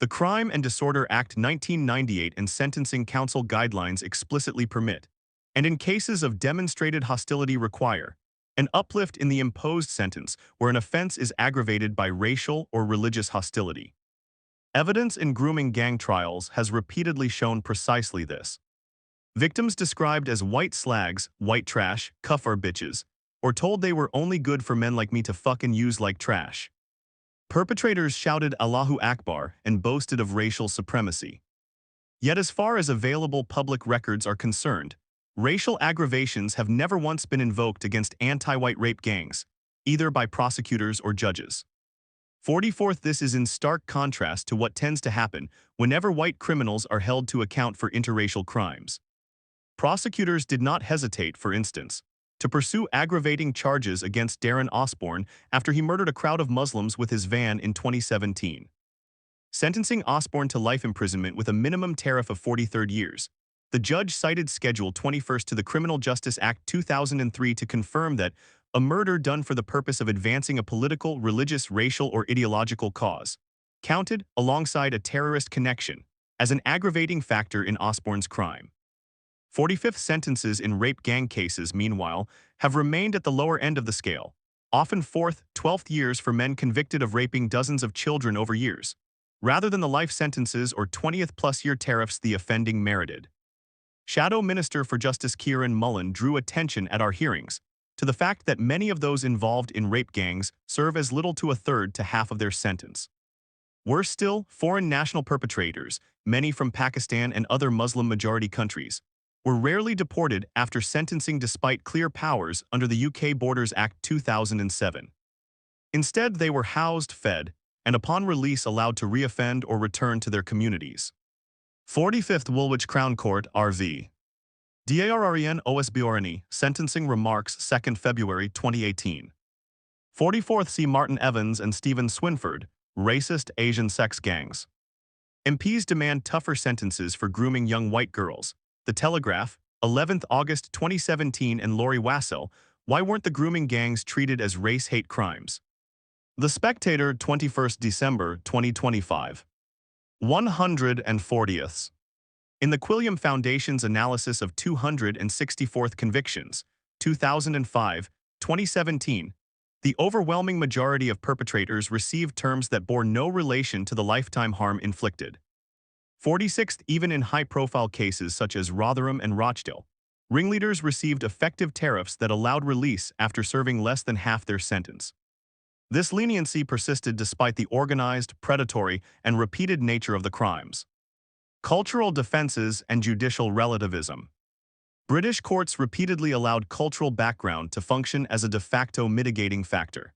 A: The Crime and Disorder Act 1998 and Sentencing Council guidelines explicitly permit, and in cases of demonstrated hostility require, an uplift in the imposed sentence where an offense is aggravated by racial or religious hostility. Evidence in grooming gang trials has repeatedly shown precisely this. Victims described as white slags, white trash, cuff our bitches, or told they were only good for men like me to fucking use like trash. Perpetrators shouted Allahu Akbar and boasted of racial supremacy. Yet as far as available public records are concerned, racial aggravations have never once been invoked against anti-white rape gangs, either by prosecutors or judges. 44th, this is in stark contrast to what tends to happen whenever white criminals are held to account for interracial crimes. Prosecutors did not hesitate, for instance, to pursue aggravating charges against Darren Osborne after he murdered a crowd of Muslims with his van in 2017. Sentencing Osborne to life imprisonment with a minimum tariff of 43 years, the judge cited Schedule 21 to the Criminal Justice Act 2003 to confirm that a murder done for the purpose of advancing a political, religious, racial, or ideological cause counted, alongside a terrorist connection, as an aggravating factor in Osborne's crime. 45th sentences in rape gang cases, meanwhile, have remained at the lower end of the scale, often 4th, 12th years for men convicted of raping dozens of children over years, rather than the life sentences or 20th-plus-year tariffs the offending merited. Shadow Minister for Justice Kieran Mullen drew attention at our hearings to the fact that many of those involved in rape gangs serve as little to a third to half of their sentence. Worse still, foreign national perpetrators, many from Pakistan and other Muslim-majority countries, were rarely deported after sentencing despite clear powers under the UK Borders Act 2007. Instead, they were housed, fed, and upon release allowed to reoffend or return to their communities. 45th Woolwich Crown Court, RV. DARREN OSBORNE, Sentencing Remarks 2 February 2018. 44th, see Martin Evans and Stephen Swinford, racist Asian sex gangs. MPs demand tougher sentences for grooming young white girls. The Telegraph, 11th August 2017, and Lori Wassell, why weren't the grooming gangs treated as race hate crimes? The Spectator, 21st December 2025. 140th. In the Quilliam Foundation's analysis of 264th convictions, 2005, 2017, the overwhelming majority of perpetrators received terms that bore no relation to the lifetime harm inflicted. 46th, even in high-profile cases such as Rotherham and Rochdale, ringleaders received effective tariffs that allowed release after serving less than half their sentence. This leniency persisted despite the organized, predatory, and repeated nature of the crimes. Cultural defenses and judicial relativism. British courts repeatedly allowed cultural background to function as a de facto mitigating factor.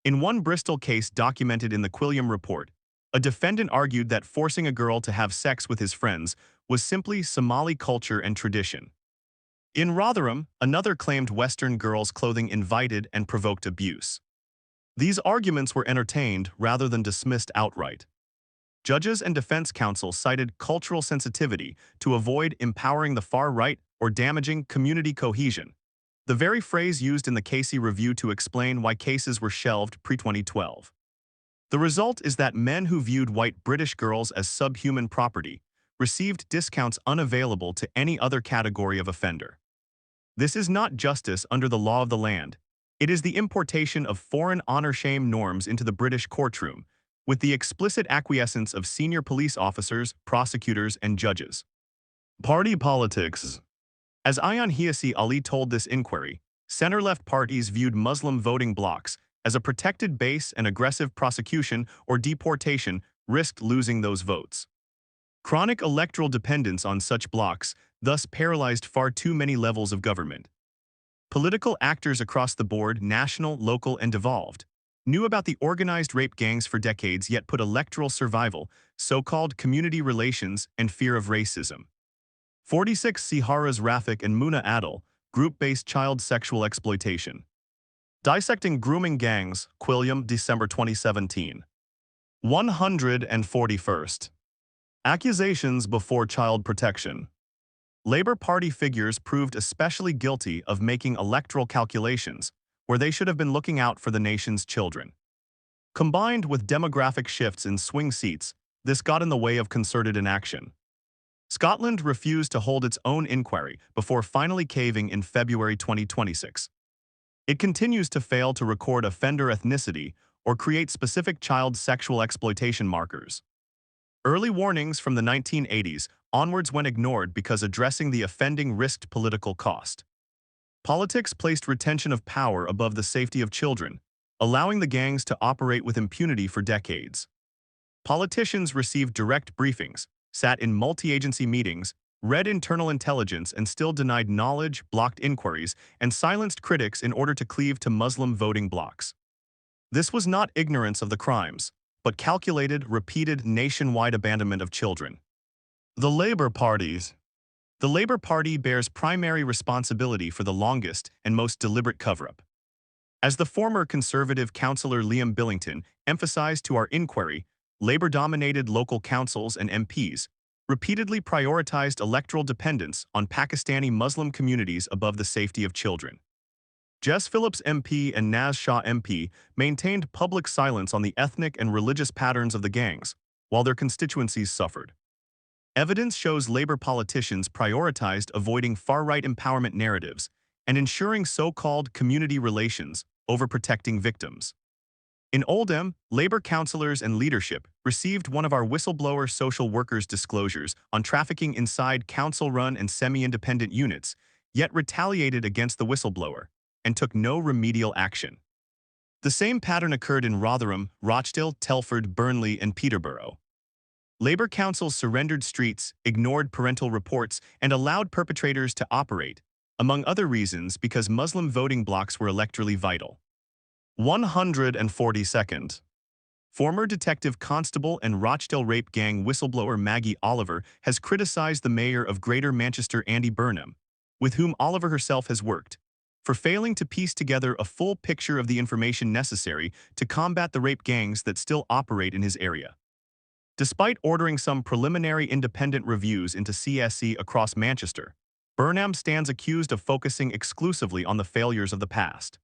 A: In one Bristol case documented in the Quilliam Report, a defendant argued that forcing a girl to have sex with his friends was simply Somali culture and tradition. In Rotherham, another claimed Western girls' clothing invited and provoked abuse. These arguments were entertained rather than dismissed outright. Judges and defense counsel cited cultural sensitivity to avoid empowering the far right or damaging community cohesion, the very phrase used in the Casey Review to explain why cases were shelved pre-2012. The result is that men who viewed white British girls as subhuman property received discounts unavailable to any other category of offender. This is not justice under the law of the land. It is the importation of foreign honor-shame norms into the British courtroom, with the explicit acquiescence of senior police officers, prosecutors, and judges. Party politics. As Ayaan Hirsi Ali told this inquiry, center-left parties viewed Muslim voting blocs as a protected base, and aggressive prosecution or deportation risked losing those votes. Chronic electoral dependence on such blocs thus paralyzed far too many levels of government. Political actors across the board, national, local, and devolved, knew about the organized rape gangs for decades yet put electoral survival, so-called community relations, and fear of racism. 46, see Haraz Rafik and Muna Adil, group-based child sexual exploitation. Dissecting Grooming Gangs, Quilliam, December 2017. 141st. Accusations before child protection. Labour Party figures proved especially guilty of making electoral calculations, where they should have been looking out for the nation's children. Combined with demographic shifts in swing seats, this got in the way of concerted inaction. Scotland refused to hold its own inquiry before finally caving in February 2026. It continues to fail to record offender ethnicity or create specific child sexual exploitation markers. Early warnings from the 1980s onwards went ignored because addressing the offending risked political cost. Politics placed retention of power above the safety of children, allowing the gangs to operate with impunity for decades. Politicians received direct briefings, sat in multi-agency meetings, read internal intelligence, and still denied knowledge, blocked inquiries, and silenced critics in order to cleave to Muslim voting blocs. This was not ignorance of the crimes, but calculated, repeated, nationwide abandonment of children. The Labour Parties. The Labour Party bears primary responsibility for the longest and most deliberate cover-up. As the former Conservative councillor Liam Billington emphasized to our inquiry, Labour-dominated local councils and MPs repeatedly prioritized electoral dependence on Pakistani Muslim communities above the safety of children. Jess Phillips MP and Naz Shah MP maintained public silence on the ethnic and religious patterns of the gangs, while their constituencies suffered. Evidence shows Labour politicians prioritized avoiding far-right empowerment narratives and ensuring so-called community relations over protecting victims. In Oldham, Labour councillors and leadership received one of our whistleblower social workers' disclosures on trafficking inside council-run and semi-independent units, yet retaliated against the whistleblower and took no remedial action. The same pattern occurred in Rotherham, Rochdale, Telford, Burnley, and Peterborough. Labour councils surrendered streets, ignored parental reports, and allowed perpetrators to operate, among other reasons because Muslim voting blocs were electorally vital. 142nd. Former detective constable and Rochdale rape gang whistleblower Maggie Oliver has criticized the mayor of Greater Manchester, Andy Burnham, with whom Oliver herself has worked, for failing to piece together a full picture of the information necessary to combat the rape gangs that still operate in his area. Despite ordering some preliminary independent reviews into CSE across Manchester, Burnham stands accused of focusing exclusively on the failures of the past.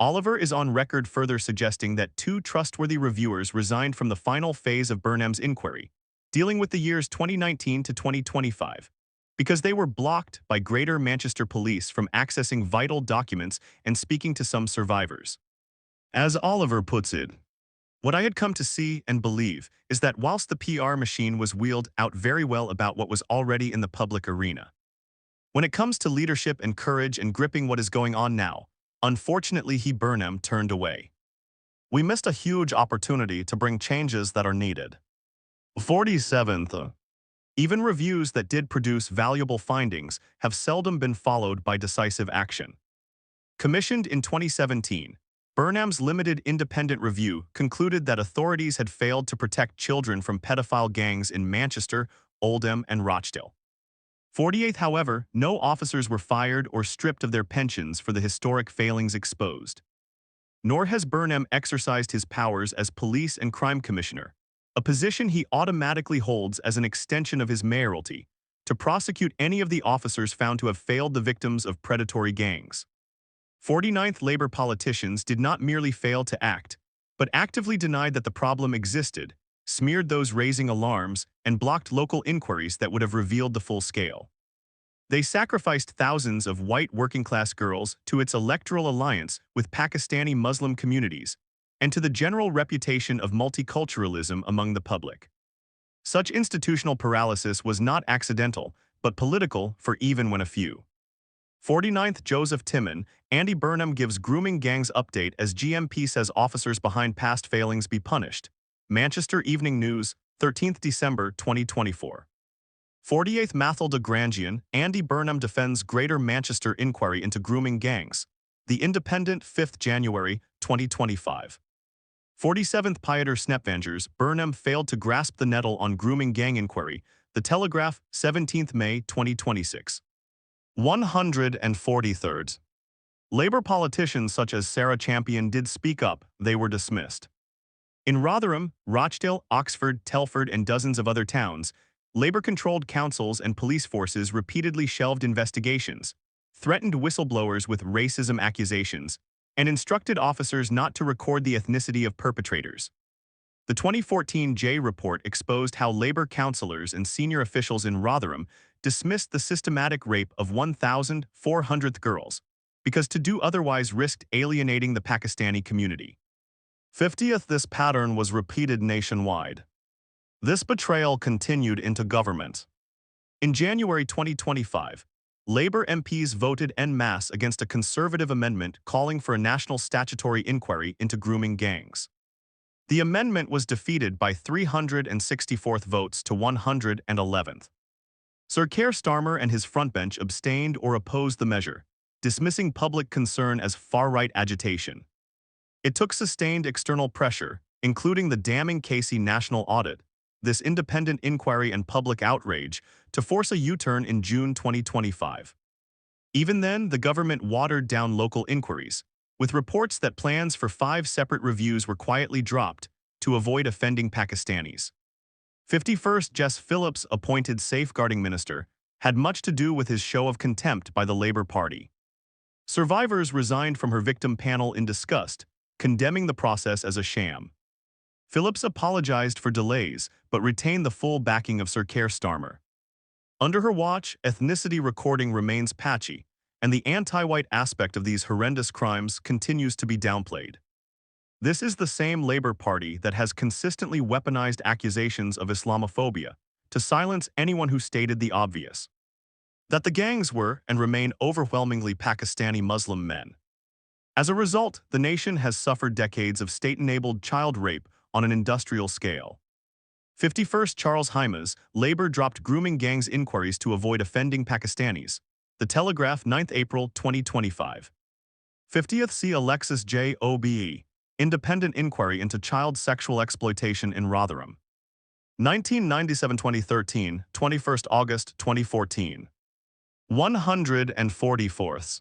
A: Oliver is on record further suggesting that two trustworthy reviewers resigned from the final phase of Burnham's inquiry, dealing with the years 2019 to 2025, because they were blocked by Greater Manchester Police from accessing vital documents and speaking to some survivors. As Oliver puts it, what I had come to see and believe is that whilst the PR machine was wheeled out very well about what was already in the public arena, when it comes to leadership and courage and gripping what is going on now, unfortunately Burnham turned away. We missed a huge opportunity to bring changes that are needed. 47th. Even reviews that did produce valuable findings have seldom been followed by decisive action. Commissioned in 2017, Burnham's limited independent review concluded that authorities had failed to protect children from pedophile gangs in Manchester, Oldham, and Rochdale. 48th, however, no officers were fired or stripped of their pensions for the historic failings exposed. Nor has Burnham exercised his powers as police and crime commissioner, a position he automatically holds as an extension of his mayoralty, to prosecute any of the officers found to have failed the victims of predatory gangs. 49th Labour politicians did not merely fail to act, but actively denied that the problem existed, smeared those raising alarms, and blocked local inquiries that would have revealed the full scale. They sacrificed thousands of white working-class girls to its electoral alliance with Pakistani Muslim communities, and to the general reputation of multiculturalism among the public. Such institutional paralysis was not accidental, but political for even when a few. 49th Joseph Timon, Andy Burnham gives grooming gangs update as GMP says officers behind past failings be punished. Manchester Evening News, 13th December 2024. 48th Mathilda Grangian, Andy Burnham defends Greater Manchester inquiry into grooming gangs. The Independent, 5th January 2025. 47th Pieter Snepvangers, Burnham failed to grasp the nettle on grooming gang inquiry. The Telegraph, 17th May 2026. 143rd. Labour politicians such as Sarah Champion did speak up, they were dismissed. In Rotherham, Rochdale, Oxford, Telford, and dozens of other towns, Labour-controlled councils and police forces repeatedly shelved investigations, threatened whistleblowers with racism accusations, and instructed officers not to record the ethnicity of perpetrators. The 2014 J report exposed how Labour councillors and senior officials in Rotherham dismissed the systematic rape of 1,400 girls, because to do otherwise risked alienating the Pakistani community. 50th, this pattern was repeated nationwide. This betrayal continued into government. In January 2025, Labour MPs voted en masse against a Conservative amendment calling for a national statutory inquiry into grooming gangs. The amendment was defeated by 364th votes to 111th. Sir Keir Starmer and his frontbench abstained or opposed the measure, dismissing public concern as far-right agitation. It took sustained external pressure, including the damning Casey national audit, this independent inquiry and public outrage, to force a U-turn in June 2025. Even then, the government watered down local inquiries, with reports that plans for 5 separate reviews were quietly dropped to avoid offending Pakistanis. 51st, Jess Phillips, appointed safeguarding minister, had much to do with his show of contempt by the Labour Party. Survivors resigned from her victim panel in disgust, condemning the process as a sham. Phillips apologized for delays, but retained the full backing of Sir Keir Starmer. Under her watch, ethnicity recording remains patchy, and the anti-white aspect of these horrendous crimes continues to be downplayed. This is the same Labour Party that has consistently weaponized accusations of Islamophobia to silence anyone who stated the obvious: that the gangs were and remain overwhelmingly Pakistani Muslim men. As a result, the nation has suffered decades of state-enabled child rape on an industrial scale. 51st, Charles Hymas, Labour dropped grooming gangs inquiries to avoid offending Pakistanis. The Telegraph, 9th April 2025. 50th, see Alexis J. OBE, Independent Inquiry into Child Sexual Exploitation in Rotherham. 1997-2013, 21st August 2014. 144th.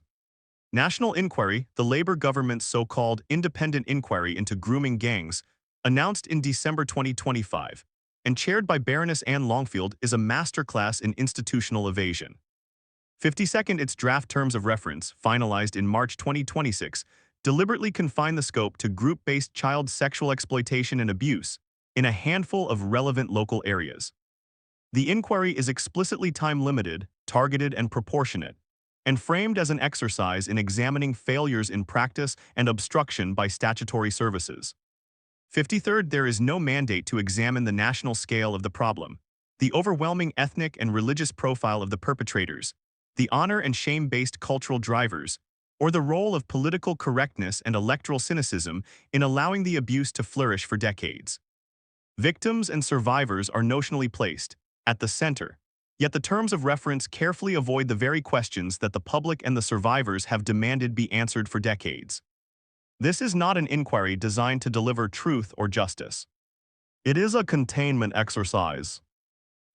A: National Inquiry, the Labour government's so-called independent inquiry into grooming gangs, announced in December 2025, and chaired by Baroness Anne Longfield, is a masterclass in institutional evasion. 52nd, its draft terms of reference, finalized in March 2026, deliberately confine the scope to group-based child sexual exploitation and abuse in a handful of relevant local areas. The inquiry is explicitly time-limited, targeted, and proportionate, and framed as an exercise in examining failures in practice and obstruction by statutory services. 53rd, there is no mandate to examine the national scale of the problem, the overwhelming ethnic and religious profile of the perpetrators, the honor and shame-based cultural drivers, or the role of political correctness and electoral cynicism in allowing the abuse to flourish for decades. Victims and survivors are notionally placed at the center, yet the terms of reference carefully avoid the very questions that the public and the survivors have demanded be answered for decades. This is not an inquiry designed to deliver truth or justice. It is a containment exercise.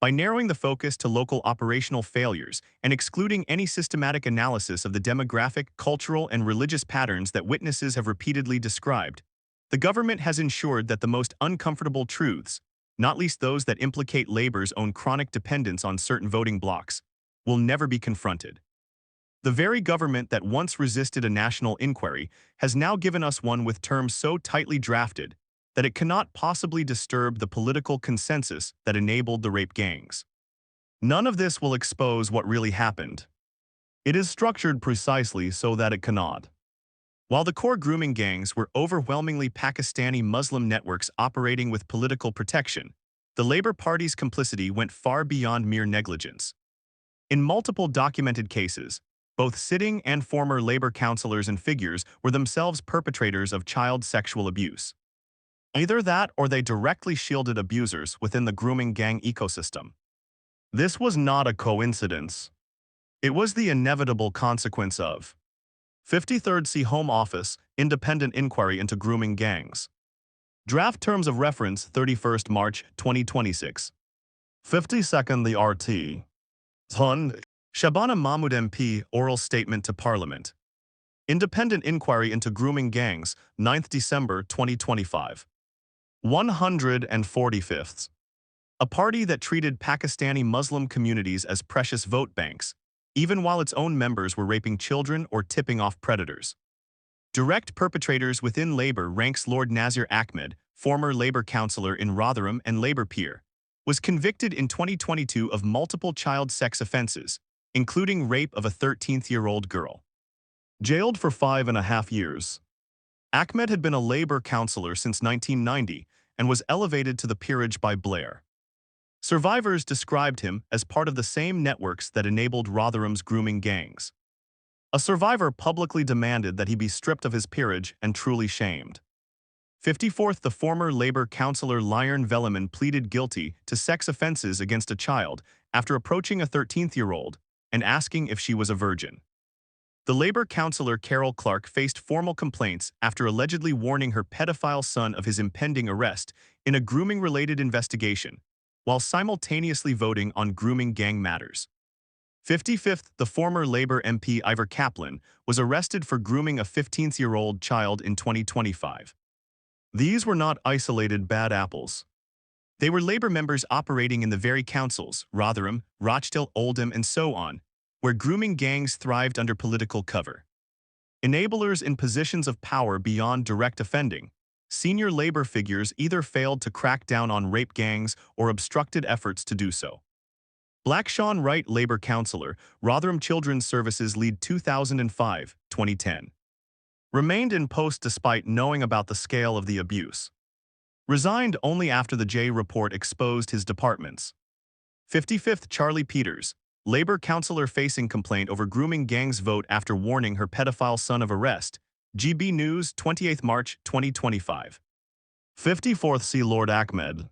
A: By narrowing the focus to local operational failures and excluding any systematic analysis of the demographic, cultural, and religious patterns that witnesses have repeatedly described, the government has ensured that the most uncomfortable truths, not least those that implicate Labour's own chronic dependence on certain voting blocs, will never be confronted. The very government that once resisted a national inquiry has now given us one with terms so tightly drafted that it cannot possibly disturb the political consensus that enabled the rape gangs. None of this will expose what really happened. It is structured precisely so that it cannot. While the core grooming gangs were overwhelmingly Pakistani Muslim networks operating with political protection, the Labour Party's complicity went far beyond mere negligence. In multiple documented cases, both sitting and former Labour councillors and figures were themselves perpetrators of child sexual abuse. Either that or they directly shielded abusers within the grooming gang ecosystem. This was not a coincidence. It was the inevitable consequence of 53rd C Home Office, Independent Inquiry into Grooming Gangs. Draft Terms of Reference 31st March 2026. 52nd the RT. Ton. Shabana Mahmood MP, Oral Statement to Parliament. Independent Inquiry into Grooming Gangs, 9th December 2025. 145th. A party that treated Pakistani Muslim communities as precious vote banks, even while its own members were raping children or tipping off predators. Direct perpetrators within Labour ranks Lord Nazir Ahmed, former Labour councillor in Rotherham and Labour peer, was convicted in 2022 of multiple child sex offences, including rape of a 13-year-old girl. Jailed for 5.5 years. Ahmed had been a Labour councillor since 1990 and was elevated to the peerage by Blair. Survivors described him as part of the same networks that enabled Rotherham's grooming gangs. A survivor publicly demanded that he be stripped of his peerage and truly shamed. 54th, the former Labour councillor Liron Velleman pleaded guilty to sex offences against a child after approaching a 13-year-old and asking if she was a virgin. The Labour councillor Carol Clark faced formal complaints after allegedly warning her pedophile son of his impending arrest in a grooming-related investigation, while simultaneously voting on grooming gang matters. 55th, the former Labour MP Ivor Kaplan was arrested for grooming a 15-year-old child in 2025. These were not isolated bad apples. They were Labour members operating in the very councils, Rotherham, Rochdale, Oldham, and so on, where grooming gangs thrived under political cover. Enablers in positions of power beyond direct offending, senior Labour figures either failed to crack down on rape gangs or obstructed efforts to do so. Black Sean Wright, Labour councillor, Rotherham Children's Services lead 2005-2010. Remained in post despite knowing about the scale of the abuse. Resigned only after the J report exposed his departments. 55th, Charlie Peters, Labour councillor facing complaint over grooming gangs vote after warning her pedophile son of arrest. GB News, 28th March 2025. 54th, C Lord Ahmed.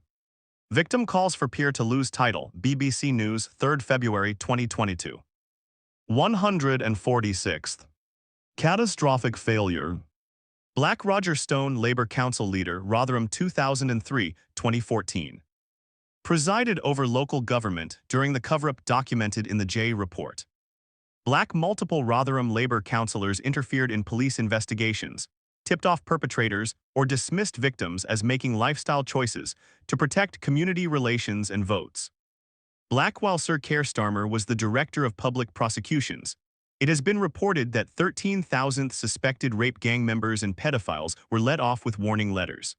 A: Victim calls for peer to lose title. BBC News, 3rd February 2022. 146th. Catastrophic failure. Black Roger Stone, Labour Council leader, Rotherham 2003-2014. Presided over local government during the cover-up documented in the J report. Black multiple Rotherham Labour councillors interfered in police investigations, tipped off perpetrators, or dismissed victims as making lifestyle choices to protect community relations and votes. Black while Sir Keir Starmer was the Director of Public Prosecutions, it has been reported that 13,000 suspected rape gang members and pedophiles were let off with warning letters.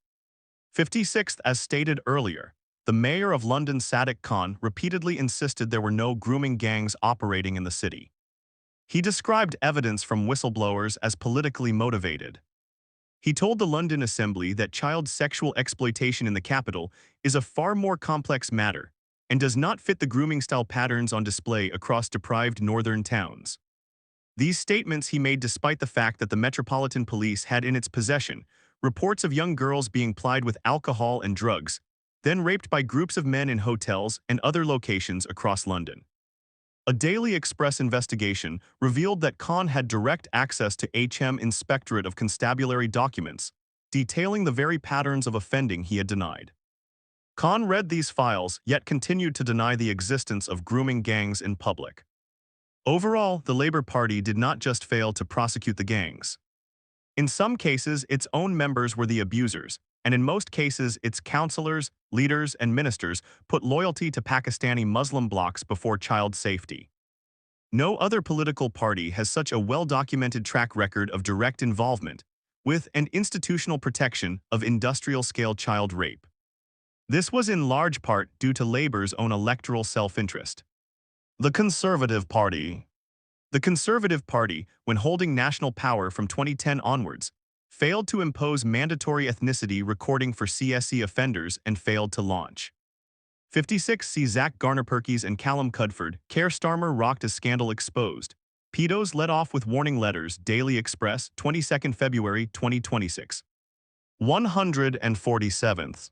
A: 56th, as stated earlier, the mayor of London Sadiq Khan repeatedly insisted there were no grooming gangs operating in the city. He described evidence from whistleblowers as politically motivated. He told the London Assembly that child sexual exploitation in the capital is a far more complex matter and does not fit the grooming style patterns on display across deprived northern towns. These statements he made despite the fact that the Metropolitan Police had in its possession reports of young girls being plied with alcohol and drugs, then raped by groups of men in hotels and other locations across London. A Daily Express investigation revealed that Khan had direct access to HM Inspectorate of Constabulary documents, detailing the very patterns of offending he had denied. Khan read these files, yet continued to deny the existence of grooming gangs in public. Overall, the Labour Party did not just fail to prosecute the gangs. In some cases, its own members were the abusers, and in most cases, its councillors, leaders, and ministers put loyalty to Pakistani Muslim blocs before child safety. No other political party has such a well-documented track record of direct involvement with and institutional protection of industrial-scale child rape. This was in large part due to Labour's own electoral self-interest. The Conservative Party. The Conservative Party, when holding national power from 2010 onwards, failed to impose mandatory ethnicity recording for CSE offenders and failed to launch. 56 see Zach Garner-Perkins and Callum Cudford, Keir Starmer rocked as scandal exposed. Pedos let off with warning letters, Daily Express, 22 February 2026. 147th.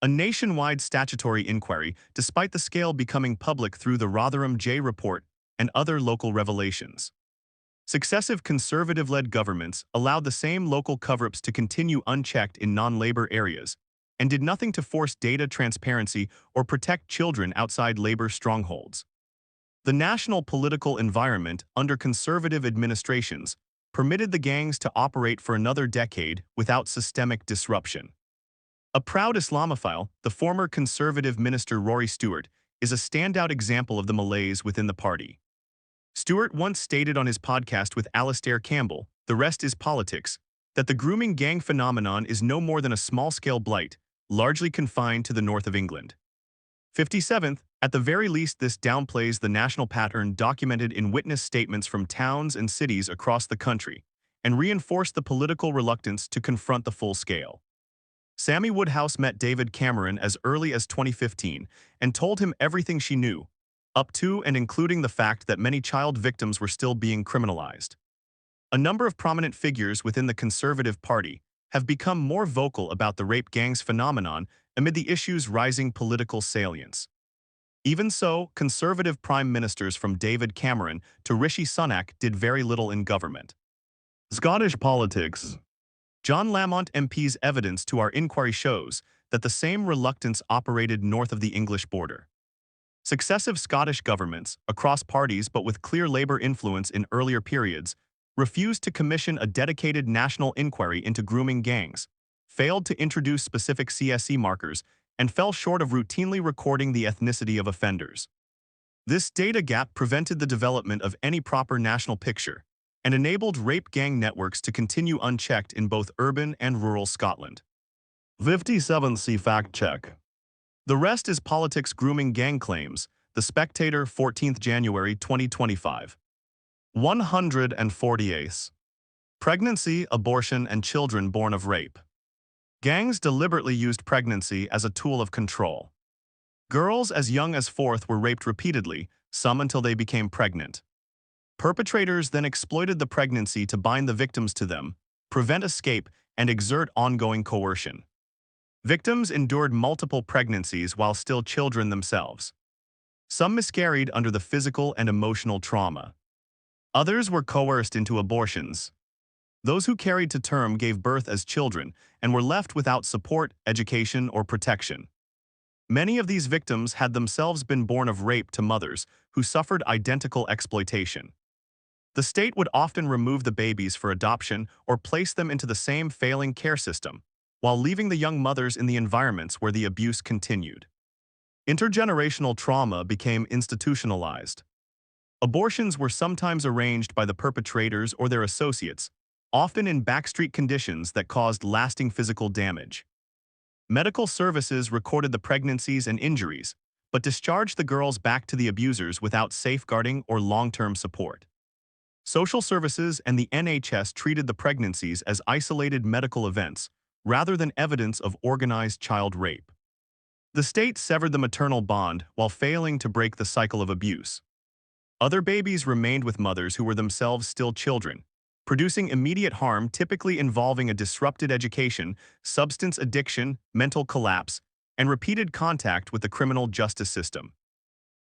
A: A nationwide statutory inquiry, despite the scale becoming public through the Rotherham J report and other local revelations. Successive Conservative-led governments allowed the same local cover-ups to continue unchecked in non-Labour areas and did nothing to force data transparency or protect children outside Labour strongholds. The national political environment under Conservative administrations permitted the gangs to operate for another decade without systemic disruption. A proud Islamophile, the former Conservative minister Rory Stewart is a standout example of the malaise within the party. Stewart once stated on his podcast with Alastair Campbell, "The rest is politics," that the grooming gang phenomenon is no more than a small-scale blight, largely confined to the north of England. 57th, at the very least this downplays the national pattern documented in witness statements from towns and cities across the country, and reinforced the political reluctance to confront the full scale. Sammy Woodhouse met David Cameron as early as 2015 and told him everything she knew, up to and including the fact that many child victims were still being criminalized. A number of prominent figures within the Conservative Party have become more vocal about the rape gangs phenomenon amid the issue's rising political salience. Even so, Conservative Prime Ministers from David Cameron to Rishi Sunak did very little in government. Scottish politics. John Lamont MP's evidence to our inquiry shows that the same reluctance operated north of the English border. Successive Scottish governments, across parties but with clear Labour influence in earlier periods, refused to commission a dedicated national inquiry into grooming gangs, failed to introduce specific CSE markers, and fell short of routinely recording the ethnicity of offenders. This data gap prevented the development of any proper national picture and enabled rape gang networks to continue unchecked in both urban and rural Scotland. 57 see fact check. The rest is politics grooming gang claims. The Spectator, 14th January 2025. 148. Pregnancy, abortion, and children born of rape. Gangs deliberately used pregnancy as a tool of control. Girls as young as 4th were raped repeatedly, some until they became pregnant. Perpetrators then exploited the pregnancy to bind the victims to them, prevent escape, and exert ongoing coercion. Victims endured multiple pregnancies while still children themselves. Some miscarried under the physical and emotional trauma. Others were coerced into abortions. Those who carried to term gave birth as children and were left without support, education, or protection. Many of these victims had themselves been born of rape to mothers who suffered identical exploitation. The state would often remove the babies for adoption or place them into the same failing care system, while leaving the young mothers in the environments where the abuse continued. Intergenerational trauma became institutionalized. Abortions were sometimes arranged by the perpetrators or their associates, often in backstreet conditions that caused lasting physical damage. Medical services recorded the pregnancies and injuries, but discharged the girls back to the abusers without safeguarding or long-term support. Social services and the NHS treated the pregnancies as isolated medical events, rather than evidence of organized child rape. The state severed the maternal bond while failing to break the cycle of abuse. Other babies remained with mothers who were themselves still children, producing immediate harm typically involving a disrupted education, substance addiction, mental collapse, and repeated contact with the criminal justice system.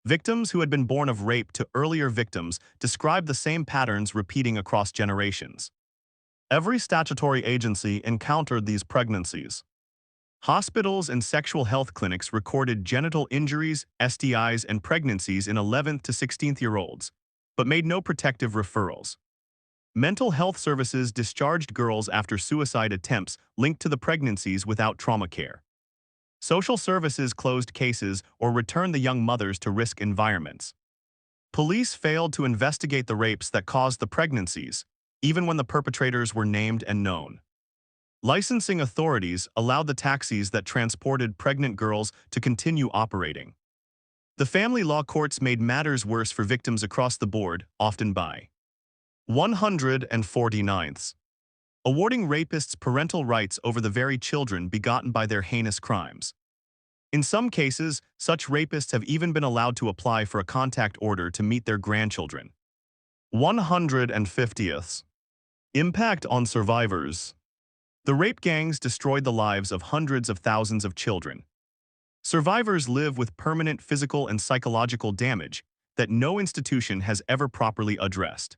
A: Victims who had been born of rape to earlier victims described the same patterns repeating across generations. Every statutory agency encountered these pregnancies. Hospitals and sexual health clinics recorded genital injuries, STIs, and pregnancies in 11th to 16th-year-olds, but made no protective referrals. Mental health services discharged girls after suicide attempts linked to the pregnancies without trauma care. Social services closed cases or returned the young mothers to risk environments. Police failed to investigate the rapes that caused the pregnancies, even when the perpetrators were named and known. Licensing authorities allowed the taxis that transported pregnant girls to continue operating. The family law courts made matters worse for victims across the board, often by 149ths, awarding rapists parental rights over the very children begotten by their heinous crimes. In some cases, such rapists have even been allowed to apply for a contact order to meet their grandchildren. 150ths, impact on survivors. The rape gangs destroyed the lives of hundreds of thousands of children. Survivors live with permanent physical and psychological damage that no institution has ever properly addressed.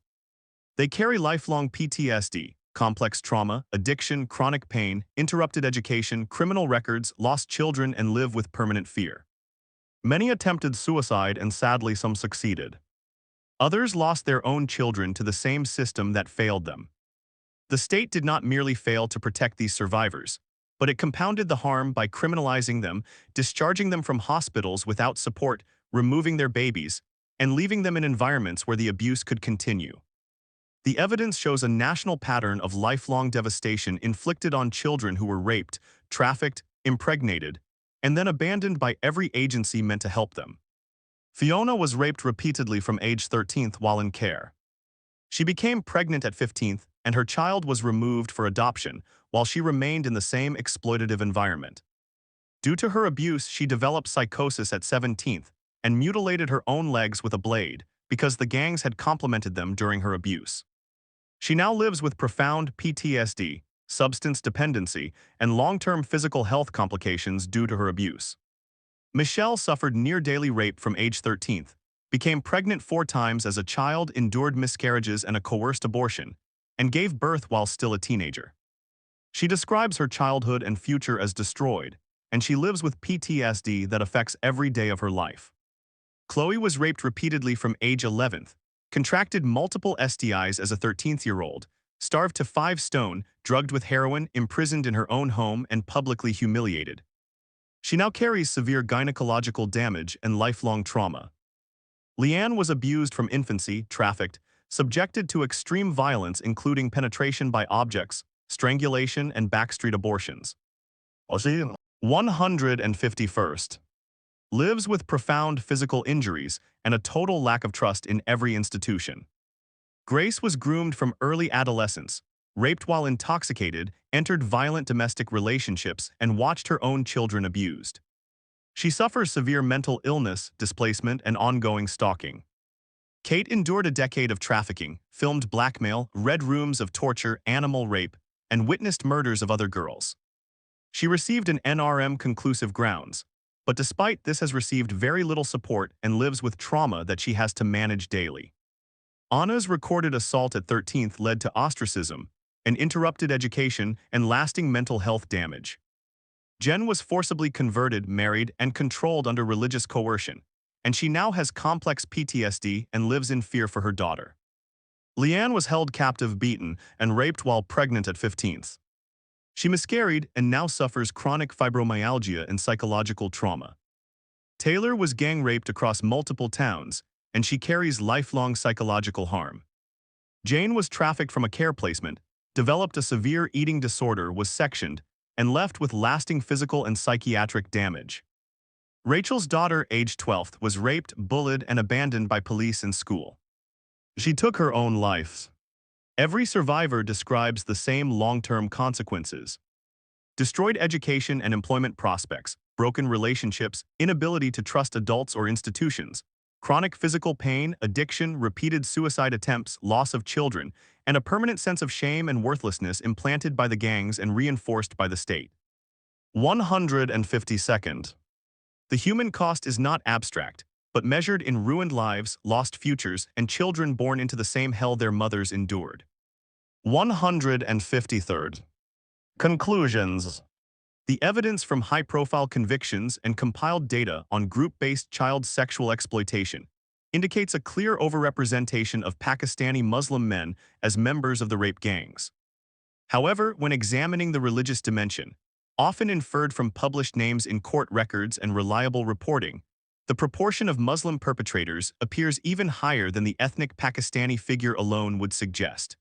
A: They carry lifelong PTSD, complex trauma, addiction, chronic pain, interrupted education, criminal records, lost children, and live with permanent fear. Many attempted suicide and sadly some succeeded. Others lost their own children to the same system that failed them. The state did not merely fail to protect these survivors, but it compounded the harm by criminalizing them, discharging them from hospitals without support, removing their babies, and leaving them in environments where the abuse could continue. The evidence shows a national pattern of lifelong devastation inflicted on children who were raped, trafficked, impregnated, and then abandoned by every agency meant to help them. Fiona was raped repeatedly from age 13 while in care. She became pregnant at 15, and her child was removed for adoption while she remained in the same exploitative environment. Due to her abuse, she developed psychosis at 17 and mutilated her own legs with a blade because the gangs had complimented them during her abuse. She now lives with profound PTSD, substance dependency, and long-term physical health complications due to her abuse. Michelle suffered near-daily rape from age 13, became pregnant 4 times as a child, endured miscarriages and a coerced abortion, and gave birth while still a teenager. She describes her childhood and future as destroyed, and she lives with PTSD that affects every day of her life. Chloe was raped repeatedly from age 11, contracted multiple STIs as a 13-year-old, starved to 5 stone, drugged with heroin, imprisoned in her own home, and publicly humiliated. She now carries severe gynecological damage and lifelong trauma. Leanne was abused from infancy, trafficked, subjected to extreme violence including penetration by objects, strangulation, and backstreet abortions. 151st. Lives with profound physical injuries and a total lack of trust in every institution. Grace was groomed from early adolescence, raped while intoxicated, entered violent domestic relationships, and watched her own children abused. She suffers severe mental illness, displacement, and ongoing stalking. Kate endured a decade of trafficking, filmed blackmail, read rooms of torture, animal rape, and witnessed murders of other girls. She received an NRM conclusive grounds, but despite this has received very little support and lives with trauma that she has to manage daily. Anna's recorded assault at 13th led to ostracism, an interrupted education, and lasting mental health damage. Jen was forcibly converted, married, and controlled under religious coercion, and she now has complex PTSD and lives in fear for her daughter. Leanne was held captive, beaten, and raped while pregnant at 15. She miscarried and now suffers chronic fibromyalgia and psychological trauma. Taylor was gang raped across multiple towns, and she carries lifelong psychological harm. Jane was trafficked from a care placement, developed a severe eating disorder, was sectioned, and left with lasting physical and psychiatric damage. Rachel's daughter, aged 12, was raped, bullied, and abandoned by police in school. She took her own life. Every survivor describes the same long-term consequences: destroyed education and employment prospects, broken relationships, inability to trust adults or institutions, chronic physical pain, addiction, repeated suicide attempts, loss of children, and a permanent sense of shame and worthlessness implanted by the gangs and reinforced by the state. 152nd. The human cost is not abstract, but measured in ruined lives, lost futures, and children born into the same hell their mothers endured. 153rd. Conclusions. The evidence from high-profile convictions and compiled data on group-based child sexual exploitation indicates a clear overrepresentation of Pakistani Muslim men as members of the rape gangs. However, when examining the religious dimension, often inferred from published names in court records and reliable reporting, the proportion of Muslim perpetrators appears even higher than the ethnic Pakistani figure alone would suggest.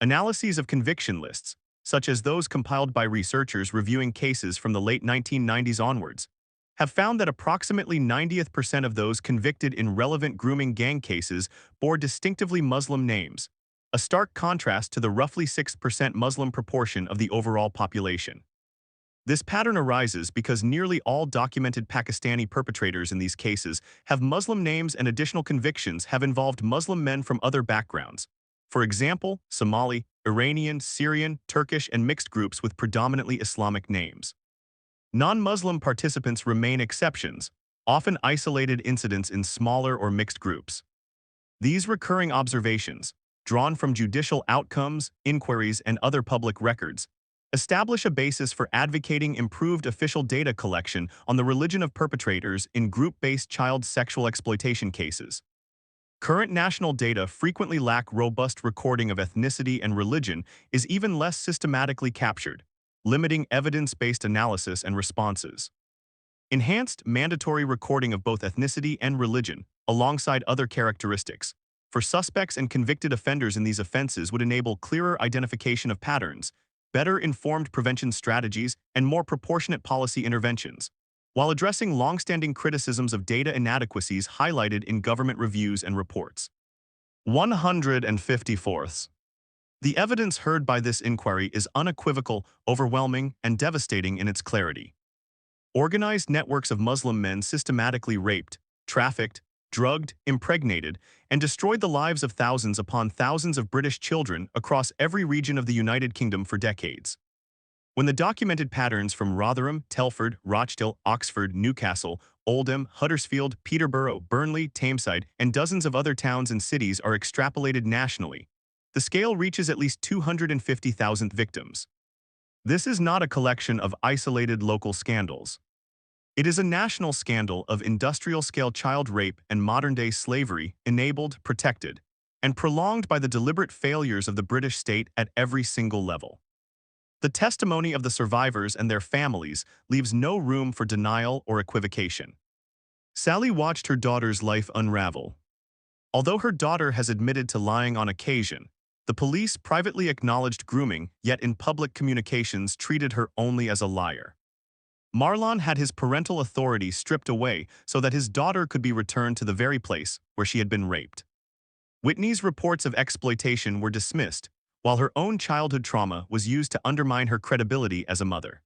A: Analyses of conviction lists, such as those compiled by researchers reviewing cases from the late 1990s onwards, have found that approximately 90% of those convicted in relevant grooming gang cases bore distinctively Muslim names, a stark contrast to the roughly 6% Muslim proportion of the overall population. This pattern arises because nearly all documented Pakistani perpetrators in these cases have Muslim names, and additional convictions have involved Muslim men from other backgrounds. For example, Somali, Iranian, Syrian, Turkish, and mixed groups with predominantly Islamic names. Non-Muslim participants remain exceptions, often isolated incidents in smaller or mixed groups. These recurring observations, drawn from judicial outcomes, inquiries, and other public records, establish a basis for advocating improved official data collection on the religion of perpetrators in group-based child sexual exploitation cases. Current national data frequently lack robust recording of ethnicity, and religion is even less systematically captured, limiting evidence-based analysis and responses. Enhanced mandatory recording of both ethnicity and religion, alongside other characteristics, for suspects and convicted offenders in these offenses would enable clearer identification of patterns, better informed prevention strategies, and more proportionate policy interventions, while addressing long-standing criticisms of data inadequacies highlighted in government reviews and reports. 154th. The evidence heard by this inquiry is unequivocal, overwhelming, and devastating in its clarity. Organized networks of Muslim men systematically raped, trafficked, drugged, impregnated, and destroyed the lives of thousands upon thousands of British children across every region of the United Kingdom for decades. When the documented patterns from Rotherham, Telford, Rochdale, Oxford, Newcastle, Oldham, Huddersfield, Peterborough, Burnley, Tameside, and dozens of other towns and cities are extrapolated nationally, the scale reaches at least 250,000 victims. This is not a collection of isolated local scandals. It is a national scandal of industrial-scale child rape and modern-day slavery enabled, protected, and prolonged by the deliberate failures of the British state at every single level. The testimony of the survivors and their families leaves no room for denial or equivocation. Sally watched her daughter's life unravel. Although her daughter has admitted to lying on occasion, the police privately acknowledged grooming, yet in public communications treated her only as a liar. Marlon had his parental authority stripped away so that his daughter could be returned to the very place where she had been raped. Whitney's reports of exploitation were dismissed, while her own childhood trauma was used to undermine her credibility as a mother.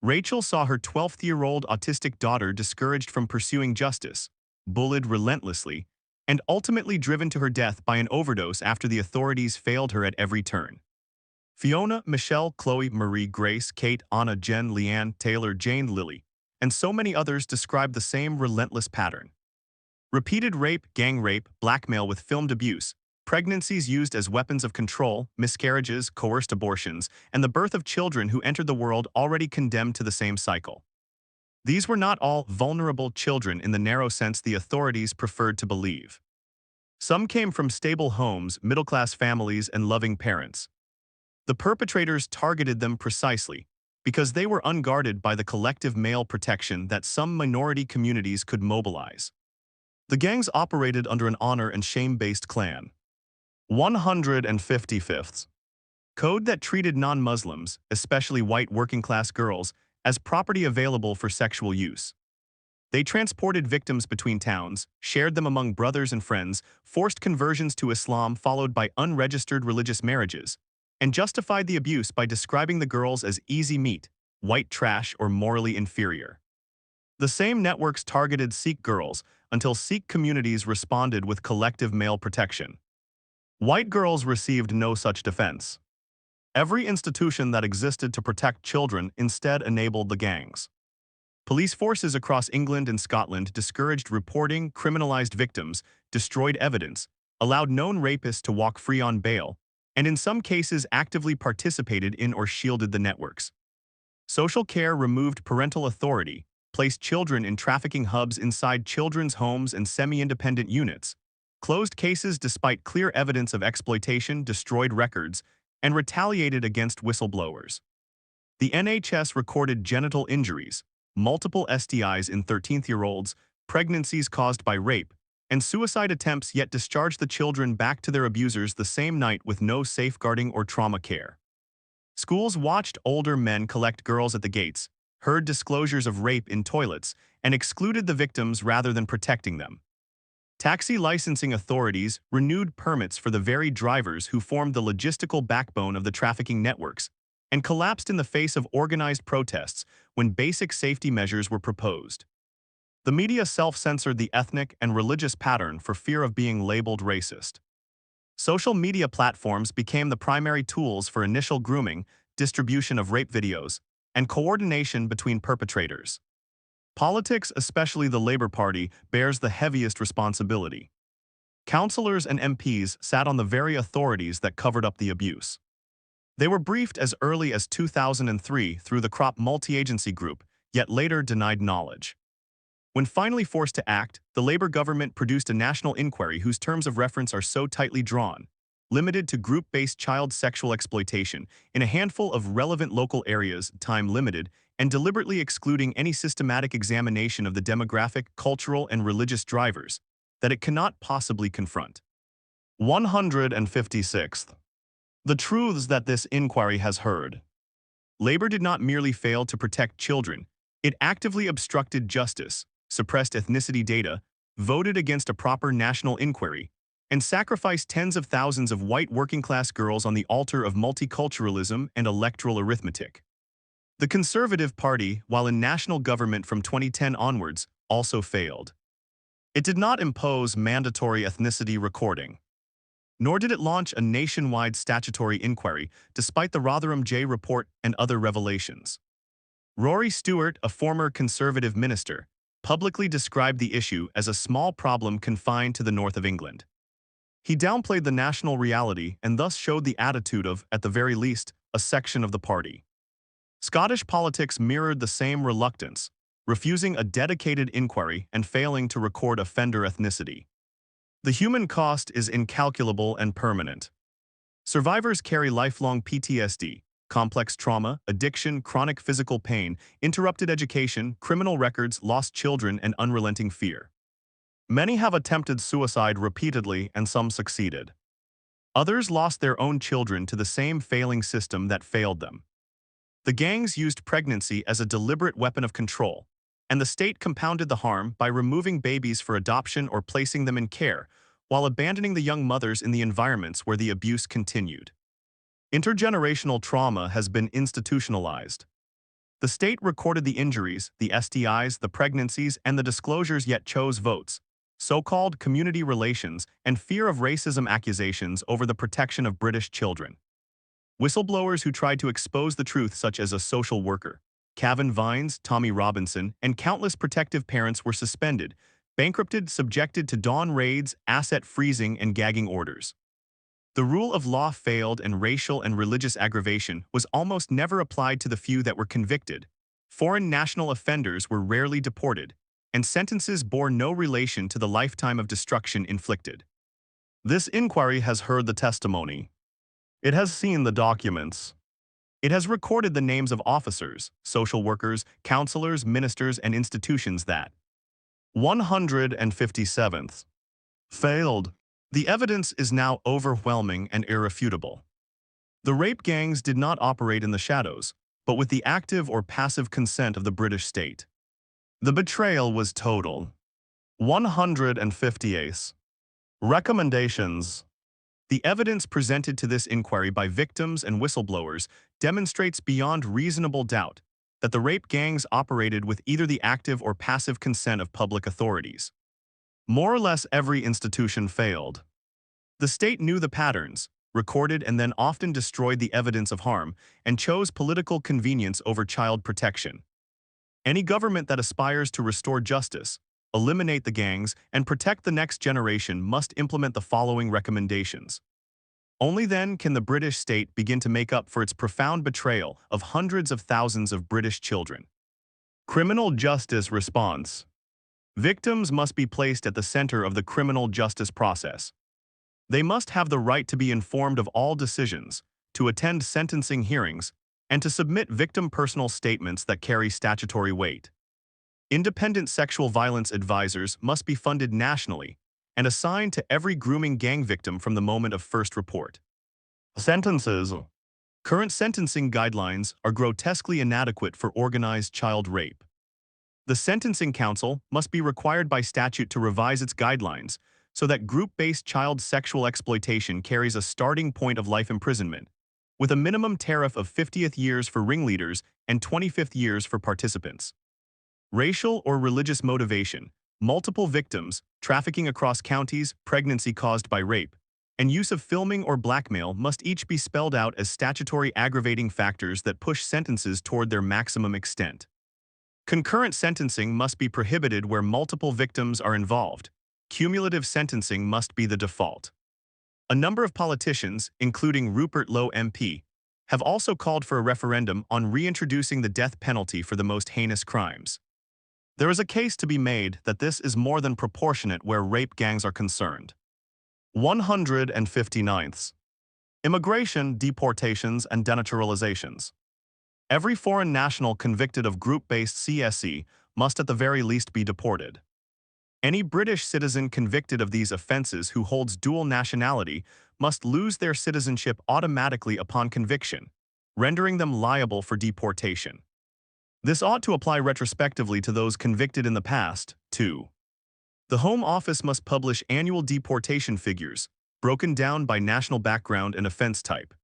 A: Rachel saw her 12-year-old autistic daughter discouraged from pursuing justice, bullied relentlessly, and ultimately driven to her death by an overdose after the authorities failed her at every turn. Fiona, Michelle, Chloe, Marie, Grace, Kate, Anna, Jen, Leanne, Taylor, Jane, Lily, and so many others describe the same relentless pattern. Repeated rape, gang rape, blackmail with filmed abuse, pregnancies used as weapons of control, miscarriages, coerced abortions, and the birth of children who entered the world already condemned to the same cycle. These were not all vulnerable children in the narrow sense the authorities preferred to believe. Some came from stable homes, middle-class families, and loving parents. The perpetrators targeted them precisely because they were unguarded by the collective male protection that some minority communities could mobilize. The gangs operated under an honor and shame-based clan. 155th. Code that treated non-Muslims, especially white working-class girls, as property available for sexual use. They transported victims between towns, shared them among brothers and friends, forced conversions to Islam followed by unregistered religious marriages, and justified the abuse by describing the girls as easy meat, white trash, or morally inferior. The same networks targeted Sikh girls until Sikh communities responded with collective male protection. White girls received no such defense. Every institution that existed to protect children instead enabled the gangs. Police forces across England and Scotland discouraged reporting, criminalized victims, destroyed evidence, allowed known rapists to walk free on bail, and in some cases actively participated in or shielded the networks. Social care removed parental authority, placed children in trafficking hubs inside children's homes and semi-independent units, closed cases despite clear evidence of exploitation, destroyed records, and retaliated against whistleblowers. The NHS recorded genital injuries, multiple STIs in 13-year-olds, pregnancies caused by rape, and suicide attempts, yet discharged the children back to their abusers the same night with no safeguarding or trauma care. Schools watched older men collect girls at the gates, heard disclosures of rape in toilets, and excluded the victims rather than protecting them. Taxi licensing authorities renewed permits for the very drivers who formed the logistical backbone of the trafficking networks, and collapsed in the face of organized protests when basic safety measures were proposed. The media self-censored the ethnic and religious pattern for fear of being labeled racist. Social media platforms became the primary tools for initial grooming, distribution of rape videos, and coordination between perpetrators. Politics, especially the Labour Party, bears the heaviest responsibility. Councillors and MPs sat on the very authorities that covered up the abuse. They were briefed as early as 2003 through the Crop Multi-Agency Group, yet later denied knowledge. When finally forced to act, the Labour government produced a national inquiry whose terms of reference are so tightly drawn, limited to group-based child sexual exploitation in a handful of relevant local areas, time-limited, and deliberately excluding any systematic examination of the demographic, cultural, and religious drivers that it cannot possibly confront. 156th. The truths that this inquiry has heard. Labour did not merely fail to protect children, it actively obstructed justice, suppressed ethnicity data, voted against a proper national inquiry, and sacrificed tens of thousands of white working-class girls on the altar of multiculturalism and electoral arithmetic. The Conservative Party, while in national government from 2010 onwards, also failed. It did not impose mandatory ethnicity recording. Nor did it launch a nationwide statutory inquiry, despite the Rotherham J report and other revelations. Rory Stewart, a former Conservative minister, publicly described the issue as a small problem confined to the north of England. He downplayed the national reality and thus showed the attitude of, at the very least, a section of the party. Scottish politics mirrored the same reluctance, refusing a dedicated inquiry and failing to record offender ethnicity. The human cost is incalculable and permanent. Survivors carry lifelong PTSD, complex trauma, addiction, chronic physical pain, interrupted education, criminal records, lost children, and unrelenting fear. Many have attempted suicide repeatedly and some succeeded. Others lost their own children to the same failing system that failed them. The gangs used pregnancy as a deliberate weapon of control, and the state compounded the harm by removing babies for adoption or placing them in care, while abandoning the young mothers in the environments where the abuse continued. Intergenerational trauma has been institutionalized. The state recorded the injuries, the STIs, the pregnancies, and the disclosures, yet chose votes, so-called community relations, and fear of racism accusations over the protection of British children. Whistleblowers who tried to expose the truth, such as a social worker, Cavan Vines, Tommy Robinson, and countless protective parents, were suspended, bankrupted, subjected to dawn raids, asset freezing, and gagging orders. The rule of law failed, and racial and religious aggravation was almost never applied to the few that were convicted. Foreign national offenders were rarely deported, and sentences bore no relation to the lifetime of destruction inflicted. This inquiry has heard the testimony. It has seen the documents. It has recorded the names of officers, social workers, counselors, ministers, and institutions that 157th failed. The evidence is now overwhelming and irrefutable. The rape gangs did not operate in the shadows, but with the active or passive consent of the British state. The betrayal was total. 158th. Recommendations. The evidence presented to this inquiry by victims and whistleblowers demonstrates beyond reasonable doubt that the rape gangs operated with either the active or passive consent of public authorities. More or less every institution failed. The state knew the patterns, recorded and then often destroyed the evidence of harm, and chose political convenience over child protection. Any government that aspires to restore justice, eliminate the gangs, and protect the next generation must implement the following recommendations. Only then can the British state begin to make up for its profound betrayal of hundreds of thousands of British children. Criminal justice response. Victims must be placed at the center of the criminal justice process. They must have the right to be informed of all decisions, to attend sentencing hearings, and to submit victim personal statements that carry statutory weight. Independent sexual violence advisors must be funded nationally and assigned to every grooming gang victim from the moment of first report. Sentences. Current sentencing guidelines are grotesquely inadequate for organized child rape. The Sentencing Council must be required by statute to revise its guidelines so that group-based child sexual exploitation carries a starting point of life imprisonment, with a minimum tariff of 50th years for ringleaders and 25th years for participants. Racial or religious motivation, multiple victims, trafficking across counties, pregnancy caused by rape, and use of filming or blackmail must each be spelled out as statutory aggravating factors that push sentences toward their maximum extent. Concurrent sentencing must be prohibited where multiple victims are involved. Cumulative sentencing must be the default. A number of politicians, including Rupert Lowe MP, have also called for a referendum on reintroducing the death penalty for the most heinous crimes. There is a case to be made that this is more than proportionate where rape gangs are concerned. 159th. Immigration, deportations, and denaturalizations. Every foreign national convicted of group-based CSE must at the very least be deported. Any British citizen convicted of these offenses who holds dual nationality must lose their citizenship automatically upon conviction, rendering them liable for deportation. This ought to apply retrospectively to those convicted in the past, too. The Home Office must publish annual deportation figures, broken down by national background and offense type.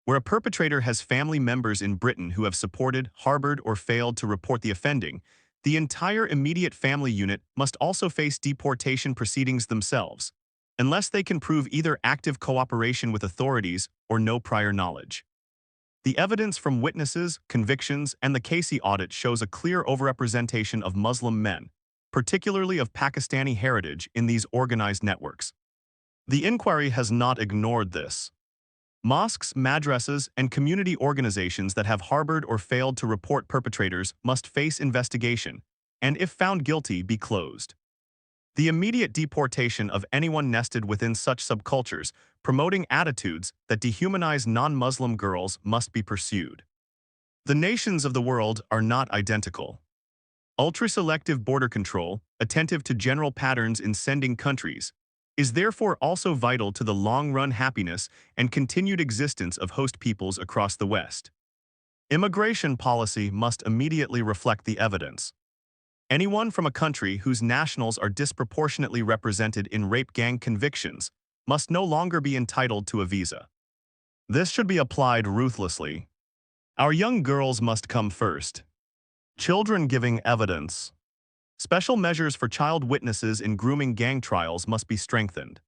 A: Where a perpetrator has family members in Britain who have supported, harbored, or failed to report the offending, the entire immediate family unit must also face deportation proceedings themselves, unless they can prove either active cooperation with authorities or no prior knowledge. The evidence from witnesses, convictions, and the Casey audit shows a clear overrepresentation of Muslim men, particularly of Pakistani heritage, in these organized networks. The inquiry has not ignored this. Mosques, madrasas, and community organizations that have harbored or failed to report perpetrators must face investigation, and if found guilty, be closed. The immediate deportation of anyone nested within such subcultures promoting attitudes that dehumanize non-Muslim girls must be pursued. The nations of the world are not identical. Ultra-selective border control, attentive to general patterns in sending countries, is therefore also vital to the long-run happiness and continued existence of host peoples across the West. Immigration policy must immediately reflect the evidence. Anyone from a country whose nationals are disproportionately represented in rape gang convictions must no longer be entitled to a visa. This should be applied ruthlessly. Our young girls must come first. Children giving evidence. Special measures for child witnesses in grooming gang trials must be strengthened.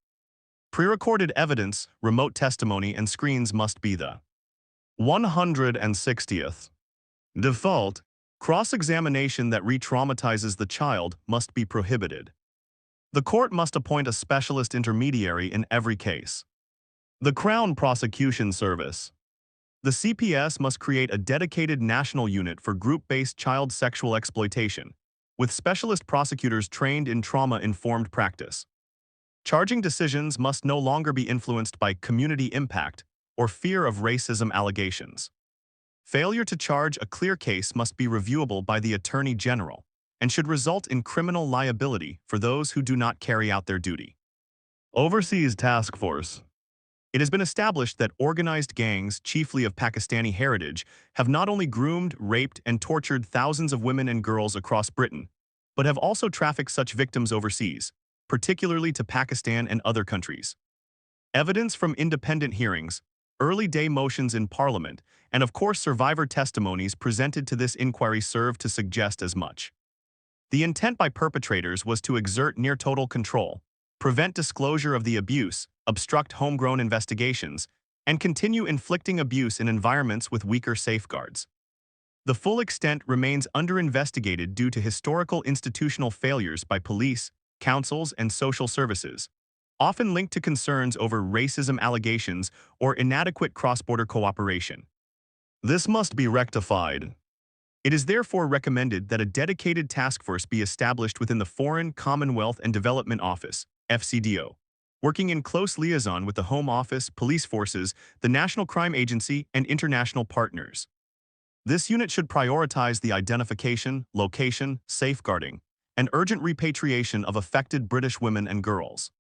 A: Pre-recorded evidence, remote testimony, and screens must be the 160th. Default. Cross-examination that re-traumatizes the child must be prohibited. The court must appoint a specialist intermediary in every case. The Crown Prosecution Service. The CPS must create a dedicated national unit for group-based child sexual exploitation, with specialist prosecutors trained in trauma-informed practice. Charging decisions must no longer be influenced by community impact or fear of racism allegations. Failure to charge a clear case must be reviewable by the Attorney General and should result in criminal liability for those who do not carry out their duty. Overseas Task Force. It has been established that organized gangs, chiefly of Pakistani heritage, have not only groomed, raped, and tortured thousands of women and girls across Britain, but have also trafficked such victims overseas, particularly to Pakistan and other countries. Evidence from independent hearings, early-day motions in Parliament, and of course survivor testimonies presented to this inquiry serve to suggest as much. The intent by perpetrators was to exert near-total control, prevent disclosure of the abuse, obstruct homegrown investigations, and continue inflicting abuse in environments with weaker safeguards. The full extent remains under-investigated due to historical institutional failures by police, councils, and social services, often linked to concerns over racism allegations or inadequate cross-border cooperation. This must be rectified. It is therefore recommended that a dedicated task force be established within the Foreign, Commonwealth and Development Office, FCDO, working in close liaison with the Home Office, police forces, the National Crime Agency, and international partners. This unit should prioritize the identification, location, safeguarding, and urgent repatriation of affected British women and girls.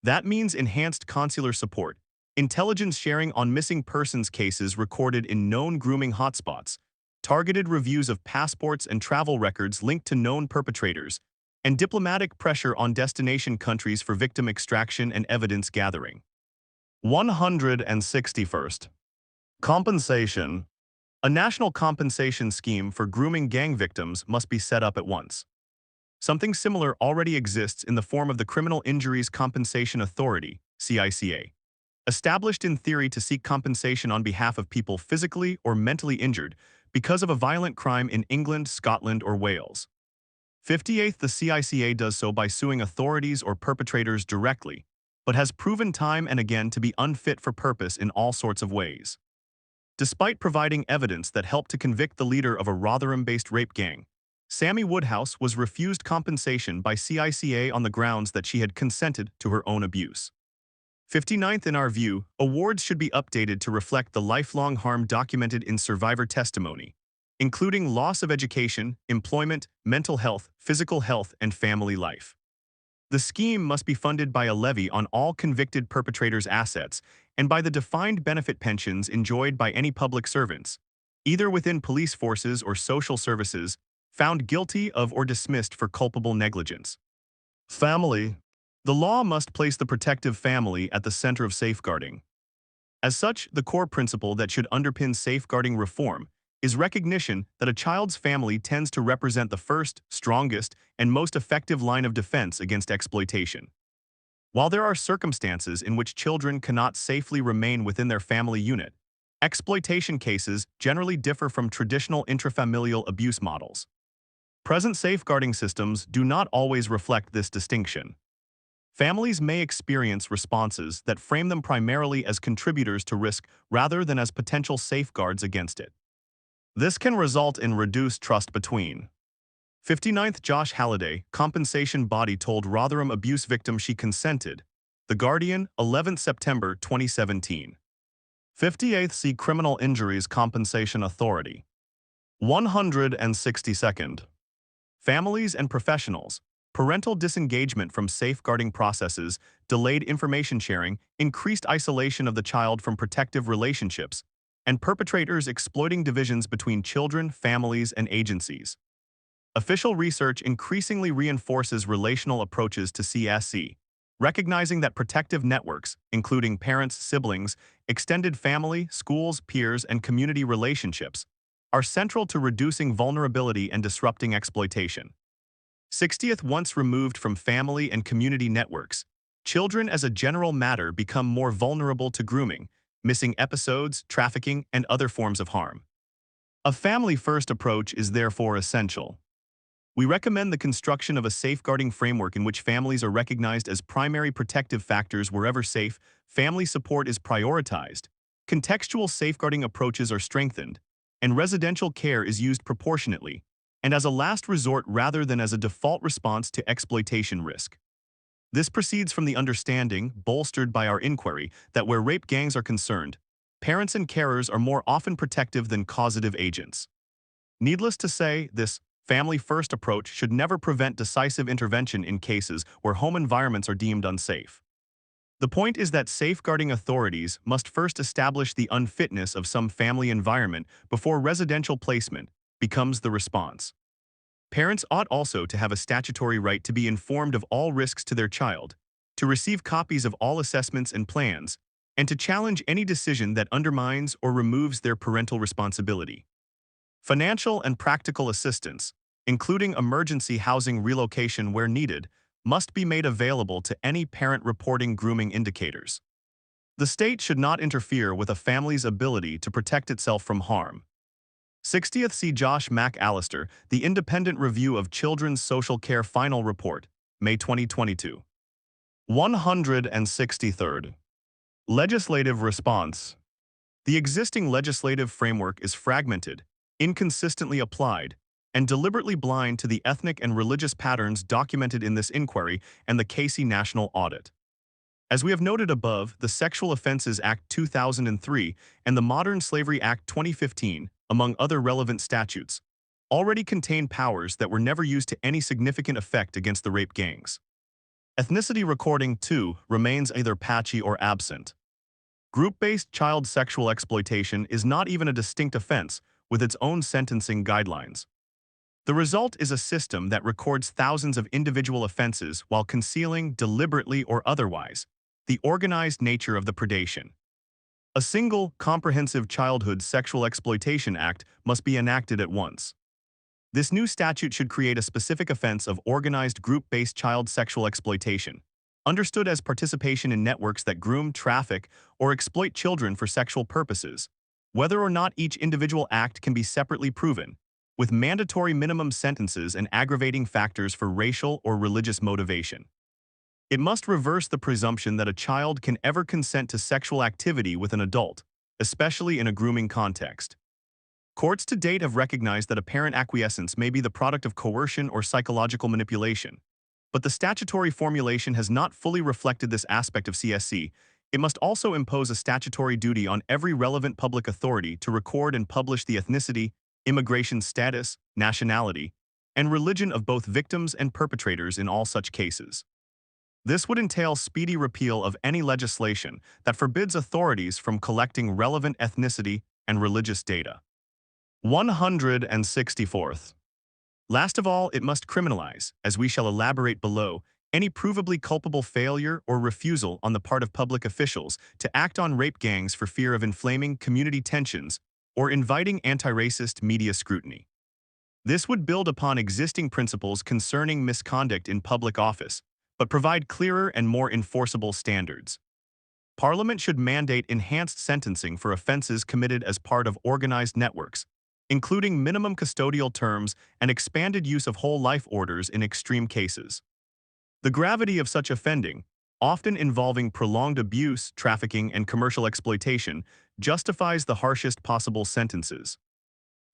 A: That means enhanced consular support, intelligence sharing on missing persons cases recorded in known grooming hotspots, targeted reviews of passports and travel records linked to known perpetrators, and diplomatic pressure on destination countries for victim extraction and evidence gathering. 161st. Compensation. A national compensation scheme for grooming gang victims must be set up at once. Something similar already exists in the form of the Criminal Injuries Compensation Authority, CICA, established in theory to seek compensation on behalf of people physically or mentally injured because of a violent crime in England, Scotland, or Wales. 58th, the CICA does so by suing authorities or perpetrators directly, but has proven time and again to be unfit for purpose in all sorts of ways. Despite providing evidence that helped to convict the leader of a Rotherham-based rape gang, Sammy Woodhouse was refused compensation by CICA on the grounds that she had consented to her own abuse. 59th, in our view, awards should be updated to reflect the lifelong harm documented in survivor testimony, including loss of education, employment, mental health, physical health, and family life. The scheme must be funded by a levy on all convicted perpetrators' assets and by the defined benefit pensions enjoyed by any public servants, either within police forces or social services, found guilty of or dismissed for culpable negligence. Family. The law must place the protective family at the center of safeguarding. As such, the core principle that should underpin safeguarding reform is recognition that a child's family tends to represent the first, strongest, and most effective line of defense against exploitation. While there are circumstances in which children cannot safely remain within their family unit, exploitation cases generally differ from traditional intrafamilial abuse models. Present safeguarding systems do not always reflect this distinction. Families may experience responses that frame them primarily as contributors to risk rather than as potential safeguards against it. This can result in reduced trust between. 59th, Josh Halliday, compensation body told Rotherham abuse victim she consented. The Guardian, 11th September 2017. 58th, see Criminal Injuries Compensation Authority. 162nd. Families and professionals. Parental disengagement from safeguarding processes, delayed information sharing, increased isolation of the child from protective relationships, and perpetrators exploiting divisions between children, families, and agencies. Official research increasingly reinforces relational approaches to CSC, recognizing that protective networks, including parents, siblings, extended family, schools, peers, and community relationships, are central to reducing vulnerability and disrupting exploitation. 60th, once removed from family and community networks, children as a general matter become more vulnerable to grooming, missing episodes, trafficking, and other forms of harm. A family-first approach is therefore essential. We recommend the construction of a safeguarding framework in which families are recognized as primary protective factors wherever safe, family support is prioritized, contextual safeguarding approaches are strengthened, and residential care is used proportionately, and as a last resort rather than as a default response to exploitation risk. This proceeds from the understanding, bolstered by our inquiry, that where rape gangs are concerned, parents and carers are more often protective than causative agents. Needless to say, this family-first approach should never prevent decisive intervention in cases where home environments are deemed unsafe. The point is that safeguarding authorities must first establish the unfitness of some family environment before residential placement becomes the response. Parents ought also to have a statutory right to be informed of all risks to their child, to receive copies of all assessments and plans, and to challenge any decision that undermines or removes their parental responsibility. Financial and practical assistance, including emergency housing relocation where needed, must be made available to any parent reporting grooming indicators. The state should not interfere with a family's ability to protect itself from harm. 60th See Josh McAllister, The Independent Review of Children's Social Care Final Report, May 2022. 163rd. Legislative response. The existing legislative framework is fragmented, inconsistently applied, and deliberately blind to the ethnic and religious patterns documented in this inquiry and the Casey National Audit. As we have noted above, the Sexual Offenses Act 2003 and the Modern Slavery Act 2015, among other relevant statutes, already contain powers that were never used to any significant effect against the rape gangs. Ethnicity recording, too, remains either patchy or absent. Group-based child sexual exploitation is not even a distinct offense with its own sentencing guidelines. The result is a system that records thousands of individual offenses while concealing, deliberately or otherwise, the organized nature of the predation. A single, comprehensive Childhood Sexual Exploitation Act must be enacted at once. This new statute should create a specific offense of organized group-based child sexual exploitation, understood as participation in networks that groom, traffic, or exploit children for sexual purposes, whether or not each individual act can be separately proven, with mandatory minimum sentences and aggravating factors for racial or religious motivation. It must reverse the presumption that a child can ever consent to sexual activity with an adult, especially in a grooming context. Courts to date have recognized that apparent acquiescence may be the product of coercion or psychological manipulation, but the statutory formulation has not fully reflected this aspect of CSC. It must also impose a statutory duty on every relevant public authority to record and publish the ethnicity, immigration status, nationality, and religion of both victims and perpetrators in all such cases. This would entail speedy repeal of any legislation that forbids authorities from collecting relevant ethnicity and religious data. 164th. Last of all, it must criminalize, as we shall elaborate below, any provably culpable failure or refusal on the part of public officials to act on rape gangs for fear of inflaming community tensions or inviting anti-racist media scrutiny. This would build upon existing principles concerning misconduct in public office, but provide clearer and more enforceable standards. Parliament should mandate enhanced sentencing for offenses committed as part of organized networks, including minimum custodial terms and expanded use of whole life orders in extreme cases. The gravity of such offending, often involving prolonged abuse, trafficking, and commercial exploitation, justifies the harshest possible sentences.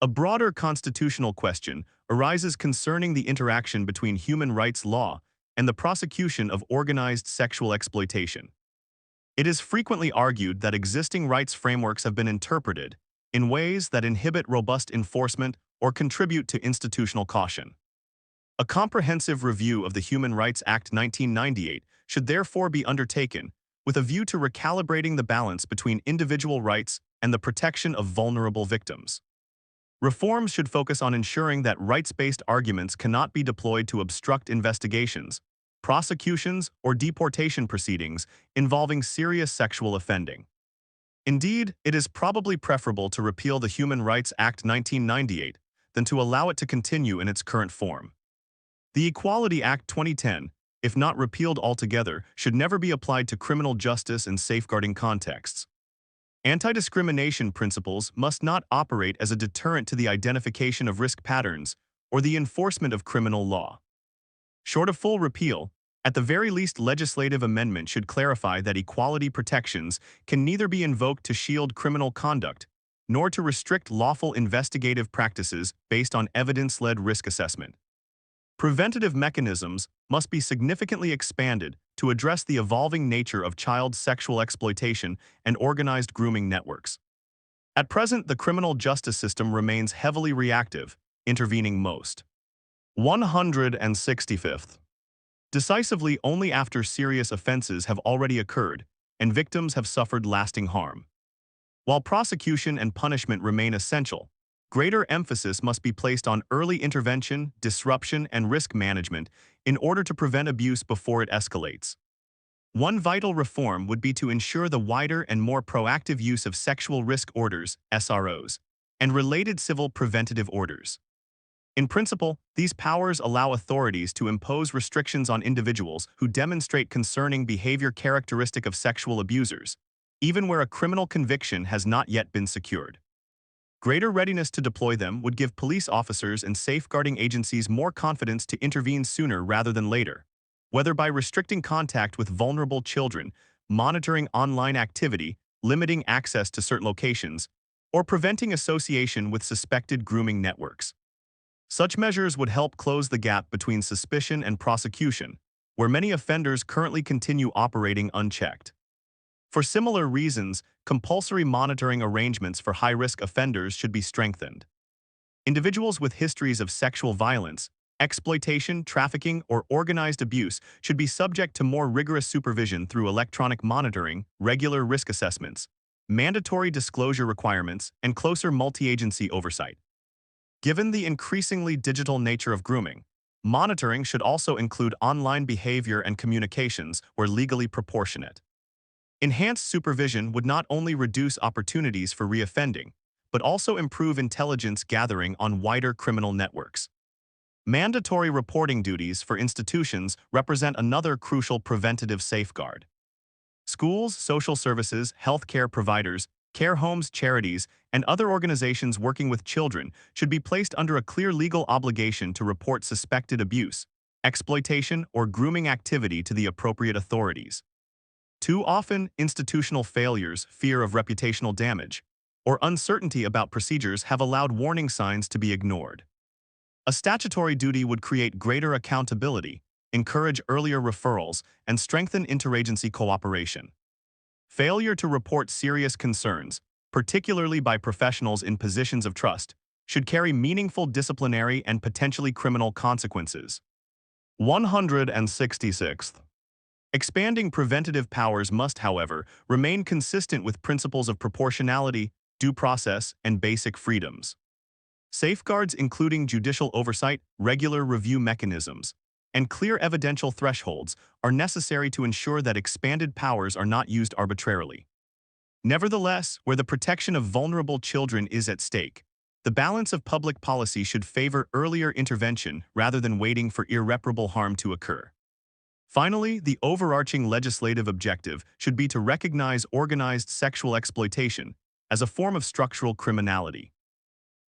A: A broader constitutional question arises concerning the interaction between human rights law and the prosecution of organized sexual exploitation. It is frequently argued that existing rights frameworks have been interpreted in ways that inhibit robust enforcement or contribute to institutional caution. A comprehensive review of the Human Rights Act 1998 should therefore be undertaken with a view to recalibrating the balance between individual rights and the protection of vulnerable victims. Reforms should focus on ensuring that rights-based arguments cannot be deployed to obstruct investigations, prosecutions, or deportation proceedings involving serious sexual offending. Indeed, it is probably preferable to repeal the Human Rights Act 1998 than to allow it to continue in its current form. The Equality Act 2010, if not repealed altogether, should never be applied to criminal justice and safeguarding contexts. Anti-discrimination principles must not operate as a deterrent to the identification of risk patterns or the enforcement of criminal law. Short of full repeal, at the very least, legislative amendment should clarify that equality protections can neither be invoked to shield criminal conduct nor to restrict lawful investigative practices based on evidence-led risk assessment. Preventative mechanisms must be significantly expanded to address the evolving nature of child sexual exploitation and organized grooming networks. At present, the criminal justice system remains heavily reactive, intervening most. 165th. Decisively only after serious offenses have already occurred and victims have suffered lasting harm. While prosecution and punishment remain essential, greater emphasis must be placed on early intervention, disruption, and risk management in order to prevent abuse before it escalates. One vital reform would be to ensure the wider and more proactive use of sexual risk orders, SROs, and related civil preventative orders. In principle, these powers allow authorities to impose restrictions on individuals who demonstrate concerning behavior characteristic of sexual abusers, even where a criminal conviction has not yet been secured. Greater readiness to deploy them would give police officers and safeguarding agencies more confidence to intervene sooner rather than later, whether by restricting contact with vulnerable children, monitoring online activity, limiting access to certain locations, or preventing association with suspected grooming networks. Such measures would help close the gap between suspicion and prosecution, where many offenders currently continue operating unchecked. For similar reasons, compulsory monitoring arrangements for high-risk offenders should be strengthened. Individuals with histories of sexual violence, exploitation, trafficking, or organized abuse should be subject to more rigorous supervision through electronic monitoring, regular risk assessments, mandatory disclosure requirements, and closer multi-agency oversight. Given the increasingly digital nature of grooming, monitoring should also include online behavior and communications where legally proportionate. Enhanced supervision would not only reduce opportunities for reoffending, but also improve intelligence gathering on wider criminal networks. Mandatory reporting duties for institutions represent another crucial preventative safeguard. Schools, social services, healthcare providers, care homes, charities, and other organizations working with children should be placed under a clear legal obligation to report suspected abuse, exploitation, or grooming activity to the appropriate authorities. Too often, institutional failures, fear of reputational damage, or uncertainty about procedures have allowed warning signs to be ignored. A statutory duty would create greater accountability, encourage earlier referrals, and strengthen interagency cooperation. Failure to report serious concerns, particularly by professionals in positions of trust, should carry meaningful disciplinary and potentially criminal consequences. 166th. Expanding preventative powers must, however, remain consistent with principles of proportionality, due process, and basic freedoms. Safeguards including judicial oversight, regular review mechanisms, and clear evidential thresholds are necessary to ensure that expanded powers are not used arbitrarily. Nevertheless, where the protection of vulnerable children is at stake, the balance of public policy should favor earlier intervention rather than waiting for irreparable harm to occur. Finally, the overarching legislative objective should be to recognize organized sexual exploitation as a form of structural criminality.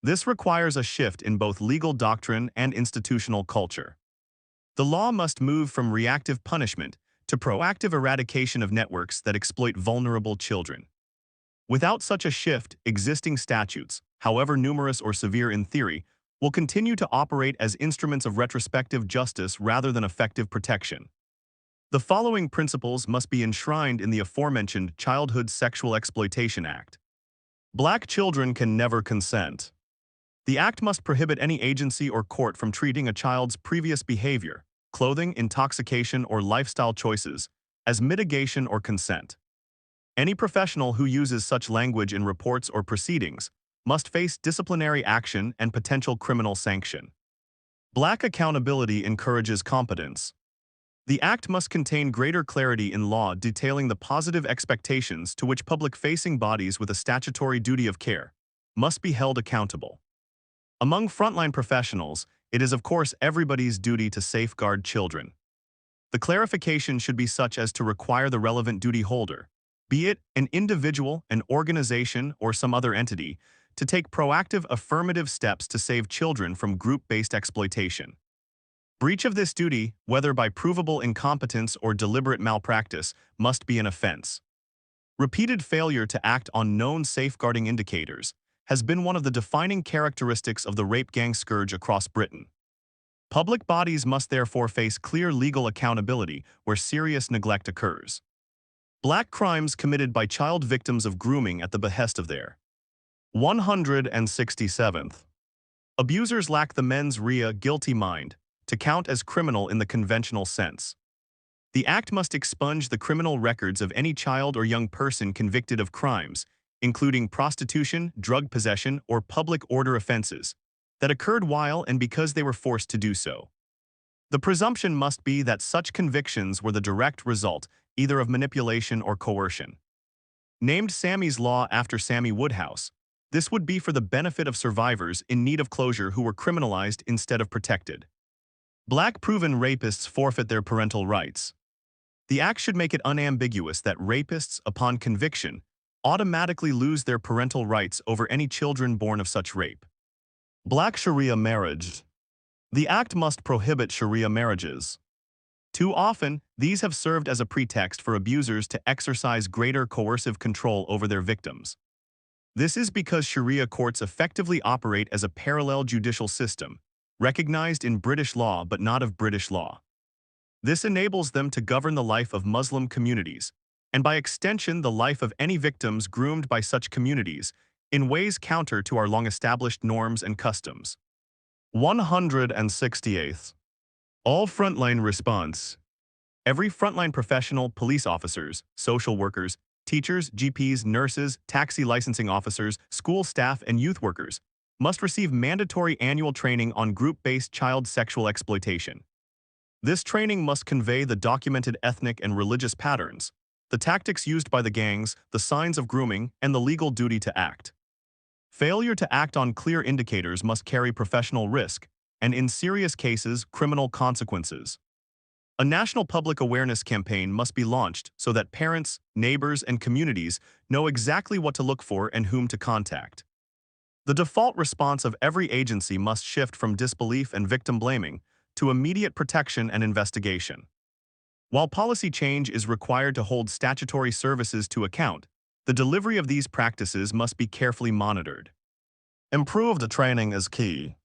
A: This requires a shift in both legal doctrine and institutional culture. The law must move from reactive punishment to proactive eradication of networks that exploit vulnerable children. Without such a shift, existing statutes, however numerous or severe in theory, will continue to operate as instruments of retrospective justice rather than effective protection. The following principles must be enshrined in the aforementioned Childhood Sexual Exploitation Act. Black children can never consent. The act must prohibit any agency or court from treating a child's previous behavior, clothing, intoxication, or lifestyle choices as mitigation or consent. Any professional who uses such language in reports or proceedings must face disciplinary action and potential criminal sanction. Black accountability encourages competence. The act must contain greater clarity in law detailing the positive expectations to which public-facing bodies with a statutory duty of care must be held accountable. Among frontline professionals, it is of course everybody's duty to safeguard children. The clarification should be such as to require the relevant duty holder, be it an individual, an organization, or some other entity, to take proactive affirmative steps to save children from group-based exploitation. Breach of this duty, whether by provable incompetence or deliberate malpractice, must be an offense. Repeated failure to act on known safeguarding indicators has been one of the defining characteristics of the rape gang scourge across Britain. Public bodies must therefore face clear legal accountability where serious neglect occurs. Black crimes committed by child victims of grooming at the behest of their 167th. Abusers lack the mens rea guilty mind to count as criminal in the conventional sense. The act must expunge the criminal records of any child or young person convicted of crimes, including prostitution, drug possession, or public order offenses, that occurred while and because they were forced to do so. The presumption must be that such convictions were the direct result either of manipulation or coercion. Named Sammy's Law after Sammy Woodhouse, this would be for the benefit of survivors in need of closure who were criminalized instead of protected. Black proven rapists forfeit their parental rights. The act should make it unambiguous that rapists, upon conviction, automatically lose their parental rights over any children born of such rape. Black Sharia marriage. The act must prohibit Sharia marriages. Too often, these have served as a pretext for abusers to exercise greater coercive control over their victims. This is because Sharia courts effectively operate as a parallel judicial system, recognized in British law but not of British law. This enables them to govern the life of Muslim communities, and by extension the life of any victims groomed by such communities, in ways counter to our long-established norms and customs. 168th. All frontline response. Every frontline professional, police officers, social workers, teachers, GPs, nurses, taxi licensing officers, school staff, and youth workers must receive mandatory annual training on group-based child sexual exploitation. This training must convey the documented ethnic and religious patterns, the tactics used by the gangs, the signs of grooming, and the legal duty to act. Failure to act on clear indicators must carry professional risk, and in serious cases, criminal consequences. A national public awareness campaign must be launched so that parents, neighbors, and communities know exactly what to look for and whom to contact. The default response of every agency must shift from disbelief and victim blaming to immediate protection and investigation. While policy change is required to hold statutory services to account, the delivery of these practices must be carefully monitored. Improved training is key.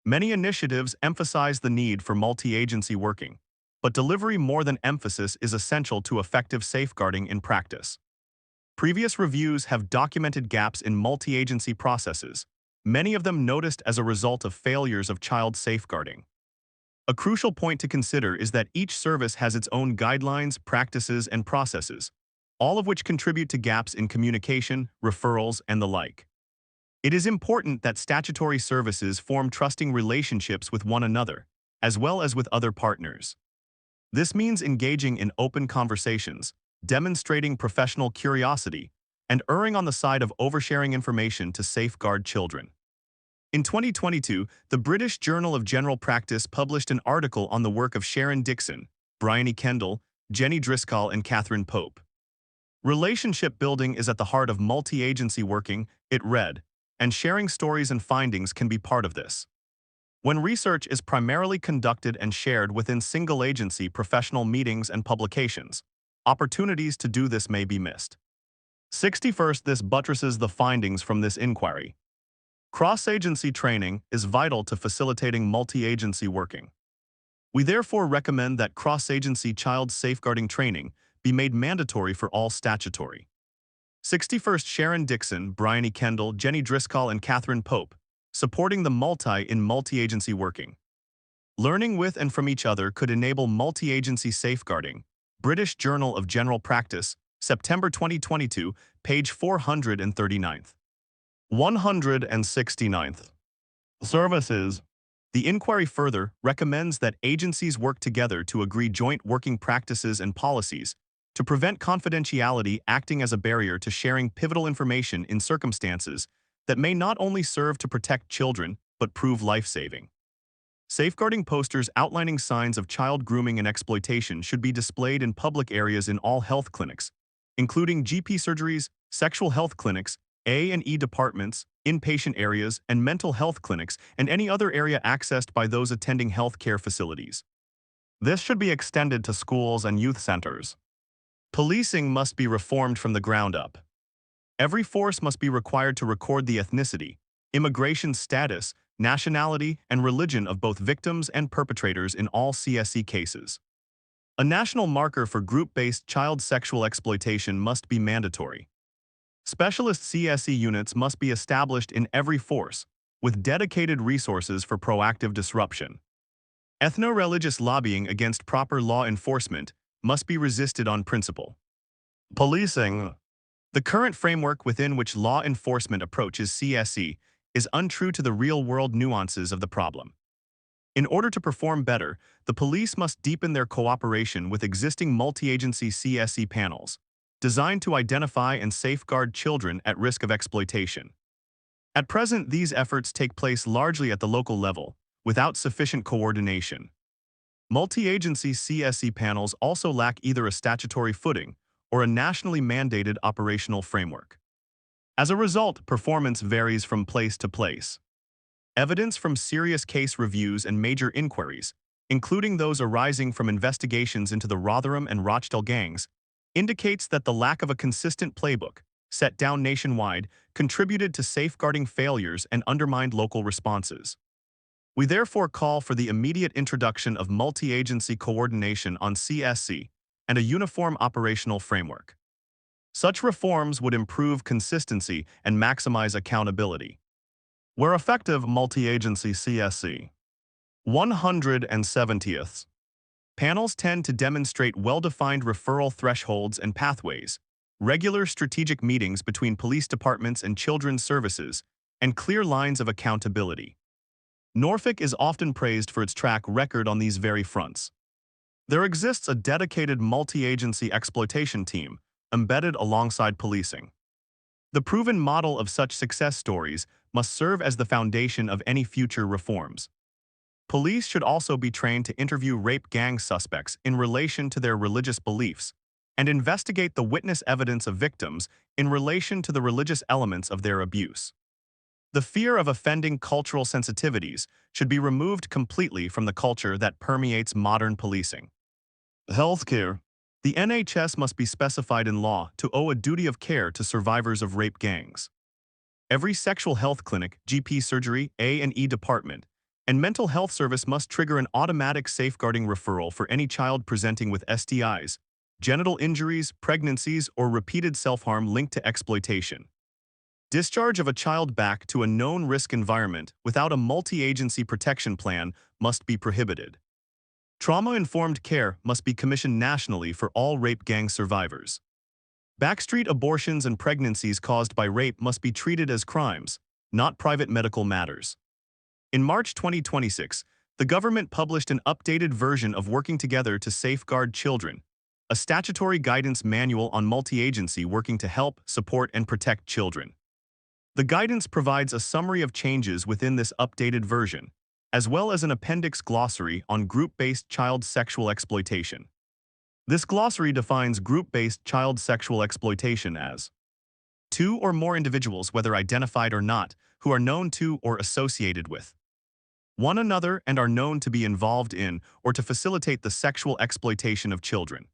A: Many initiatives emphasize the need for multi-agency working, but delivery more than emphasis is essential to effective safeguarding in practice. Previous reviews have documented gaps in multi-agency processes, many of them noticed as a result of failures of child safeguarding. A crucial point to consider is that each service has its own guidelines, practices, and processes, all of which contribute to gaps in communication, referrals, and the like. It is important that statutory services form trusting relationships with one another, as well as with other partners. This means engaging in open conversations, demonstrating professional curiosity, and erring on the side of oversharing information to safeguard children. In 2022, the British Journal of General Practice published an article on the work of Sharon Dixon, Bryony Kendall, Jenny Driscoll, and Catherine Pope. Relationship building is at the heart of multi-agency working, it read, and sharing stories and findings can be part of this. When research is primarily conducted and shared within single-agency professional meetings and publications, opportunities to do this may be missed. 61st, this buttresses the findings from this inquiry. Cross-agency training is vital to facilitating multi-agency working. We therefore recommend that cross-agency child safeguarding training be made mandatory for all statutory. 61st, Sharon Dixon, Bryony Kendall, Jenny Driscoll, and Catherine Pope, supporting the multi-agency working. Learning with and from each other could enable multi-agency safeguarding. British Journal of General Practice, September 2022, page 439. 169th. Services. The inquiry further recommends that agencies work together to agree joint working practices and policies to prevent confidentiality acting as a barrier to sharing pivotal information in circumstances that may not only serve to protect children but prove life-saving. Safeguarding posters outlining signs of child grooming and exploitation should be displayed in public areas in all health clinics, including GP surgeries, sexual health clinics, A&E departments, inpatient areas, and mental health clinics, and any other area accessed by those attending health care facilities. This should be extended to schools and youth centers. Policing must be reformed from the ground up. Every force must be required to record the ethnicity, immigration status, nationality, and religion of both victims and perpetrators in all CSE cases. A national marker for group-based child sexual exploitation must be mandatory. Specialist CSE units must be established in every force, with dedicated resources for proactive disruption. Ethno-religious lobbying against proper law enforcement must be resisted on principle. Policing. The current framework within which law enforcement approaches CSE is untrue to the real-world nuances of the problem. In order to perform better, the police must deepen their cooperation with existing multi-agency CSE panels, designed to identify and safeguard children at risk of exploitation. At present, these efforts take place largely at the local level, without sufficient coordination. Multi-agency CSE panels also lack either a statutory footing or a nationally mandated operational framework. As a result, performance varies from place to place. Evidence from serious case reviews and major inquiries, including those arising from investigations into the Rotherham and Rochdale gangs, indicates that the lack of a consistent playbook, set down nationwide, contributed to safeguarding failures and undermined local responses. We therefore call for the immediate introduction of multi-agency coordination on CSE and a uniform operational framework. Such reforms would improve consistency and maximize accountability. Where effective, multi-agency CSE. 170th. Panels tend to demonstrate well-defined referral thresholds and pathways, regular strategic meetings between police departments and children's services, and clear lines of accountability. Norfolk is often praised for its track record on these very fronts. There exists a dedicated multi-agency exploitation team, embedded alongside policing. The proven model of such success stories must serve as the foundation of any future reforms. Police should also be trained to interview rape gang suspects in relation to their religious beliefs and investigate the witness evidence of victims in relation to the religious elements of their abuse. The fear of offending cultural sensitivities should be removed completely from the culture that permeates modern policing. Healthcare. The NHS must be specified in law to owe a duty of care to survivors of rape gangs. Every sexual health clinic, GP surgery, A&E department, and mental health service must trigger an automatic safeguarding referral for any child presenting with STIs, genital injuries, pregnancies, or repeated self-harm linked to exploitation. Discharge of a child back to a known risk environment without a multi-agency protection plan must be prohibited. Trauma-informed care must be commissioned nationally for all rape gang survivors. Backstreet abortions and pregnancies caused by rape must be treated as crimes, not private medical matters. In March 2026, the government published an updated version of Working Together to Safeguard Children, a statutory guidance manual on multi-agency working to help, support, and protect children. The guidance provides a summary of changes within this updated version, as well as an appendix glossary on group-based child sexual exploitation. This glossary defines group-based child sexual exploitation as two or more individuals, whether identified or not, who are known to or associated with one another and are known to be involved in or to facilitate the sexual exploitation of children.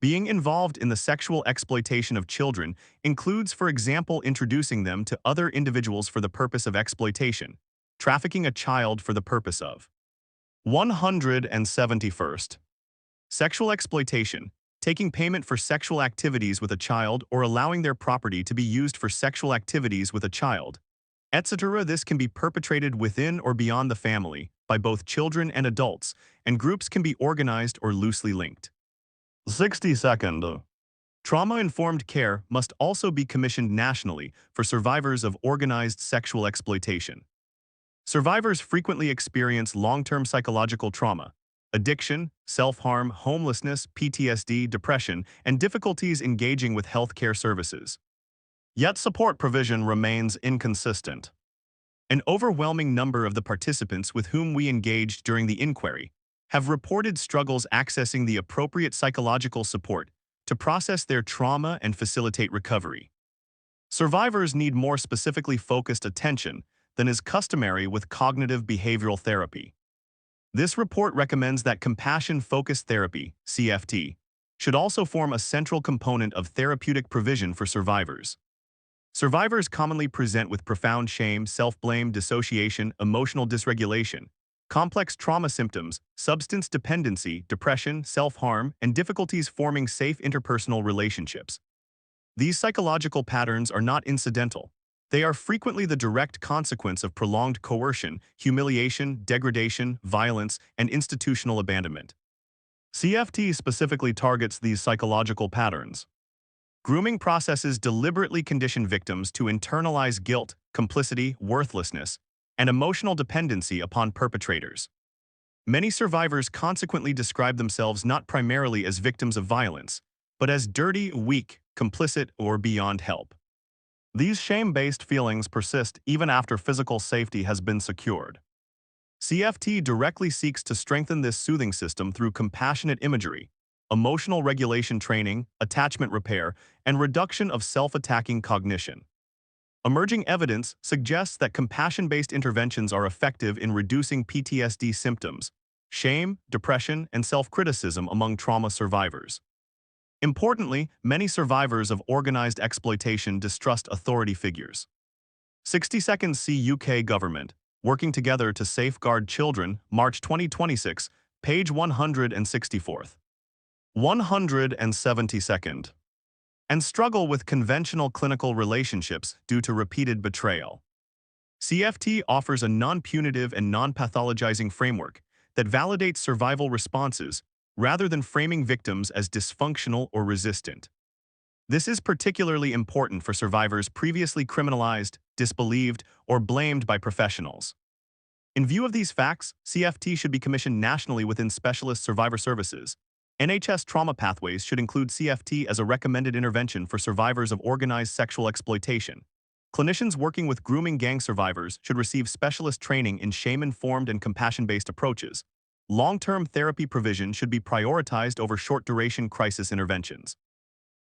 A: Being involved in the sexual exploitation of children includes, for example, introducing them to other individuals for the purpose of exploitation, trafficking a child for the purpose of 171st. Sexual exploitation, taking payment for sexual activities with a child or allowing their property to be used for sexual activities with a child, etc. This can be perpetrated within or beyond the family by both children and adults, and groups can be organized or loosely linked. 62nd. Trauma-informed care must also be commissioned nationally for survivors of organized sexual exploitation. Survivors frequently experience long-term psychological trauma, addiction, self-harm, homelessness, PTSD, depression, and difficulties engaging with healthcare services. Yet support provision remains inconsistent. An overwhelming number of the participants with whom we engaged during the inquiry have reported struggles accessing the appropriate psychological support to process their trauma and facilitate recovery. Survivors need more specifically focused attention than is customary with cognitive behavioral therapy. This report recommends that compassion-focused therapy, CFT, should also form a central component of therapeutic provision for survivors. Survivors commonly present with profound shame, self-blame, dissociation, emotional dysregulation, complex trauma symptoms, substance dependency, depression, self-harm, and difficulties forming safe interpersonal relationships. These psychological patterns are not incidental. They are frequently the direct consequence of prolonged coercion, humiliation, degradation, violence, and institutional abandonment. CFT specifically targets these psychological patterns. Grooming processes deliberately condition victims to internalize guilt, complicity, worthlessness, and emotional dependency upon perpetrators. Many survivors consequently describe themselves not primarily as victims of violence, but as dirty, weak, complicit, or beyond help. These shame-based feelings persist even after physical safety has been secured. CFT directly seeks to strengthen this soothing system through compassionate imagery, emotional regulation training, attachment repair, and reduction of self-attacking cognition. Emerging evidence suggests that compassion-based interventions are effective in reducing PTSD symptoms, shame, depression, and self-criticism among trauma survivors. Importantly, many survivors of organized exploitation distrust authority figures. 60 Seconds see UK government, working together to safeguard children, March 2026, page 164th. 172nd. And struggle with conventional clinical relationships due to repeated betrayal. CFT offers a non-punitive and non-pathologizing framework that validates survival responses rather than framing victims as dysfunctional or resistant. This is particularly important for survivors previously criminalized, disbelieved, or blamed by professionals. In view of these facts, CFT should be commissioned nationally within specialist survivor services. NHS trauma pathways should include CFT as a recommended intervention for survivors of organized sexual exploitation. Clinicians working with grooming gang survivors should receive specialist training in shame-informed and compassion-based approaches. Long-term therapy provision should be prioritized over short-duration crisis interventions.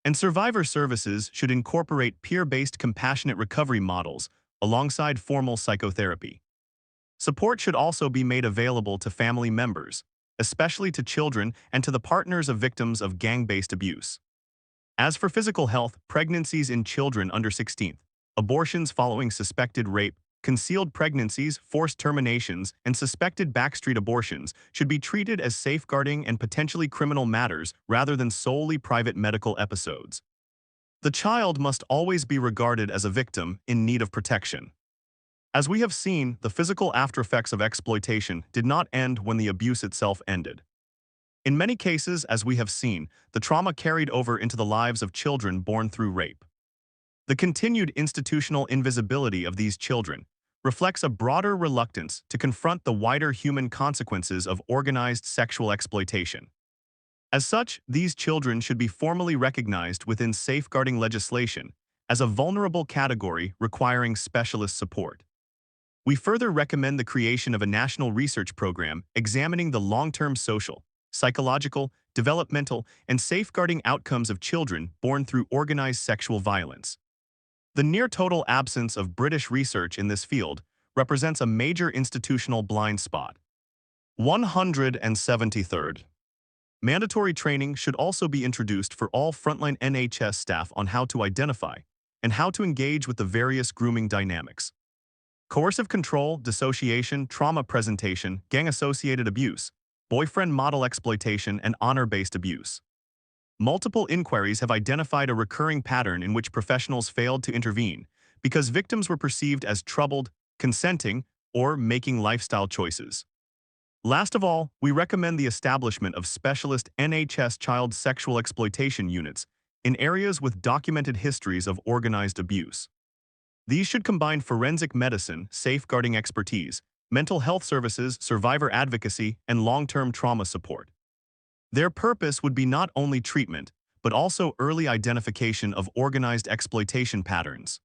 A: And survivor services should incorporate peer-based compassionate recovery models alongside formal psychotherapy. Support should also be made available to family members, especially to children and to the partners of victims of gang-based abuse. As for physical health, pregnancies in children under 16, abortions following suspected rape, concealed pregnancies, forced terminations, and suspected backstreet abortions should be treated as safeguarding and potentially criminal matters rather than solely private medical episodes. The child must always be regarded as a victim in need of protection. As we have seen, the physical aftereffects of exploitation did not end when the abuse itself ended. In many cases, as we have seen, the trauma carried over into the lives of children born through rape. The continued institutional invisibility of these children reflects a broader reluctance to confront the wider human consequences of organized sexual exploitation. As such, these children should be formally recognized within safeguarding legislation as a vulnerable category requiring specialist support. We further recommend the creation of a national research program examining the long-term social, psychological, developmental, and safeguarding outcomes of children born through organized sexual violence. The near-total absence of British research in this field represents a major institutional blind spot. 173rd. Mandatory training should also be introduced for all frontline NHS staff on how to identify and how to engage with the various grooming dynamics. Coercive control, dissociation, trauma presentation, gang-associated abuse, boyfriend model exploitation, and honor-based abuse. Multiple inquiries have identified a recurring pattern in which professionals failed to intervene because victims were perceived as troubled, consenting, or making lifestyle choices. Last of all, we recommend the establishment of specialist NHS child sexual exploitation units in areas with documented histories of organized abuse. These should combine forensic medicine, safeguarding expertise, mental health services, survivor advocacy, and long-term trauma support. Their purpose would be not only treatment, but also early identification of organized exploitation patterns.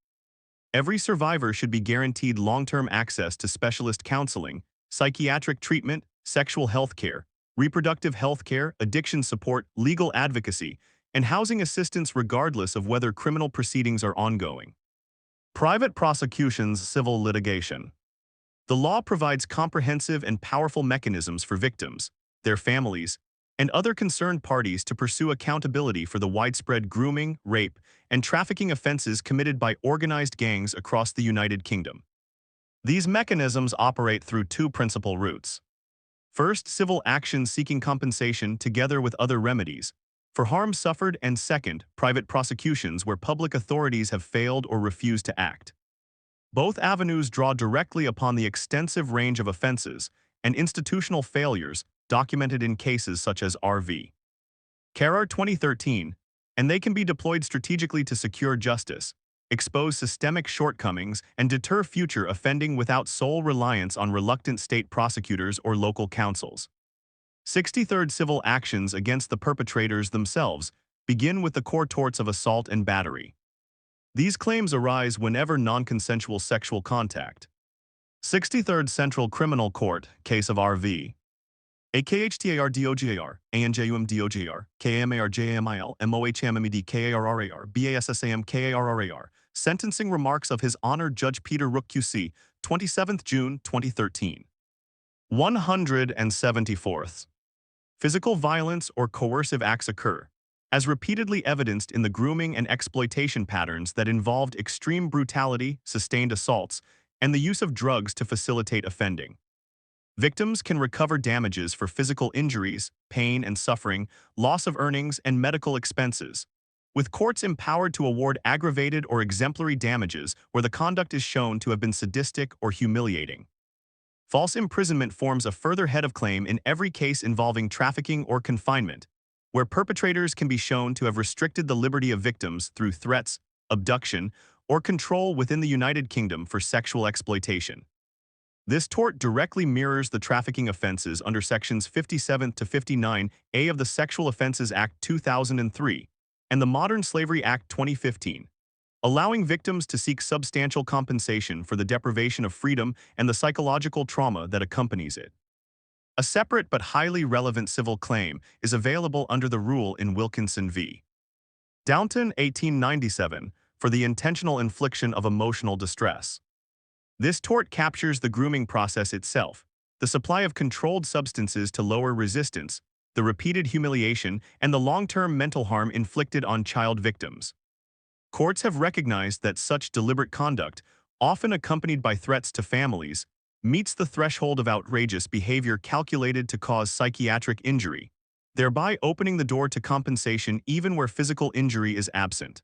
A: Every survivor should be guaranteed long-term access to specialist counseling, psychiatric treatment, sexual health care, reproductive health care, addiction support, legal advocacy, and housing assistance regardless of whether criminal proceedings are ongoing. Private prosecutions, civil litigation. The law provides comprehensive and powerful mechanisms for victims, their families, and other concerned parties to pursue accountability for the widespread grooming, rape, and trafficking offenses committed by organized gangs across the United Kingdom. These mechanisms operate through two principal routes. First, civil action seeking compensation together with other remedies for harm suffered, and second, private prosecutions where public authorities have failed or refused to act. Both avenues draw directly upon the extensive range of offenses and institutional failures documented in cases such as R.V. Carrar 2013, and they can be deployed strategically to secure justice, expose systemic shortcomings, and deter future offending without sole reliance on reluctant state prosecutors or local councils. 63rd civil actions against the perpetrators themselves begin with the core torts of assault and battery. These claims arise whenever non-consensual sexual contact. 63rd Central Criminal Court, case of R.V. AKHTARDOGAR, ANJUMDOGAR, KAMARJAMIL, MOHMMED, BASSAM, Sentencing Remarks of His Honor Judge Peter Rook QC, 27 June 2013. 174th. Physical violence or coercive acts occur, as repeatedly evidenced in the grooming and exploitation patterns that involved extreme brutality, sustained assaults, and the use of drugs to facilitate offending. Victims can recover damages for physical injuries, pain and suffering, loss of earnings, and medical expenses, with courts empowered to award aggravated or exemplary damages where the conduct is shown to have been sadistic or humiliating. False imprisonment forms a further head of claim in every case involving trafficking or confinement, where perpetrators can be shown to have restricted the liberty of victims through threats, abduction, or control within the United Kingdom for sexual exploitation. This tort directly mirrors the trafficking offenses under Sections 57 to 59A of the Sexual Offences Act 2003 and the Modern Slavery Act 2015, allowing victims to seek substantial compensation for the deprivation of freedom and the psychological trauma that accompanies it. A separate but highly relevant civil claim is available under the rule in Wilkinson v. Downton 1897 for the intentional infliction of emotional distress. This tort captures the grooming process itself, the supply of controlled substances to lower resistance, the repeated humiliation, and the long-term mental harm inflicted on child victims. Courts have recognized that such deliberate conduct, often accompanied by threats to families, meets the threshold of outrageous behavior calculated to cause psychiatric injury, thereby opening the door to compensation even where physical injury is absent.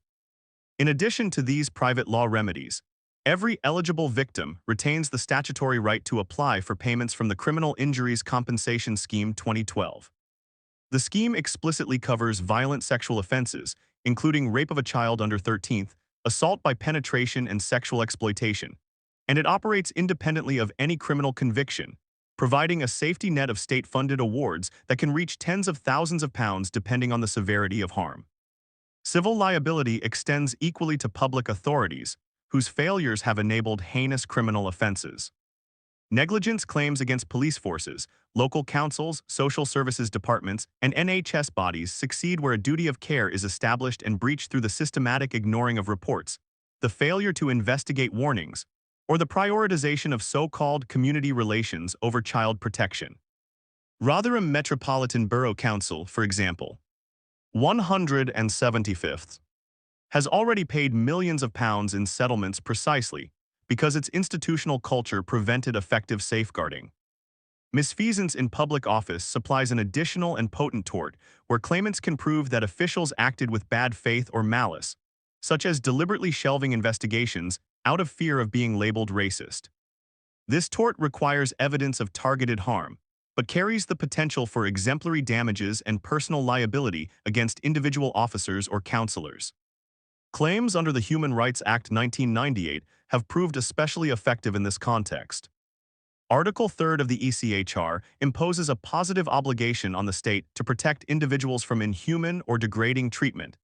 A: In addition to these private law remedies, every eligible victim retains the statutory right to apply for payments from the Criminal Injuries Compensation Scheme 2012. The scheme explicitly covers violent sexual offenses, including rape of a child under 13, assault by penetration and sexual exploitation, and it operates independently of any criminal conviction, providing a safety net of state-funded awards that can reach tens of thousands of pounds depending on the severity of harm. Civil liability extends equally to public authorities, whose failures have enabled heinous criminal offenses. Negligence claims against police forces, local councils, social services departments, and NHS bodies succeed where a duty of care is established and breached through the systematic ignoring of reports, the failure to investigate warnings, or the prioritization of so-called community relations over child protection. Rotherham Metropolitan Borough Council, for example, 175th, has already paid millions of pounds in settlements precisely because its institutional culture prevented effective safeguarding. Misfeasance in public office supplies an additional and potent tort where claimants can prove that officials acted with bad faith or malice, such as deliberately shelving investigations out of fear of being labeled racist. This tort requires evidence of targeted harm, but carries the potential for exemplary damages and personal liability against individual officers or councillors. Claims under the Human Rights Act 1998 have proved especially effective in this context. Article 3 of the ECHR imposes a positive obligation on the state to protect individuals from inhuman or degrading treatment,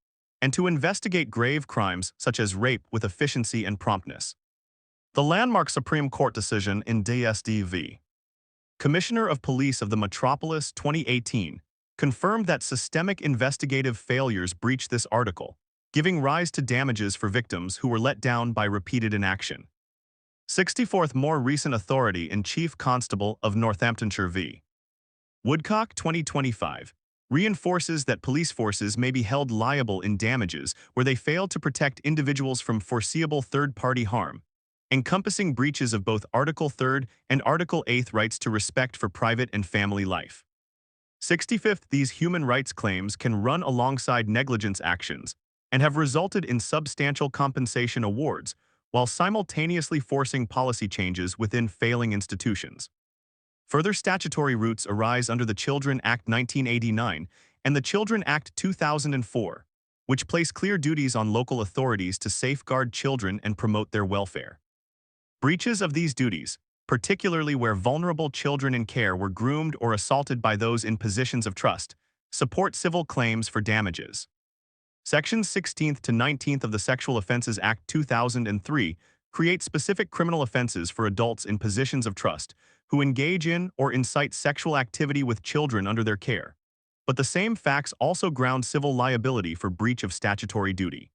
A: and to investigate grave crimes such as rape with efficiency and promptness. The landmark Supreme Court decision in DSD v. Commissioner of Police of the Metropolis 2018 confirmed that systemic investigative failures breach this article, giving rise to damages for victims who were let down by repeated inaction. 64th more recent authority in Chief Constable of Northamptonshire v. Woodcock 2025 reinforces that police forces may be held liable in damages where they fail to protect individuals from foreseeable third-party harm, encompassing breaches of both Article 3 and Article 8 rights to respect for private and family life. 65th, these human rights claims can run alongside negligence actions and have resulted in substantial compensation awards while simultaneously forcing policy changes within failing institutions. Further statutory roots arise under the Children Act 1989 and the Children Act 2004, which place clear duties on local authorities to safeguard children and promote their welfare. Breaches of these duties, particularly where vulnerable children in care were groomed or assaulted by those in positions of trust, support civil claims for damages. Sections 16th to 19th of the Sexual Offenses Act 2003 create specific criminal offenses for adults in positions of trust who engage in or incite sexual activity with children under their care. But the same facts also ground civil liability for breach of statutory duty.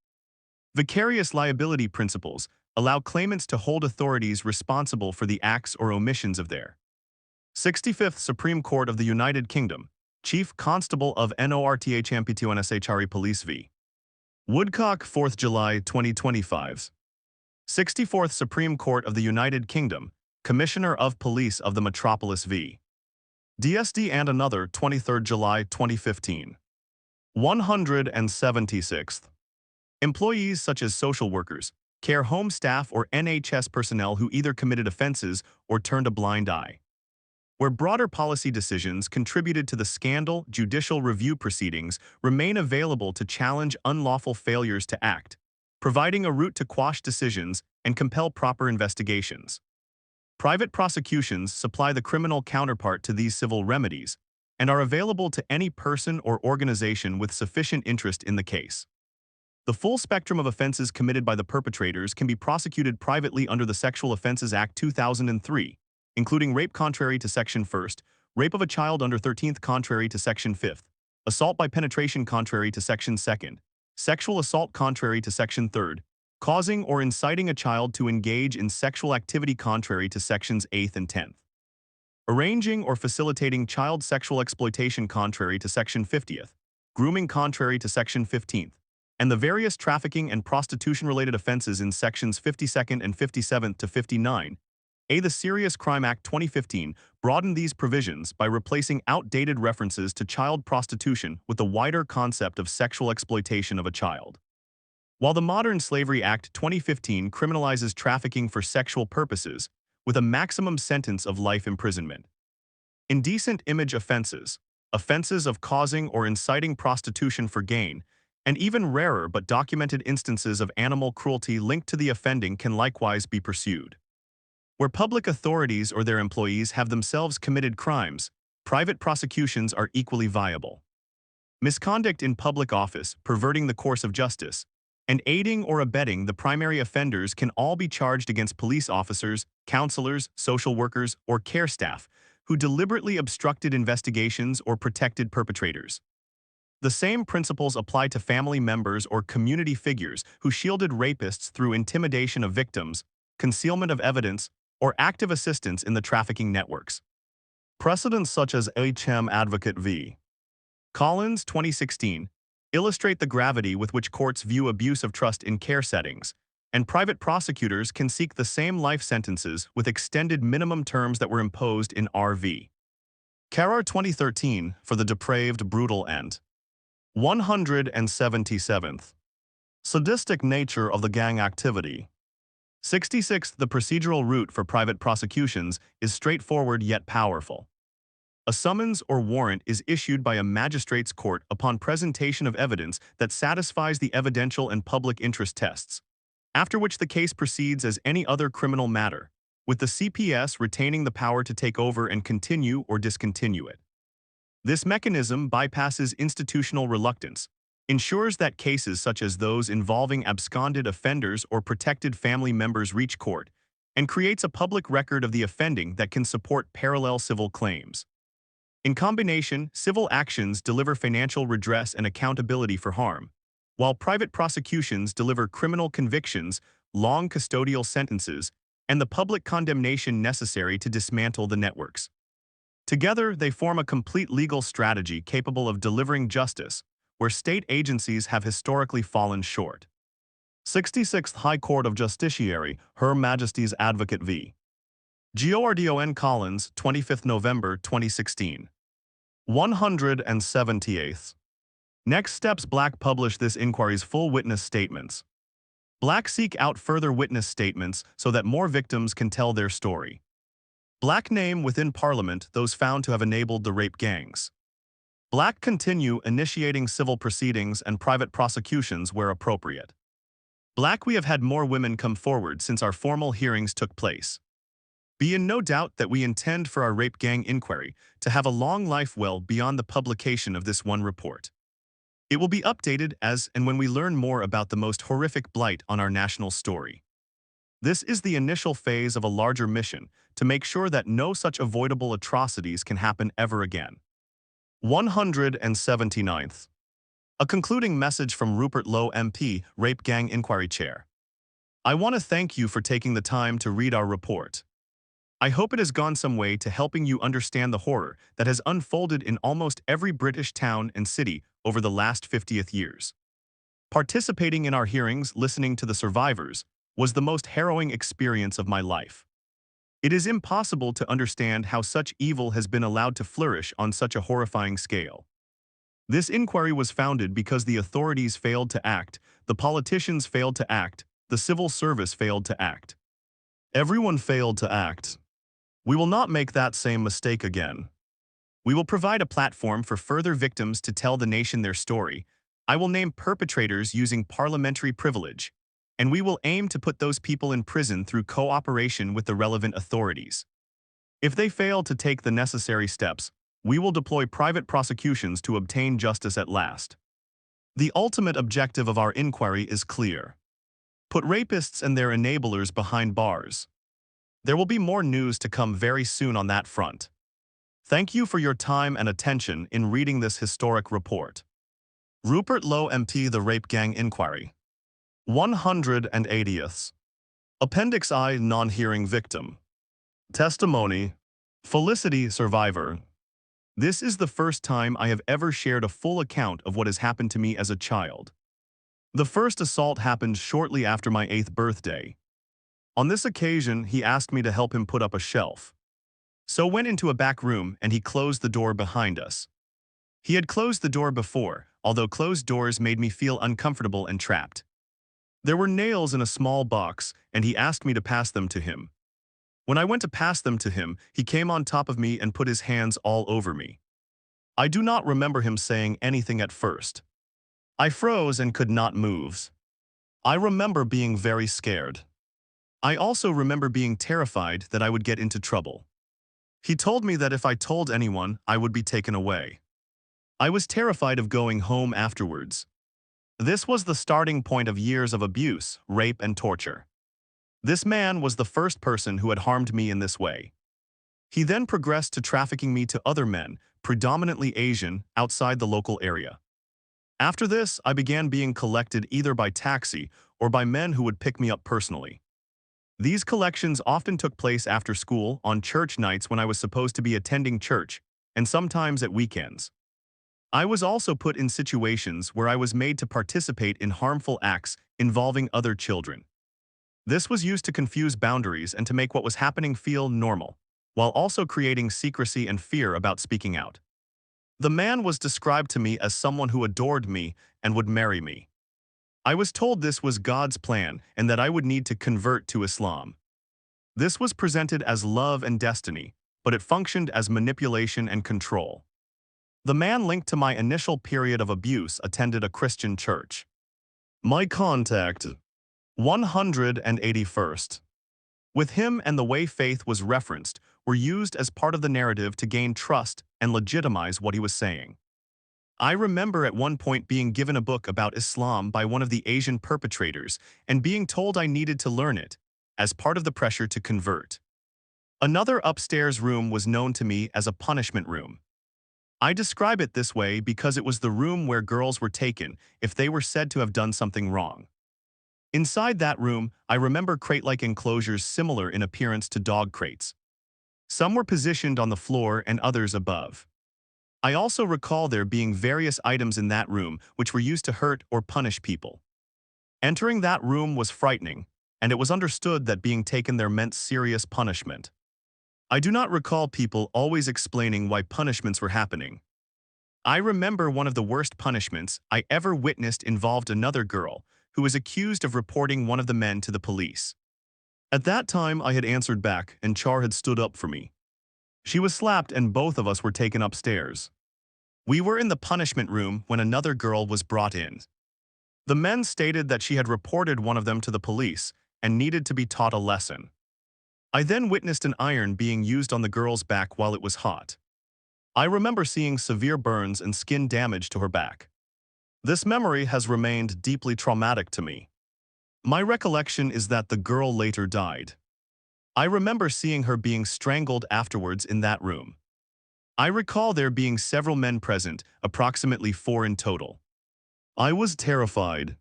A: Vicarious liability principles allow claimants to hold authorities responsible for the acts or omissions of their 65th Supreme Court of the United Kingdom, Chief Constable of NORTHMPTONSHRE Police v. Woodcock, 4th July 2025. 64th Supreme Court of the United Kingdom, Commissioner of Police of the Metropolis v. DSD and another, 23rd July 2015. 176th. Employees such as social workers, care home staff or NHS personnel who either committed offenses or turned a blind eye. Where broader policy decisions contributed to the scandal, judicial review proceedings remain available to challenge unlawful failures to act, providing a route to quash decisions and compel proper investigations. Private prosecutions supply the criminal counterpart to these civil remedies and are available to any person or organization with sufficient interest in the case. The full spectrum of offenses committed by the perpetrators can be prosecuted privately under the Sexual Offenses Act 2003, including rape contrary to Section 1st, rape of a child under 13th contrary to Section 5th, assault by penetration contrary to Section 2nd, sexual assault contrary to Section 3rd, causing or inciting a child to engage in sexual activity contrary to Sections 8th and 10th, arranging or facilitating child sexual exploitation contrary to Section 50th, grooming contrary to Section 15th, and the various trafficking and prostitution-related offenses in Sections 52nd and 57th to 59. The Serious Crime Act 2015 broadened these provisions by replacing outdated references to child prostitution with the wider concept of sexual exploitation of a child. While the Modern Slavery Act 2015 criminalizes trafficking for sexual purposes with a maximum sentence of life imprisonment. Indecent image offenses, offenses of causing or inciting prostitution for gain, and even rarer but documented instances of animal cruelty linked to the offending can likewise be pursued. Where public authorities or their employees have themselves committed crimes, private prosecutions are equally viable. Misconduct in public office, perverting the course of justice, and aiding or abetting the primary offenders can all be charged against police officers, counselors, social workers, or care staff who deliberately obstructed investigations or protected perpetrators. The same principles apply to family members or community figures who shielded rapists through intimidation of victims, concealment of evidence, or active assistance in the trafficking networks. Precedents such as H.M. Advocate v. Collins 2016 illustrate the gravity with which courts view abuse of trust in care settings, and private prosecutors can seek the same life sentences with extended minimum terms that were imposed in R.V. Carrar 2013 for the depraved, brutal, and 177th. Sadistic nature of the gang activity. 66th. The procedural route for private prosecutions is straightforward yet powerful. A summons or warrant is issued by a magistrate's court upon presentation of evidence that satisfies the evidential and public interest tests, after which the case proceeds as any other criminal matter, with the CPS retaining the power to take over and continue or discontinue it. This mechanism bypasses institutional reluctance, ensures that cases such as those involving absconded offenders or protected family members reach court, and creates a public record of the offending that can support parallel civil claims. In combination, civil actions deliver financial redress and accountability for harm, while private prosecutions deliver criminal convictions, long custodial sentences, and the public condemnation necessary to dismantle the networks. Together, they form a complete legal strategy capable of delivering justice, where state agencies have historically fallen short. 66th High Court of Justiciary, Her Majesty's Advocate v. Gordon Collins, 25th November 2016. 178th. Next steps. Black publish this inquiry's full witness statements. Black seek out further witness statements so that more victims can tell their story. Black name within Parliament those found to have enabled the rape gangs. Black continue initiating civil proceedings and private prosecutions where appropriate. Black we have had more women come forward since our formal hearings took place. Be in no doubt that we intend for our rape gang inquiry to have a long life well beyond the publication of this one report. It will be updated as and when we learn more about the most horrific blight on our national story. This is the initial phase of a larger mission to make sure that no such avoidable atrocities can happen ever again. 179th. A concluding message from Rupert Lowe MP, Rape Gang Inquiry Chair. I want to thank you for taking the time to read our report. I hope it has gone some way to helping you understand the horror that has unfolded in almost every British town and city over the last 50th years. Participating in our hearings, listening to the survivors, was the most harrowing experience of my life. It is impossible to understand how such evil has been allowed to flourish on such a horrifying scale. This inquiry was founded because the authorities failed to act, the politicians failed to act, the civil service failed to act. Everyone failed to act. We will not make that same mistake again. We will provide a platform for further victims to tell the nation their story. I will name perpetrators using parliamentary privilege, and we will aim to put those people in prison through cooperation with the relevant authorities. If they fail to take the necessary steps, we will deploy private prosecutions to obtain justice at last. The ultimate objective of our inquiry is clear. Put rapists and their enablers behind bars. There will be more news to come very soon on that front. Thank you for your time and attention in reading this historic report. Rupert Lowe MP, The Rape Gang Inquiry. 180th. Appendix I, Non-Hearing Victim. Testimony. Felicity, survivor. This is the first time I have ever shared a full account of what has happened to me as a child. The first assault happened shortly after my 8th birthday. On this occasion, he asked me to help him put up a shelf. So went into a back room and he closed the door behind us. He had closed the door before, although closed doors made me feel uncomfortable and trapped. There were nails in a small box, and he asked me to pass them to him. When I went to pass them to him, he came on top of me and put his hands all over me. I do not remember him saying anything at first. I froze and could not move. I remember being very scared. I also remember being terrified that I would get into trouble. He told me that if I told anyone, I would be taken away. I was terrified of going home afterwards. This was the starting point of years of abuse, rape, and torture. This man was the first person who had harmed me in this way. He then progressed to trafficking me to other men, predominantly Asian, outside the local area. After this, I began being collected either by taxi or by men who would pick me up personally. These collections often took place after school, on church nights when I was supposed to be attending church, and sometimes at weekends. I was also put in situations where I was made to participate in harmful acts involving other children. This was used to confuse boundaries and to make what was happening feel normal, while also creating secrecy and fear about speaking out. The man was described to me as someone who adored me and would marry me. I was told this was God's plan and that I would need to convert to Islam. This was presented as love and destiny, but it functioned as manipulation and control. The man linked to my initial period of abuse attended a Christian church. My contact. 181st. With him and the way faith was referenced were used as part of the narrative to gain trust and legitimize what he was saying. I remember at one point being given a book about Islam by one of the Asian perpetrators and being told I needed to learn it, as part of the pressure to convert. Another upstairs room was known to me as a punishment room. I describe it this way because it was the room where girls were taken if they were said to have done something wrong. Inside that room, I remember crate-like enclosures similar in appearance to dog crates. Some were positioned on the floor and others above. I also recall there being various items in that room which were used to hurt or punish people. Entering that room was frightening, and it was understood that being taken there meant serious punishment. I do not recall people always explaining why punishments were happening. I remember one of the worst punishments I ever witnessed involved another girl who was accused of reporting one of the men to the police. At that time, I had answered back, and Char had stood up for me. She was slapped and both of us were taken upstairs. We were in the punishment room when another girl was brought in. The men stated that she had reported one of them to the police and needed to be taught a lesson. I then witnessed an iron being used on the girl's back while it was hot. I remember seeing severe burns and skin damage to her back. This memory has remained deeply traumatic to me. My recollection is that the girl later died. I remember seeing her being strangled afterwards in that room. I recall there being several men present, approximately 4 in total. I was terrified.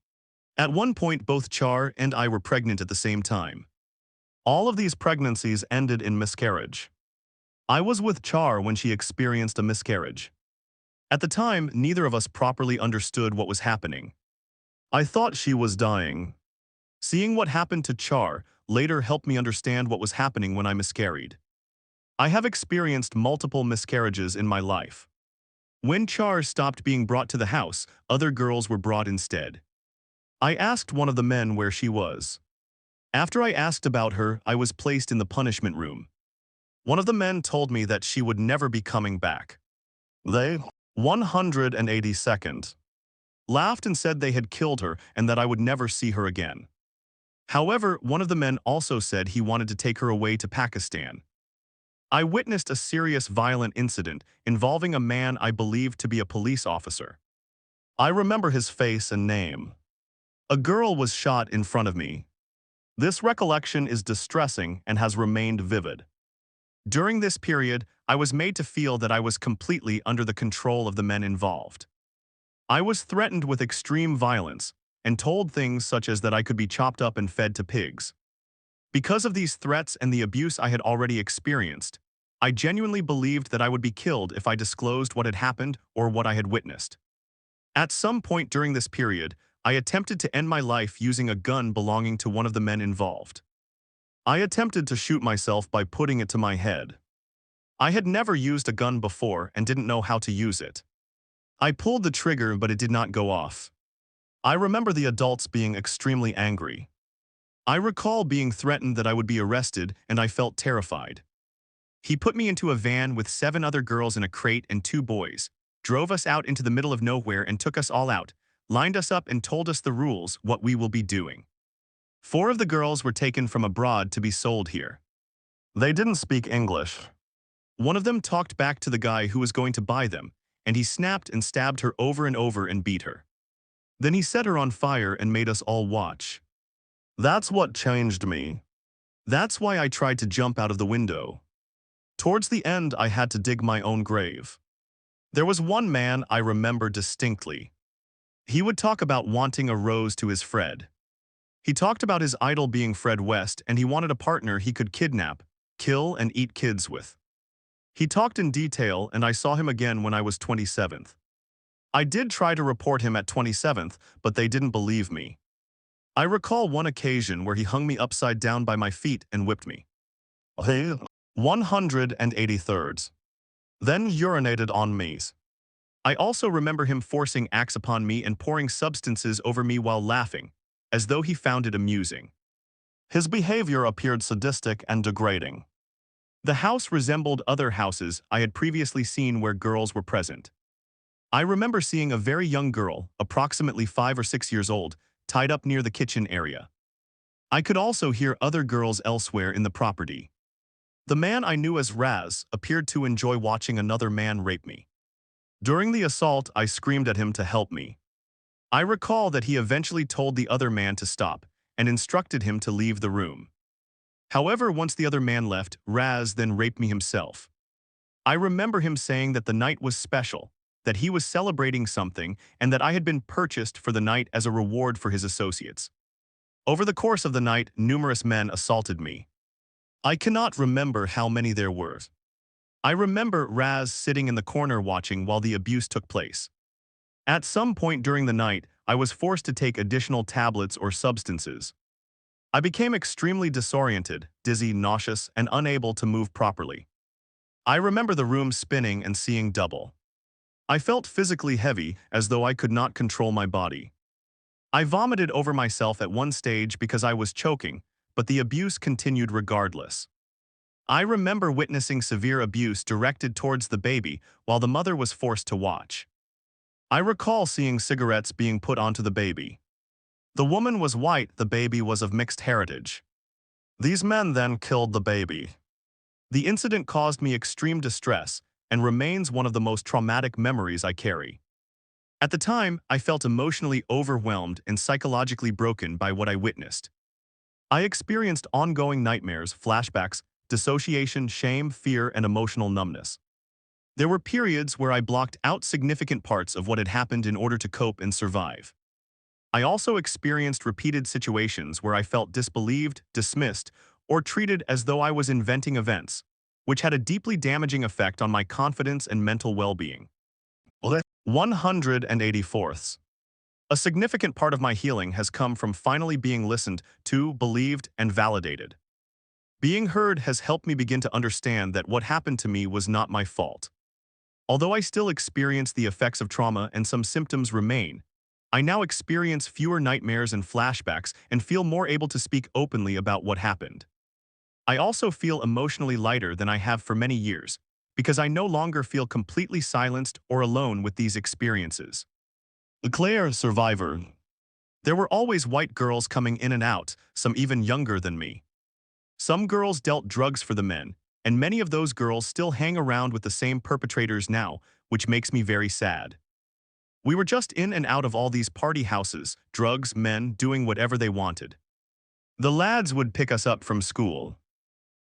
A: At one point, both Char and I were pregnant at the same time. All of these pregnancies ended in miscarriage. I was with Char when she experienced a miscarriage. At the time, neither of us properly understood what was happening. I thought she was dying. Seeing what happened to Char later helped me understand what was happening when I miscarried. I have experienced multiple miscarriages in my life. When Char stopped being brought to the house, other girls were brought instead. I asked one of the men where she was. After I asked about her, I was placed in the punishment room. One of the men told me that she would never be coming back. They, 182nd, laughed and said they had killed her and that I would never see her again. However, one of the men also said he wanted to take her away to Pakistan. I witnessed a serious violent incident involving a man I believed to be a police officer. I remember his face and name. A girl was shot in front of me. This recollection is distressing and has remained vivid. During this period, I was made to feel that I was completely under the control of the men involved. I was threatened with extreme violence and told things such as that I could be chopped up and fed to pigs. Because of these threats and the abuse I had already experienced, I genuinely believed that I would be killed if I disclosed what had happened or what I had witnessed. At some point during this period, I attempted to end my life using a gun belonging to one of the men involved. I attempted to shoot myself by putting it to my head. I had never used a gun before and didn't know how to use it. I pulled the trigger, but it did not go off. I remember the adults being extremely angry. I recall being threatened that I would be arrested, and I felt terrified. He put me into a van with 7 other girls in a crate and 2 boys, drove us out into the middle of nowhere and took us all out, lined us up and told us the rules, what we will be doing. 4 of the girls were taken from abroad to be sold here. They didn't speak English. One of them talked back to the guy who was going to buy them, and he snapped and stabbed her over and over and beat her. Then he set her on fire and made us all watch. That's what changed me. That's why I tried to jump out of the window. Towards the end, I had to dig my own grave. There was one man I remember distinctly. He would talk about wanting a rose to his Fred. He talked about his idol being Fred West, and he wanted a partner he could kidnap, kill, and eat kids with. He talked in detail, and I saw him again when I was 27th. I did try to report him at 27th, but they didn't believe me. I recall one occasion where he hung me upside down by my feet and whipped me. He 183rd. Then urinated on me. I also remember him forcing acts upon me and pouring substances over me while laughing, as though he found it amusing. His behavior appeared sadistic and degrading. The house resembled other houses I had previously seen where girls were present. I remember seeing a very young girl, approximately 5 or 6 years old, tied up near the kitchen area. I could also hear other girls elsewhere in the property. The man I knew as Raz appeared to enjoy watching another man rape me. During the assault, I screamed at him to help me. I recall that he eventually told the other man to stop and instructed him to leave the room. However, once the other man left, Raz then raped me himself. I remember him saying that the night was special, that he was celebrating something, and that I had been purchased for the night as a reward for his associates. Over the course of the night, numerous men assaulted me. I cannot remember how many there were. I remember Raz sitting in the corner watching while the abuse took place. At some point during the night, I was forced to take additional tablets or substances. I became extremely disoriented, dizzy, nauseous, and unable to move properly. I remember the room spinning and seeing double. I felt physically heavy, as though I could not control my body. I vomited over myself at one stage because I was choking, but the abuse continued regardless. I remember witnessing severe abuse directed towards the baby while the mother was forced to watch. I recall seeing cigarettes being put onto the baby. The woman was white, the baby was of mixed heritage. These men then killed the baby. The incident caused me extreme distress and remains one of the most traumatic memories I carry. At the time, I felt emotionally overwhelmed and psychologically broken by what I witnessed. I experienced ongoing nightmares, flashbacks, dissociation, shame, fear, and emotional numbness. There were periods where I blocked out significant parts of what had happened in order to cope and survive. I also experienced repeated situations where I felt disbelieved, dismissed, or treated as though I was inventing events, which had a deeply damaging effect on my confidence and mental well-being. 184th. A significant part of my healing has come from finally being listened to, believed, and validated. Being heard has helped me begin to understand that what happened to me was not my fault. Although I still experience the effects of trauma and some symptoms remain, I now experience fewer nightmares and flashbacks and feel more able to speak openly about what happened. I also feel emotionally lighter than I have for many years, because I no longer feel completely silenced or alone with these experiences. Claire, survivor. There were always white girls coming in and out, some even younger than me. Some girls dealt drugs for the men, and many of those girls still hang around with the same perpetrators now, which makes me very sad. We were just in and out of all these party houses, drugs, men, doing whatever they wanted. The lads would pick us up from school.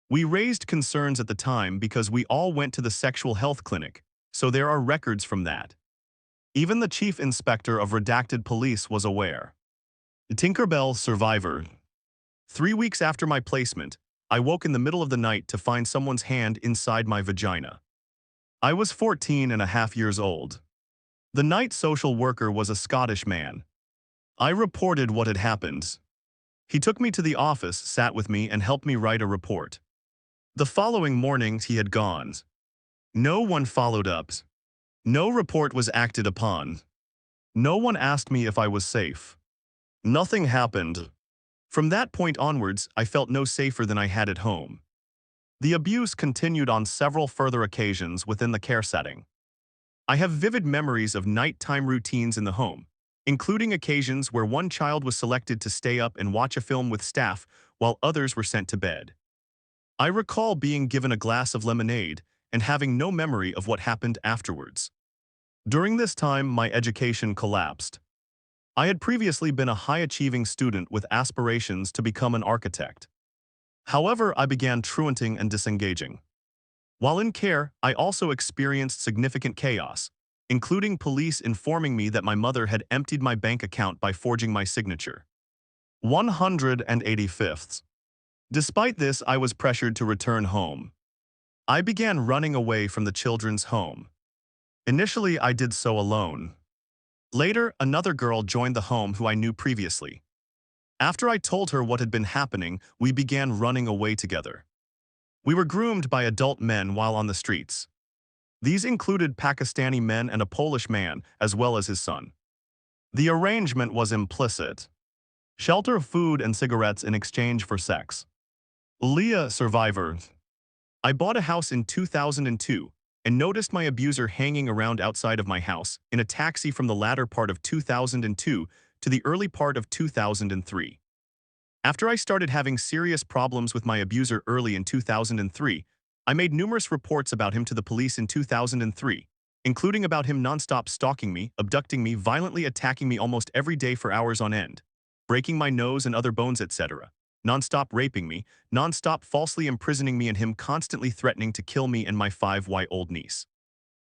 A: We raised concerns at the time because we all went to the sexual health clinic, so there are records from that. Even the chief inspector of redacted police was aware. Tinkerbell, survivor. 3 weeks after my placement, I woke in the middle of the night to find someone's hand inside my vagina. I was 14.5 years old. The night social worker was a Scottish man. I reported what had happened. He took me to the office, sat with me, and helped me write a report. The following morning, he had gone. No one followed up. No report was acted upon. No one asked me if I was safe. Nothing happened. From that point onwards, I felt no safer than I had at home. The abuse continued on several further occasions within the care setting. I have vivid memories of nighttime routines in the home, including occasions where one child was selected to stay up and watch a film with staff while others were sent to bed. I recall being given a glass of lemonade and having no memory of what happened afterwards. During this time, my education collapsed. I had previously been a high-achieving student with aspirations to become an architect. However, I began truanting and disengaging. While in care, I also experienced significant chaos, including police informing me that my mother had emptied my bank account by forging my signature. 185th. Despite this, I was pressured to return home. I began running away from the children's home. Initially, I did so alone. Later, another girl joined the home who I knew previously. After I told her what had been happening, we began running away together. We were groomed by adult men while on the streets. These included Pakistani men and a Polish man, as well as his son. The arrangement was implicit. Shelter, food, and cigarettes in exchange for sex. Leah, survivor. I bought a house in 2002 and noticed my abuser hanging around outside of my house in a taxi from the latter part of 2002 to the early part of 2003. After I started having serious problems with my abuser early in 2003, I made numerous reports about him to the police in 2003, including about him nonstop stalking me, abducting me, violently attacking me almost every day for hours on end, breaking my nose and other bones, etc., nonstop raping me, nonstop falsely imprisoning me, and him constantly threatening to kill me and my 5-year-old niece.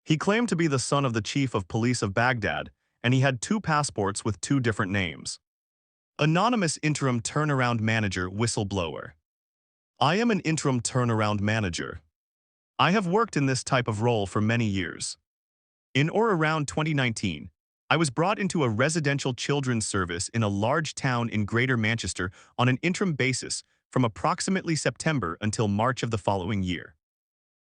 A: He claimed to be the son of the chief of police of Baghdad, and he had 2 passports with 2 different names. Anonymous interim turnaround manager whistleblower. I am an interim turnaround manager. I have worked in this type of role for many years. In or around 2019, I was brought into a residential children's service in a large town in Greater Manchester on an interim basis from approximately September until March of the following year.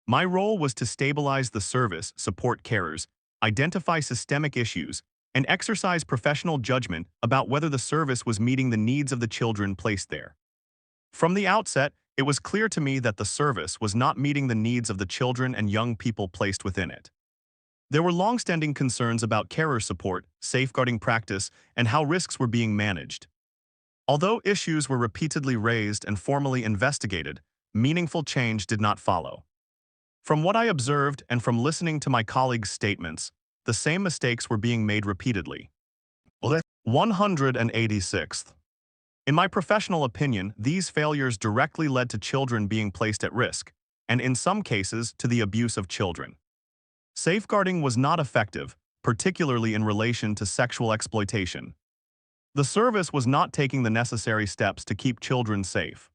A: My role was to stabilize the service, support carers, identify systemic issues, and exercise professional judgment about whether the service was meeting the needs of the children placed there. From the outset, it was clear to me that the service was not meeting the needs of the children and young people placed within it. There were long-standing concerns about carer support, safeguarding practice, and how risks were being managed. Although issues were repeatedly raised and formally investigated, meaningful change did not follow. From what I observed and from listening to my colleagues' statements, the same mistakes were being made repeatedly. 186th. In my professional opinion, these failures directly led to children being placed at risk, and in some cases to the abuse of children. Safeguarding was not effective, particularly in relation to sexual exploitation. The service was not taking the necessary steps to keep children safe.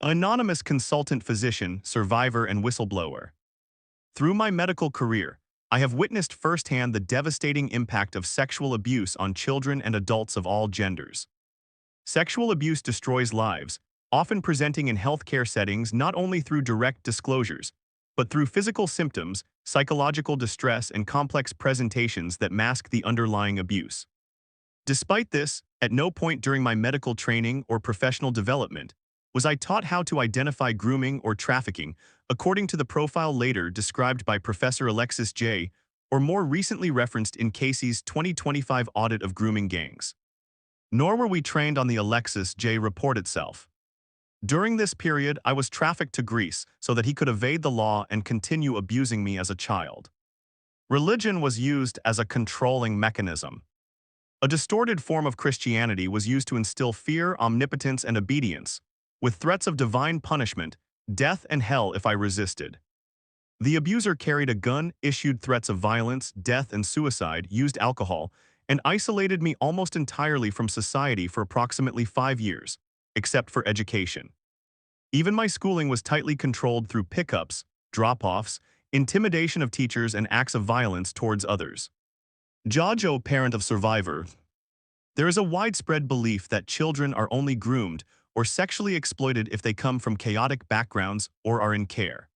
A: Anonymous consultant physician, survivor, and whistleblower. Through my medical career, I have witnessed firsthand the devastating impact of sexual abuse on children and adults of all genders. Sexual abuse destroys lives, often presenting in healthcare settings not only through direct disclosures, but through physical symptoms, psychological distress, and complex presentations that mask the underlying abuse. Despite this, at no point during my medical training or professional development was I taught how to identify grooming or trafficking, according to the profile later described by Professor Alexis J., or more recently referenced in Casey's 2025 audit of grooming gangs. Nor were we trained on the Alexis J. report itself. During this period, I was trafficked to Greece so that he could evade the law and continue abusing me as a child. Religion was used as a controlling mechanism. A distorted form of Christianity was used to instill fear, omnipotence, and obedience, with threats of divine punishment, death, and hell if I resisted. The abuser carried a gun, issued threats of violence, death, and suicide, used alcohol, and isolated me almost entirely from society for approximately 5 years, except for education. Even my schooling was tightly controlled through pickups, drop-offs, intimidation of teachers, and acts of violence towards others. Jojo, parent of survivor. There is a widespread belief that children are only groomed or sexually exploited if they come from chaotic backgrounds or are in care.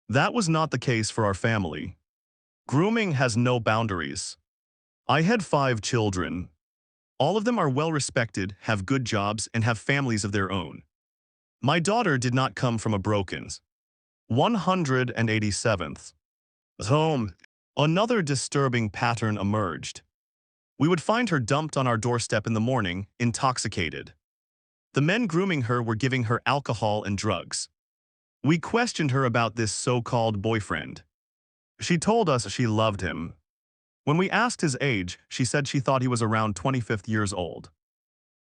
A: That was not the case for our family. Grooming has no boundaries. I had 5 children. All of them are well-respected, have good jobs, and have families of their own. My daughter did not come from a broken 187th home. Another disturbing pattern emerged. We would find her dumped on our doorstep in the morning, intoxicated. The men grooming her were giving her alcohol and drugs. We questioned her about this so-called boyfriend. She told us she loved him. When we asked his age, she said she thought he was around 25 years old.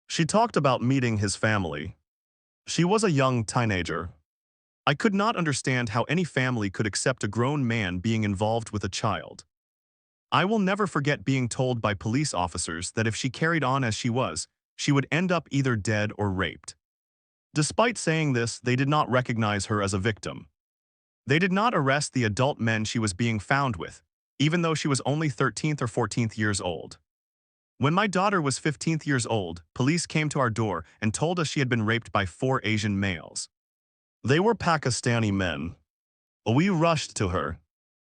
A: She talked about meeting his family. She was a young teenager. I could not understand how any family could accept a grown man being involved with a child. I will never forget being told by police officers that if she carried on as she was, she would end up either dead or raped. Despite saying this, they did not recognize her as a victim. They did not arrest the adult men she was being found with, even though she was only 13th or 14th years old. When my daughter was 15th years old, police came to our door and told us she had been raped by 4 Asian males. They were Pakistani men. We rushed to her.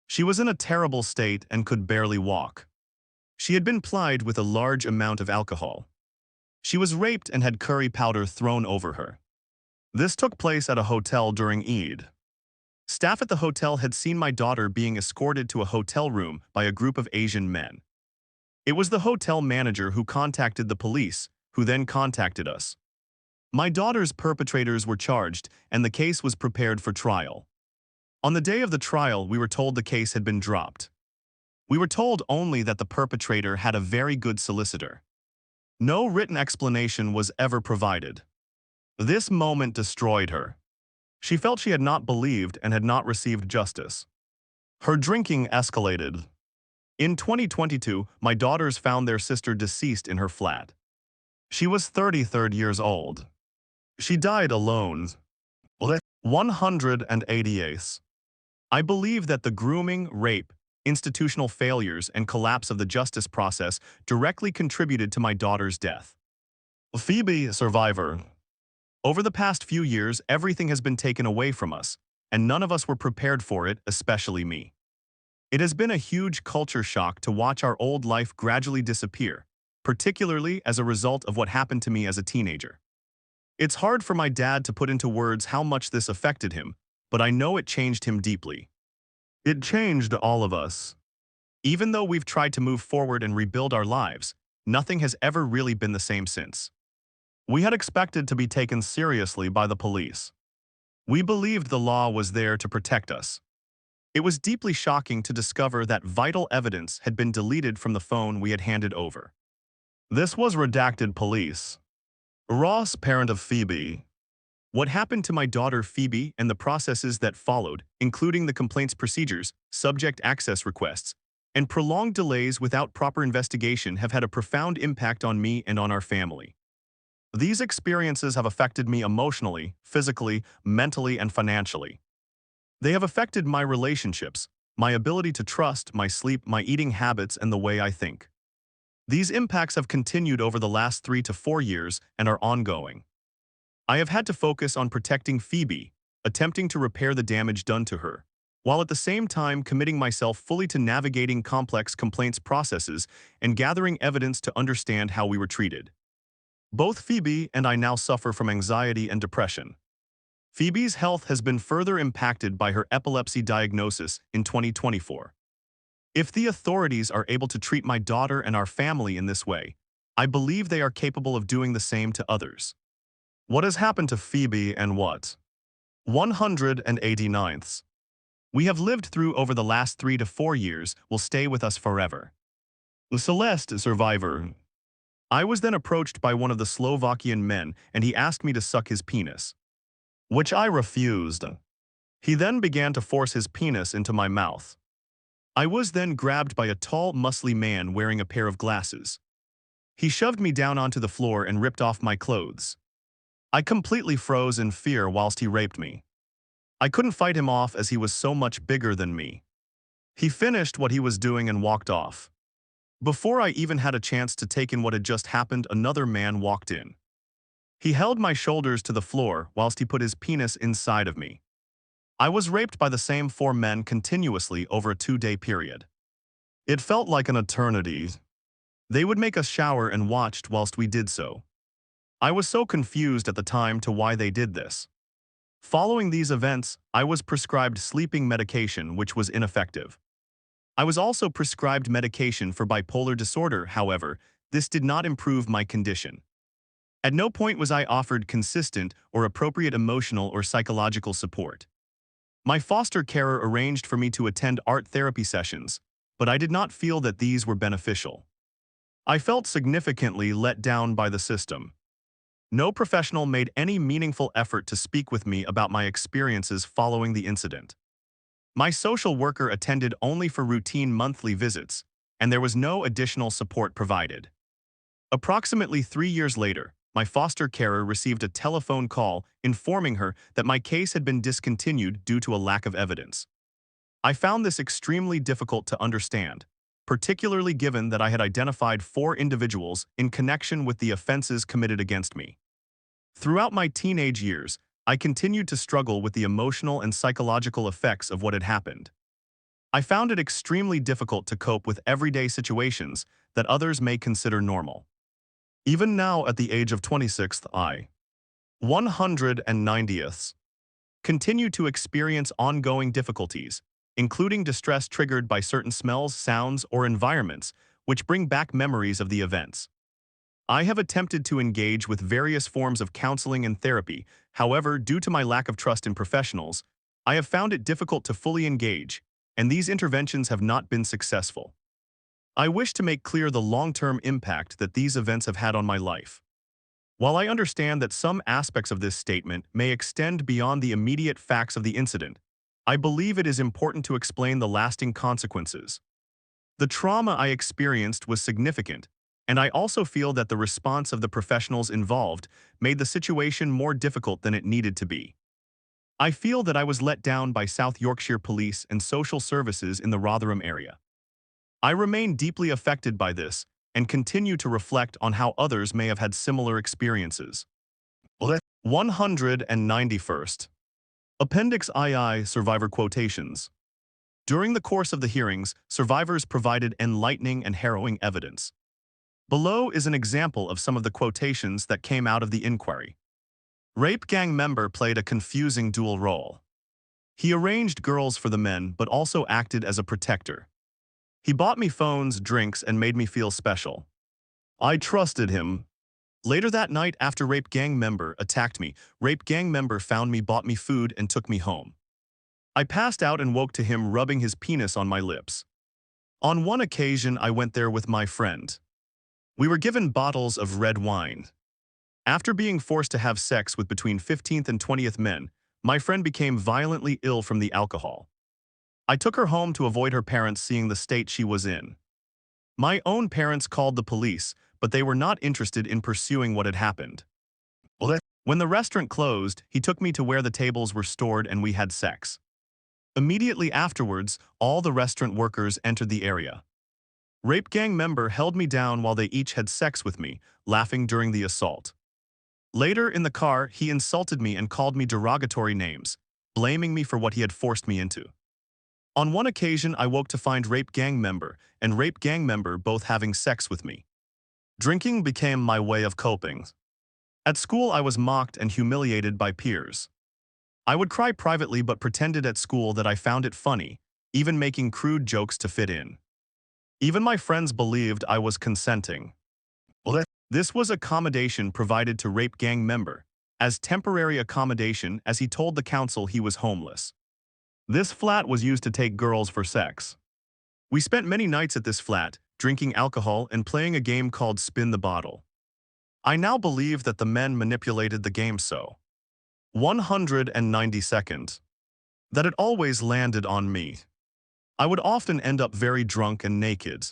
A: She was in a terrible state and could barely walk. She had been plied with a large amount of alcohol. She was raped and had curry powder thrown over her. This took place at a hotel during Eid. Staff at the hotel had seen my daughter being escorted to a hotel room by a group of Asian men. It was the hotel manager who contacted the police, who then contacted us. My daughter's perpetrators were charged, and the case was prepared for trial. On the day of the trial, we were told the case had been dropped. We were told only that the perpetrator had a very good solicitor. No written explanation was ever provided. This moment destroyed her. She felt she had not believed and had not received justice. Her drinking escalated. In 2022, my daughters found their sister deceased in her flat. She was 33 years old. She died alone. 188. I believe that the grooming, rape, institutional failures, and collapse of the justice process directly contributed to my daughter's death. Phoebe, survivor. Over the past few years, everything has been taken away from us, and none of us were prepared for it, especially me. It has been a huge culture shock to watch our old life gradually disappear, particularly as a result of what happened to me as a teenager. It's hard for my dad to put into words how much this affected him, but I know it changed him deeply. It changed all of us. Even though we've tried to move forward and rebuild our lives, nothing has ever really been the same since. We had expected to be taken seriously by the police. We believed the law was there to protect us. It was deeply shocking to discover that vital evidence had been deleted from the phone we had handed over. This was redacted police. Ross, parent of Phoebe. What happened to my daughter Phoebe and the processes that followed, including the complaints procedures, subject access requests, and prolonged delays without proper investigation have had a profound impact on me and on our family. These experiences have affected me emotionally, physically, mentally, and financially. They have affected my relationships, my ability to trust, my sleep, my eating habits, and the way I think. These impacts have continued over the last 3 to 4 years and are ongoing. I have had to focus on protecting Phoebe, attempting to repair the damage done to her, while at the same time committing myself fully to navigating complex complaints processes and gathering evidence to understand how we were treated. Both Phoebe and I now suffer from anxiety and depression. Phoebe's health has been further impacted by her epilepsy diagnosis in 2024. If the authorities are able to treat my daughter and our family in this way, I believe they are capable of doing the same to others. What has happened to Phoebe and what? 189th. We have lived through over the last 3 to 4 years will stay with us forever. Celeste, survivor. I was then approached by one of the Slovakian men and he asked me to suck his penis, which I refused. He then began to force his penis into my mouth. I was then grabbed by a tall, muscly man wearing a pair of glasses. He shoved me down onto the floor and ripped off my clothes. I completely froze in fear whilst he raped me. I couldn't fight him off as he was so much bigger than me. He finished what he was doing and walked off. Before I even had a chance to take in what had just happened, another man walked in. He held my shoulders to the floor whilst he put his penis inside of me. I was raped by the same 4 men continuously over a 2-day period. It felt like an eternity. They would make us shower and watched whilst we did so. I was so confused at the time to why they did this. Following these events, I was prescribed sleeping medication which was ineffective. I was also prescribed medication for bipolar disorder, however, this did not improve my condition. At no point was I offered consistent or appropriate emotional or psychological support. My foster carer arranged for me to attend art therapy sessions, but I did not feel that these were beneficial. I felt significantly let down by the system. No professional made any meaningful effort to speak with me about my experiences following the incident. My social worker attended only for routine monthly visits, and there was no additional support provided. Approximately 3 years later, my foster carer received a telephone call informing her that my case had been discontinued due to a lack of evidence. I found this extremely difficult to understand, particularly given that I had identified 4 individuals in connection with the offenses committed against me. Throughout my teenage years, I continued to struggle with the emotional and psychological effects of what had happened. I found it extremely difficult to cope with everyday situations that others may consider normal. Even now at the age of 26, I 190th continue to experience ongoing difficulties, including distress triggered by certain smells, sounds, or environments, which bring back memories of the events. I have attempted to engage with various forms of counseling and therapy, however, due to my lack of trust in professionals, I have found it difficult to fully engage, and these interventions have not been successful. I wish to make clear the long-term impact that these events have had on my life. While I understand that some aspects of this statement may extend beyond the immediate facts of the incident, I believe it is important to explain the lasting consequences. The trauma I experienced was significant, and I also feel that the response of the professionals involved made the situation more difficult than it needed to be. I feel that I was let down by South Yorkshire Police and social services in the Rotherham area. I remain deeply affected by this and continue to reflect on how others may have had similar experiences. 191st. Appendix II Survivor Quotations. During the course of the hearings, survivors provided enlightening and harrowing evidence. Below is an example of some of the quotations that came out of the inquiry. Rape gang member played a confusing dual role. He arranged girls for the men but also acted as a protector. He bought me phones, drinks, and made me feel special. I trusted him. Later that night, after rape gang member attacked me, rape gang member found me, bought me food, and took me home. I passed out and woke to him rubbing his penis on my lips. On one occasion, I went there with my friend. We were given bottles of red wine. After being forced to have sex with between 15th and 20th men, my friend became violently ill from the alcohol. I took her home to avoid her parents seeing the state she was in. My own parents called the police, but they were not interested in pursuing what had happened. When the restaurant closed, he took me to where the tables were stored and we had sex. Immediately afterwards, all the restaurant workers entered the area. Rape gang member held me down while they each had sex with me, laughing during the assault. Later in the car, he insulted me and called me derogatory names, blaming me for what he had forced me into. On one occasion, I woke to find rape gang member and rape gang member both having sex with me. Drinking became my way of coping. At school, I was mocked and humiliated by peers. I would cry privately but pretended at school that I found it funny, even making crude jokes to fit in. Even my friends believed I was consenting. This was accommodation provided to rape gang member, as temporary accommodation as he told the council he was homeless. This flat was used to take girls for sex. We spent many nights at this flat, drinking alcohol and playing a game called Spin the Bottle. I now believe that the men manipulated the game so 192nd. That it always landed on me. I would often end up very drunk and naked.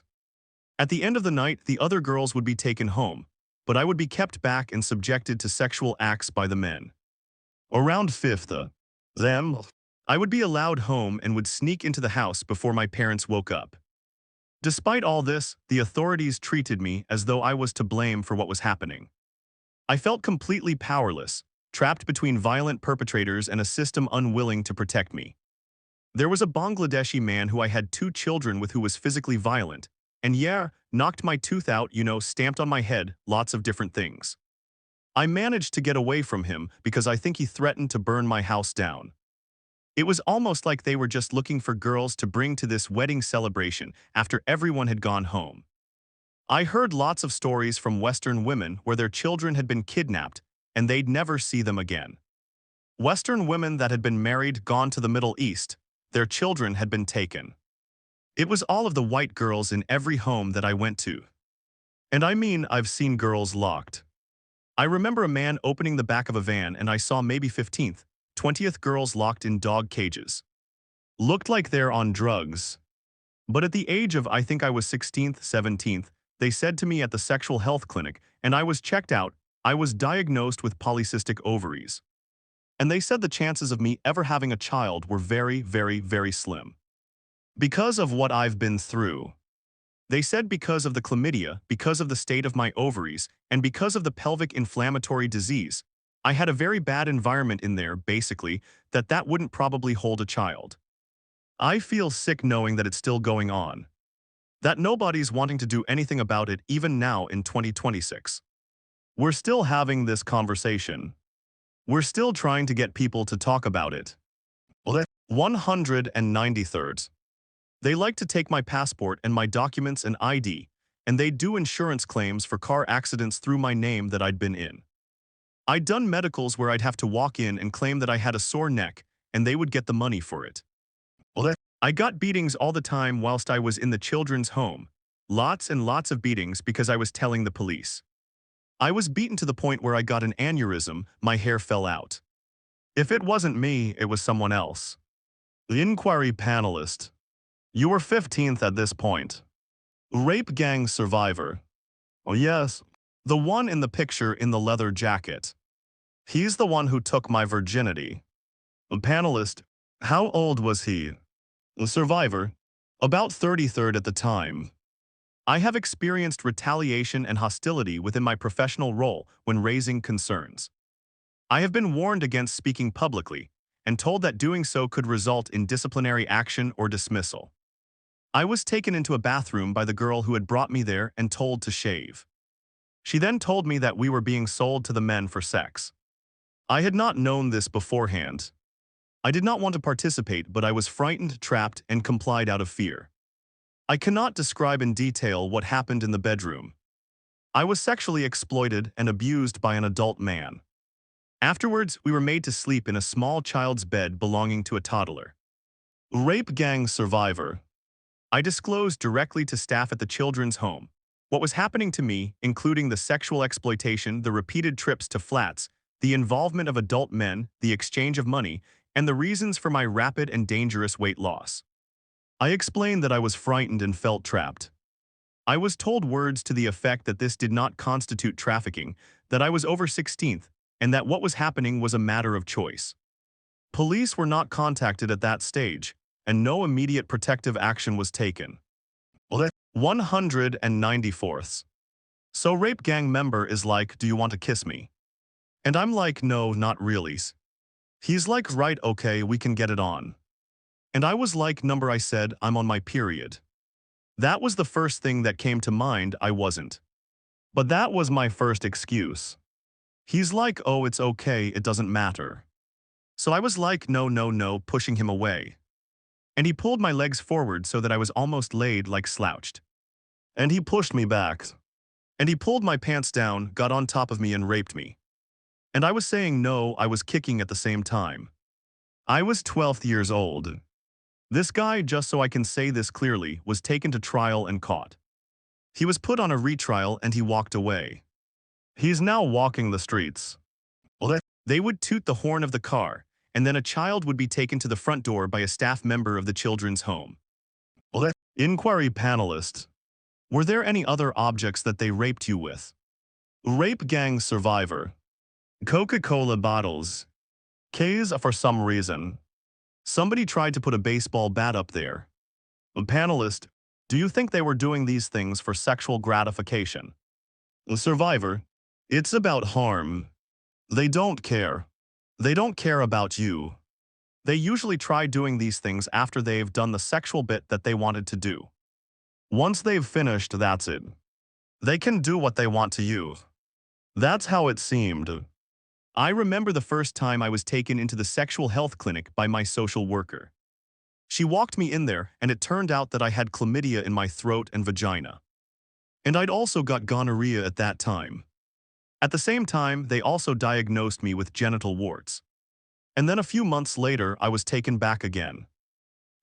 A: At the end of the night, the other girls would be taken home, but I would be kept back and subjected to sexual acts by the men. Around 5th, I would be allowed home and would sneak into the house before my parents woke up. Despite all this, the authorities treated me as though I was to blame for what was happening. I felt completely powerless, trapped between violent perpetrators and a system unwilling to protect me. There was a Bangladeshi man who I had 2 children with who was physically violent, and knocked my tooth out, stamped on my head, lots of different things. I managed to get away from him because I think he threatened to burn my house down. It was almost like they were just looking for girls to bring to this wedding celebration after everyone had gone home. I heard lots of stories from Western women where their children had been kidnapped and they'd never see them again. Western women that had been married, gone to the Middle East, their children had been taken. It was all of the white girls in every home that I went to. And I mean, I've seen girls locked. I remember a man opening the back of a van and I saw maybe 15th, 20th girls locked in dog cages. Looked like they're on drugs. But at the age of, I think I was 16th, 17th, they said to me at the sexual health clinic, and I was checked out, I was diagnosed with polycystic ovaries. And they said the chances of me ever having a child were very, very, very slim. Because of what I've been through. They said because of the chlamydia, because of the state of my ovaries, and because of the pelvic inflammatory disease, I had a very bad environment in there, basically, that wouldn't probably hold a child. I feel sick knowing that it's still going on. That nobody's wanting to do anything about it even now in 2026. We're still having this conversation. We're still trying to get people to talk about it. 193rd. They like to take my passport and my documents and ID, and they do insurance claims for car accidents through my name that I'd been in. I'd done medicals where I'd have to walk in and claim that I had a sore neck, and they would get the money for it. I got beatings all the time whilst I was in the children's home. Lots and lots of beatings because I was telling the police. I was beaten to the point where I got an aneurysm, my hair fell out. If it wasn't me, it was someone else. The inquiry panelist. You were 15th at this point. Rape gang survivor. Oh yes, the one in the picture in the leather jacket. He's the one who took my virginity. A panelist. How old was he? A survivor. About 33rd at the time. I have experienced retaliation and hostility within my professional role when raising concerns. I have been warned against speaking publicly and told that doing so could result in disciplinary action or dismissal. I was taken into a bathroom by the girl who had brought me there and told to shave. She then told me that we were being sold to the men for sex. I had not known this beforehand. I did not want to participate, but I was frightened, trapped, and complied out of fear. I cannot describe in detail what happened in the bedroom. I was sexually exploited and abused by an adult man. Afterwards, we were made to sleep in a small child's bed belonging to a toddler. Rape gang survivor. I disclosed directly to staff at the children's home what was happening to me, including the sexual exploitation, the repeated trips to flats, the involvement of adult men, the exchange of money, and the reasons for my rapid and dangerous weight loss. I explained that I was frightened and felt trapped. I was told words to the effect that this did not constitute trafficking, that I was over 16th, and that what was happening was a matter of choice. Police were not contacted at that stage, and no immediate protective action was taken. 194th. So rape gang member is like, do you want to kiss me? And I'm like, no, not really. He's like, right, okay, we can get it on. And I was like, number, I said, I'm on my period. That was the first thing that came to mind, I wasn't. But that was my first excuse. He's like, oh, it's okay, it doesn't matter. So I was like, no, no, no, pushing him away. And he pulled my legs forward so that I was almost laid like slouched. And he pushed me back. And he pulled my pants down, got on top of me and raped me. And I was saying no, I was kicking at the same time. I was 12 years old. This guy, just so I can say this clearly, was taken to trial and caught. He was put on a retrial and he walked away. He's now walking the streets. They would toot the horn of the car, and then a child would be taken to the front door by a staff member of the children's home. Inquiry panelist. Were there any other objects that they raped you with? Rape gang survivor. Coca-Cola bottles. K's for some reason. Somebody tried to put a baseball bat up there. A panelist. Do you think they were doing these things for sexual gratification? A survivor. It's about harm. They don't care. They don't care about you. They usually try doing these things after they've done the sexual bit that they wanted to do. Once they've finished, that's it. They can do what they want to you. That's how it seemed. I remember the first time I was taken into the sexual health clinic by my social worker. She walked me in there, and it turned out that I had chlamydia in my throat and vagina. And I'd also got gonorrhea at that time. At the same time, they also diagnosed me with genital warts. And then a few months later, I was taken back again.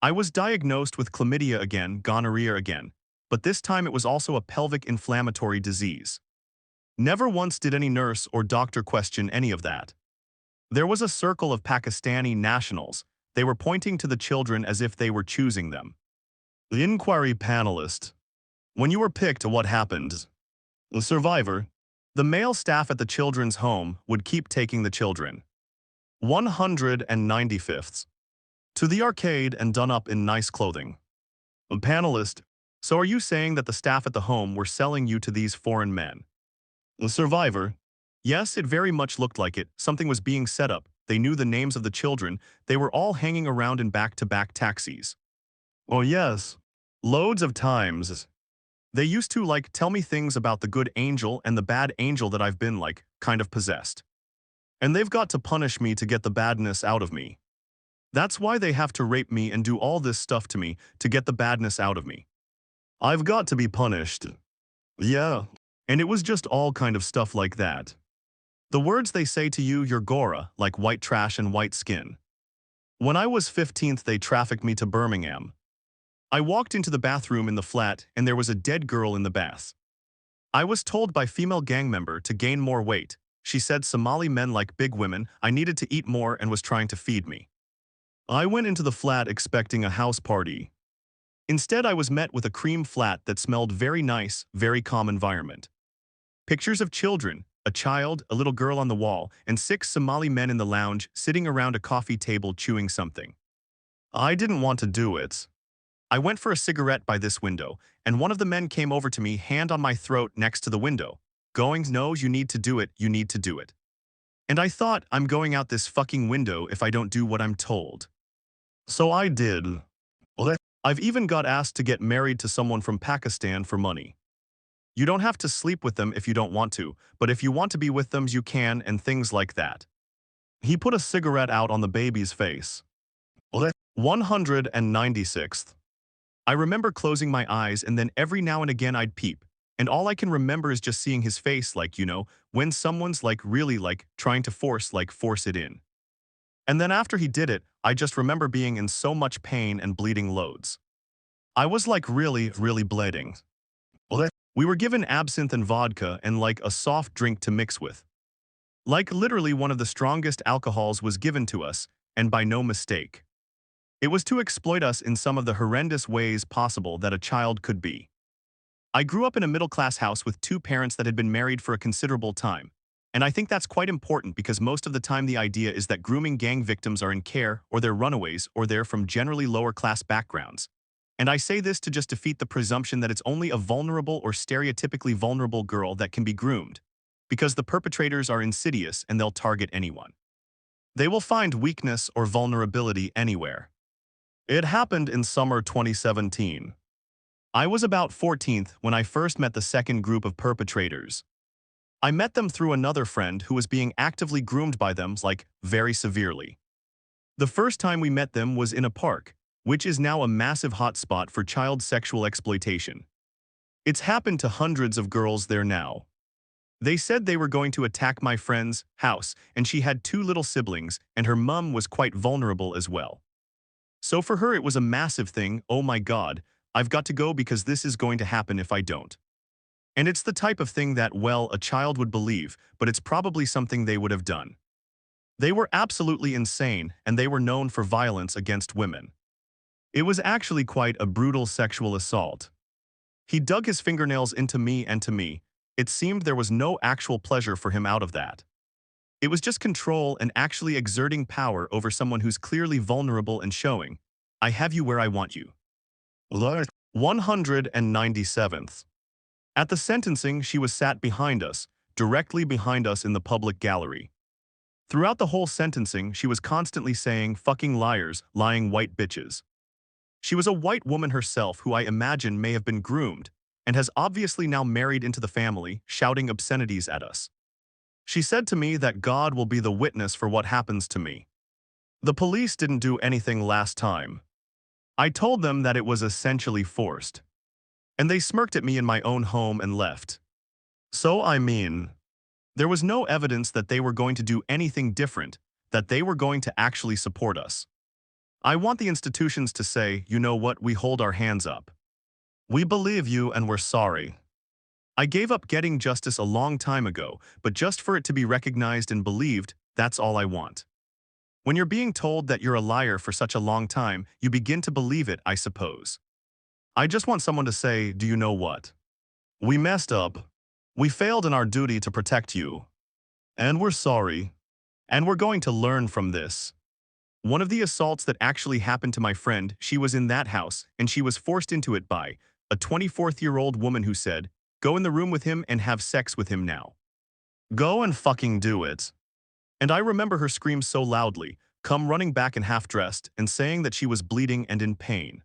A: I was diagnosed with chlamydia again, gonorrhea again, but this time it was also a pelvic inflammatory disease. Never once did any nurse or doctor question any of that. There was a circle of Pakistani nationals. They were pointing to the children as if they were choosing them. The inquiry panelist. When you were picked, what happened? The survivor. The male staff at the children's home would keep taking the children. 195th. To the arcade and done up in nice clothing. A panelist. So are you saying that the staff at the home were selling you to these foreign men? The survivor. Yes, it very much looked like it. Something was being set up. They knew the names of the children. They were all hanging around in back-to-back taxis. Oh yes. Loads of times. They used to, like, tell me things about the good angel and the bad angel that I've been, like, kind of possessed. And they've got to punish me to get the badness out of me. That's why they have to rape me and do all this stuff to me to get the badness out of me. I've got to be punished. Yeah. And it was just all kind of stuff like that. The words they say to you, you're Gora, like white trash and white skin. When I was 15th, they trafficked me to Birmingham. I walked into the bathroom in the flat and there was a dead girl in the bath. I was told by female gang member to gain more weight. She said Somali men like big women, I needed to eat more and was trying to feed me. I went into the flat expecting a house party. Instead, I was met with a cream flat that smelled very nice, very calm environment. Pictures of children, a child, a little girl on the wall, and 6 Somali men in the lounge sitting around a coffee table chewing something. I didn't want to do it. I went for a cigarette by this window, and one of the men came over to me, hand on my throat next to the window, going, "No, you need to do it, you need to do it." And I thought, I'm going out this fucking window if I don't do what I'm told. So I did. I've even got asked to get married to someone from Pakistan for money. You don't have to sleep with them if you don't want to, but if you want to be with them, you can, and things like that. He put a cigarette out on the baby's face. 196th. I remember closing my eyes, and then every now and again I'd peep, and all I can remember is just seeing his face, like, when someone's really trying to force it in. And then after he did it, I just remember being in so much pain and bleeding loads. I was really, really bleeding. We were given absinthe and vodka and a soft drink to mix with. Literally one of the strongest alcohols was given to us, and by no mistake. It was to exploit us in some of the horrendous ways possible that a child could be. I grew up in a middle-class house with 2 parents that had been married for a considerable time, and I think that's quite important because most of the time the idea is that grooming gang victims are in care, or they're runaways, or they're from generally lower-class backgrounds. And I say this to just defeat the presumption that it's only a vulnerable or stereotypically vulnerable girl that can be groomed, because the perpetrators are insidious and they'll target anyone. They will find weakness or vulnerability anywhere. It happened in summer 2017. I was about 14th when I first met the second group of perpetrators. I met them through another friend who was being actively groomed by them, very severely. The first time we met them was in a park, which is now a massive hotspot for child sexual exploitation. It's happened to hundreds of girls there now. They said they were going to attack my friend's house, and she had 2 little siblings, and her mum was quite vulnerable as well. So for her it was a massive thing. Oh my God, I've got to go because this is going to happen if I don't. And it's the type of thing that, well, a child would believe, but it's probably something they would have done. They were absolutely insane, and they were known for violence against women. It was actually quite a brutal sexual assault. He dug his fingernails into me, and to me, it seemed there was no actual pleasure for him out of that. It was just control and actually exerting power over someone who's clearly vulnerable and showing, "I have you where I want you." 197th. At the sentencing, she was sat behind us, directly behind us in the public gallery. Throughout the whole sentencing, she was constantly saying, "Fucking liars, lying white bitches." She was a white woman herself who I imagine may have been groomed, and has obviously now married into the family, shouting obscenities at us. She said to me that God will be the witness for what happens to me. The police didn't do anything last time. I told them that it was essentially forced. And they smirked at me in my own home and left. So there was no evidence that they were going to do anything different, that they were going to actually support us. I want the institutions to say, "You know what, we hold our hands up. We believe you and we're sorry." I gave up getting justice a long time ago, but just for it to be recognized and believed, that's all I want. When you're being told that you're a liar for such a long time, you begin to believe it, I suppose. I just want someone to say, "Do you know what? We messed up. We failed in our duty to protect you. And we're sorry. And we're going to learn from this." One of the assaults that actually happened to my friend, she was in that house, and she was forced into it by a 24-year-old woman who said, "Go in the room with him and have sex with him now. Go and fucking do it." And I remember her scream so loudly, come running back and half-dressed, and saying that she was bleeding and in pain.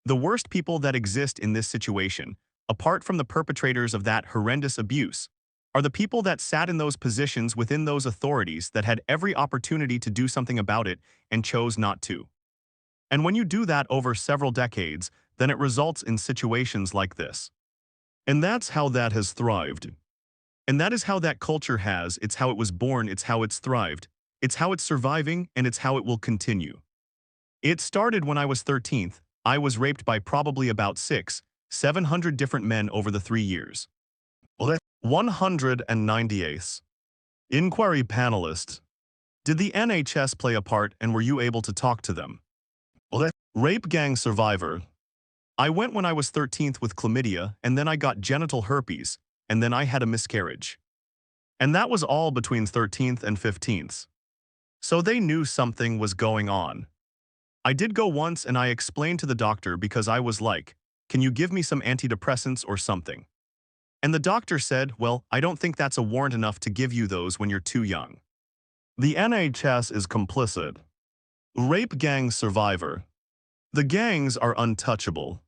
A: The worst people that exist in this situation, apart from the perpetrators of that horrendous abuse, are the people that sat in those positions within those authorities that had every opportunity to do something about it and chose not to. And when you do that over several decades, then it results in situations like this. And that's how that has thrived. And that is how that culture has, it's how it was born, it's how it's thrived, it's how it's surviving, and it's how it will continue. It started when I was 13th. I was raped by probably about 700 different men over the 3 years. 198th. Inquiry panelist. Did the NHS play a part, and were you able to talk to them? Rape gang survivor. I went when I was 13th with chlamydia, and then I got genital herpes, and then I had a miscarriage. And that was all between 13th and 15th. So they knew something was going on. I did go once and I explained to the doctor because I was like, can you give me some antidepressants or something? And the doctor said, well, I don't think that's a warrant enough to give you those when you're too young. The NHS is complicit. Rape gang survivor. The gangs are untouchable.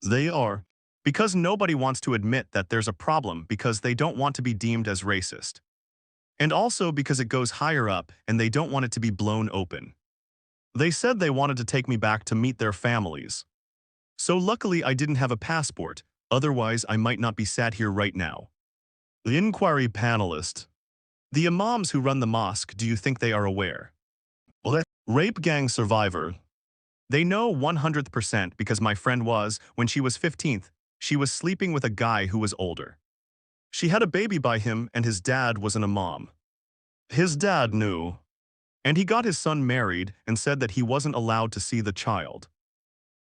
A: They are. Because nobody wants to admit that there's a problem because they don't want to be deemed as racist. And also because it goes higher up and they don't want it to be blown open. They said they wanted to take me back to meet their families. So luckily I didn't have a passport, otherwise I might not be sat here right now. The inquiry panelist. The imams who run the mosque, do you think they are aware? Rape gang survivor. They know 100% because my friend was, when she was 15th, she was sleeping with a guy who was older. She had a baby by him and his dad was an imam. His dad knew. And he got his son married and said that he wasn't allowed to see the child.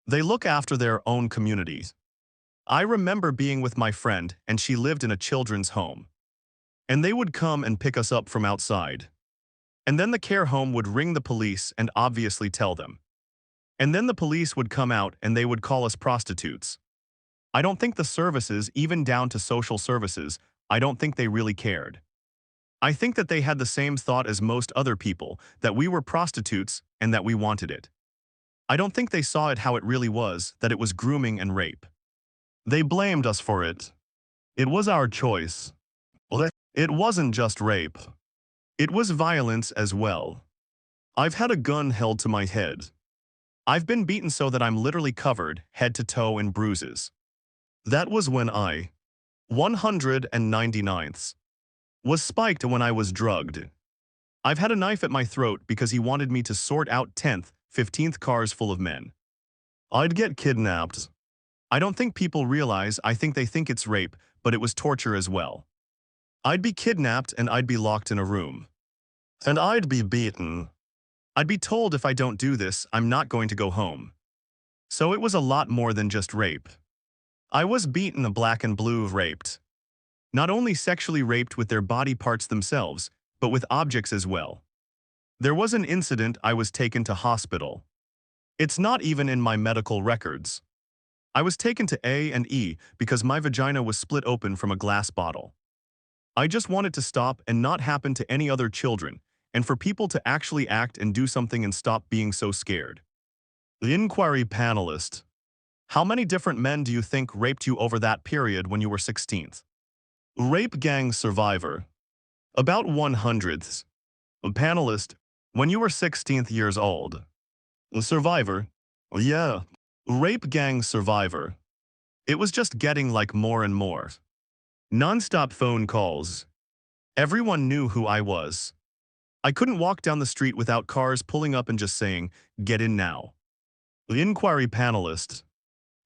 A: They look after their own communities. I remember being with my friend and she lived in a children's home. And they would come and pick us up from outside. And then the care home would ring the police and obviously tell them. And then the police would come out and they would call us prostitutes. I don't think the services, even down to social services, I don't think they really cared. I think that they had the same thought as most other people, that we were prostitutes and that we wanted it. I don't think they saw it how it really was, that it was grooming and rape. They blamed us for it. It was our choice. It wasn't just rape. It was violence as well. I've had a gun held to my head. I've been beaten so that I'm literally covered, head to toe, in bruises. That was when I, 199th, was spiked when I was drugged. I've had a knife at my throat because he wanted me to sort out 10th, 15th cars full of men. I'd get kidnapped. I don't think people realize, I think they think it's rape, but it was torture as well. I'd be kidnapped and I'd be locked in a room. And I'd be beaten. I'd be told if I don't do this, I'm not going to go home. So it was a lot more than just rape. I was beaten, black and blue raped. Not only sexually raped with their body parts themselves, but with objects as well. There was an incident I was taken to hospital. It's not even in my medical records. I was taken to A&E because my vagina was split open from a glass bottle. I just wanted to stop and not happen to any other children, and for people to actually act and do something and stop being so scared. The inquiry panelist. How many different men do you think raped you over that period when you were 16th? Rape gang survivor. About 100th. A panelist. When you were 16th years old. A survivor. Yeah. Rape gang survivor. It was just getting like more and more. Non-stop phone calls. Everyone knew who I was. I couldn't walk down the street without cars pulling up and just saying, get in now. The inquiry panelist.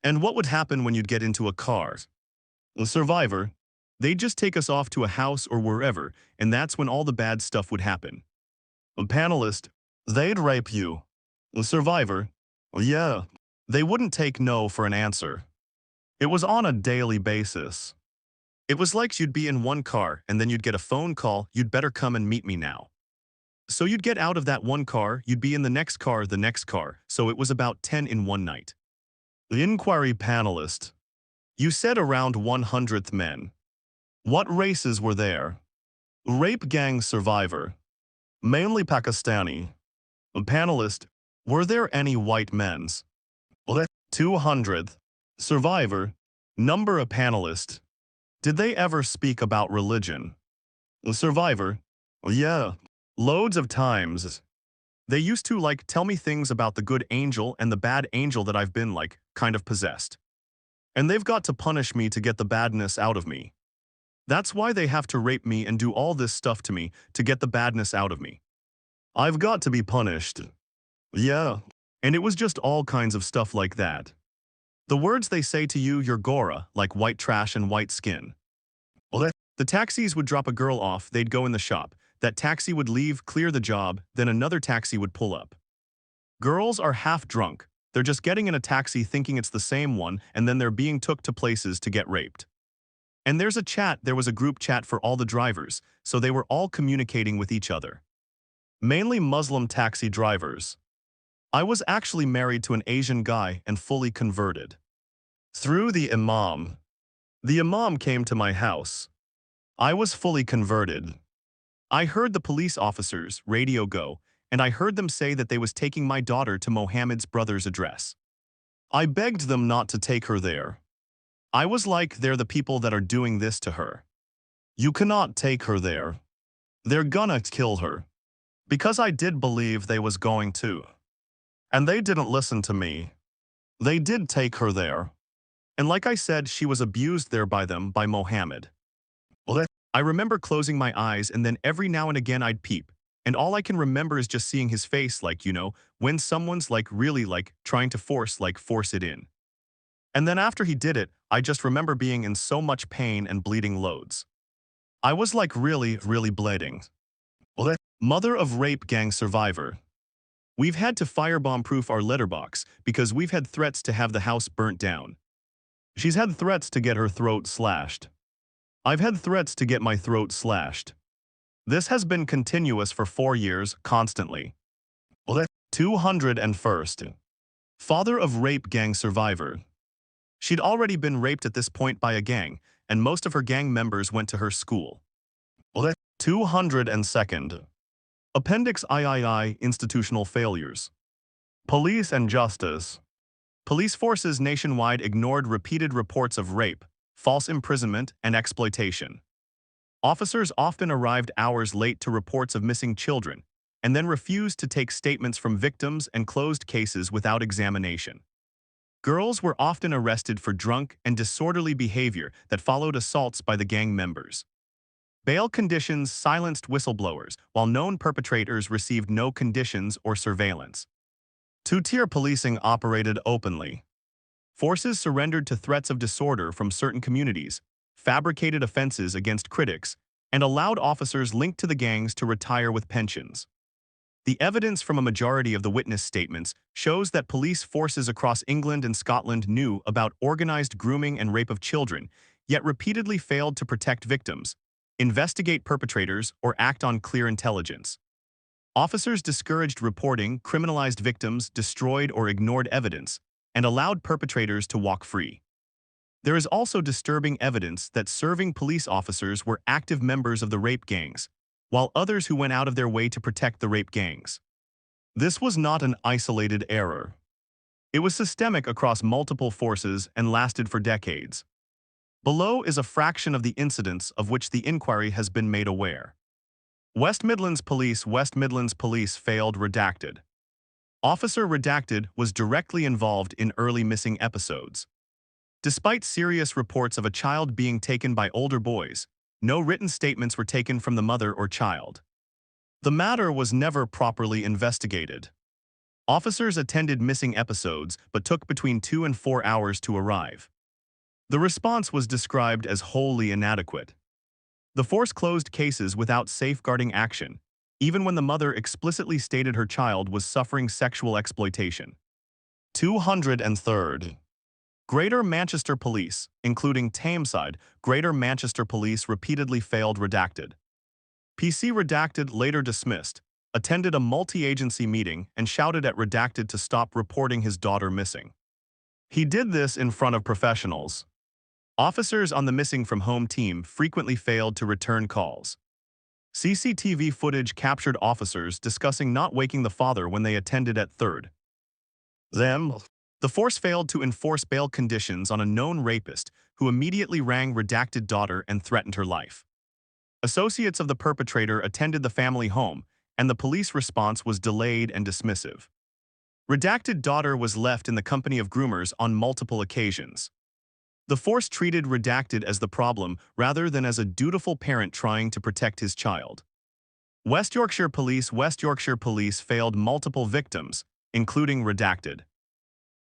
A: And what would happen when you'd get into a car? The survivor. They'd just take us off to a house or wherever, and that's when all the bad stuff would happen. A panelist. They'd rape you. The survivor. Yeah. They wouldn't take no for an answer. It was on a daily basis. It was like you'd be in one car and then you'd get a phone call, you'd better come and meet me now. So you'd get out of that one car, you'd be in the next car, so it was about 10 in one night. The inquiry panelist. You said around 100th men. What races were there? Rape gang survivor. Mainly Pakistani. A panelist. Were there any white men's? 200th. Survivor. Number a panelist. Did they ever speak about religion? A survivor. Yeah. Loads of times. They used to tell me things about the good angel and the bad angel that I've been kind of possessed. And they've got to punish me to get the badness out of me. That's why they have to rape me and do all this stuff to me to get the badness out of me. I've got to be punished. Yeah. And it was just all kinds of stuff like that. The words they say to you, you're Gora, like white trash and white skin. The taxis would drop a girl off, they'd go in the shop. That taxi would leave, clear the job, then another taxi would pull up. Girls are half drunk. They're just getting in a taxi thinking it's the same one, and then they're being took to places to get raped. And there was a group chat for all the drivers, so they were all communicating with each other. Mainly Muslim taxi drivers. I was actually married to an Asian guy and fully converted. Through the imam. The imam came to my house. I was fully converted. I heard the police officers' radio go, and I heard them say that they was taking my daughter to Mohammed's brother's address. I begged them not to take her there. I was like, they're the people that are doing this to her. You cannot take her there. They're gonna kill her. Because I did believe they was going to. And they didn't listen to me. They did take her there. And like I said, she was abused there by them, by Mohammed. I remember closing my eyes and then every now and again I'd peep. And all I can remember is just seeing his face like, when someone's like really like trying to force it in. And then after he did it, I just remember being in so much pain and bleeding loads. I was like really, really bleeding. Mother of rape gang survivor. We've had to firebomb-proof our letterbox because we've had threats to have the house burnt down. She's had threats to get her throat slashed. I've had threats to get my throat slashed. This has been continuous for 4 years, constantly. 201st. Father of rape gang survivor. She'd already been raped at this point by a gang, and most of her gang members went to her school. 202nd. Appendix III institutional failures. Police and justice. Police forces nationwide ignored repeated reports of rape, false imprisonment, and exploitation. Officers often arrived hours late to reports of missing children, and then refused to take statements from victims and closed cases without examination. Girls were often arrested for drunk and disorderly behavior that followed assaults by the gang members. Bail conditions silenced whistleblowers, while known perpetrators received no conditions or surveillance. Two-tier policing operated openly. Forces surrendered to threats of disorder from certain communities, fabricated offenses against critics, and allowed officers linked to the gangs to retire with pensions. The evidence from a majority of the witness statements shows that police forces across England and Scotland knew about organized grooming and rape of children, yet repeatedly failed to protect victims, investigate perpetrators, or act on clear intelligence. Officers discouraged reporting, criminalized victims, destroyed or ignored evidence, and allowed perpetrators to walk free. There is also disturbing evidence that serving police officers were active members of the rape gangs, while others who went out of their way to protect the rape gangs. This was not an isolated error. It was systemic across multiple forces and lasted for decades. Below is a fraction of the incidents of which the inquiry has been made aware. West Midlands Police failed redacted. Officer redacted was directly involved in early missing episodes. Despite serious reports of a child being taken by older boys, no written statements were taken from the mother or child. The matter was never properly investigated. Officers attended missing episodes but took between 2 and 4 hours to arrive. The response was described as wholly inadequate. The force closed cases without safeguarding action, even when the mother explicitly stated her child was suffering sexual exploitation. 203rd. Greater Manchester Police, including Tameside, Greater Manchester Police repeatedly failed redacted. PC redacted later dismissed, attended a multi-agency meeting and shouted at redacted to stop reporting his daughter missing. He did this in front of professionals. Officers on the missing from home team frequently failed to return calls. CCTV footage captured officers discussing not waking the father when they attended at 3rd. The force failed to enforce bail conditions on a known rapist who immediately rang redacted daughter and threatened her life. Associates of the perpetrator attended the family home, and the police response was delayed and dismissive. Redacted daughter was left in the company of groomers on multiple occasions. The force treated redacted as the problem rather than as a dutiful parent trying to protect his child. West Yorkshire Police failed multiple victims, including redacted.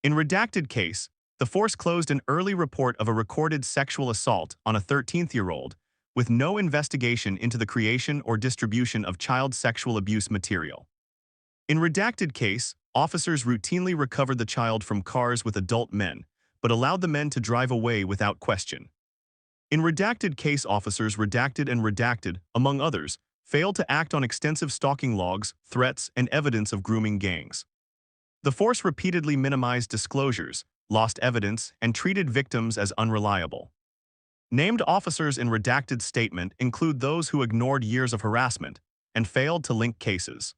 A: In redacted case, the force closed an early report of a recorded sexual assault on a 13-year-old, with no investigation into the creation or distribution of child sexual abuse material. In redacted case, officers routinely recovered the child from cars with adult men, but allowed the men to drive away without question. In redacted case, officers redacted and redacted, among others, failed to act on extensive stalking logs, threats, and evidence of grooming gangs. The force repeatedly minimized disclosures, lost evidence, and treated victims as unreliable. Named officers in redacted statement include those who ignored years of harassment and failed to link cases.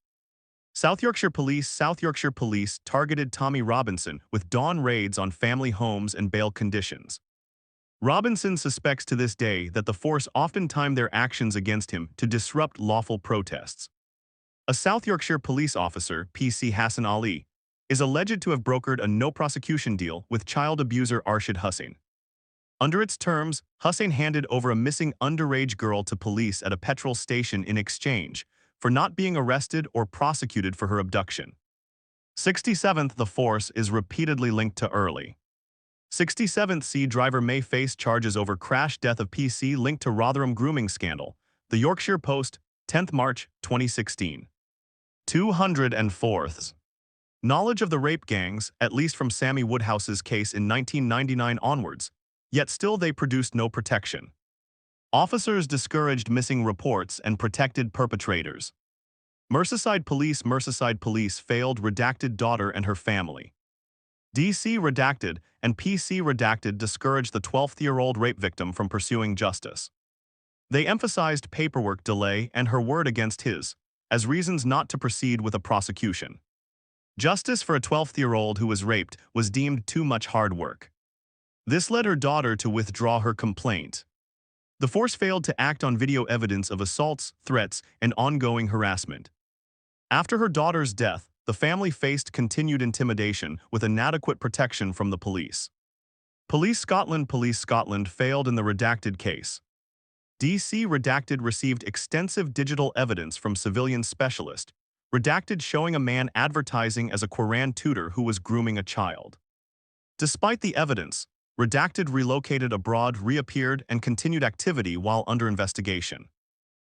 A: South Yorkshire Police targeted Tommy Robinson with dawn raids on family homes and bail conditions. Robinson suspects to this day that the force often timed their actions against him to disrupt lawful protests. A South Yorkshire police officer, PC Hassan Ali, is alleged to have brokered a no-prosecution deal with child abuser Arshid Hussain. Under its terms, Hussain handed over a missing underage girl to police at a petrol station in exchange for not being arrested or prosecuted for her abduction. 67th, the force is repeatedly linked to early. 67th C driver may face charges over crash death of PC linked to Rotherham grooming scandal. The Yorkshire Post, 10th March 2016. 204th. Knowledge of the rape gangs, at least from Sammy Woodhouse's case in 1999 onwards, yet still they produced no protection. Officers discouraged missing reports and protected perpetrators. Merseyside Police failed redacted daughter and her family. DC redacted and PC redacted discouraged the 12-year-old rape victim from pursuing justice. They emphasized paperwork delay and her word against his as reasons not to proceed with a prosecution. Justice for a 12-year-old who was raped was deemed too much hard work. This led her daughter to withdraw her complaint. The force failed to act on video evidence of assaults, threats, and ongoing harassment. After her daughter's death, the family faced continued intimidation with inadequate protection from the police. Police Scotland failed in the redacted case. DC redacted received extensive digital evidence from civilian specialist, redacted showing a man advertising as a Quran tutor who was grooming a child. Despite the evidence, redacted relocated abroad, reappeared, and continued activity while under investigation.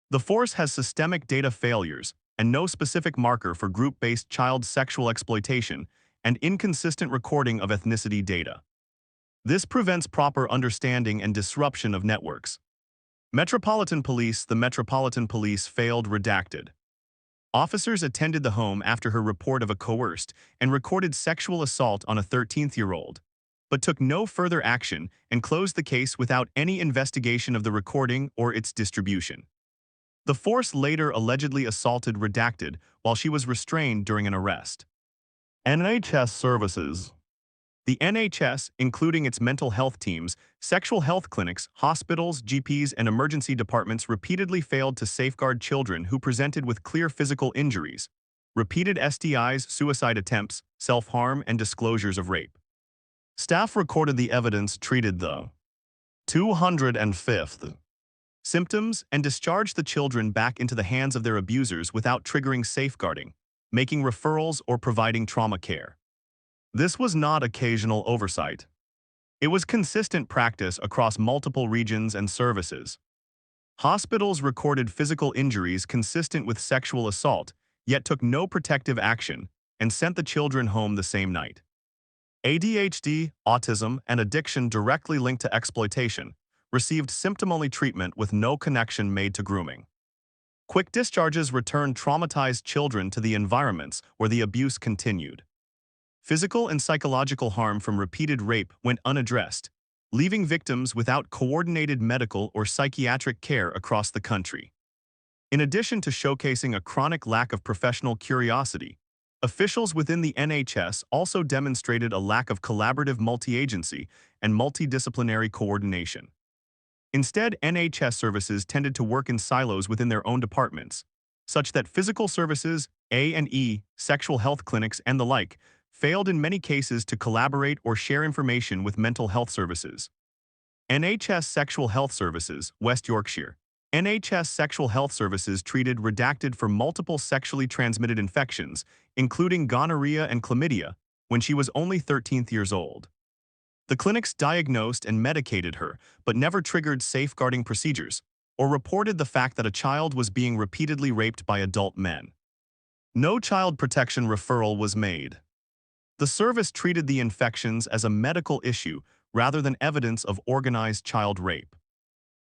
A: The force has systemic data failures and no specific marker for group-based child sexual exploitation and inconsistent recording of ethnicity data. This prevents proper understanding and disruption of networks. Metropolitan Police The Metropolitan Police failed redacted. Officers attended the home after her report of a coerced and recorded sexual assault on a 13-year-old, but took no further action and closed the case without any investigation of the recording or its distribution. The force later allegedly assaulted redacted while she was restrained during an arrest. NHS services. The NHS, including its mental health teams, sexual health clinics, hospitals, GPs, and emergency departments repeatedly failed to safeguard children who presented with clear physical injuries, repeated STIs, suicide attempts, self-harm, and disclosures of rape. Staff recorded the evidence, treated the 205th symptoms, and discharged the children back into the hands of their abusers without triggering safeguarding, making referrals, or providing trauma care. This was not occasional oversight. It was consistent practice across multiple regions and services. Hospitals recorded physical injuries consistent with sexual assault, yet took no protective action and sent the children home the same night. ADHD, autism, and addiction directly linked to exploitation received symptom-only treatment with no connection made to grooming. Quick discharges returned traumatized children to the environments where the abuse continued. Physical and psychological harm from repeated rape went unaddressed, leaving victims without coordinated medical or psychiatric care across the country. In addition to showcasing a chronic lack of professional curiosity, officials within the NHS also demonstrated a lack of collaborative multi-agency and multidisciplinary coordination. Instead, NHS services tended to work in silos within their own departments, such that physical services, A&E, sexual health clinics, and the like failed in many cases to collaborate or share information with mental health services. NHS Sexual Health Services, West Yorkshire. NHS Sexual Health Services treated redacted for multiple sexually transmitted infections, including gonorrhea and chlamydia, when she was only 13 years old. The clinics diagnosed and medicated her, but never triggered safeguarding procedures or reported the fact that a child was being repeatedly raped by adult men. No child protection referral was made. The service treated the infections as a medical issue rather than evidence of organized child rape.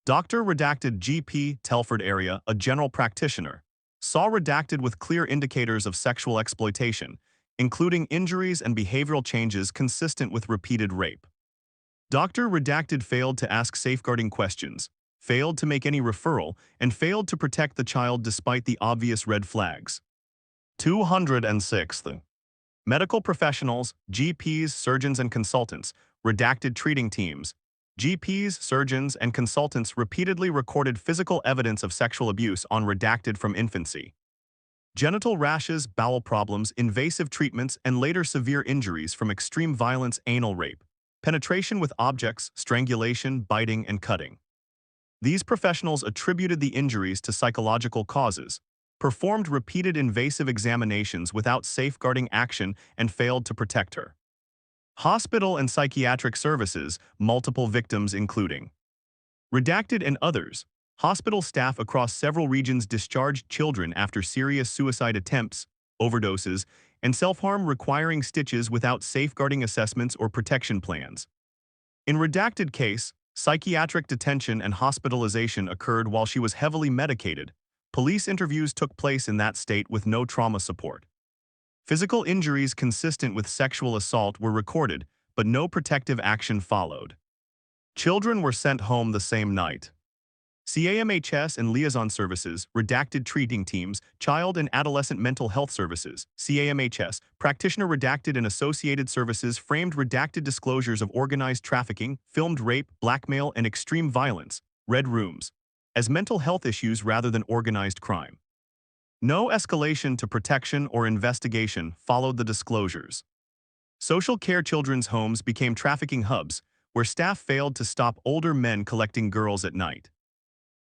A: Dr. Redacted GP, Telford area, a general practitioner, saw redacted with clear indicators of sexual exploitation, including injuries and behavioral changes consistent with repeated rape. Dr. Redacted failed to ask safeguarding questions, failed to make any referral, and failed to protect the child despite the obvious red flags. 206. Medical professionals, GPs, surgeons, and consultants, redacted treating teams. GPs, surgeons, and consultants repeatedly recorded physical evidence of sexual abuse on redacted from infancy. Genital rashes, bowel problems, invasive treatments, and later severe injuries from extreme violence, anal rape, penetration with objects, strangulation, biting, and cutting. These professionals attributed the injuries to psychological causes, performed repeated invasive examinations without safeguarding action, and failed to protect her. Hospital and psychiatric services, multiple victims including redacted and others. Hospital staff across several regions discharged children after serious suicide attempts, overdoses, and self-harm requiring stitches without safeguarding assessments or protection plans. In redacted case, psychiatric detention and hospitalization occurred while she was heavily medicated. Police interviews took place in that state with no trauma support. Physical injuries consistent with sexual assault were recorded, but no protective action followed. Children were sent home the same night. CAMHS and liaison services, redacted treating teams, child and adolescent mental health services, CAMHS, practitioner redacted and associated services framed redacted disclosures of organized trafficking, filmed rape, blackmail, and extreme violence, red rooms, as mental health issues rather than organized crime. No escalation to protection or investigation followed the disclosures. Social care children's homes became trafficking hubs, where staff failed to stop older men collecting girls at night.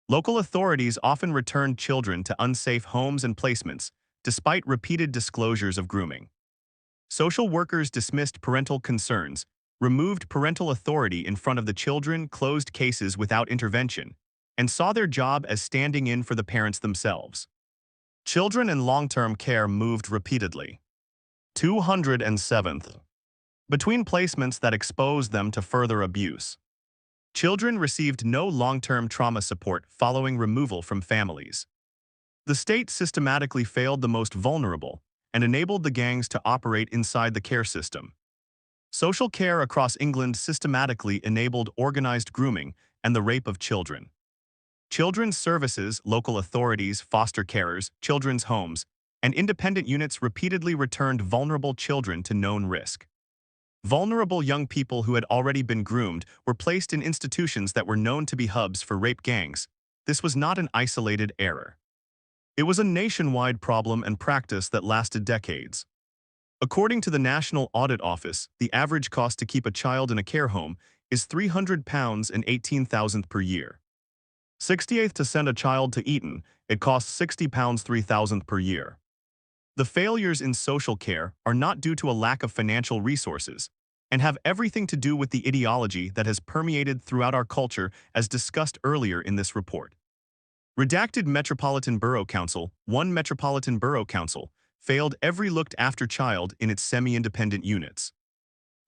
A: Local authorities often returned children to unsafe homes and placements, despite repeated disclosures of grooming. Social workers dismissed parental concerns, removed parental authority in front of the children, closed cases without intervention, and saw their job as standing in for the parents themselves. Children in long-term care moved repeatedly. 207th. Between placements that exposed them to further abuse. Children received no long-term trauma support following removal from families. The state systematically failed the most vulnerable and enabled the gangs to operate inside the care system. Social care across England systematically enabled organized grooming and the rape of children. Children's services, local authorities, foster carers, children's homes, and independent units repeatedly returned vulnerable children to known risk. Vulnerable young people who had already been groomed were placed in institutions that were known to be hubs for rape gangs. This was not an isolated error. It was a nationwide problem and practice that lasted decades. According to the National Audit Office, the average cost to keep a child in a care home is £300 and £18,000 per year. 68th to send a child to Eton, it costs £60 £3,000 per year. The failures in social care are not due to a lack of financial resources and have everything to do with the ideology that has permeated throughout our culture as discussed earlier in this report. Redacted Metropolitan Borough Council, one Metropolitan Borough Council, failed every looked-after child in its semi-independent units.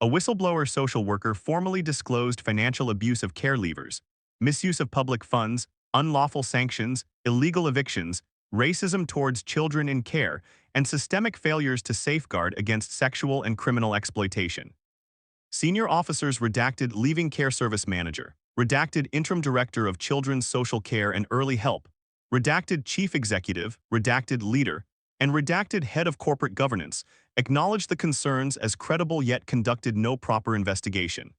A: A whistleblower social worker formally disclosed financial abuse of care leavers, misuse of public funds, unlawful sanctions, illegal evictions, racism towards children in care, and systemic failures to safeguard against sexual and criminal exploitation. Senior officers redacted leaving care service manager, redacted interim director of children's social care and early help, redacted chief executive, redacted leader, and redacted head of corporate governance, acknowledged the concerns as credible yet conducted no proper investigation.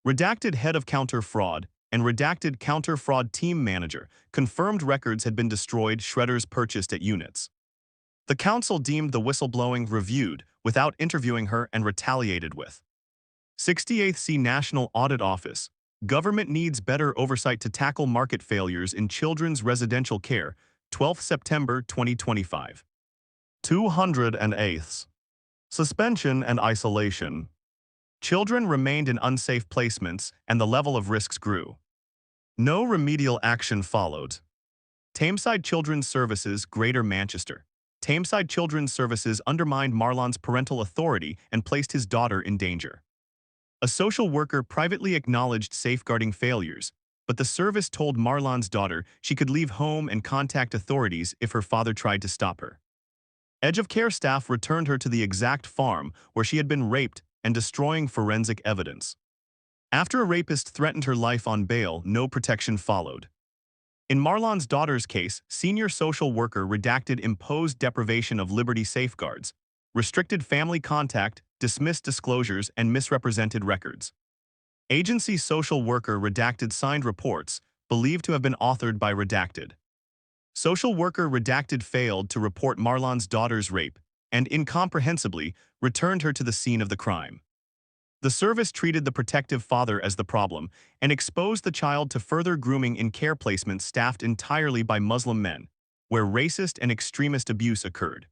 A: Redacted head of counter fraud and redacted counter fraud team manager confirmed records had been destroyed, shredders purchased at units. The council deemed the whistleblowing reviewed without interviewing her and retaliated with. 68th C National Audit Office. Government needs better oversight to tackle market failures in children's residential care, 12 September 2025. 208th. Suspension and isolation. Children remained in unsafe placements and the level of risks grew. No remedial action followed. Tameside Children's Services, Greater Manchester. Tameside Children's Services undermined Marlon's parental authority and placed his daughter in danger. A social worker privately acknowledged safeguarding failures, but the service told Marlon's daughter she could leave home and contact authorities if her father tried to stop her. Edge of care staff returned her to the exact farm where she had been raped and destroying forensic evidence. After a rapist threatened her life on bail, no protection followed. In Marlon's daughter's case, senior social worker redacted imposed deprivation of liberty safeguards, restricted family contact, dismissed disclosures, and misrepresented records. Agency social worker redacted signed reports, believed to have been authored by redacted. Social worker redacted failed to report Marlon's daughter's rape and, incomprehensibly, returned her to the scene of the crime. The service treated the protective father as the problem and exposed the child to further grooming in care placements staffed entirely by Muslim men, where racist and extremist abuse occurred.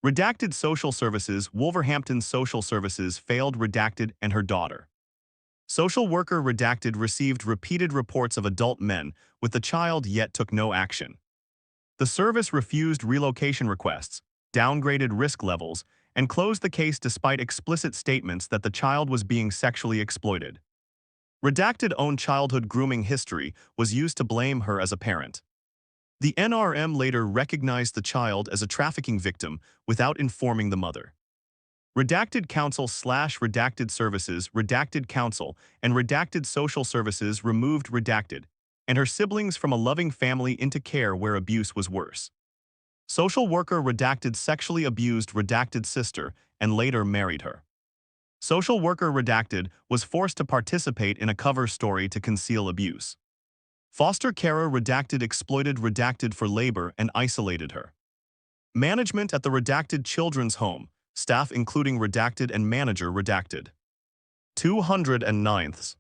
A: Redacted social services. Wolverhampton Social Services failed redacted and her daughter. Social worker redacted received repeated reports of adult men with the child yet took no action. The service refused relocation requests, downgraded risk levels, and closed the case despite explicit statements that the child was being sexually exploited. Redacted owned childhood grooming history was used to blame her as a parent. The NRM later recognized the child as a trafficking victim without informing the mother. Redacted counsel/redacted services, redacted counsel, and redacted social services removed redacted, and her siblings from a loving family into care where abuse was worse. Social worker redacted sexually abused redacted sister and later married her. Social worker redacted was forced to participate in a cover story to conceal abuse. Foster carer redacted exploited redacted for labor and isolated her. Management at the redacted children's home, staff including redacted and manager redacted. 209th.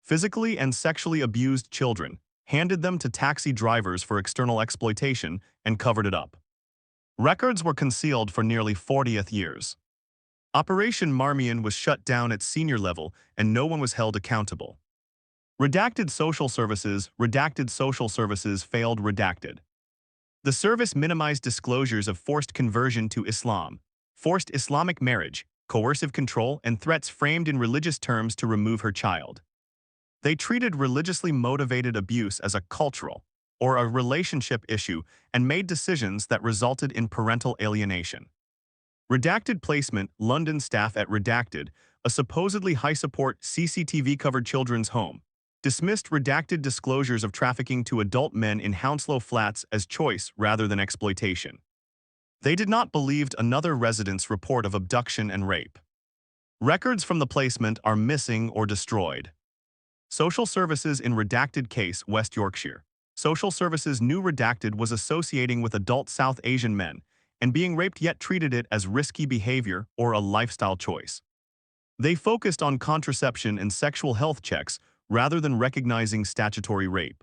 A: Physically and sexually abused children, handed them to taxi drivers for external exploitation, and covered it up. Records were concealed for nearly 40 years. Operation Marmion was shut down at senior level and no one was held accountable. Redacted social services failed redacted. The service minimized disclosures of forced conversion to Islam, forced Islamic marriage, coercive control, and threats framed in religious terms to remove her child. They treated religiously motivated abuse as a cultural or a relationship issue and made decisions that resulted in parental alienation. Redacted placement. London staff at Redacted, a supposedly high-support CCTV-covered children's home, dismissed redacted disclosures of trafficking to adult men in Hounslow Flats as choice rather than exploitation. They did not believe another resident's report of abduction and rape. Records from the placement are missing or destroyed. Social services in redacted case, West Yorkshire. Social services new redacted was associating with adult South Asian men and being raped yet treated it as risky behavior or a lifestyle choice. They focused on contraception and sexual health checks rather than recognizing statutory rape.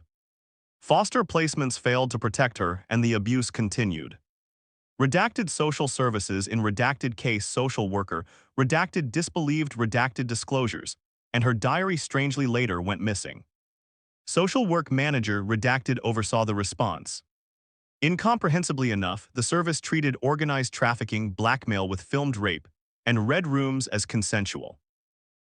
A: Foster placements failed to protect her and the abuse continued. Redacted social services in redacted case social worker redacted disbelieved redacted disclosures, and her diary strangely later went missing. Social work manager redacted oversaw the response. Incomprehensibly enough, the service treated organized trafficking, blackmail with filmed rape, and red rooms as consensual.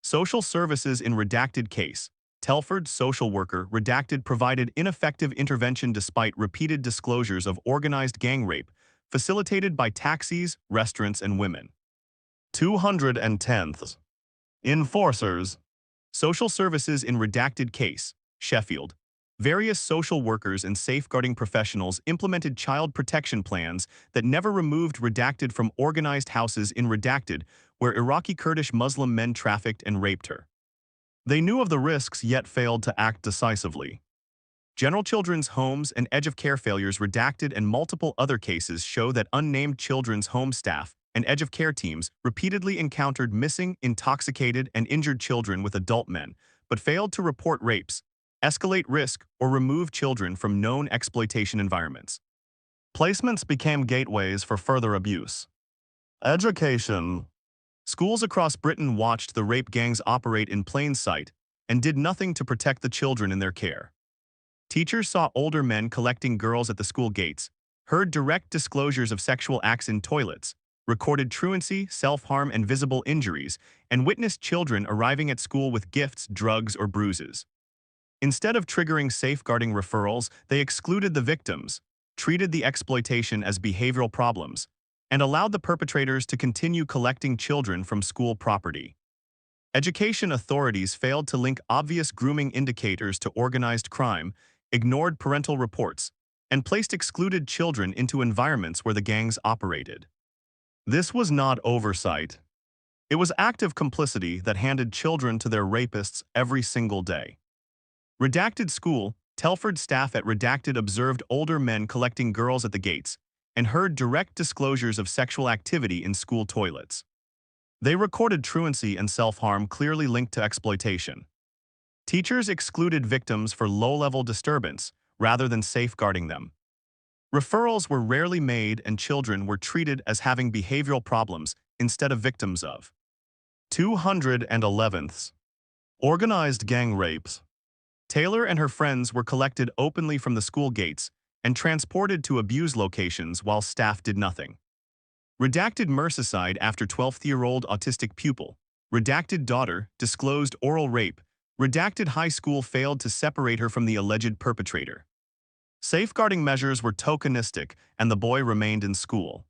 A: Social services in redacted case, Telford social worker redacted provided ineffective intervention despite repeated disclosures of organized gang rape, facilitated by taxis, restaurants, and women. 210th. Enforcers. Social services in redacted case, Sheffield. Various social workers and safeguarding professionals implemented child protection plans that never removed redacted from organized houses in redacted, where Iraqi Kurdish Muslim men trafficked and raped her. They knew of the risks yet failed to act decisively. General Children's Homes and Edge of Care failures redacted and multiple other cases show that unnamed children's home staff and Edge of Care teams repeatedly encountered missing, intoxicated, and injured children with adult men, but failed to report rapes, escalate risk, or remove children from known exploitation environments. Placements became gateways for further abuse. Education. Schools across Britain watched the rape gangs operate in plain sight and did nothing to protect the children in their care. Teachers saw older men collecting girls at the school gates, heard direct disclosures of sexual acts in toilets, recorded truancy, self-harm, and visible injuries, and witnessed children arriving at school with gifts, drugs, or bruises. Instead of triggering safeguarding referrals, they excluded the victims, treated the exploitation as behavioral problems, and allowed the perpetrators to continue collecting children from school property. Education authorities failed to link obvious grooming indicators to organized crime, ignored parental reports, and placed excluded children into environments where the gangs operated. This was not oversight. It was active complicity that handed children to their rapists every single day. Redacted School, Telford staff at Redacted observed older men collecting girls at the gates and heard direct disclosures of sexual activity in school toilets. They recorded truancy and self-harm clearly linked to exploitation. Teachers excluded victims for low-level disturbance rather than safeguarding them. Referrals were rarely made and children were treated as having behavioral problems instead of victims of. 211th. Organized gang rapes. Taylor and her friends were collected openly from the school gates and transported to abuse locations while staff did nothing. Redacted Merseyside after 12th-year-old autistic pupil. Redacted daughter disclosed oral rape. Redacted high school failed to separate her from the alleged perpetrator. Safeguarding measures were tokenistic and the boy remained in school.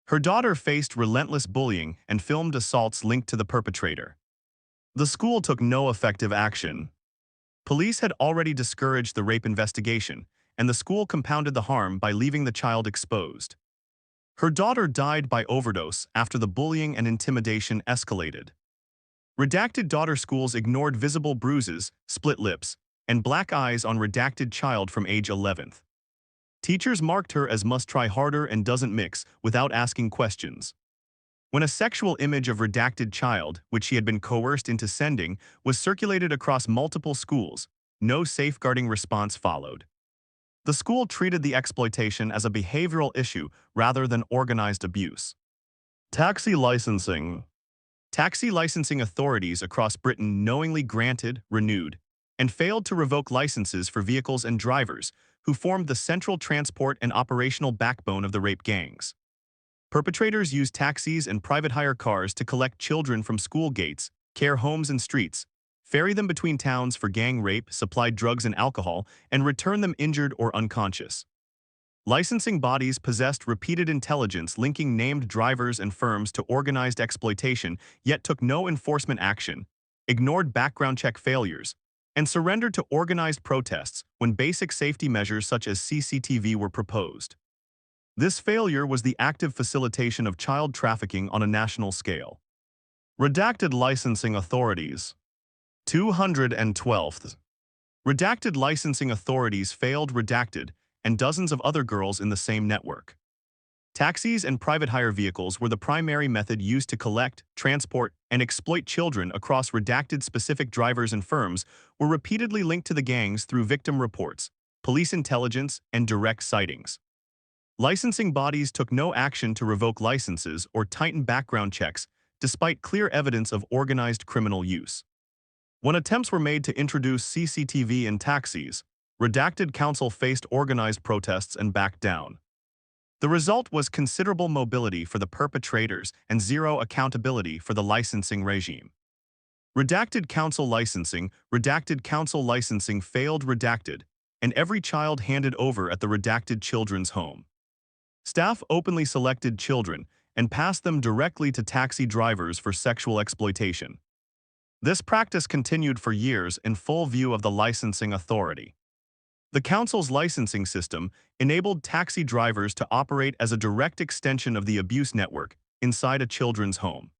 A: Her daughter faced relentless bullying and filmed assaults linked to the perpetrator. The school took no effective action. Police had already discouraged the rape investigation, and the school compounded the harm by leaving the child exposed. Her daughter died by overdose after the bullying and intimidation escalated. Redacted daughter schools ignored visible bruises, split lips, and black eyes on redacted child from age 11th. Teachers marked her as must try harder and doesn't mix without asking questions. When a sexual image of redacted child, which she had been coerced into sending, was circulated across multiple schools, no safeguarding response followed. The school treated the exploitation as a behavioral issue rather than organized abuse. Taxi licensing. Taxi licensing authorities across Britain knowingly granted, renewed, and failed to revoke licenses for vehicles and drivers who formed the central transport and operational backbone of the rape gangs. Perpetrators used taxis and private hire cars to collect children from school gates, care homes and streets, ferry them between towns for gang rape, supply drugs and alcohol, and return them injured or unconscious. Licensing bodies possessed repeated intelligence linking named drivers and firms to organized exploitation, yet took no enforcement action, ignored background check failures, and surrendered to organized protests when basic safety measures such as CCTV were proposed. This failure was the active facilitation of child trafficking on a national scale. Redacted licensing authorities. 212th. Redacted licensing authorities failed Redacted and dozens of other girls in the same network. Taxis and private hire vehicles were the primary method used to collect, transport, and exploit children across Redacted specific drivers and firms were repeatedly linked to the gangs through victim reports, police intelligence, and direct sightings. Licensing bodies took no action to revoke licenses or tighten background checks, despite clear evidence of organized criminal use. When attempts were made to introduce CCTV in taxis, Redacted Council faced organized protests and backed down. The result was considerable mobility for the perpetrators and zero accountability for the licensing regime. Redacted Council licensing failed Redacted, and every child handed over at the Redacted Children's Home. Staff openly selected children and passed them directly to taxi drivers for sexual exploitation. This practice continued for years in full view of the licensing authority. The council's licensing system enabled taxi drivers to operate as a direct extension of the abuse network inside a children's home.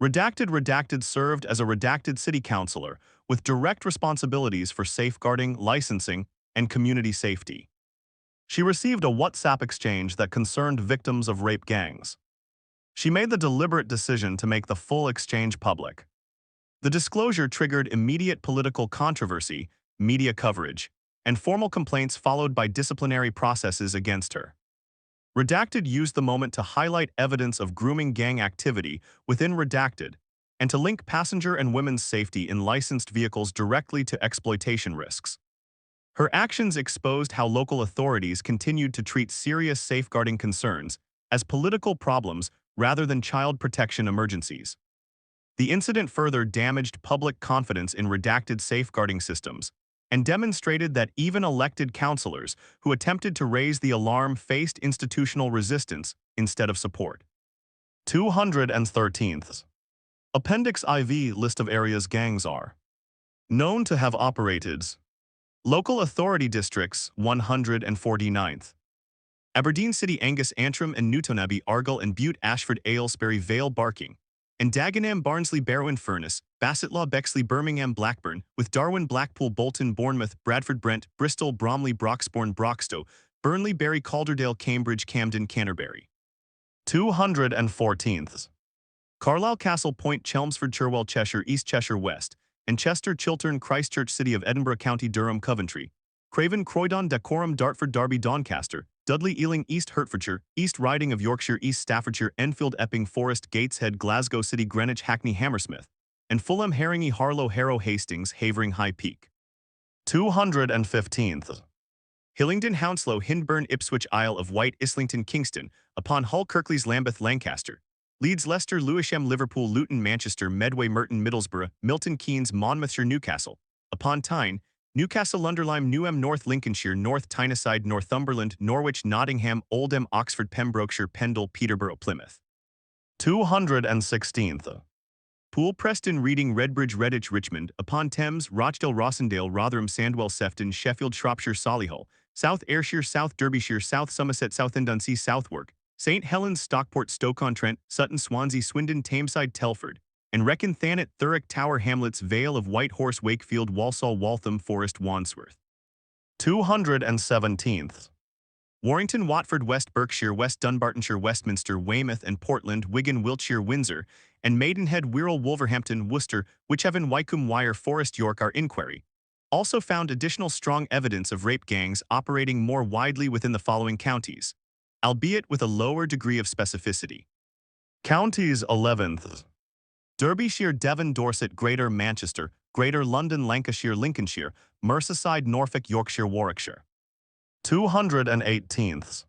A: Redacted served as a Redacted city councilor with direct responsibilities for safeguarding, licensing, and community safety. She received a WhatsApp exchange that concerned victims of rape gangs. She made the deliberate decision to make the full exchange public. The disclosure triggered immediate political controversy, media coverage, and formal complaints followed by disciplinary processes against her. Redacted used the moment to highlight evidence of grooming gang activity within Redacted and to link passenger and women's safety in licensed vehicles directly to exploitation risks. Her actions exposed how local authorities continued to treat serious safeguarding concerns as political problems rather than child protection emergencies. The incident further damaged public confidence in Redacted safeguarding systems, and demonstrated that even elected councillors who attempted to raise the alarm faced institutional resistance instead of support. 213th. Appendix IV list of areas gangs are known to have operated. Local authority districts 149th. Aberdeen City, Angus, Antrim and Newtonabbey, Argyll and Bute, Ashford, Aylesbury, Vale, Barking, and Dagenham, Barnsley, Barrow and Furness, Bassettlaw, Bexley, Birmingham, Blackburn, with Darwin, Blackpool, Bolton, Bournemouth, Bradford, Brent, Bristol, Bromley, Broxbourne, Broxtowe, Burnley, Bury, Calderdale, Cambridge, Camden, Canterbury. 214th. Carlisle, Castle Point, Chelmsford, Cherwell, Cheshire, East Cheshire West, and Chester, Chiltern, Christchurch, City of Edinburgh, County Durham, Coventry, Craven, Croydon, Dacorum, Dartford, Derby, Doncaster, Dudley, Ealing, East Hertfordshire, East Riding of Yorkshire, East Staffordshire, Enfield, Epping, Forest, Gateshead, Glasgow City, Greenwich, Hackney, Hammersmith, and Fulham, Haringey, Harlow, Harrow, Hastings, Havering, High Peak. 215th. Hillingdon, Hounslow, Hyndburn, Ipswich, Isle of Wight, Islington, Kingston, upon Hull, Kirklees, Lambeth, Lancaster, Leeds, Leicester, Lewisham, Liverpool, Luton, Manchester, Medway, Merton, Middlesbrough, Milton Keynes, Monmouthshire, Newcastle, upon Tyne, Newcastle, Lunderlime, Newham, North Lincolnshire, North Tyneside, Northumberland, Norwich, Nottingham, Oldham, Oxford, Pembrokeshire, Pendle, Peterborough, Plymouth. 216th. Poole, Preston, Reading, Redbridge, Redditch, Richmond, upon Thames, Rochdale, Rossendale, Rotherham, Sandwell, Sefton, Sheffield, Shropshire, Solihull, South Ayrshire, South Derbyshire, South Somerset, Southend-on-Sea, Southwark, St Helens, Stockport, Stoke-on-Trent, Sutton, Swansea, Swindon, Tameside, Telford, and Wrekin, Thanet, Thurrock, Tower Hamlets, Vale of White Horse, Wakefield, Walsall, Waltham, Forest, Wandsworth. 217th. Warrington, Watford, West Berkshire, West Dunbartonshire, Westminster, Weymouth and Portland, Wigan, Wiltshire, Windsor, and Maidenhead, Wirral, Wolverhampton, Worcester, Wychavon, Wycombe, Wyre, Forest, York. Our inquiry also found additional strong evidence of rape gangs operating more widely within the following counties, albeit with a lower degree of specificity. Counties 11th. Derbyshire, Devon, Dorset, Greater Manchester, Greater London, Lancashire, Lincolnshire, Merseyside, Norfolk, Yorkshire, Warwickshire. 218th.